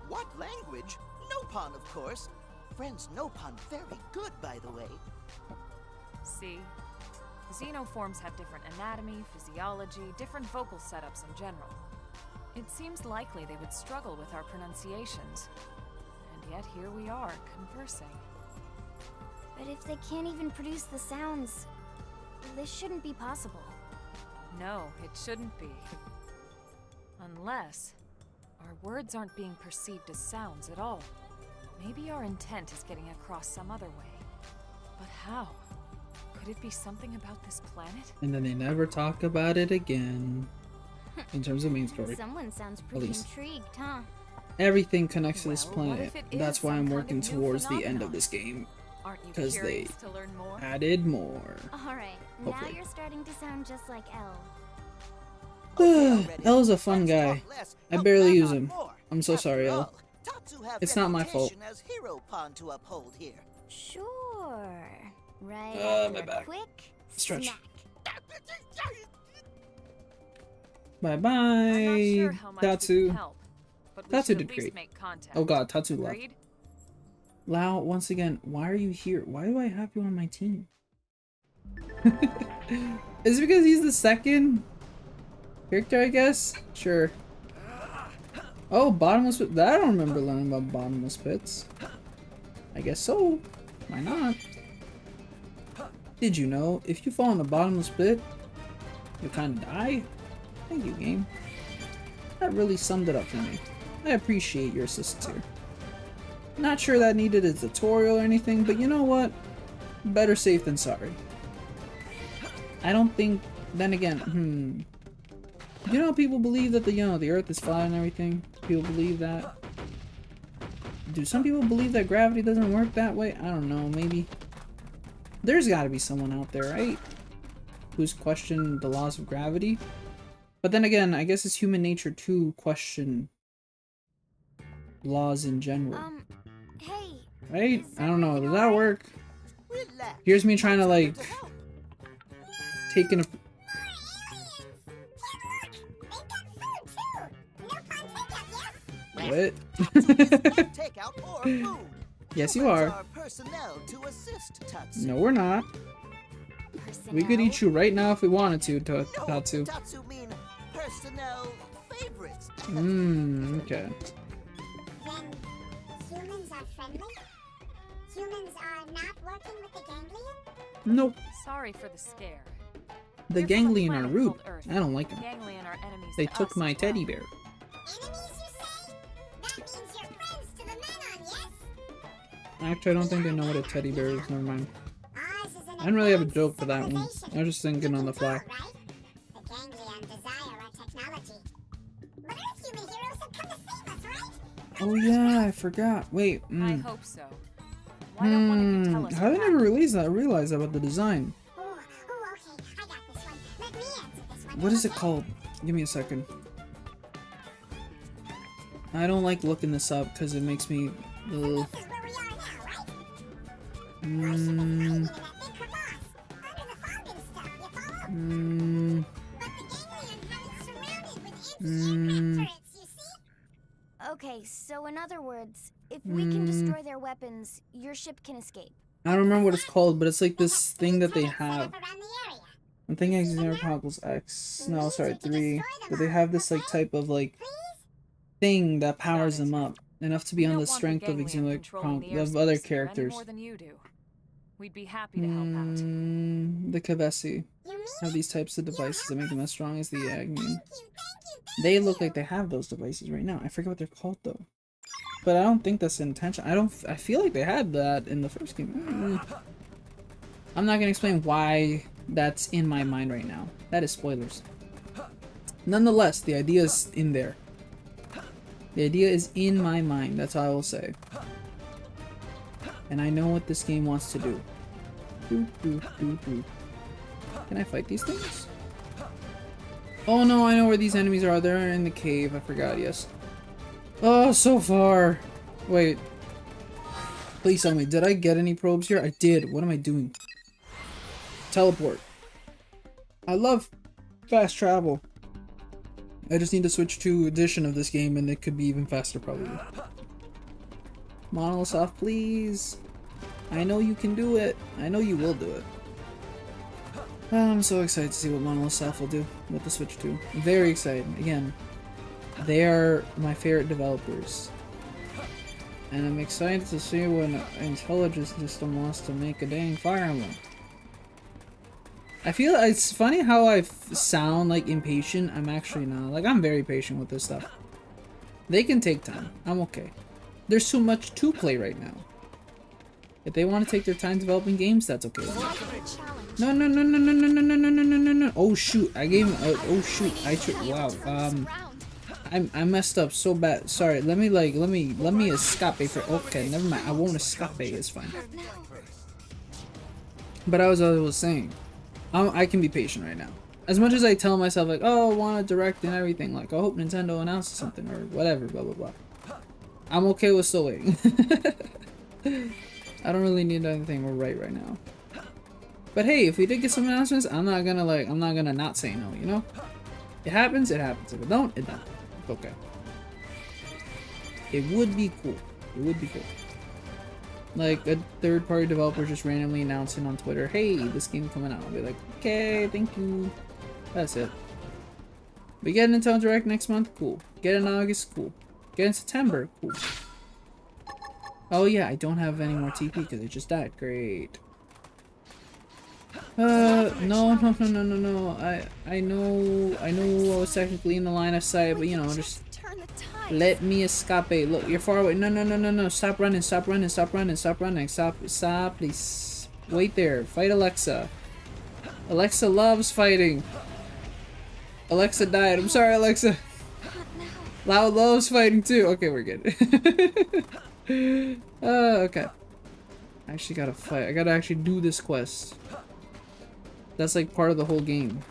G: What language? Nopon, of course. Friends Nopon very good, by the way.
I: See? Xenoforms have different anatomy, physiology, different vocal setups in general. It seems likely they would struggle with our pronunciations. And yet here we are, conversing.
C: But if they can't even produce the sounds, this shouldn't be possible.
I: No, it shouldn't be. Unless our words aren't being perceived as sounds at all. Maybe our intent is getting across some other way. But how? Could it be something about this planet?
A: And then they never talk about it again. In terms of main story.
C: Someone sounds pretty intrigued, huh?
A: Everything connects to this
I: Well,
A: planet. That's why I'm working towards the end of this game. Because they added more.
C: Alright, now you're starting to sound just like L.
A: L is a fun guy. I barely use him. I'm so sorry, L. It's not my fault.
G: As hero pawn to uphold here.
C: Sure. Right.
A: My back.
C: Quick
A: Stretch.
C: snack.
A: Bye bye, Tatsu. Tatsu did great. Oh god, Tatsu left. Lao, once again, why are you here? Why do I have you on my team? Is it because he's the second character, I guess? Sure. Oh, bottomless pit. I don't remember learning about bottomless pits. I guess so. Why not? Did you know, if you fall in the bottomless pit, you kind of die? Thank you, game. That really summed it up for me. I appreciate your assistance here. Not sure that needed a tutorial or anything, but you know what? Better safe than sorry. I don't think, then again, you know, people believe that the Earth is flat and everything. People believe that. Do some people believe that gravity doesn't work that way? I don't know, maybe. There's gotta be someone out there, right? Who's questioned the laws of gravity. But then again, I guess it's human nature to question laws in general.
C: Hey.
A: Right? I don't know. Does that work? Here's me trying to, like, take in a... What? Yes, you are. No, we're not. We could eat you right now if we wanted to, Tatsu. Okay.
N: Then humans are friendly? Humans are not working with the ganglion?
A: Nope.
I: Sorry for the scare.
A: The ganglion are rude. I don't like them.
I: Ganglion are enemies
A: They
I: to
A: took
I: us
A: my
I: as well.
A: teddy bear.
N: Enemies, you say? That means you're friends to the Menon, yes?
A: Actually, I don't think they know what a teddy bear is. Never mind.
N: Ours is an
A: I didn't really have a
N: advanced
A: joke for that one.
N: civilization.
A: I was just thinking on the fly.
N: Right? The ganglion desire our technology. But Earth human heroes have come to save us, right?
A: Oh yeah, I forgot. Wait.
I: I hope so. Why don't one of you tell us
A: How did I
I: what
A: never realize about the design?
N: Ooh, okay. I got this one. Let me answer this one.
A: What is it called? Give me a second. I don't like looking this up because it makes me.
N: This is where we are now, right?
A: Mm,
N: That big crevasse. Under the fountain stuff, you follow?
A: mm,
N: But the ganglion have it surrounded with anti-aircraft turrets, you see?
C: Okay, so in other words, if we can destroy their weapons, your ship can escape.
A: I don't remember what it's called, but it's like this thing that they
N: Turrets set
A: have.
N: up around the area.
A: I'm thinking XENOBLADE Chronicles X. No, sorry, 3. But they have this like type of like thing that powers them up enough to be on the strength of XENOBLADE Chronicles of other characters.
I: more than you do. We'd be happy to help out.
A: The Kavesi have these types of devices that make them as strong as the Agni. They look like they have those devices right now. I forget what they're called though. But I don't think that's the intention. I feel like they had that in the first game. I'm not gonna explain why that's in my mind right now. That is spoilers. Nonetheless, the idea is in there. The idea is in my mind. That's all I will say. And I know what this game wants to do. Can I fight these things? Oh no, I know where these enemies are. They're in the cave. I forgot, yes. Oh, so far. Wait. Please tell me, did I get any probes here? I did. What am I doing? Teleport. I love fast travel. I just need to switch to edition of this game and it could be even faster probably. Monolith off, please. I know you can do it. I know you will do it. I'm so excited to see what Monolith Self will do with the Switch 2. Very excited. Again, they are my favorite developers. And I'm excited to see when Intelligence System wants to make a dang Fire Emblem. I feel it's funny how I sound like impatient. I'm actually not. Like, I'm very patient with this stuff. They can take time. I'm okay. There's too much to play right now. If they want to take their time developing games, that's okay. No, no, no, no, no, no, no, no, no, no, no, no, no. Oh shoot! I gave him. Oh shoot! Wow. I messed up so bad. Sorry. Let me escape for. Okay, never mind. I won't escape. It's fine. But as I was saying, I can be patient right now. As much as I tell myself like, oh, I want to direct and everything, like I hope Nintendo announces something or whatever, blah blah blah. I'm okay with still waiting. I don't really need anything right now. But hey, if we did get some announcements, I'm not gonna not say no, you know? It happens, it happens. If it don't, it don't. It's okay. It would be cool. It would be cool. Like a third-party developer just randomly announcing on Twitter, hey, this game coming out. I'll be like, okay, thank you. That's it. We get a Nintendo Direct next month, cool. Get it in August, cool. Get it in September, cool. Oh yeah, I don't have any more TP because it just died. Great. No. I know I was technically in the line of sight, but you know, just let me escape. Look, you're far away. No. Stop running, please. Wait there. Fight Alexa. Alexa loves fighting. Alexa died. I'm sorry, Alexa. Loud loves fighting too. Okay, we're good. Okay. I actually gotta fight. I gotta actually do this quest. That's like part of the whole game.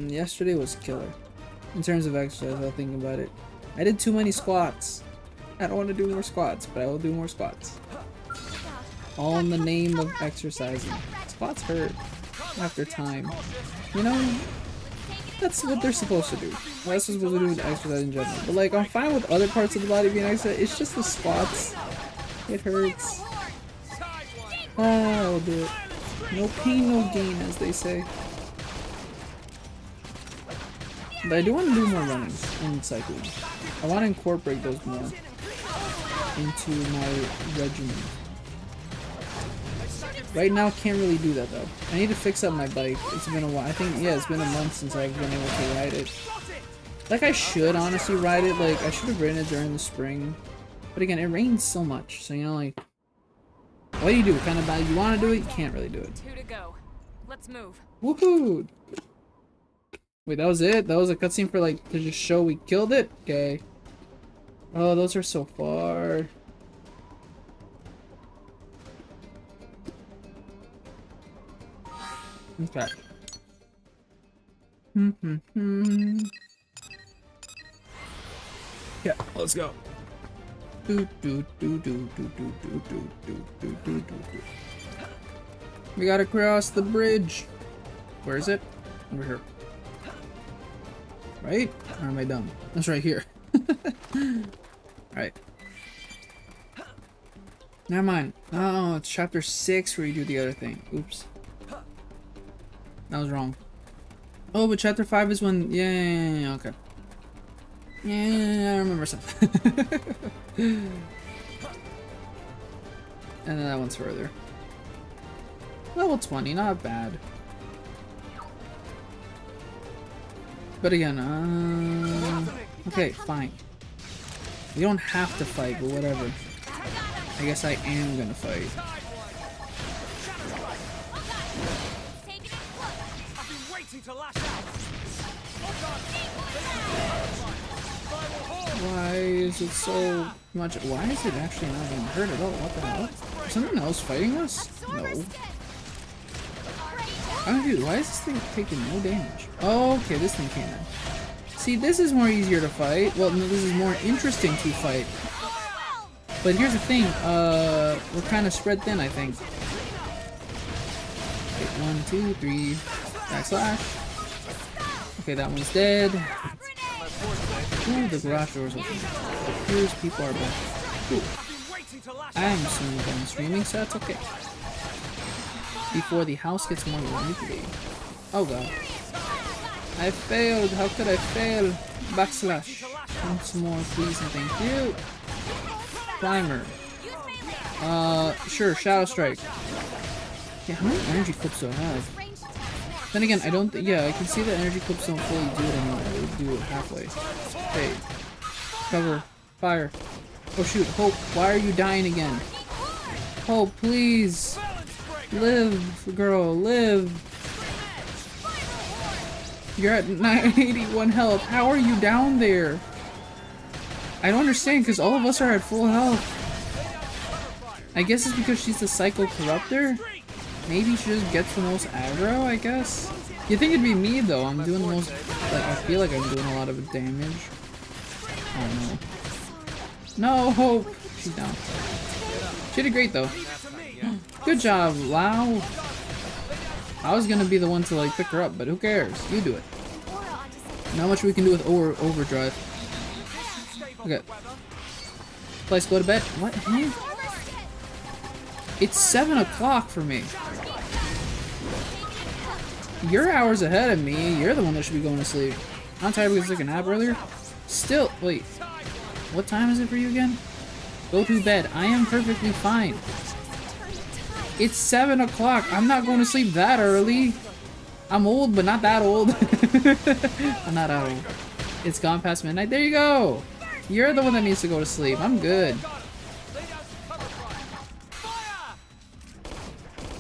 A: Yesterday was killer. In terms of exercise, I'll think about it. I did too many squats. I don't want to do more squats, but I will do more squats. All in the name of exercising. Squats hurt after time. You know? That's what they're supposed to do. That's what they're supposed to do with exercise in general. But like, I'm fine with other parts of the body being exercise. It's just the squats. It hurts. I'll do it. No pain, no gain, as they say. But I do want to do more running and cycling. I want to incorporate those more into my regimen. Right now, can't really do that though. I need to fix up my bike. It's been a while. I think, yeah, it's been a month since I've been able to ride it. Like, I should honestly ride it. Like, I should have ridden it during the spring. But again, it rains so much. So, you know, like, what do you do? Kind of bad. You want to do it, you can't really do it.
I: 2 to go. Let's move.
A: Woohoo! Wait, that was it? That was a cutscene for, like, to just show we killed it? Okay. Oh, those are so far. Okay. Yeah, let's go. We gotta cross the bridge. Where is it? Over here. Right? Or am I dumb? That's right here. Alright. Never mind. Oh, it's chapter 6 where you do the other thing. Oops. That was wrong. Oh, but chapter 5 is when... Yeah, okay. Yeah, I remember something. And then that one's further. Level 20, not bad. But again, okay, fine. You don't have to fight, but whatever. I guess I am gonna fight. Why is it so much? Why is it actually not being hurt at all? What the hell? Is something else fighting us? No. Oh, dude, why is this thing taking no damage? Oh, okay, this thing can. See, this is more easier to fight. Well, no, this is more interesting to fight. But here's the thing, we're kind of spread thin, I think. Okay, 1, 2, 3, backslash. Okay, that one's dead. Ooh, the garage door's open. It appears people are back. Ooh. I'm assuming I'm streaming, so that's okay. Before the house gets more lively. Oh god. I failed. How could I fail? Backslash. Once more, please, and thank you. Primer. Sure, Shadow Strike. Yeah, how many energy clips do I have? Then again, I don't yeah, I can see that energy clips don't fully do it anymore. They do it halfway. Hey. Cover. Fire. Oh shoot, Hope, why are you dying again? Hope, please! Live, girl, live! You're at 981 health. How are you down there? I don't understand, because all of us are at full health. I guess it's because she's the Psycho Corruptor? Maybe she just gets the most aggro, I guess? You'd think it'd be me, though. I'm doing the most... Like, I feel like I'm doing a lot of damage. I don't know. No, Hope! She's down. She did great, though. Good job, Lau! I was gonna be the one to, like, pick her up, but who cares? You do it. Not much we can do with overdrive. Okay. Let's go to bed. What? Hey? It's 7 o'clock for me. You're hours ahead of me. You're the one that should be going to sleep. I'm tired because I took a nap earlier. Still, wait. What time is it for you again? Go to bed. I am perfectly fine. It's 7 o'clock. I'm not going to sleep that early. I'm old, but not that old. I'm not that old. It's gone past midnight. There you go. You're the one that needs to go to sleep. I'm good.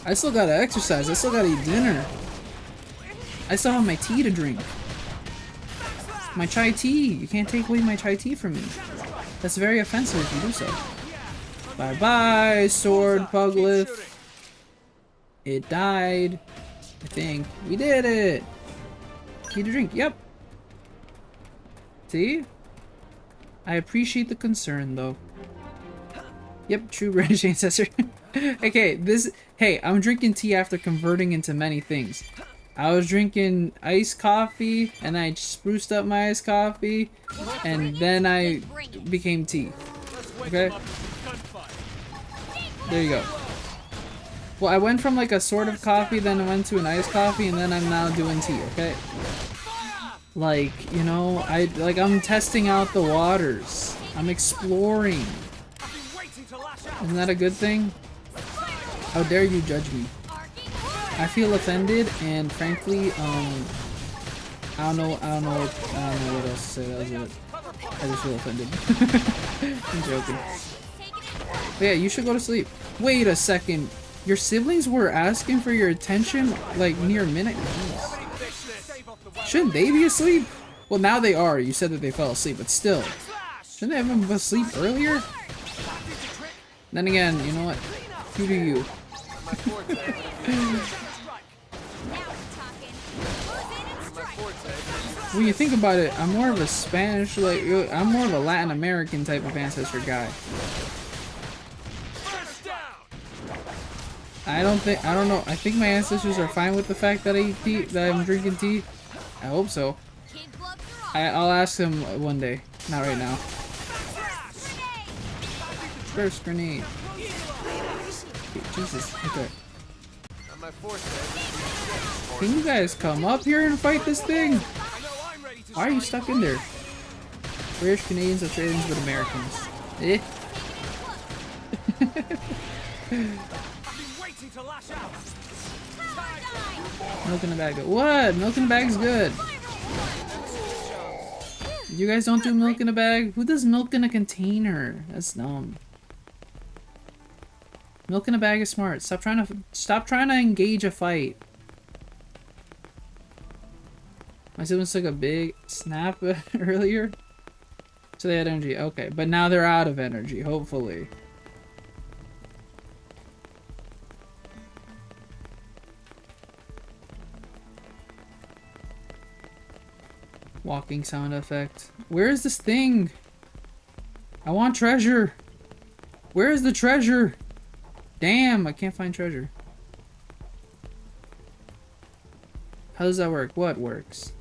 A: I still gotta exercise. I still gotta eat dinner. I still have my tea to drink. My chai tea. You can't take away my chai tea from me. That's very offensive if you do so. Bye bye, sword Puglith. It died. I think. We did it! Tea to drink. Yep. See? I appreciate the concern, though. Yep, true British ancestor. Okay, hey, I'm drinking tea after converting into many things. I was drinking iced coffee, and I spruced up my iced coffee, and then I became tea. Okay? There you go. Well, I went from like a sort of coffee, then I went to an iced coffee, and then I'm now doing tea, okay? Like, you know, I'm testing out the waters. I'm exploring. Isn't that a good thing? How dare you judge me? I feel offended, and frankly, I don't know what else to say. That was it. I just feel offended. I'm joking. But yeah, you should go to sleep. Wait a second. Your siblings were asking for your attention like near midnight? Jeez. Shouldn't they be asleep? Well, now they are. You said that they fell asleep, but still. Shouldn't they have been asleep earlier? Then again, you know what? You do you. When you think about it, I'm more of a Spanish, I'm more of a Latin American type of ancestor guy. I don't know. I think my ancestors are fine with the fact that I eat tea, that I'm drinking tea. I hope so. I'll ask them one day. Not right now. First grenade. Jesus. Okay. Can you guys come up here and fight this thing? Why are you stuck in there? British, Canadians, Australians, but Americans. Eh? Milk in the bag. What? Milk in the bag's good. You guys don't do milk in a bag? Who does milk in a container? That's dumb. Milk in a bag is smart. Stop trying to engage a fight. My siblings took a big snap earlier, so they had energy. Okay, but now they're out of energy. Hopefully. Walking sound effect. Where is this thing? I want treasure. Where is the treasure? Damn, I can't find treasure. How does that work? What works?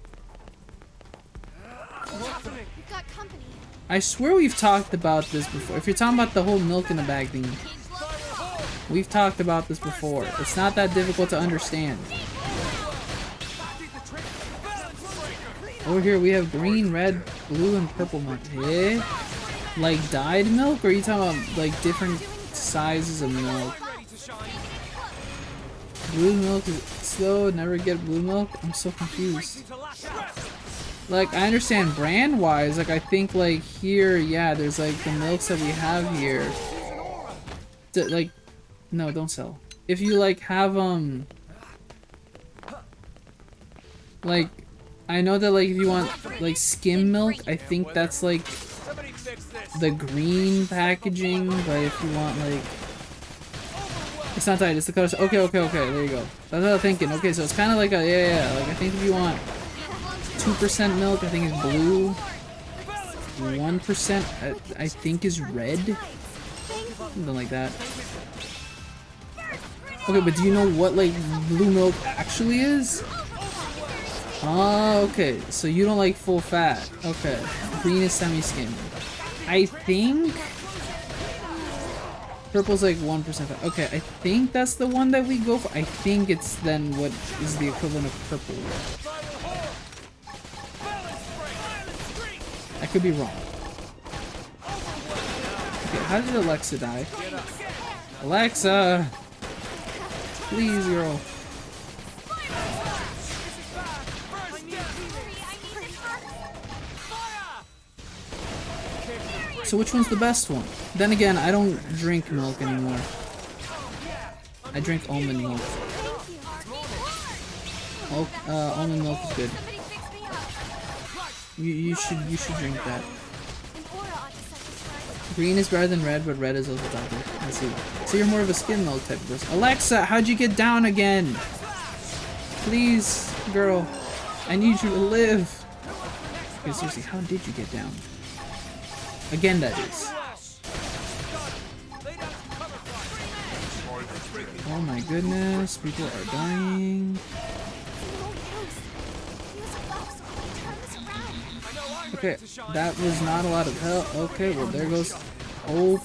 C: We've got company.
A: I swear we've talked about this before. If you're talking about the whole milk in the bag thing, we've talked about this before. It's not that difficult to understand. Over here we have green, red, blue, and purple milk. Eh? Like dyed milk? Or are you talking about like different sizes of milk. Blue milk is slow, never get blue milk? I'm so confused. Like, I understand brand-wise, like, I think, like, here, yeah, there's, like, the milks that we have here. Like, no, don't sell. If you, like, have, like, I know that, like, if you want, like, skim milk, I think that's, like, the green packaging, but if you want, like, it's not tight, it's the color. Okay, there you go. That's what I was thinking. Okay, so it's kind of like a, yeah, like, I think if you want 2% milk, I think is blue. 1%, I think is red. Something like that. Okay, but do you know what, like, blue milk actually is? Oh, okay. So you don't like full fat. Okay. Green is semi-skimmed. I think purple's like 1% fat. Okay, I think that's the one that we go for. I think it's then what is the equivalent of purple. I could be wrong. Okay, how did Alexa die? Alexa! Please, girl. So which one's the best one? Then again, I don't drink milk anymore. I drink almond milk. Oh, almond milk is good. You should drink that. Green is better than red, but red is also top tier. I see. So you're more of a skim milk type of person. Alexa, how'd you get down again? Please, girl. I need you to live. Okay, seriously, how did you get down? Again, that is. Oh my goodness, people are dying. Okay, that was not a lot of help. Okay, well there goes Hope.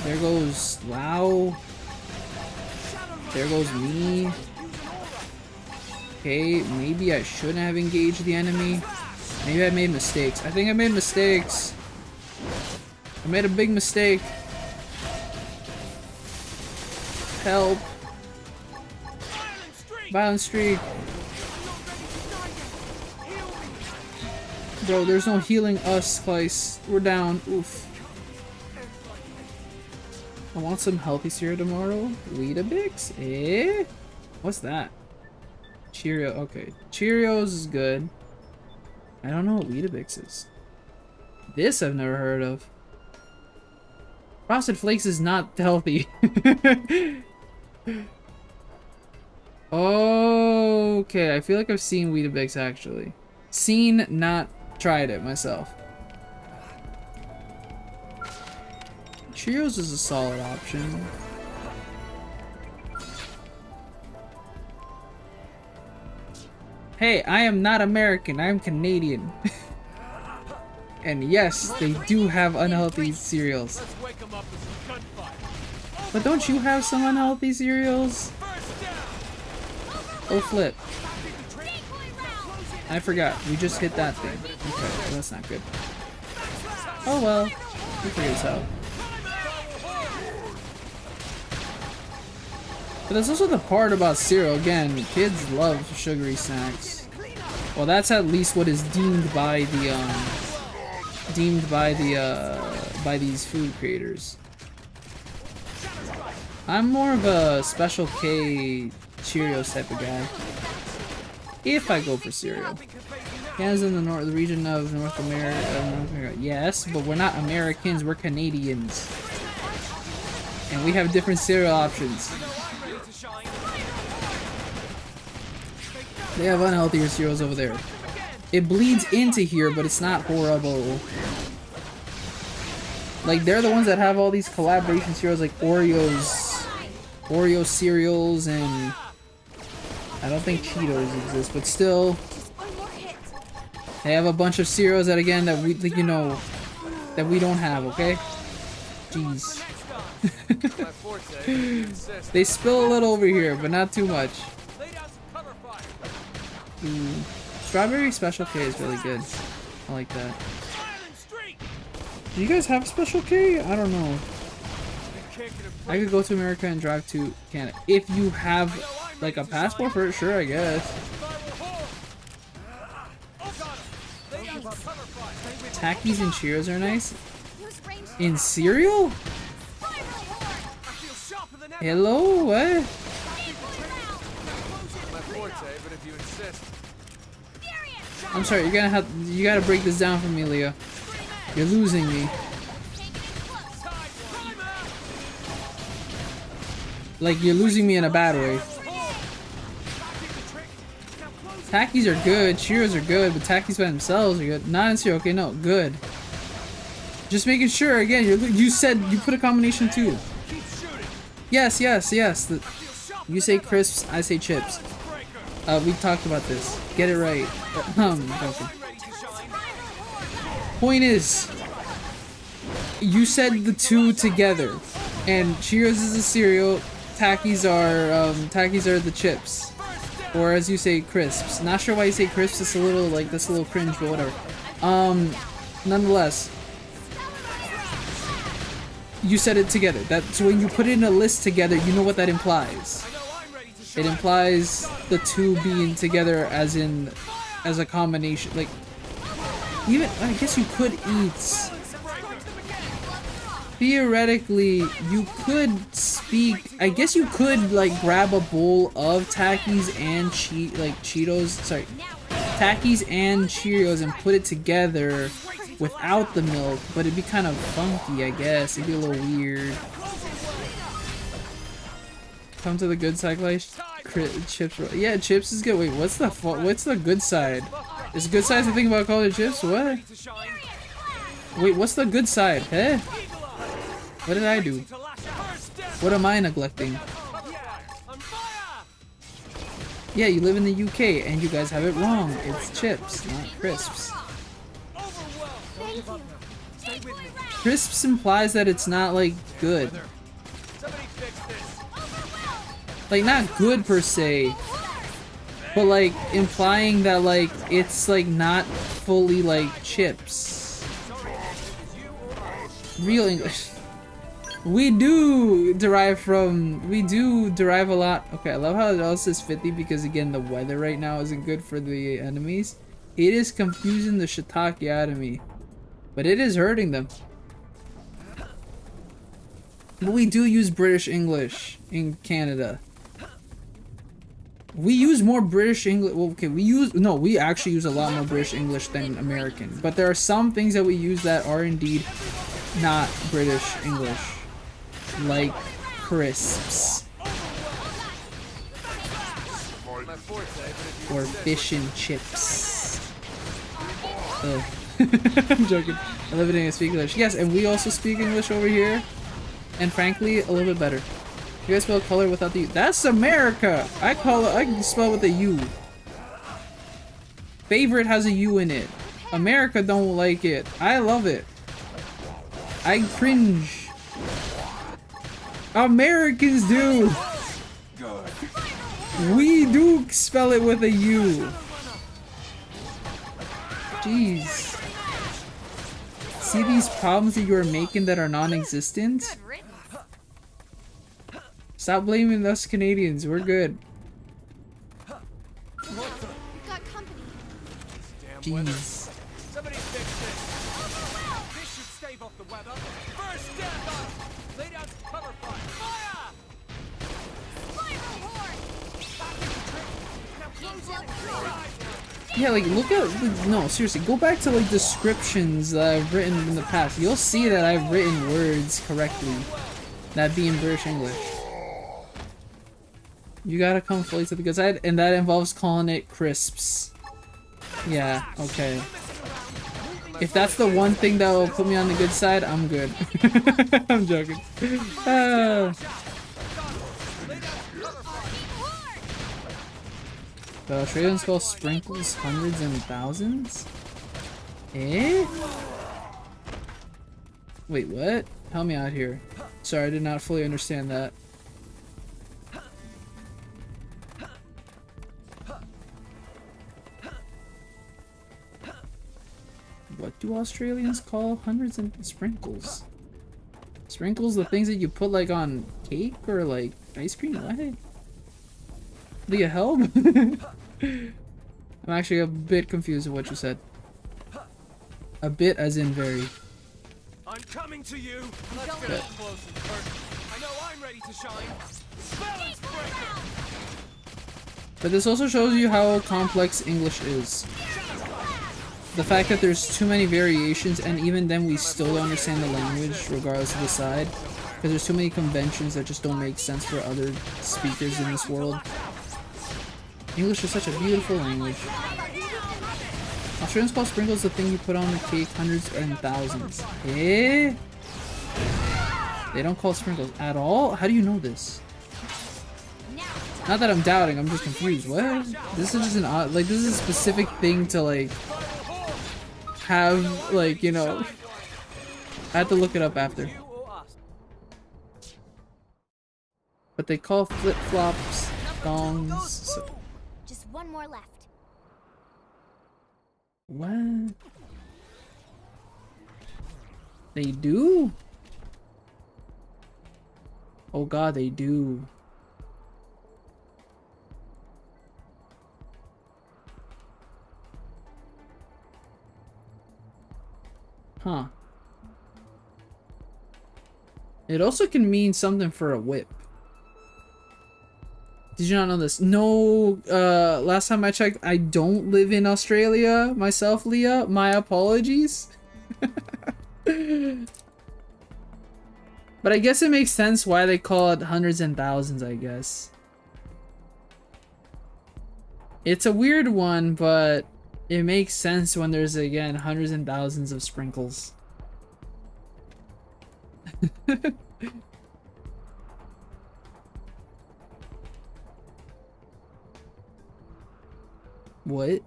A: There goes Lao. There goes me. Okay, maybe I shouldn't have engaged the enemy. Maybe I made mistakes. I think I made mistakes. I made a big mistake. Help. Violent streak. Bro, there's no healing us, Claes. We're down. Oof. I want some healthy cereal tomorrow. Weetabix? Eh? What's that? Cheerio. Okay. Cheerios is good. I don't know what Weetabix is. This I've never heard of. Frosted Flakes is not healthy. Okay, I feel like I've seen Weetabix actually. Seen, not tried it myself. Cheerios is a solid option. Hey, I am not American, I am Canadian. And yes, they do have unhealthy cereals. But don't you have some unhealthy cereals? Oh flip. I forgot, we just hit that thing. Okay, well, that's not good. Oh well, we'll figure this out. But there's also the part about cereal, again, kids love sugary snacks. Well, that's at least what is deemed by the, by these food creators. I'm more of a Special K Cheerios type of guy. If I go for cereal. Canada's in the region of North America. Yes, but we're not Americans, we're Canadians. And we have different cereal options. They have unhealthier cereals over there. It bleeds into here, but it's not horrible. Like, they're the ones that have all these collaboration cereals, like Oreo cereals, and I don't think Cheetos exist, but still, they have a bunch of cereals that, again, that we, you know, that we don't have. Okay, jeez. They spill a little over here, but not too much. Strawberry Special K is really good. I like that. Do you guys have Special K? I don't know. I could go to America and drive to Canada. If you have, like, a passport for it, sure, I guess. Takis and Cheerios are nice. In cereal? Hello? What? I'm sorry, you gotta break this down for me, Leo. You're losing me. Like, you're losing me in a bad way. Takis are good, Cheerios are good, but Takis by themselves are good. Not in cereal, okay, no, good. Just making sure, again, you said you put a combination too. Yes, yes, yes. You say crisps, I say chips. We talked about this. Get it right. Okay. Point is, you said the two together, and Cheerios is a cereal. Takis are the chips, or as you say, crisps. Not sure why you say crisps. It's a little like this, a little cringe, but whatever. Nonetheless, you said it together. That's when you put it in a list together. You know what that implies. It implies the two being together, as a combination. Like, even I guess you could eat. Theoretically, you could speak. I guess you could like grab a bowl of Takis and Cheetos. Sorry, Takis and Cheerios and put it together without the milk, but it'd be kind of funky. I guess it'd be a little weird. Come to the good side, Claes. Chips. Yeah, chips is good. Wait, what's the good side? Is good side the thing about calling it chips? What? Wait, what's the good side? Eh? What did I do? What am I neglecting? Yeah, you live in the UK and you guys have it wrong. It's chips, not crisps. Crisps implies that it's not like good. Like, not good per se, but like implying that like it's like not fully like chips. Real English. We do derive a lot. Okay, I love how it also says 50 because again the weather right now isn't good for the enemies. It is confusing the shiitake out of me, but it is hurting them. But we do use British English in Canada. We use more British English. Well, okay, we actually use a lot more British English than American. But there are some things that we use that are indeed not British English. Like crisps. Or fish and chips. Oh. I'm joking. I live in speak English. Yes, and we also speak English over here. And frankly, a little bit better. You guys spell color without the U. That's America! I can spell with a U. Favorite has a U in it. America don't like it. I love it. I cringe. Americans do! We do spell it with a U. Jeez. See these problems that you are making that are non-existent? Stop blaming us Canadians. We're good. Jeez.
H: Somebody fix this. This should stave off the weather. First step up. Lay down cover fire.
A: Yeah, like look at no, seriously, go back to like descriptions that I've written in the past. You'll see that I've written words correctly. That be in British English. You gotta come fully to the good side, and that involves calling it crisps. Yeah, okay. If that's the one thing that will put me on the good side, I'm good. I'm joking. The Australians call sprinkles hundreds and thousands? Eh? Wait, what? Help me out here. Sorry, I did not fully understand that. What do Australians call hundreds and sprinkles? Sprinkles, the things that you put like on cake or like ice cream? What? Do you help? I'm actually a bit confused with what you said. A bit as in very.
H: I'm coming to you. Let's get up close and personal. I know I'm ready to shine. Balance breaker.
A: But this also shows you how complex English is. The fact that there's too many variations, and even then we still don't understand the language regardless of the side, because there's too many conventions that just don't make sense for other speakers in this world. English is such a beautiful language. Australians call sprinkles the thing you put on the cake hundreds and thousands. Eh? They don't call sprinkles at all? How do you know this? Not that I'm doubting, I'm just confused. What? This is just an odd, like, this is a specific thing to, like, have, like, you know, I have to look it up after. But they call flip-flops thongs. So.
C: Just one more left.
A: What? They do? Oh god, they do. Huh. It also can mean something for a whip. Did you not know this? No, last time I checked, I don't live in Australia myself, Leah. My apologies. But I guess it makes sense why they call it hundreds and thousands, I guess. It's a weird one, but it makes sense when there's, again, hundreds and thousands of sprinkles. What?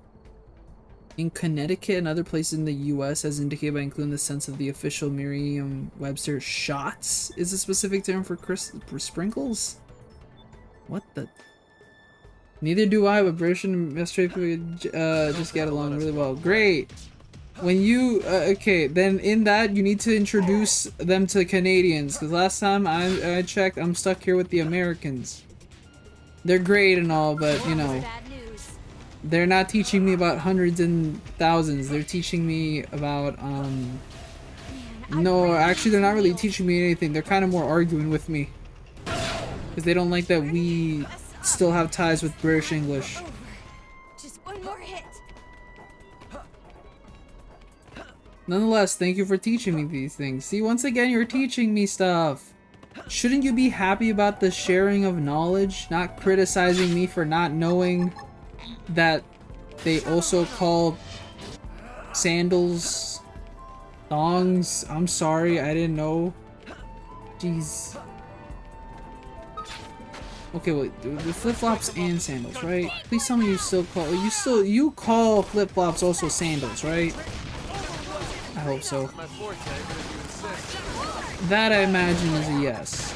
A: In Connecticut and other places in the US, as indicated by including the sense of the official Merriam-Webster, shots is a specific term for sprinkles? What the? Neither do I, but British and Australian just get along really well. Great! When you, okay, then in that, you need to introduce them to Canadians, because last time I checked, I'm stuck here with the Americans. They're great and all, but, you know, they're not teaching me about hundreds and thousands. They're teaching me about, no, actually, they're not really teaching me anything. They're kind of more arguing with me. Because they don't like that we still have ties with British English.
C: Just one more hit.
A: Nonetheless, thank you for teaching me these things. See, once again, you're teaching me stuff. Shouldn't you be happy about the sharing of knowledge, not criticizing me for not knowing that they also call sandals thongs? I'm sorry, I didn't know. Jeez. Okay, wait, the flip-flops and sandals, right? Please tell me you still call, you call flip-flops also sandals, right? I hope so. That, I imagine, is a yes.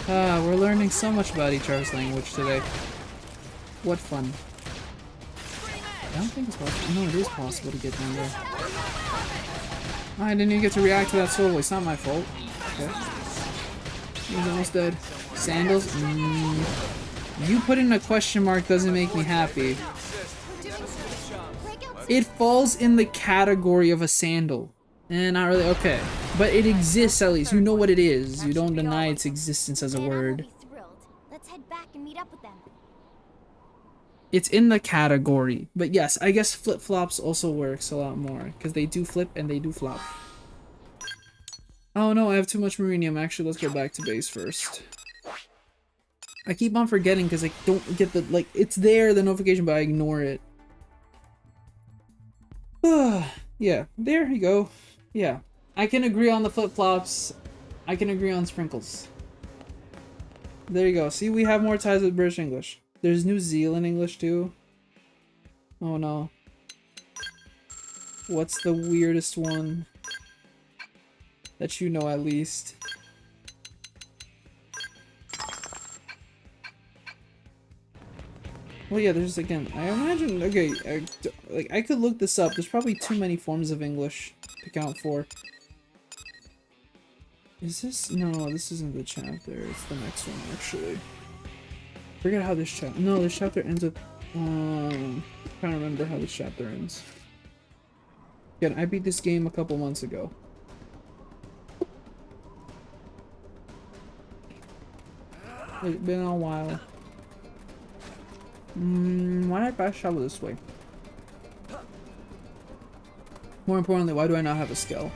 A: We're learning so much about each other's language today. What fun. I don't think it's possible. No, it is possible to get down there. I didn't even get to react to that solo. It's not my fault. Okay. He's almost dead. Sandals? You putting a question mark doesn't make me happy. It falls in the category of a sandal. Not really. Okay. But it exists at least. You know what it is. You don't deny its existence as a word.
C: Let's head back and meet up with them.
A: It's in the category. But yes, I guess flip-flops also works a lot more. Because they do flip and they do flop. Oh no, I have too much marinium. Actually, let's go back to base first. I keep on forgetting because I don't get the, like, it's there, the notification, but I ignore it. Yeah, there you go. Yeah. I can agree on the flip-flops. I can agree on sprinkles. There you go. See, we have more ties with British English. There's New Zealand English too. Oh no. What's the weirdest one? That you know at least. Well, yeah, there's again. I imagine. Okay, I could look this up. There's probably too many forms of English to count for. Is this? No, this isn't the chapter. It's the next one, actually. Forget how this chapter. No, this chapter ends with. I'm trying to remember how this chapter ends. Again, I beat this game a couple months ago. It's been a while. Why did I fast travel this way? More importantly, why do I not have a skill?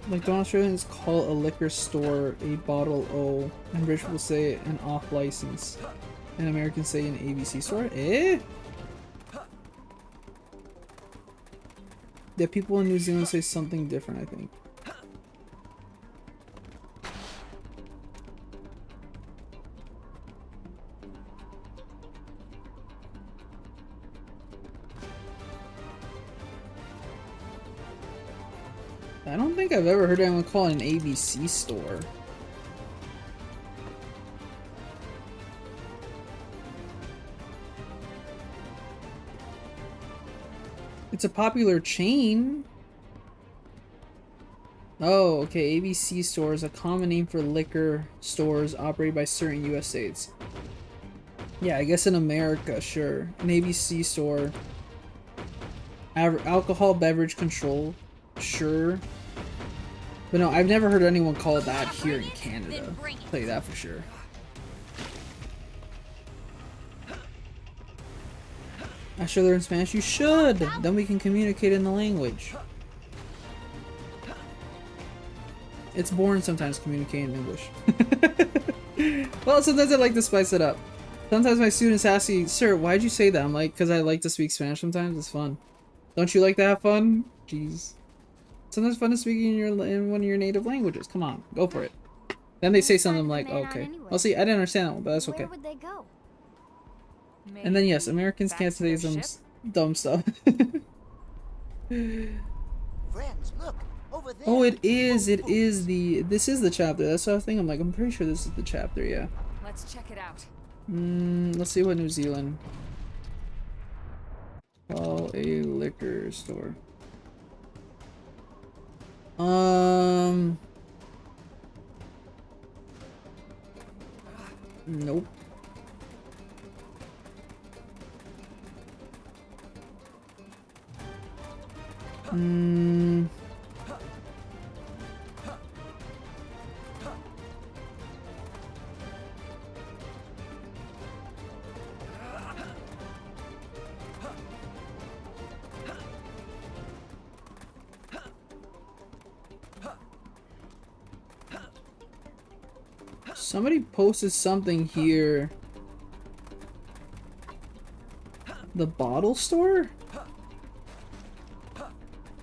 A: Like, don't Australians call a liquor store a bottle O, and British people say an off license, and Americans say an ABC store? Eh? Yeah, people in New Zealand say something different, I think. I don't think I've ever heard anyone call it an ABC store. It's a popular chain. Oh, okay. ABC store is a common name for liquor stores operated by certain U.S. states. Yeah, I guess in America, sure. An ABC store. Alcohol beverage control, sure. But no, I've never heard anyone call it that here in Canada. I'll tell you that for sure. I should learn Spanish. You should! Then we can communicate in the language. It's boring sometimes communicating in English. Well, sometimes I like to spice it up. Sometimes my students ask me, "Sir, why'd you say that?" I'm like, because I like to speak Spanish sometimes. It's fun. Don't you like to have fun? Jeez. Sometimes it's fun to speak in one of your native languages. Come on, go for it. Then they say something like, oh, okay. Well, see, I didn't understand that one, but that's okay.
C: Where would they go?
A: And then yes, Americans can't say some dumb stuff.
G: Friends, look, over there.
A: Oh, it is the, this is the chapter. That's what I was thinking. I'm like, I'm pretty sure this is the chapter, yeah.
I: Let's check it out.
A: Let's see what New Zealand. Call a liquor store. Nope. Somebody posted something here. The bottle store?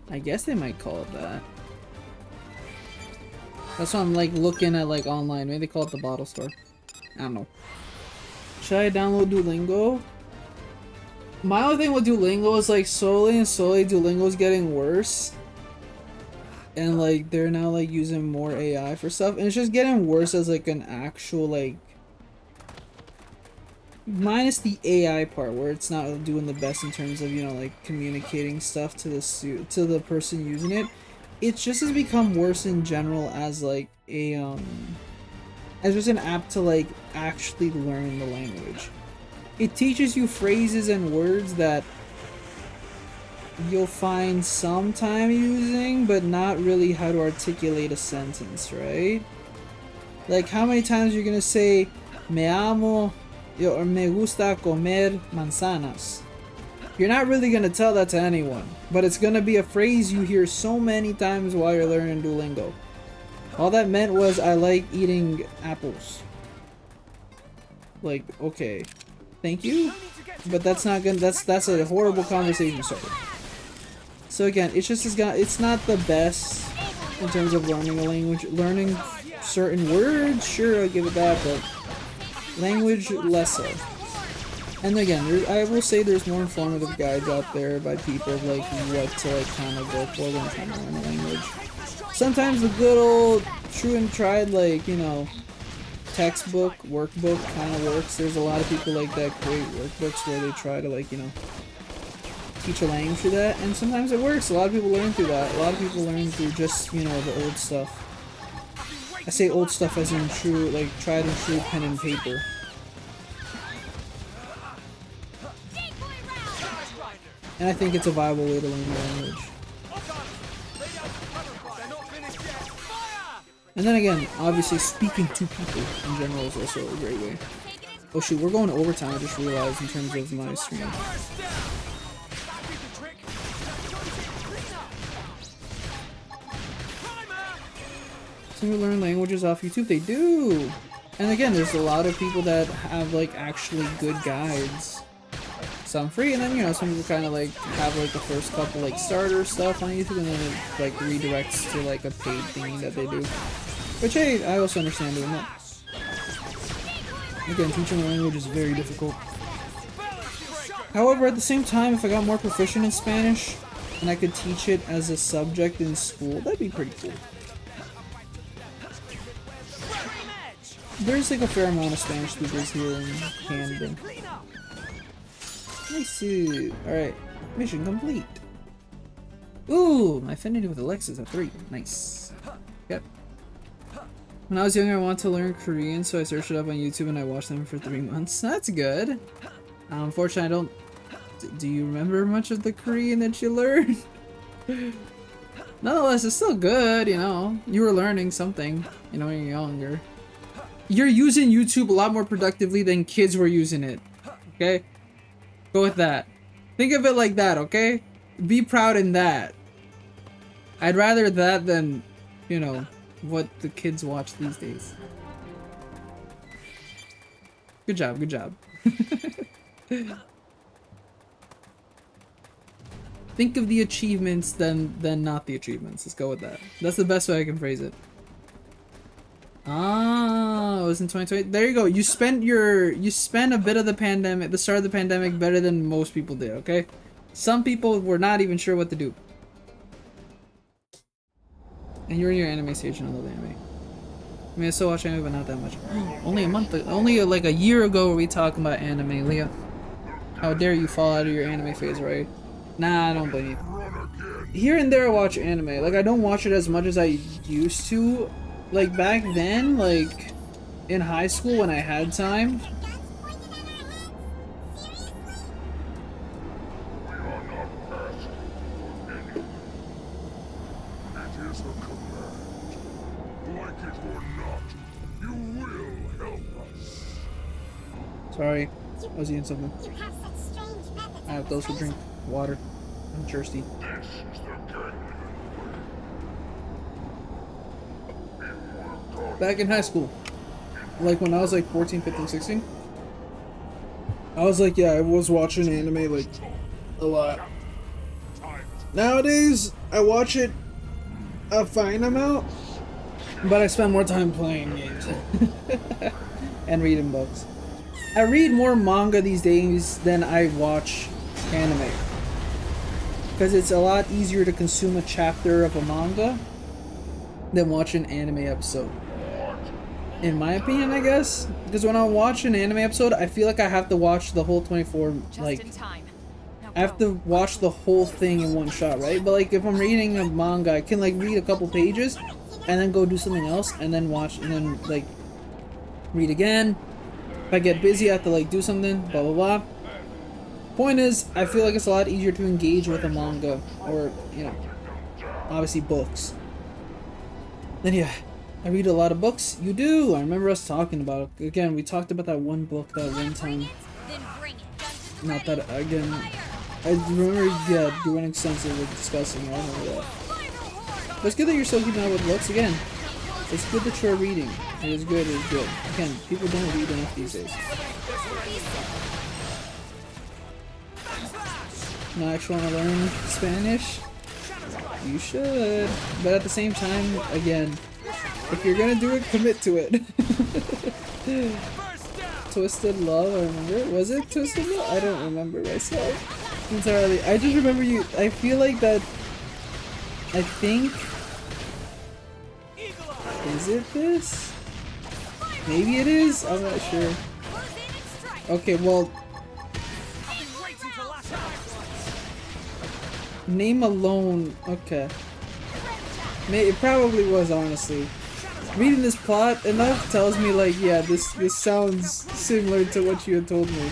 A: I guess they might call it that. That's what I'm like looking at like online. Maybe they call it the bottle store. I don't know. Should I download Duolingo? My only thing with Duolingo is like slowly Duolingo's getting worse. And like they're now like using more AI for stuff, and it's just getting worse as like an actual like, minus the AI part where it's not doing the best in terms of, you know, like communicating stuff to the person using it. It just has become worse in general as like a as just an app to like actually learn the language. It teaches you phrases and words that you'll find some time using, but not really how to articulate a sentence, right? Like, how many times you're gonna say me amo or me gusta comer manzanas? You're not really gonna tell that to anyone, but it's gonna be a phrase you hear so many times while you're learning Duolingo. All that meant was I like eating apples. Like, okay, thank you, but that's not gonna, that's a horrible conversation starter. So again, it's just it's not the best in terms of learning a language. Learning certain words, sure, I'll give it that, but language, less so. And again, I will say there's more informative guides out there by people like what to like kind of go for when trying to learn a language. sometimes the good old true and tried, like, you know, textbook, workbook kind of works. There's a lot of people like that create workbooks where they try to, like, you know, teach a language through that, and sometimes it works. A lot of people learn through that. A lot of people learn through just, you know, the old stuff. I say old stuff as in true, like, tried and true pen and paper. And I think it's a viable way to learn the language. And then again, obviously speaking to people in general is also a great way. Oh shoot, we're going to overtime, I just realized, in terms of my stream. Some people learn languages off YouTube, they do! And again, there's a lot of people that have, like, actually good guides. Some free, and then, you know, some people kind of, like, have, like, the first couple, like, starter stuff on YouTube, and then it, like, redirects to, like, a paid thing that they do. Which, hey, I also understand doing that. Again, teaching a language is very difficult. However, at the same time, if I got more proficient in Spanish, and I could teach it as a subject in school, that'd be pretty cool. There's, like, a fair amount of Spanish speakers here in Canada. Nice. Alright. Mission complete. Ooh, my affinity with Alexa's at 3. Nice. Yep. When I was younger, I wanted to learn Korean, so I searched it up on YouTube and I watched them for 3 months. That's good. Unfortunately, I don't... Do you remember much of the Korean that you learned? Nonetheless, it's still good, you know. You were learning something, you know, when you're younger. You're using YouTube a lot more productively than kids were using it. Okay? Go with that. Think of it like that, okay? Be proud in that. I'd rather that than, you know, what the kids watch these days. Good job, good job. Think of the achievements than not the achievements. Let's go with that. That's the best way I can phrase it. Ah, it was in 2020. There you go. You spent a bit of the pandemic, the start of the pandemic, better than most people did, okay? Some people were not even sure what to do. And you're in your anime stage, and I love anime. I mean, I still watch anime, but not that much. Only a month, only like a year ago were we talking about anime, Leah. How dare you fall out of your anime phase, right? Nah, I don't blame you. Here and there I watch anime. Like, I don't watch it as much as I used to. Like, back then, like, in high school when I had time. Sorry, I was eating something. I have those who drink water. I'm thirsty. Back in high school, like when I was like 14, 15, 16, I was like, yeah, I was watching anime like a lot. Nowadays, I watch it a fine amount, but I spend more time playing games and reading books. I read more manga these days than I watch anime, because it's a lot easier to consume a chapter of a manga than watch an anime episode. In my opinion, I guess, because when I watch an anime episode, I feel like I have to watch the whole 24, like, I have to watch the whole thing in one shot, right? But like, if I'm reading a manga, I can like read a couple pages, and then go do something else, and then watch, and then like, read again. If I get busy, I have to like do something, blah blah blah. Point is, I feel like it's a lot easier to engage with a manga, or, you know, obviously books. Then yeah. I read a lot of books. You do! I remember us talking about it. Again, we talked about that one book that one time. Not that, again, I remember, yeah, doing extensive with discussing it. I remember that. But it's good that you're still keeping up with books. Again, it's good that you're reading. It is good, it is good. Again, people don't read enough these days. Now, I actually want to learn Spanish. You should. But at the same time, again, if you're gonna do it, commit to it. Twisted Love, I remember. Was it Twisted Love? I don't remember myself entirely. I just remember you. I feel like that. I think it this? Maybe it is? I'm not sure. Okay, well... Name alone. Okay. It probably was, honestly. Reading this plot enough tells me, like, yeah, this sounds similar to what you had told me.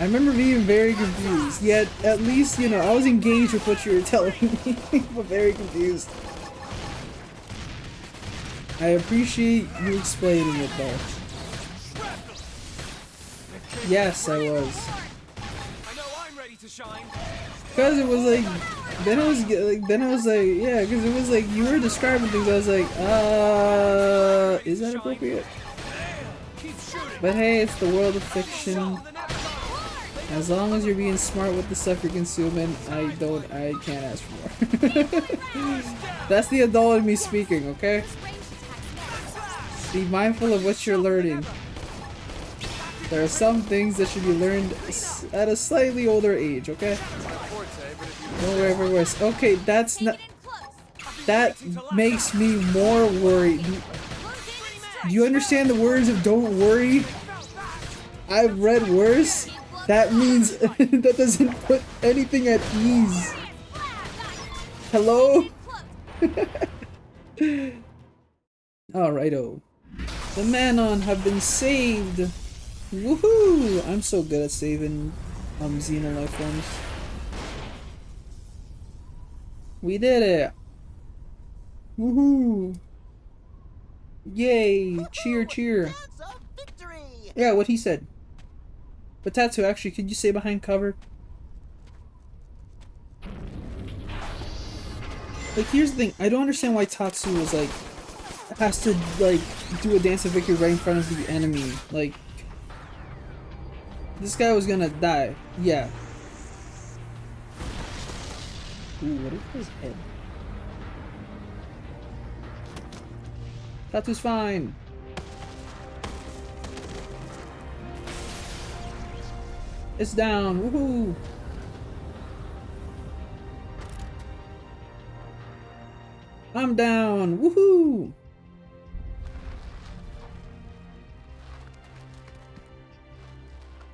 A: I remember being very confused, yet at least, you know, I was engaged with what you were telling me, but very confused. I appreciate you explaining it, though. Yes, I was. Because it was like, then I was like, yeah, because it was like, you were describing things, I was like, is that appropriate? But hey, it's the world of fiction. As long as you're being smart with the stuff you're consuming, I can't ask for more. That's the adult in me speaking, okay? Be mindful of what you're learning. There are some things that should be learned at a slightly older age, okay? Don't worry for worse. Okay, that's not... That makes me more worried. Do you understand the words of don't worry? I've read worse. That means that doesn't put anything at ease. Hello? Alrighto. The Manon have been saved. Woohoo! I'm so good at saving Xeno life forms. We did it! Woohoo! Yay! Cheer, cheer! Yeah, what he said. But Tatsu, actually, could you stay behind cover? Like, here's the thing. I don't understand why Tatsu was like, has to like do a dance of victory right in front of the enemy. Like, this guy was gonna die. Yeah. Ooh, what is his head? Tatsu's fine. It's down. Woohoo! I'm down. Woohoo!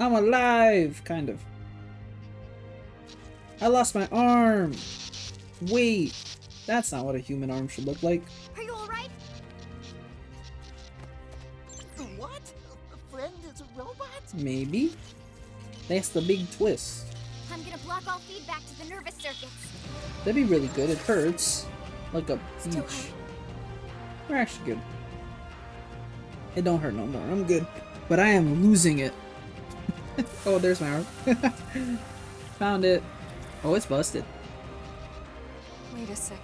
A: I'm alive, kind of. I lost my arm. Wait, that's not what a human arm should look like.
C: Are you alright? What? A friend is a robot?
A: Maybe. That's the big twist.
C: I'm gonna block all feedback to the nervous circuits.
A: That'd be really good. It hurts. Like a peach. We're actually good. It don't hurt no more. I'm good. But I am losing it. Oh, there's my arm. Found it. Oh, it's busted.
I: Wait a second.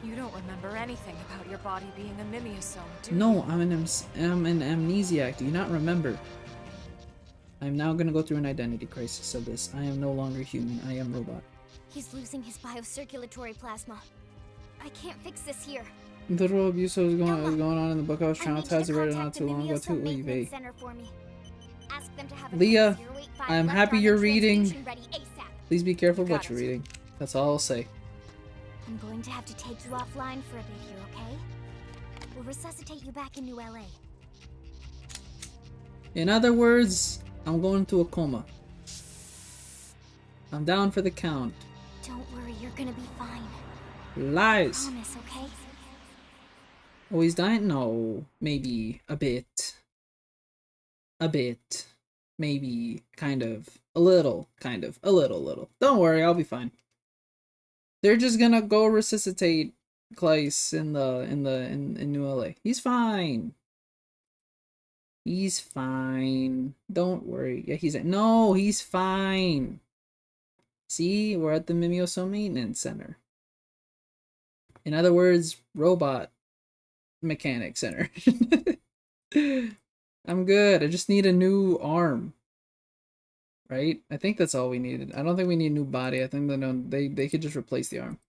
I: You don't remember anything about your body being a mimeosome, do you?
A: No, I'm an amnesiac. Do you not remember? I'm now gonna go through an identity crisis of this. I am no longer human. I am robot.
C: He's losing his biocirculatory plasma. I can't fix this here.
A: Literal abuse was going on in the book. I was traumatized. I read it not too long ago. Too Leah. Leah, I'm happy you're reading. Please be careful what you're reading. That's all I'll say.
C: I'm going to have to take you offline for a bit here, okay? We'll resuscitate you back in New LA.
A: In other words, I'm going to a coma. I'm down for the count.
C: Don't worry, you're gonna be fine.
A: Lies.
C: Promise, okay?
A: Oh, he's dying? No. Maybe. A bit. A bit. Maybe. Kind of. A little. Kind of. A little. Don't worry, I'll be fine. They're just gonna go resuscitate Claes in New LA. He's fine. He's fine. Don't worry. Yeah, he's fine. See, we're at the Mimioso Maintenance Center. In other words, robot mechanic center. I'm good. I just need a new arm. Right? I think that's all we needed. I don't think we need a new body. I think they could just replace the arm.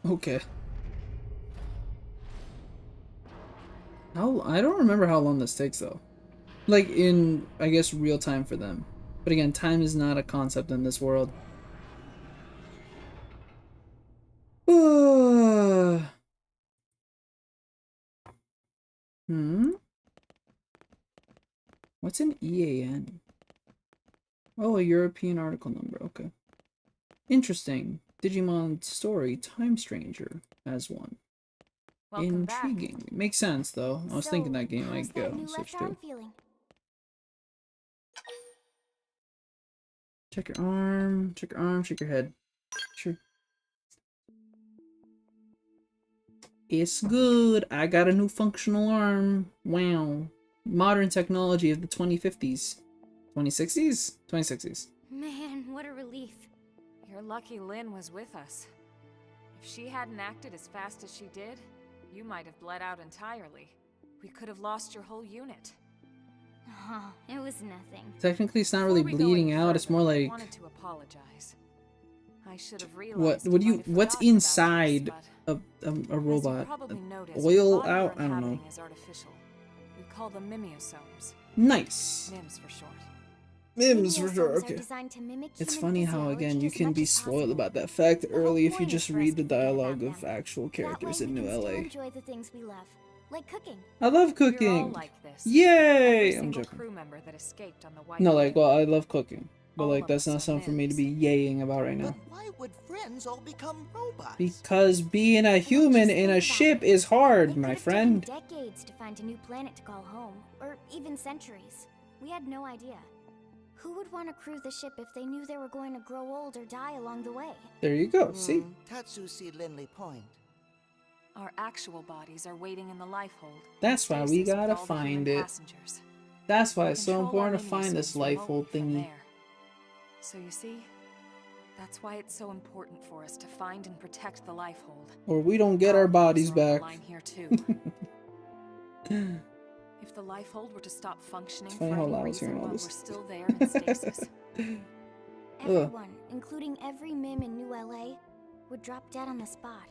A: Okay. I don't remember how long this takes though. Like in, I guess, real time for them. But again, time is not a concept in this world. What's an EAN? Oh, a European article number. Okay. Interesting. Digimon story. Time Stranger has one.
I: Welcome
A: Intriguing.
I: back.
A: Makes sense though. I was thinking that game
C: how's
A: might
C: that
A: go
C: new
A: switch
C: left arm
A: to.
C: feeling?
A: Check your arm. Check your arm. Check your head. Sure. It's good. I got a new functional arm. Wow. Modern technology of the 2050s. 2060s? 2060s.
C: Man, what a relief.
I: You're lucky Lynn was with us. If she hadn't acted as fast as she did, you might have bled out entirely. We could have lost your whole unit.
C: Oh, it was nothing.
A: Technically, it's not really bleeding out. It's more like
I: I wanted to apologize. I should have realized
A: what's inside a robot? Oil out? I don't know.
I: Is artificial. We call them mimeosomes.
A: Nice.
I: MIMS for short.
A: MIMS for sure. Okay. It's funny how again you can be spoiled about that fact early if you just read the dialogue of actual characters in New LA.
C: Enjoy the things we love, like cooking.
A: I love cooking.
I: Like this.
A: Yay! I'm joking.
I: Crew member that escaped on the White
A: No, like, well, I love cooking, but
I: all
A: like that's not something for me to be yaying about right now.
G: But why would friends all become robots?
A: Because being a human in a ship is hard, my friend.
C: Decades to find a new planet to call home, or even centuries. We had no idea. Who would want to crew the ship if they knew they were going to grow old or die along the way?
A: There you go. See?
G: Tatsushi Linley Point.
I: Our actual bodies are waiting in the lifehold.
A: That's why we gotta find it. That's why it's so important to find this lifehold thingy.
I: So you see, that's why it's so important for us to find and protect the lifehold.
A: Or we don't get our bodies back.
I: Here too. If the lifehold were to stop functioning
A: It's funny
I: for
A: how
I: any
A: loud I was hearing
I: reason
A: all
I: while
A: this.
I: we're still there in stasis.
C: Everyone, including every MIM in New LA, would drop dead on the spot.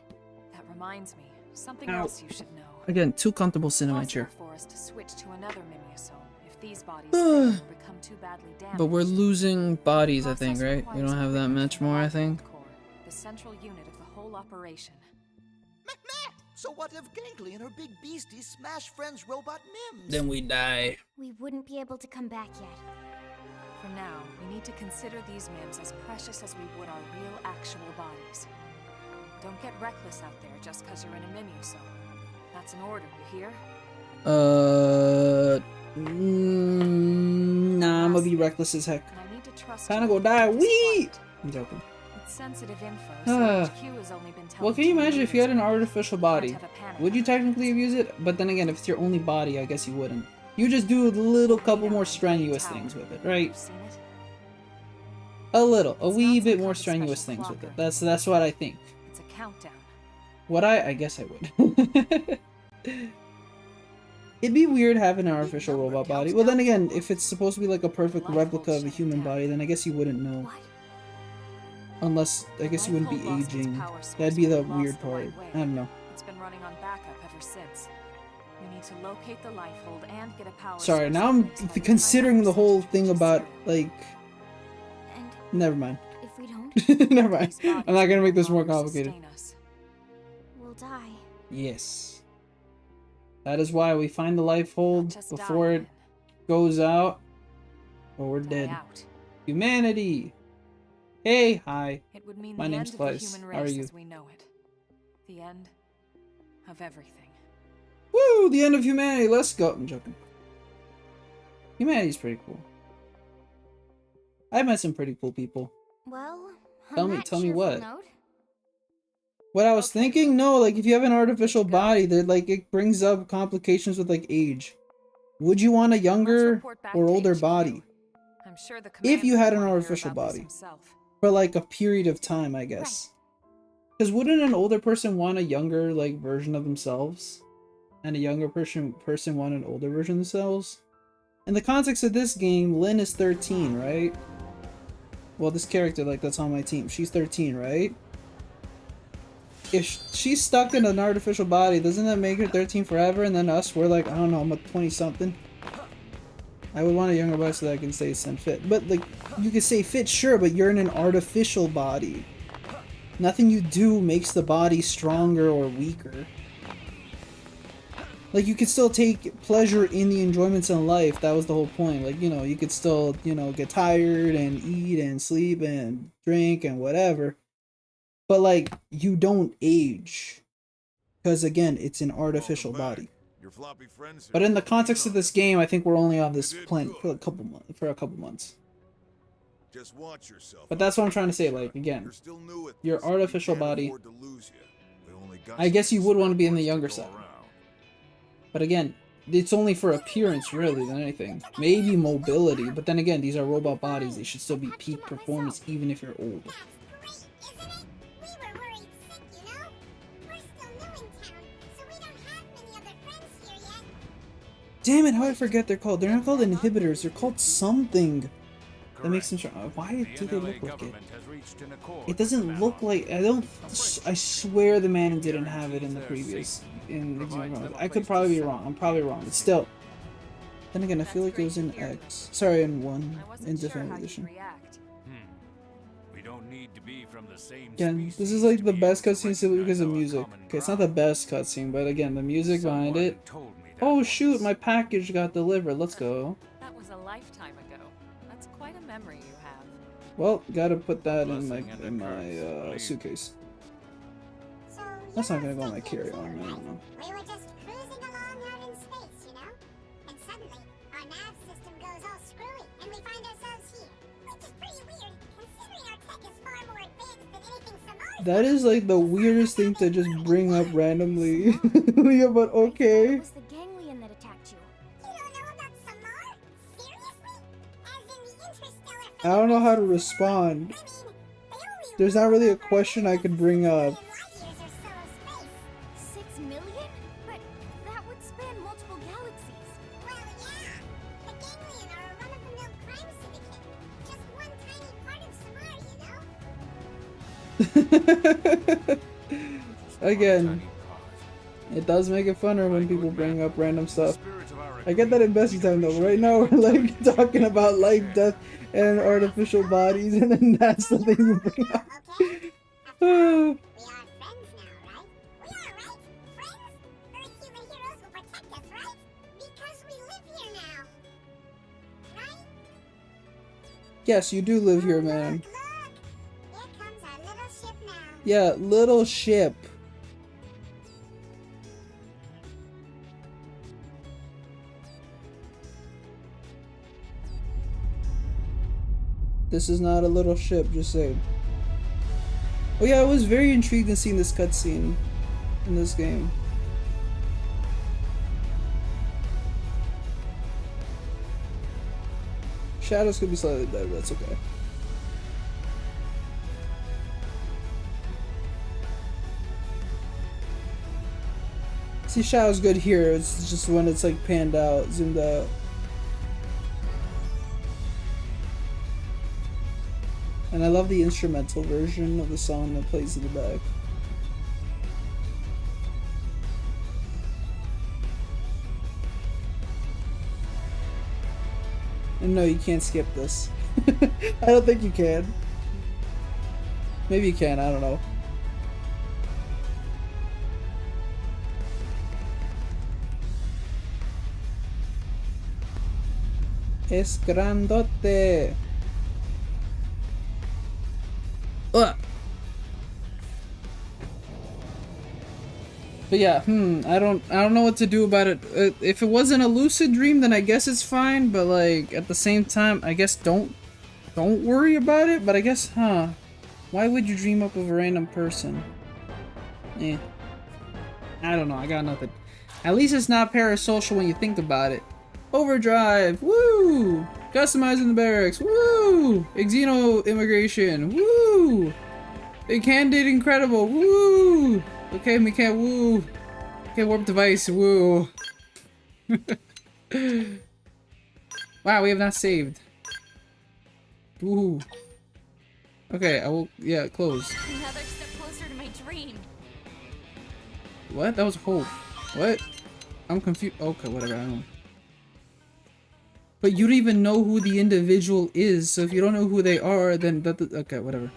I: That reminds me, something
A: Ow.
I: else you should know.
A: Again, too comfortable sitting in my chair.
I: For us to switch to another mimeosome if these bodies fail or become too badly damaged.
A: But we're losing bodies, I think, right? We don't have that much more, I think.
I: The central unit of the whole operation.
G: So what if Gangly and her big beastie smash friends' robot Mims?
A: Then we die.
C: We wouldn't be able to come back yet.
I: For now, we need to consider these MIMs as precious as we would our real, actual bodies. Don't get reckless out there just because you're in a mimeosome. That's an order, you hear?
A: Nah, I'm gonna be reckless as heck.
I: And I need to trust
A: Kinda go die. Wee! I'm joking.
I: It's sensitive info, so HQ has only been telling
A: Well, can you imagine if you had an artificial body? Would you technically abuse it? But then again, if it's your only body, I guess you wouldn't. You just do a little couple more strenuous things with it, right? A wee bit more strenuous things with it. That's what I think.
I: It's a countdown.
A: What I guess I would. It'd be weird having an artificial robot body. Well, then again, if it's supposed to be like a perfect replica of a human body, then I guess you wouldn't know. Unless, I guess you wouldn't be aging. That'd be the weird part. I don't know.
I: It's been running on backup ever since. We need to locate the lifehold and get a power
A: Sorry,
I: source
A: now I'm considering the whole thing about, like...
C: And
A: Never mind.
C: if we don't,
A: Never mind. I'm not gonna make this more complicated.
C: we'll die.
A: Yes. That is why we find the lifehold before it goes out, or we're dead. Humanity! Hey, hi.
I: It would mean
A: My
I: the
A: name's
I: end of the
A: Claes.
I: human
A: How are
I: race
A: you?
I: as we know it. The end of everything.
A: Woo! The end of humanity. Let's go. I'm joking. Humanity's pretty cool. I've met some pretty cool people.
C: Well,
A: Tell
C: on
A: me-
C: that
A: tell me
C: cheerful
A: what?
C: note,
A: What I was thinking, no, like if you have an artificial body, that like it brings up complications with like age. Would you want a younger or older body?
I: I'm sure the
A: If you
I: commander
A: had an
I: would wanna hear
A: artificial
I: about this
A: body.
I: himself.
A: For like a period of time, I guess. Because wouldn't an older person want a younger like version of themselves? And a younger person want an older version of themselves? In the context of this game, Lynn is 13, right? Well, this character, like, that's on my team. She's 13, right? If she's stuck in an artificial body, doesn't that make her 13 forever? And then us, we're like, I don't know, I'm a 20-something. I would want a younger body so that I can stay fit. But like, you can stay fit, sure, but you're in an artificial body. Nothing you do makes the body stronger or weaker. Like, you could still take pleasure in the enjoyments in life. That was the whole point. Like, you know, you could still, you know, get tired and eat and sleep and drink and whatever. But, like, you don't age. Because, again, it's an artificial body. But in the context of this game, I think we're only on this planet for a couple months.
F: Just watch yourself.
A: But that's what I'm trying to say. Like, again, your artificial body. I guess you would want to be in the younger side. But again, it's only for appearance, really, than anything. Maybe mobility, but then again, these are robot bodies. They should still be peak performance, even if you're old. Damn it, how I forget they're called. They're not called inhibitors, they're called something. That makes them strong. Why do they look like it? It doesn't look like... I swear the man didn't have it in the previous... I could probably be wrong. I'm probably wrong. But still. Then again, I feel like it was in X. Sorry, in 1. In Definitive Edition.
K: We don't need to be from the same
A: again, this is like the best cutscene simply because of music. Okay, it's not the best cutscene, but again, the music behind it. Oh shoot, my package got delivered. Let's go.
I: That was a lifetime ago. That's quite a memory you have.
A: Well, gotta put that in my suitcase. That's not gonna go on my carry-on. I don't know.
N: We were just cruising along out in space, you know? And suddenly, our nav system goes all screwy, and we find ourselves here. Which is pretty weird, considering our tech is far more advanced than anything Samar.
A: That is like the weirdest thing to just bring up randomly. Yeah, but okay.
N: It was the ganglion that attacked you. You don't know about Samar? Seriously? As in the interstellar...
A: I don't know how to respond. There's not really a question I could bring up.
C: 6 million? But that would span multiple galaxies.
N: Well, yeah. The ganglion are a run-of-the-mill crime syndicate. Just one tiny part of Samar, you know?
A: Again, it does make it funner when people bring up random stuff. I get that in Bessie time though. Right now we're like talking about life, death, and artificial bodies, and then that's the thing you bring up. Yes, you do live here, man. Yeah, little ship. This is not a little ship, just saying. Oh yeah, I was very intrigued in seeing this cutscene in this game. Shadows could be slightly better, but that's okay. See, Shadow's good here, it's just when it's like panned out, zoomed out. And I love the instrumental version of the song that plays in the back. And no, you can't skip this. I don't think you can. Maybe you can, I don't know. Es grandote. Ugh. But yeah, I don't know what to do about it. If it wasn't a lucid dream, then I guess it's fine. But like at the same time, I guess don't worry about it. But I guess, why would you dream up of a random person? I don't know. I got nothing. At least it's not parasocial when you think about it. Overdrive, woo! Customizing the barracks, woo! Xeno immigration, woo! Big Candid incredible, woo! Okay, we can't woo. Okay, warp device, woo. Wow, we have not saved. Woo. Okay, I will, yeah, close.
C: Another step closer to my dream.
A: What? That was hope. What? I'm confused. Okay, whatever, I don't know. But you don't even know who the individual is, so if you don't know who they are, then okay, whatever.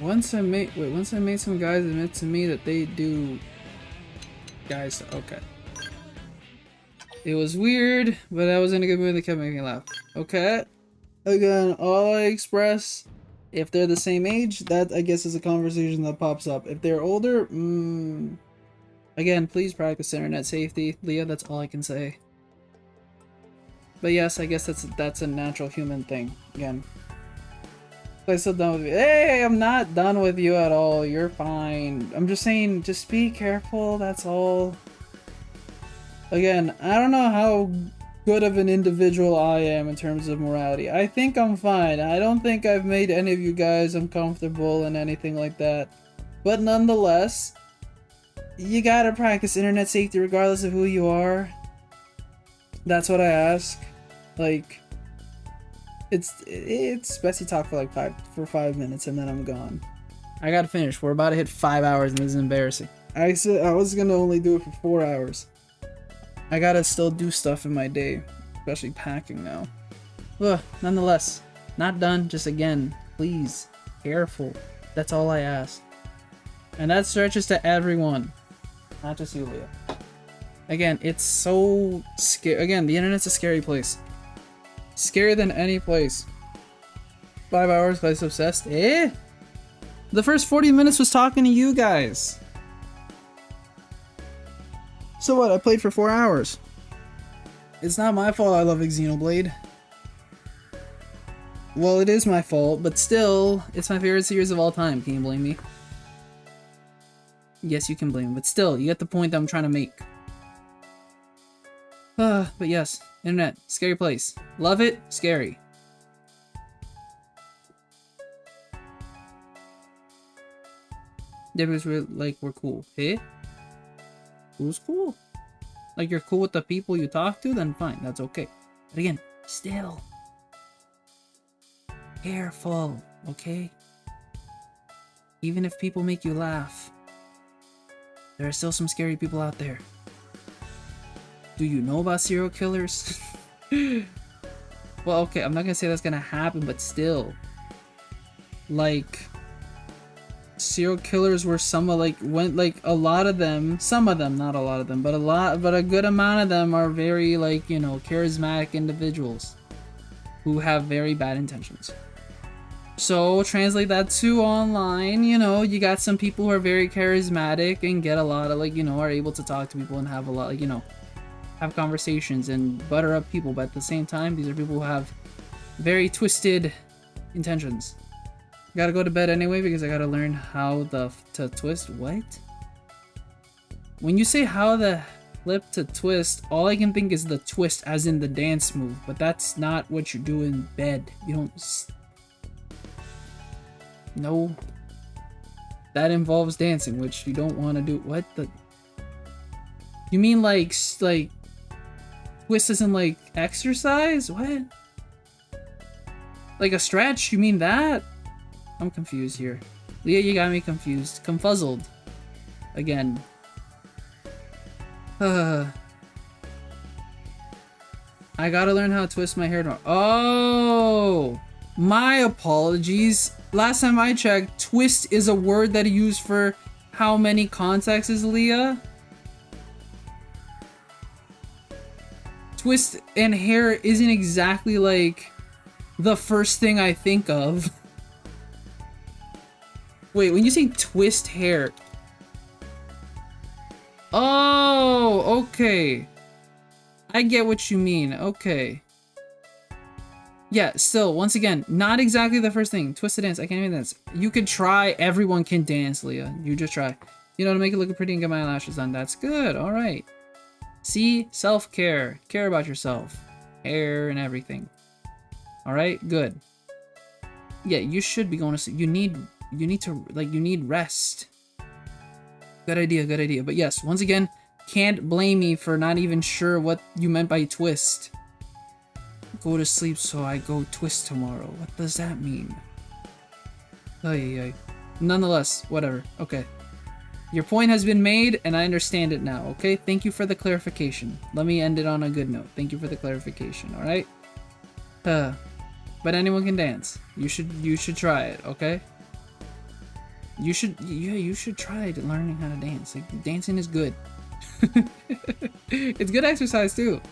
A: Once I made some guys admit to me that they do guys, okay. It was weird, but I was in a good mood and they kept making me laugh. Okay. Again, all I express, if they're the same age, that I guess is a conversation that pops up. If they're older, again, please practice internet safety. Leah, that's all I can say. But yes, I guess that's a natural human thing. Again. I'm still done with you. Hey, I'm not done with you at all. You're fine. I'm just saying, just be careful, that's all. Again, I don't know how good of an individual I am in terms of morality. I think I'm fine. I don't think I've made any of you guys uncomfortable and anything like that. But nonetheless, you gotta practice internet safety regardless of who you are. That's what I ask. Like, it's Bessie talk for like 5 minutes and then I'm gone. I gotta finish. We're about to hit 5 hours and this is embarrassing. I said I was gonna only do it for 4 hours. I gotta still do stuff in my day, especially packing now. Ugh, nonetheless, not done. Just again, please, careful. That's all I ask. And that stretches to everyone, not just you, Leah. Again, it's so scary. Again, the internet's a scary place. Scarier than any place. 5 hours, Claes obsessed. Eh? The first 40 minutes was talking to you guys. So what? I played for 4 hours. It's not my fault I love Xenoblade. Well, it is my fault, but still, it's my favorite series of all time. Can you blame me? Yes, you can blame me, but still, you get the point that I'm trying to make. But yes, internet, scary place. Love it, scary. Yeah, because we're cool. Hey? Who's cool? Like you're cool with the people you talk to, then fine, that's okay. But again, still careful, okay? Even if people make you laugh, there are still some scary people out there. Do you know about serial killers? Well, okay, I'm not gonna say that's gonna happen, but still, like, serial killers were some of a lot of them, some of them, not a lot of them, but a good amount of them are very, like, you know, charismatic individuals who have very bad intentions. So translate that to online, you know, you got some people who are very charismatic and get a lot of, like, you know, are able to talk to people and have a lot, like, you know, have conversations and butter up people, but at the same time, these are people who have very twisted intentions. Gotta go to bed anyway because I gotta learn how to twist. What? When you say how the flip to twist, all I can think is the twist as in the dance move, but that's not what you do in bed. You don't. No. That involves dancing, which you don't want to do. What the? You mean like twist isn't like exercise? What? Like a stretch? You mean that? I'm confused here. Leah, you got me confused. Confuzzled. Again. I gotta learn how to twist my hair tomorrow. Oh! My apologies. Last time I checked, twist is a word that you use for how many contexts is Leah? Twist and hair isn't exactly like the first thing I think of. Wait, when you say twist hair... Oh, okay. I get what you mean, okay. Yeah, still, once again, not exactly the first thing. Twist the dance, I can't even dance. You could try, everyone can dance, Leah. You just try. You know, to make it look pretty and get my eyelashes done. That's good, alright. See? Self-care. Care about yourself. Hair and everything. Alright, good. Yeah, you should be going to sleep. You need rest. Good idea. But yes, once again, can't blame me for not even sure what you meant by twist. Go to sleep so I go twist tomorrow. What does that mean? Ay. Nonetheless, whatever. Okay. Your point has been made, and I understand it now, okay? Thank you for the clarification. Let me end it on a good note. Thank you for the clarification, alright? But anyone can dance. You should try it, okay? You should try learning how to dance. Like, dancing is good. It's good exercise too.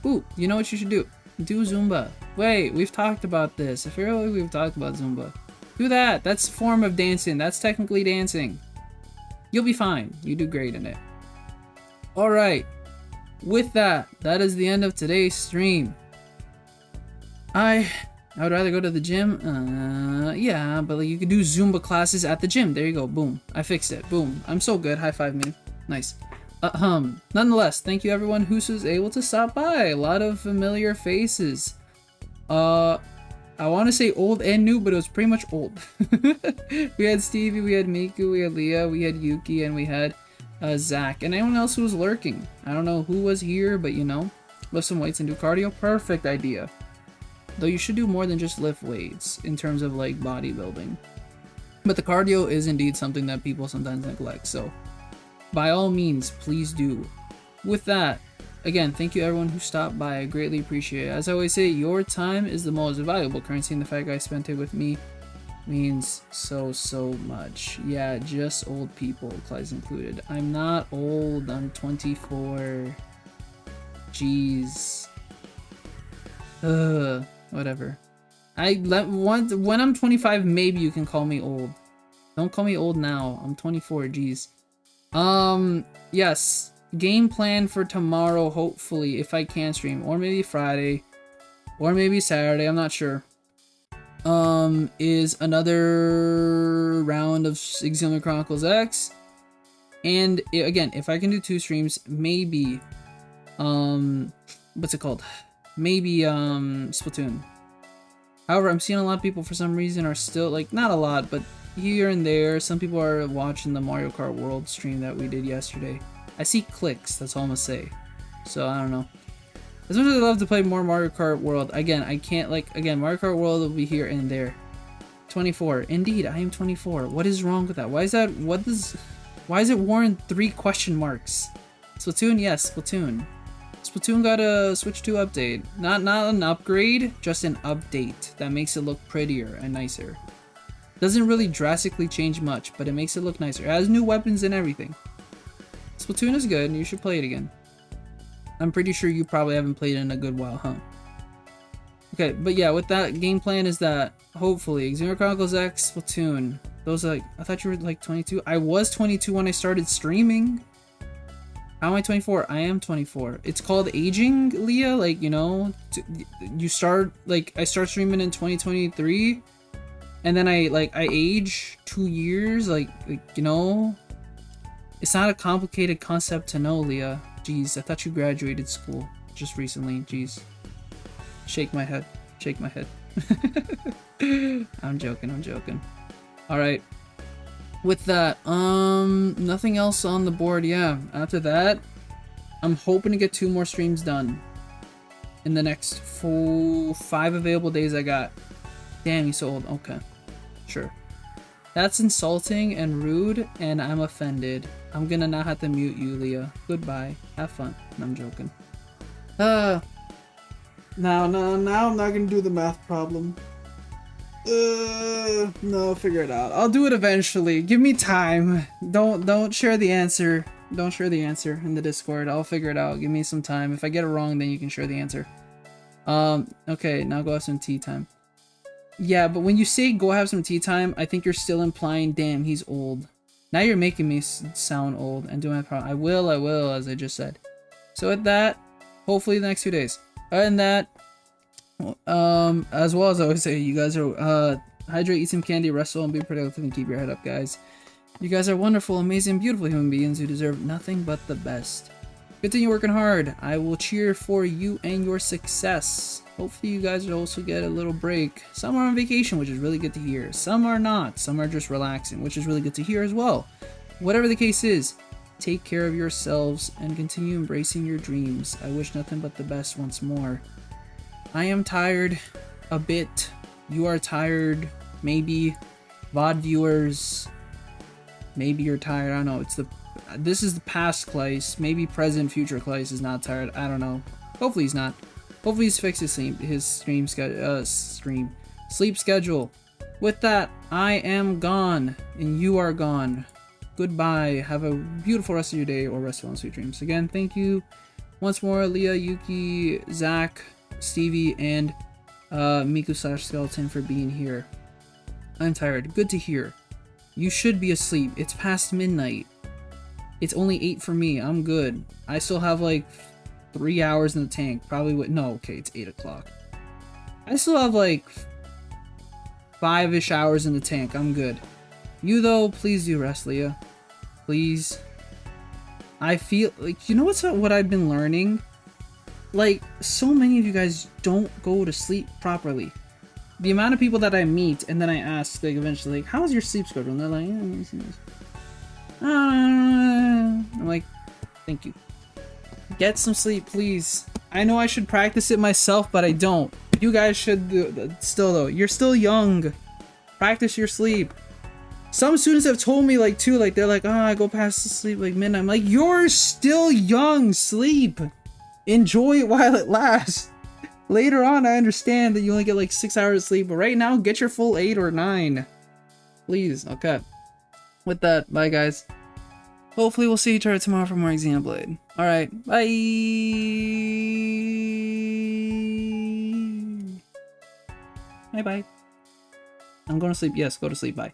A: Ooh, you know what you should do? Do Zumba. Wait, we've talked about this. I feel like we've talked about Zumba. Do that. That's a form of dancing. That's technically dancing. You'll be fine. You do great in it. Alright. With that, that is the end of today's stream. I would rather go to the gym. Yeah, but like, you could do Zumba classes at the gym. There you go. Boom. I fixed it. Boom. I'm so good. High five me. Nice. Nonetheless, thank you everyone who was able to stop by. A lot of familiar faces. I want to say old and new, but it was pretty much old. We had Stevie, we had Miku, we had Leah, we had Yuki, and we had Zach, and anyone else who was lurking. I don't know who was here, but you know, lift some weights and do cardio. Perfect idea. Though you should do more than just lift weights in terms of like bodybuilding. But the cardio is indeed something that people sometimes neglect, so by all means, please do. With that, again, thank you everyone who stopped by. I greatly appreciate it. As I always say, your time is the most valuable currency, and the fact I spent it with me means so much. Yeah, just old people, Claes included. I'm not old, I'm 24. Jeez. Whatever. When I'm 25, maybe you can call me old. Don't call me old now. I'm 24, jeez. Yes. Game plan for tomorrow, hopefully, if I can stream, or maybe Friday, or maybe Saturday, I'm not sure, is another round of XENOBLADE Chronicles X, and again, if I can do 2 streams, maybe, what's it called, maybe, Splatoon. However, I'm seeing a lot of people, for some reason, are still, like, not a lot, but here and there, some people are watching the Mario Kart World stream that we did yesterday. I see clicks, that's all I'm gonna say. So, I don't know. As much as I love to play more Mario Kart World, again, I can't, like, again, Mario Kart World will be here and there. 24. Indeed, I am 24. What is wrong with that? Why is that, why is it warrant 3 question marks? Splatoon? Yes, Splatoon. Splatoon got a Switch 2 update. Not an upgrade, just an update that makes it look prettier and nicer. Doesn't really drastically change much, but it makes it look nicer. It has new weapons and everything. Splatoon is good, and you should play it again. I'm pretty sure you probably haven't played it in a good while, huh? Okay, but yeah, with that, game plan is that, hopefully, XENOBLADE Chronicles X, Splatoon. Those are like, I thought you were like 22. I was 22 when I started streaming. How am I 24? I am 24. It's called aging, Leah. Like, you know, you start, like, I start streaming in 2023, and then I age 2 years, like, you know. It's not a complicated concept to know, Leah. Jeez, I thought you graduated school just recently. Jeez. Shake my head. Shake my head. I'm joking, I'm joking. Alright. With that, nothing else on the board, yeah. After that, I'm hoping to get 2 more streams done in the next 5 available days I got. Damn, he's so old. Okay. Sure. That's insulting and rude, and I'm offended. I'm gonna not have to mute you, Leah. Goodbye. Have fun. No, I'm joking. Now I'm not gonna do the math problem. No, figure it out. I'll do it eventually. Give me time. Don't share the answer. Don't share the answer in the Discord. I'll figure it out. Give me some time. If I get it wrong, then you can share the answer. Okay, now go have some tea time. Yeah, but when you say go have some tea time, I think you're still implying, damn, he's old. Now you're making me sound old and doing my problem. I will, as I just said. So with that, hopefully the next 2 days. Other than that, as well as I always say, you guys are, hydrate, eat some candy, wrestle, and be productive, and keep your head up, guys. You guys are wonderful, amazing, beautiful human beings who deserve nothing but the best. Continue working hard. I will cheer for you and your success. Hopefully you guys will also get a little break. Some are on vacation, which is really good to hear. Some are not. Some are just relaxing, which is really good to hear as well. Whatever the case is, take care of yourselves and continue embracing your dreams. I wish nothing but the best once more. I am tired a bit. You are tired, maybe. VOD viewers, Maybe you're tired. I don't know. This is the past Claes. Maybe present, future Claes is not tired. I don't know. Hopefully he's not. Hopefully he's fixed his sleep schedule. With that, I am gone, and you are gone. Goodbye. Have a beautiful rest of your day, or rest well in sweet dreams. Again, thank you once more, Leah, Yuki, Zach, Stevie, and Miku/Skeleton for being here. I'm tired. Good to hear. You should be asleep. It's past midnight. It's only 8 for me. I'm good. I still have like 3 hours in the tank. Probably would. No, okay, it's 8 o'clock. I still have like 5-ish hours in the tank. I'm good. You though, please do rest, Leah. Please. I feel like, you know what I've been learning? Like, so many of you guys don't go to sleep properly. The amount of people that I meet and then I ask, like, eventually, like, how's your sleep schedule? And they're like, I'm like, thank you. Get some sleep, please. I know I should practice it myself, but I don't. You guys should do, still though. You're still young. Practice your sleep. Some students have told me, like, too, like, they're like, oh, I go past the sleep, like, midnight. I'm like, you're still young. Sleep. Enjoy it while it lasts. Later on, I understand that you only get, like, 6 hours of sleep, but right now, get your full 8 or 9. Please. Okay. With that, bye, guys. Hopefully, we'll see each other tomorrow for more Xenoblade. Alright, bye! Bye-bye. I'm going to sleep. Yes, go to sleep. Bye.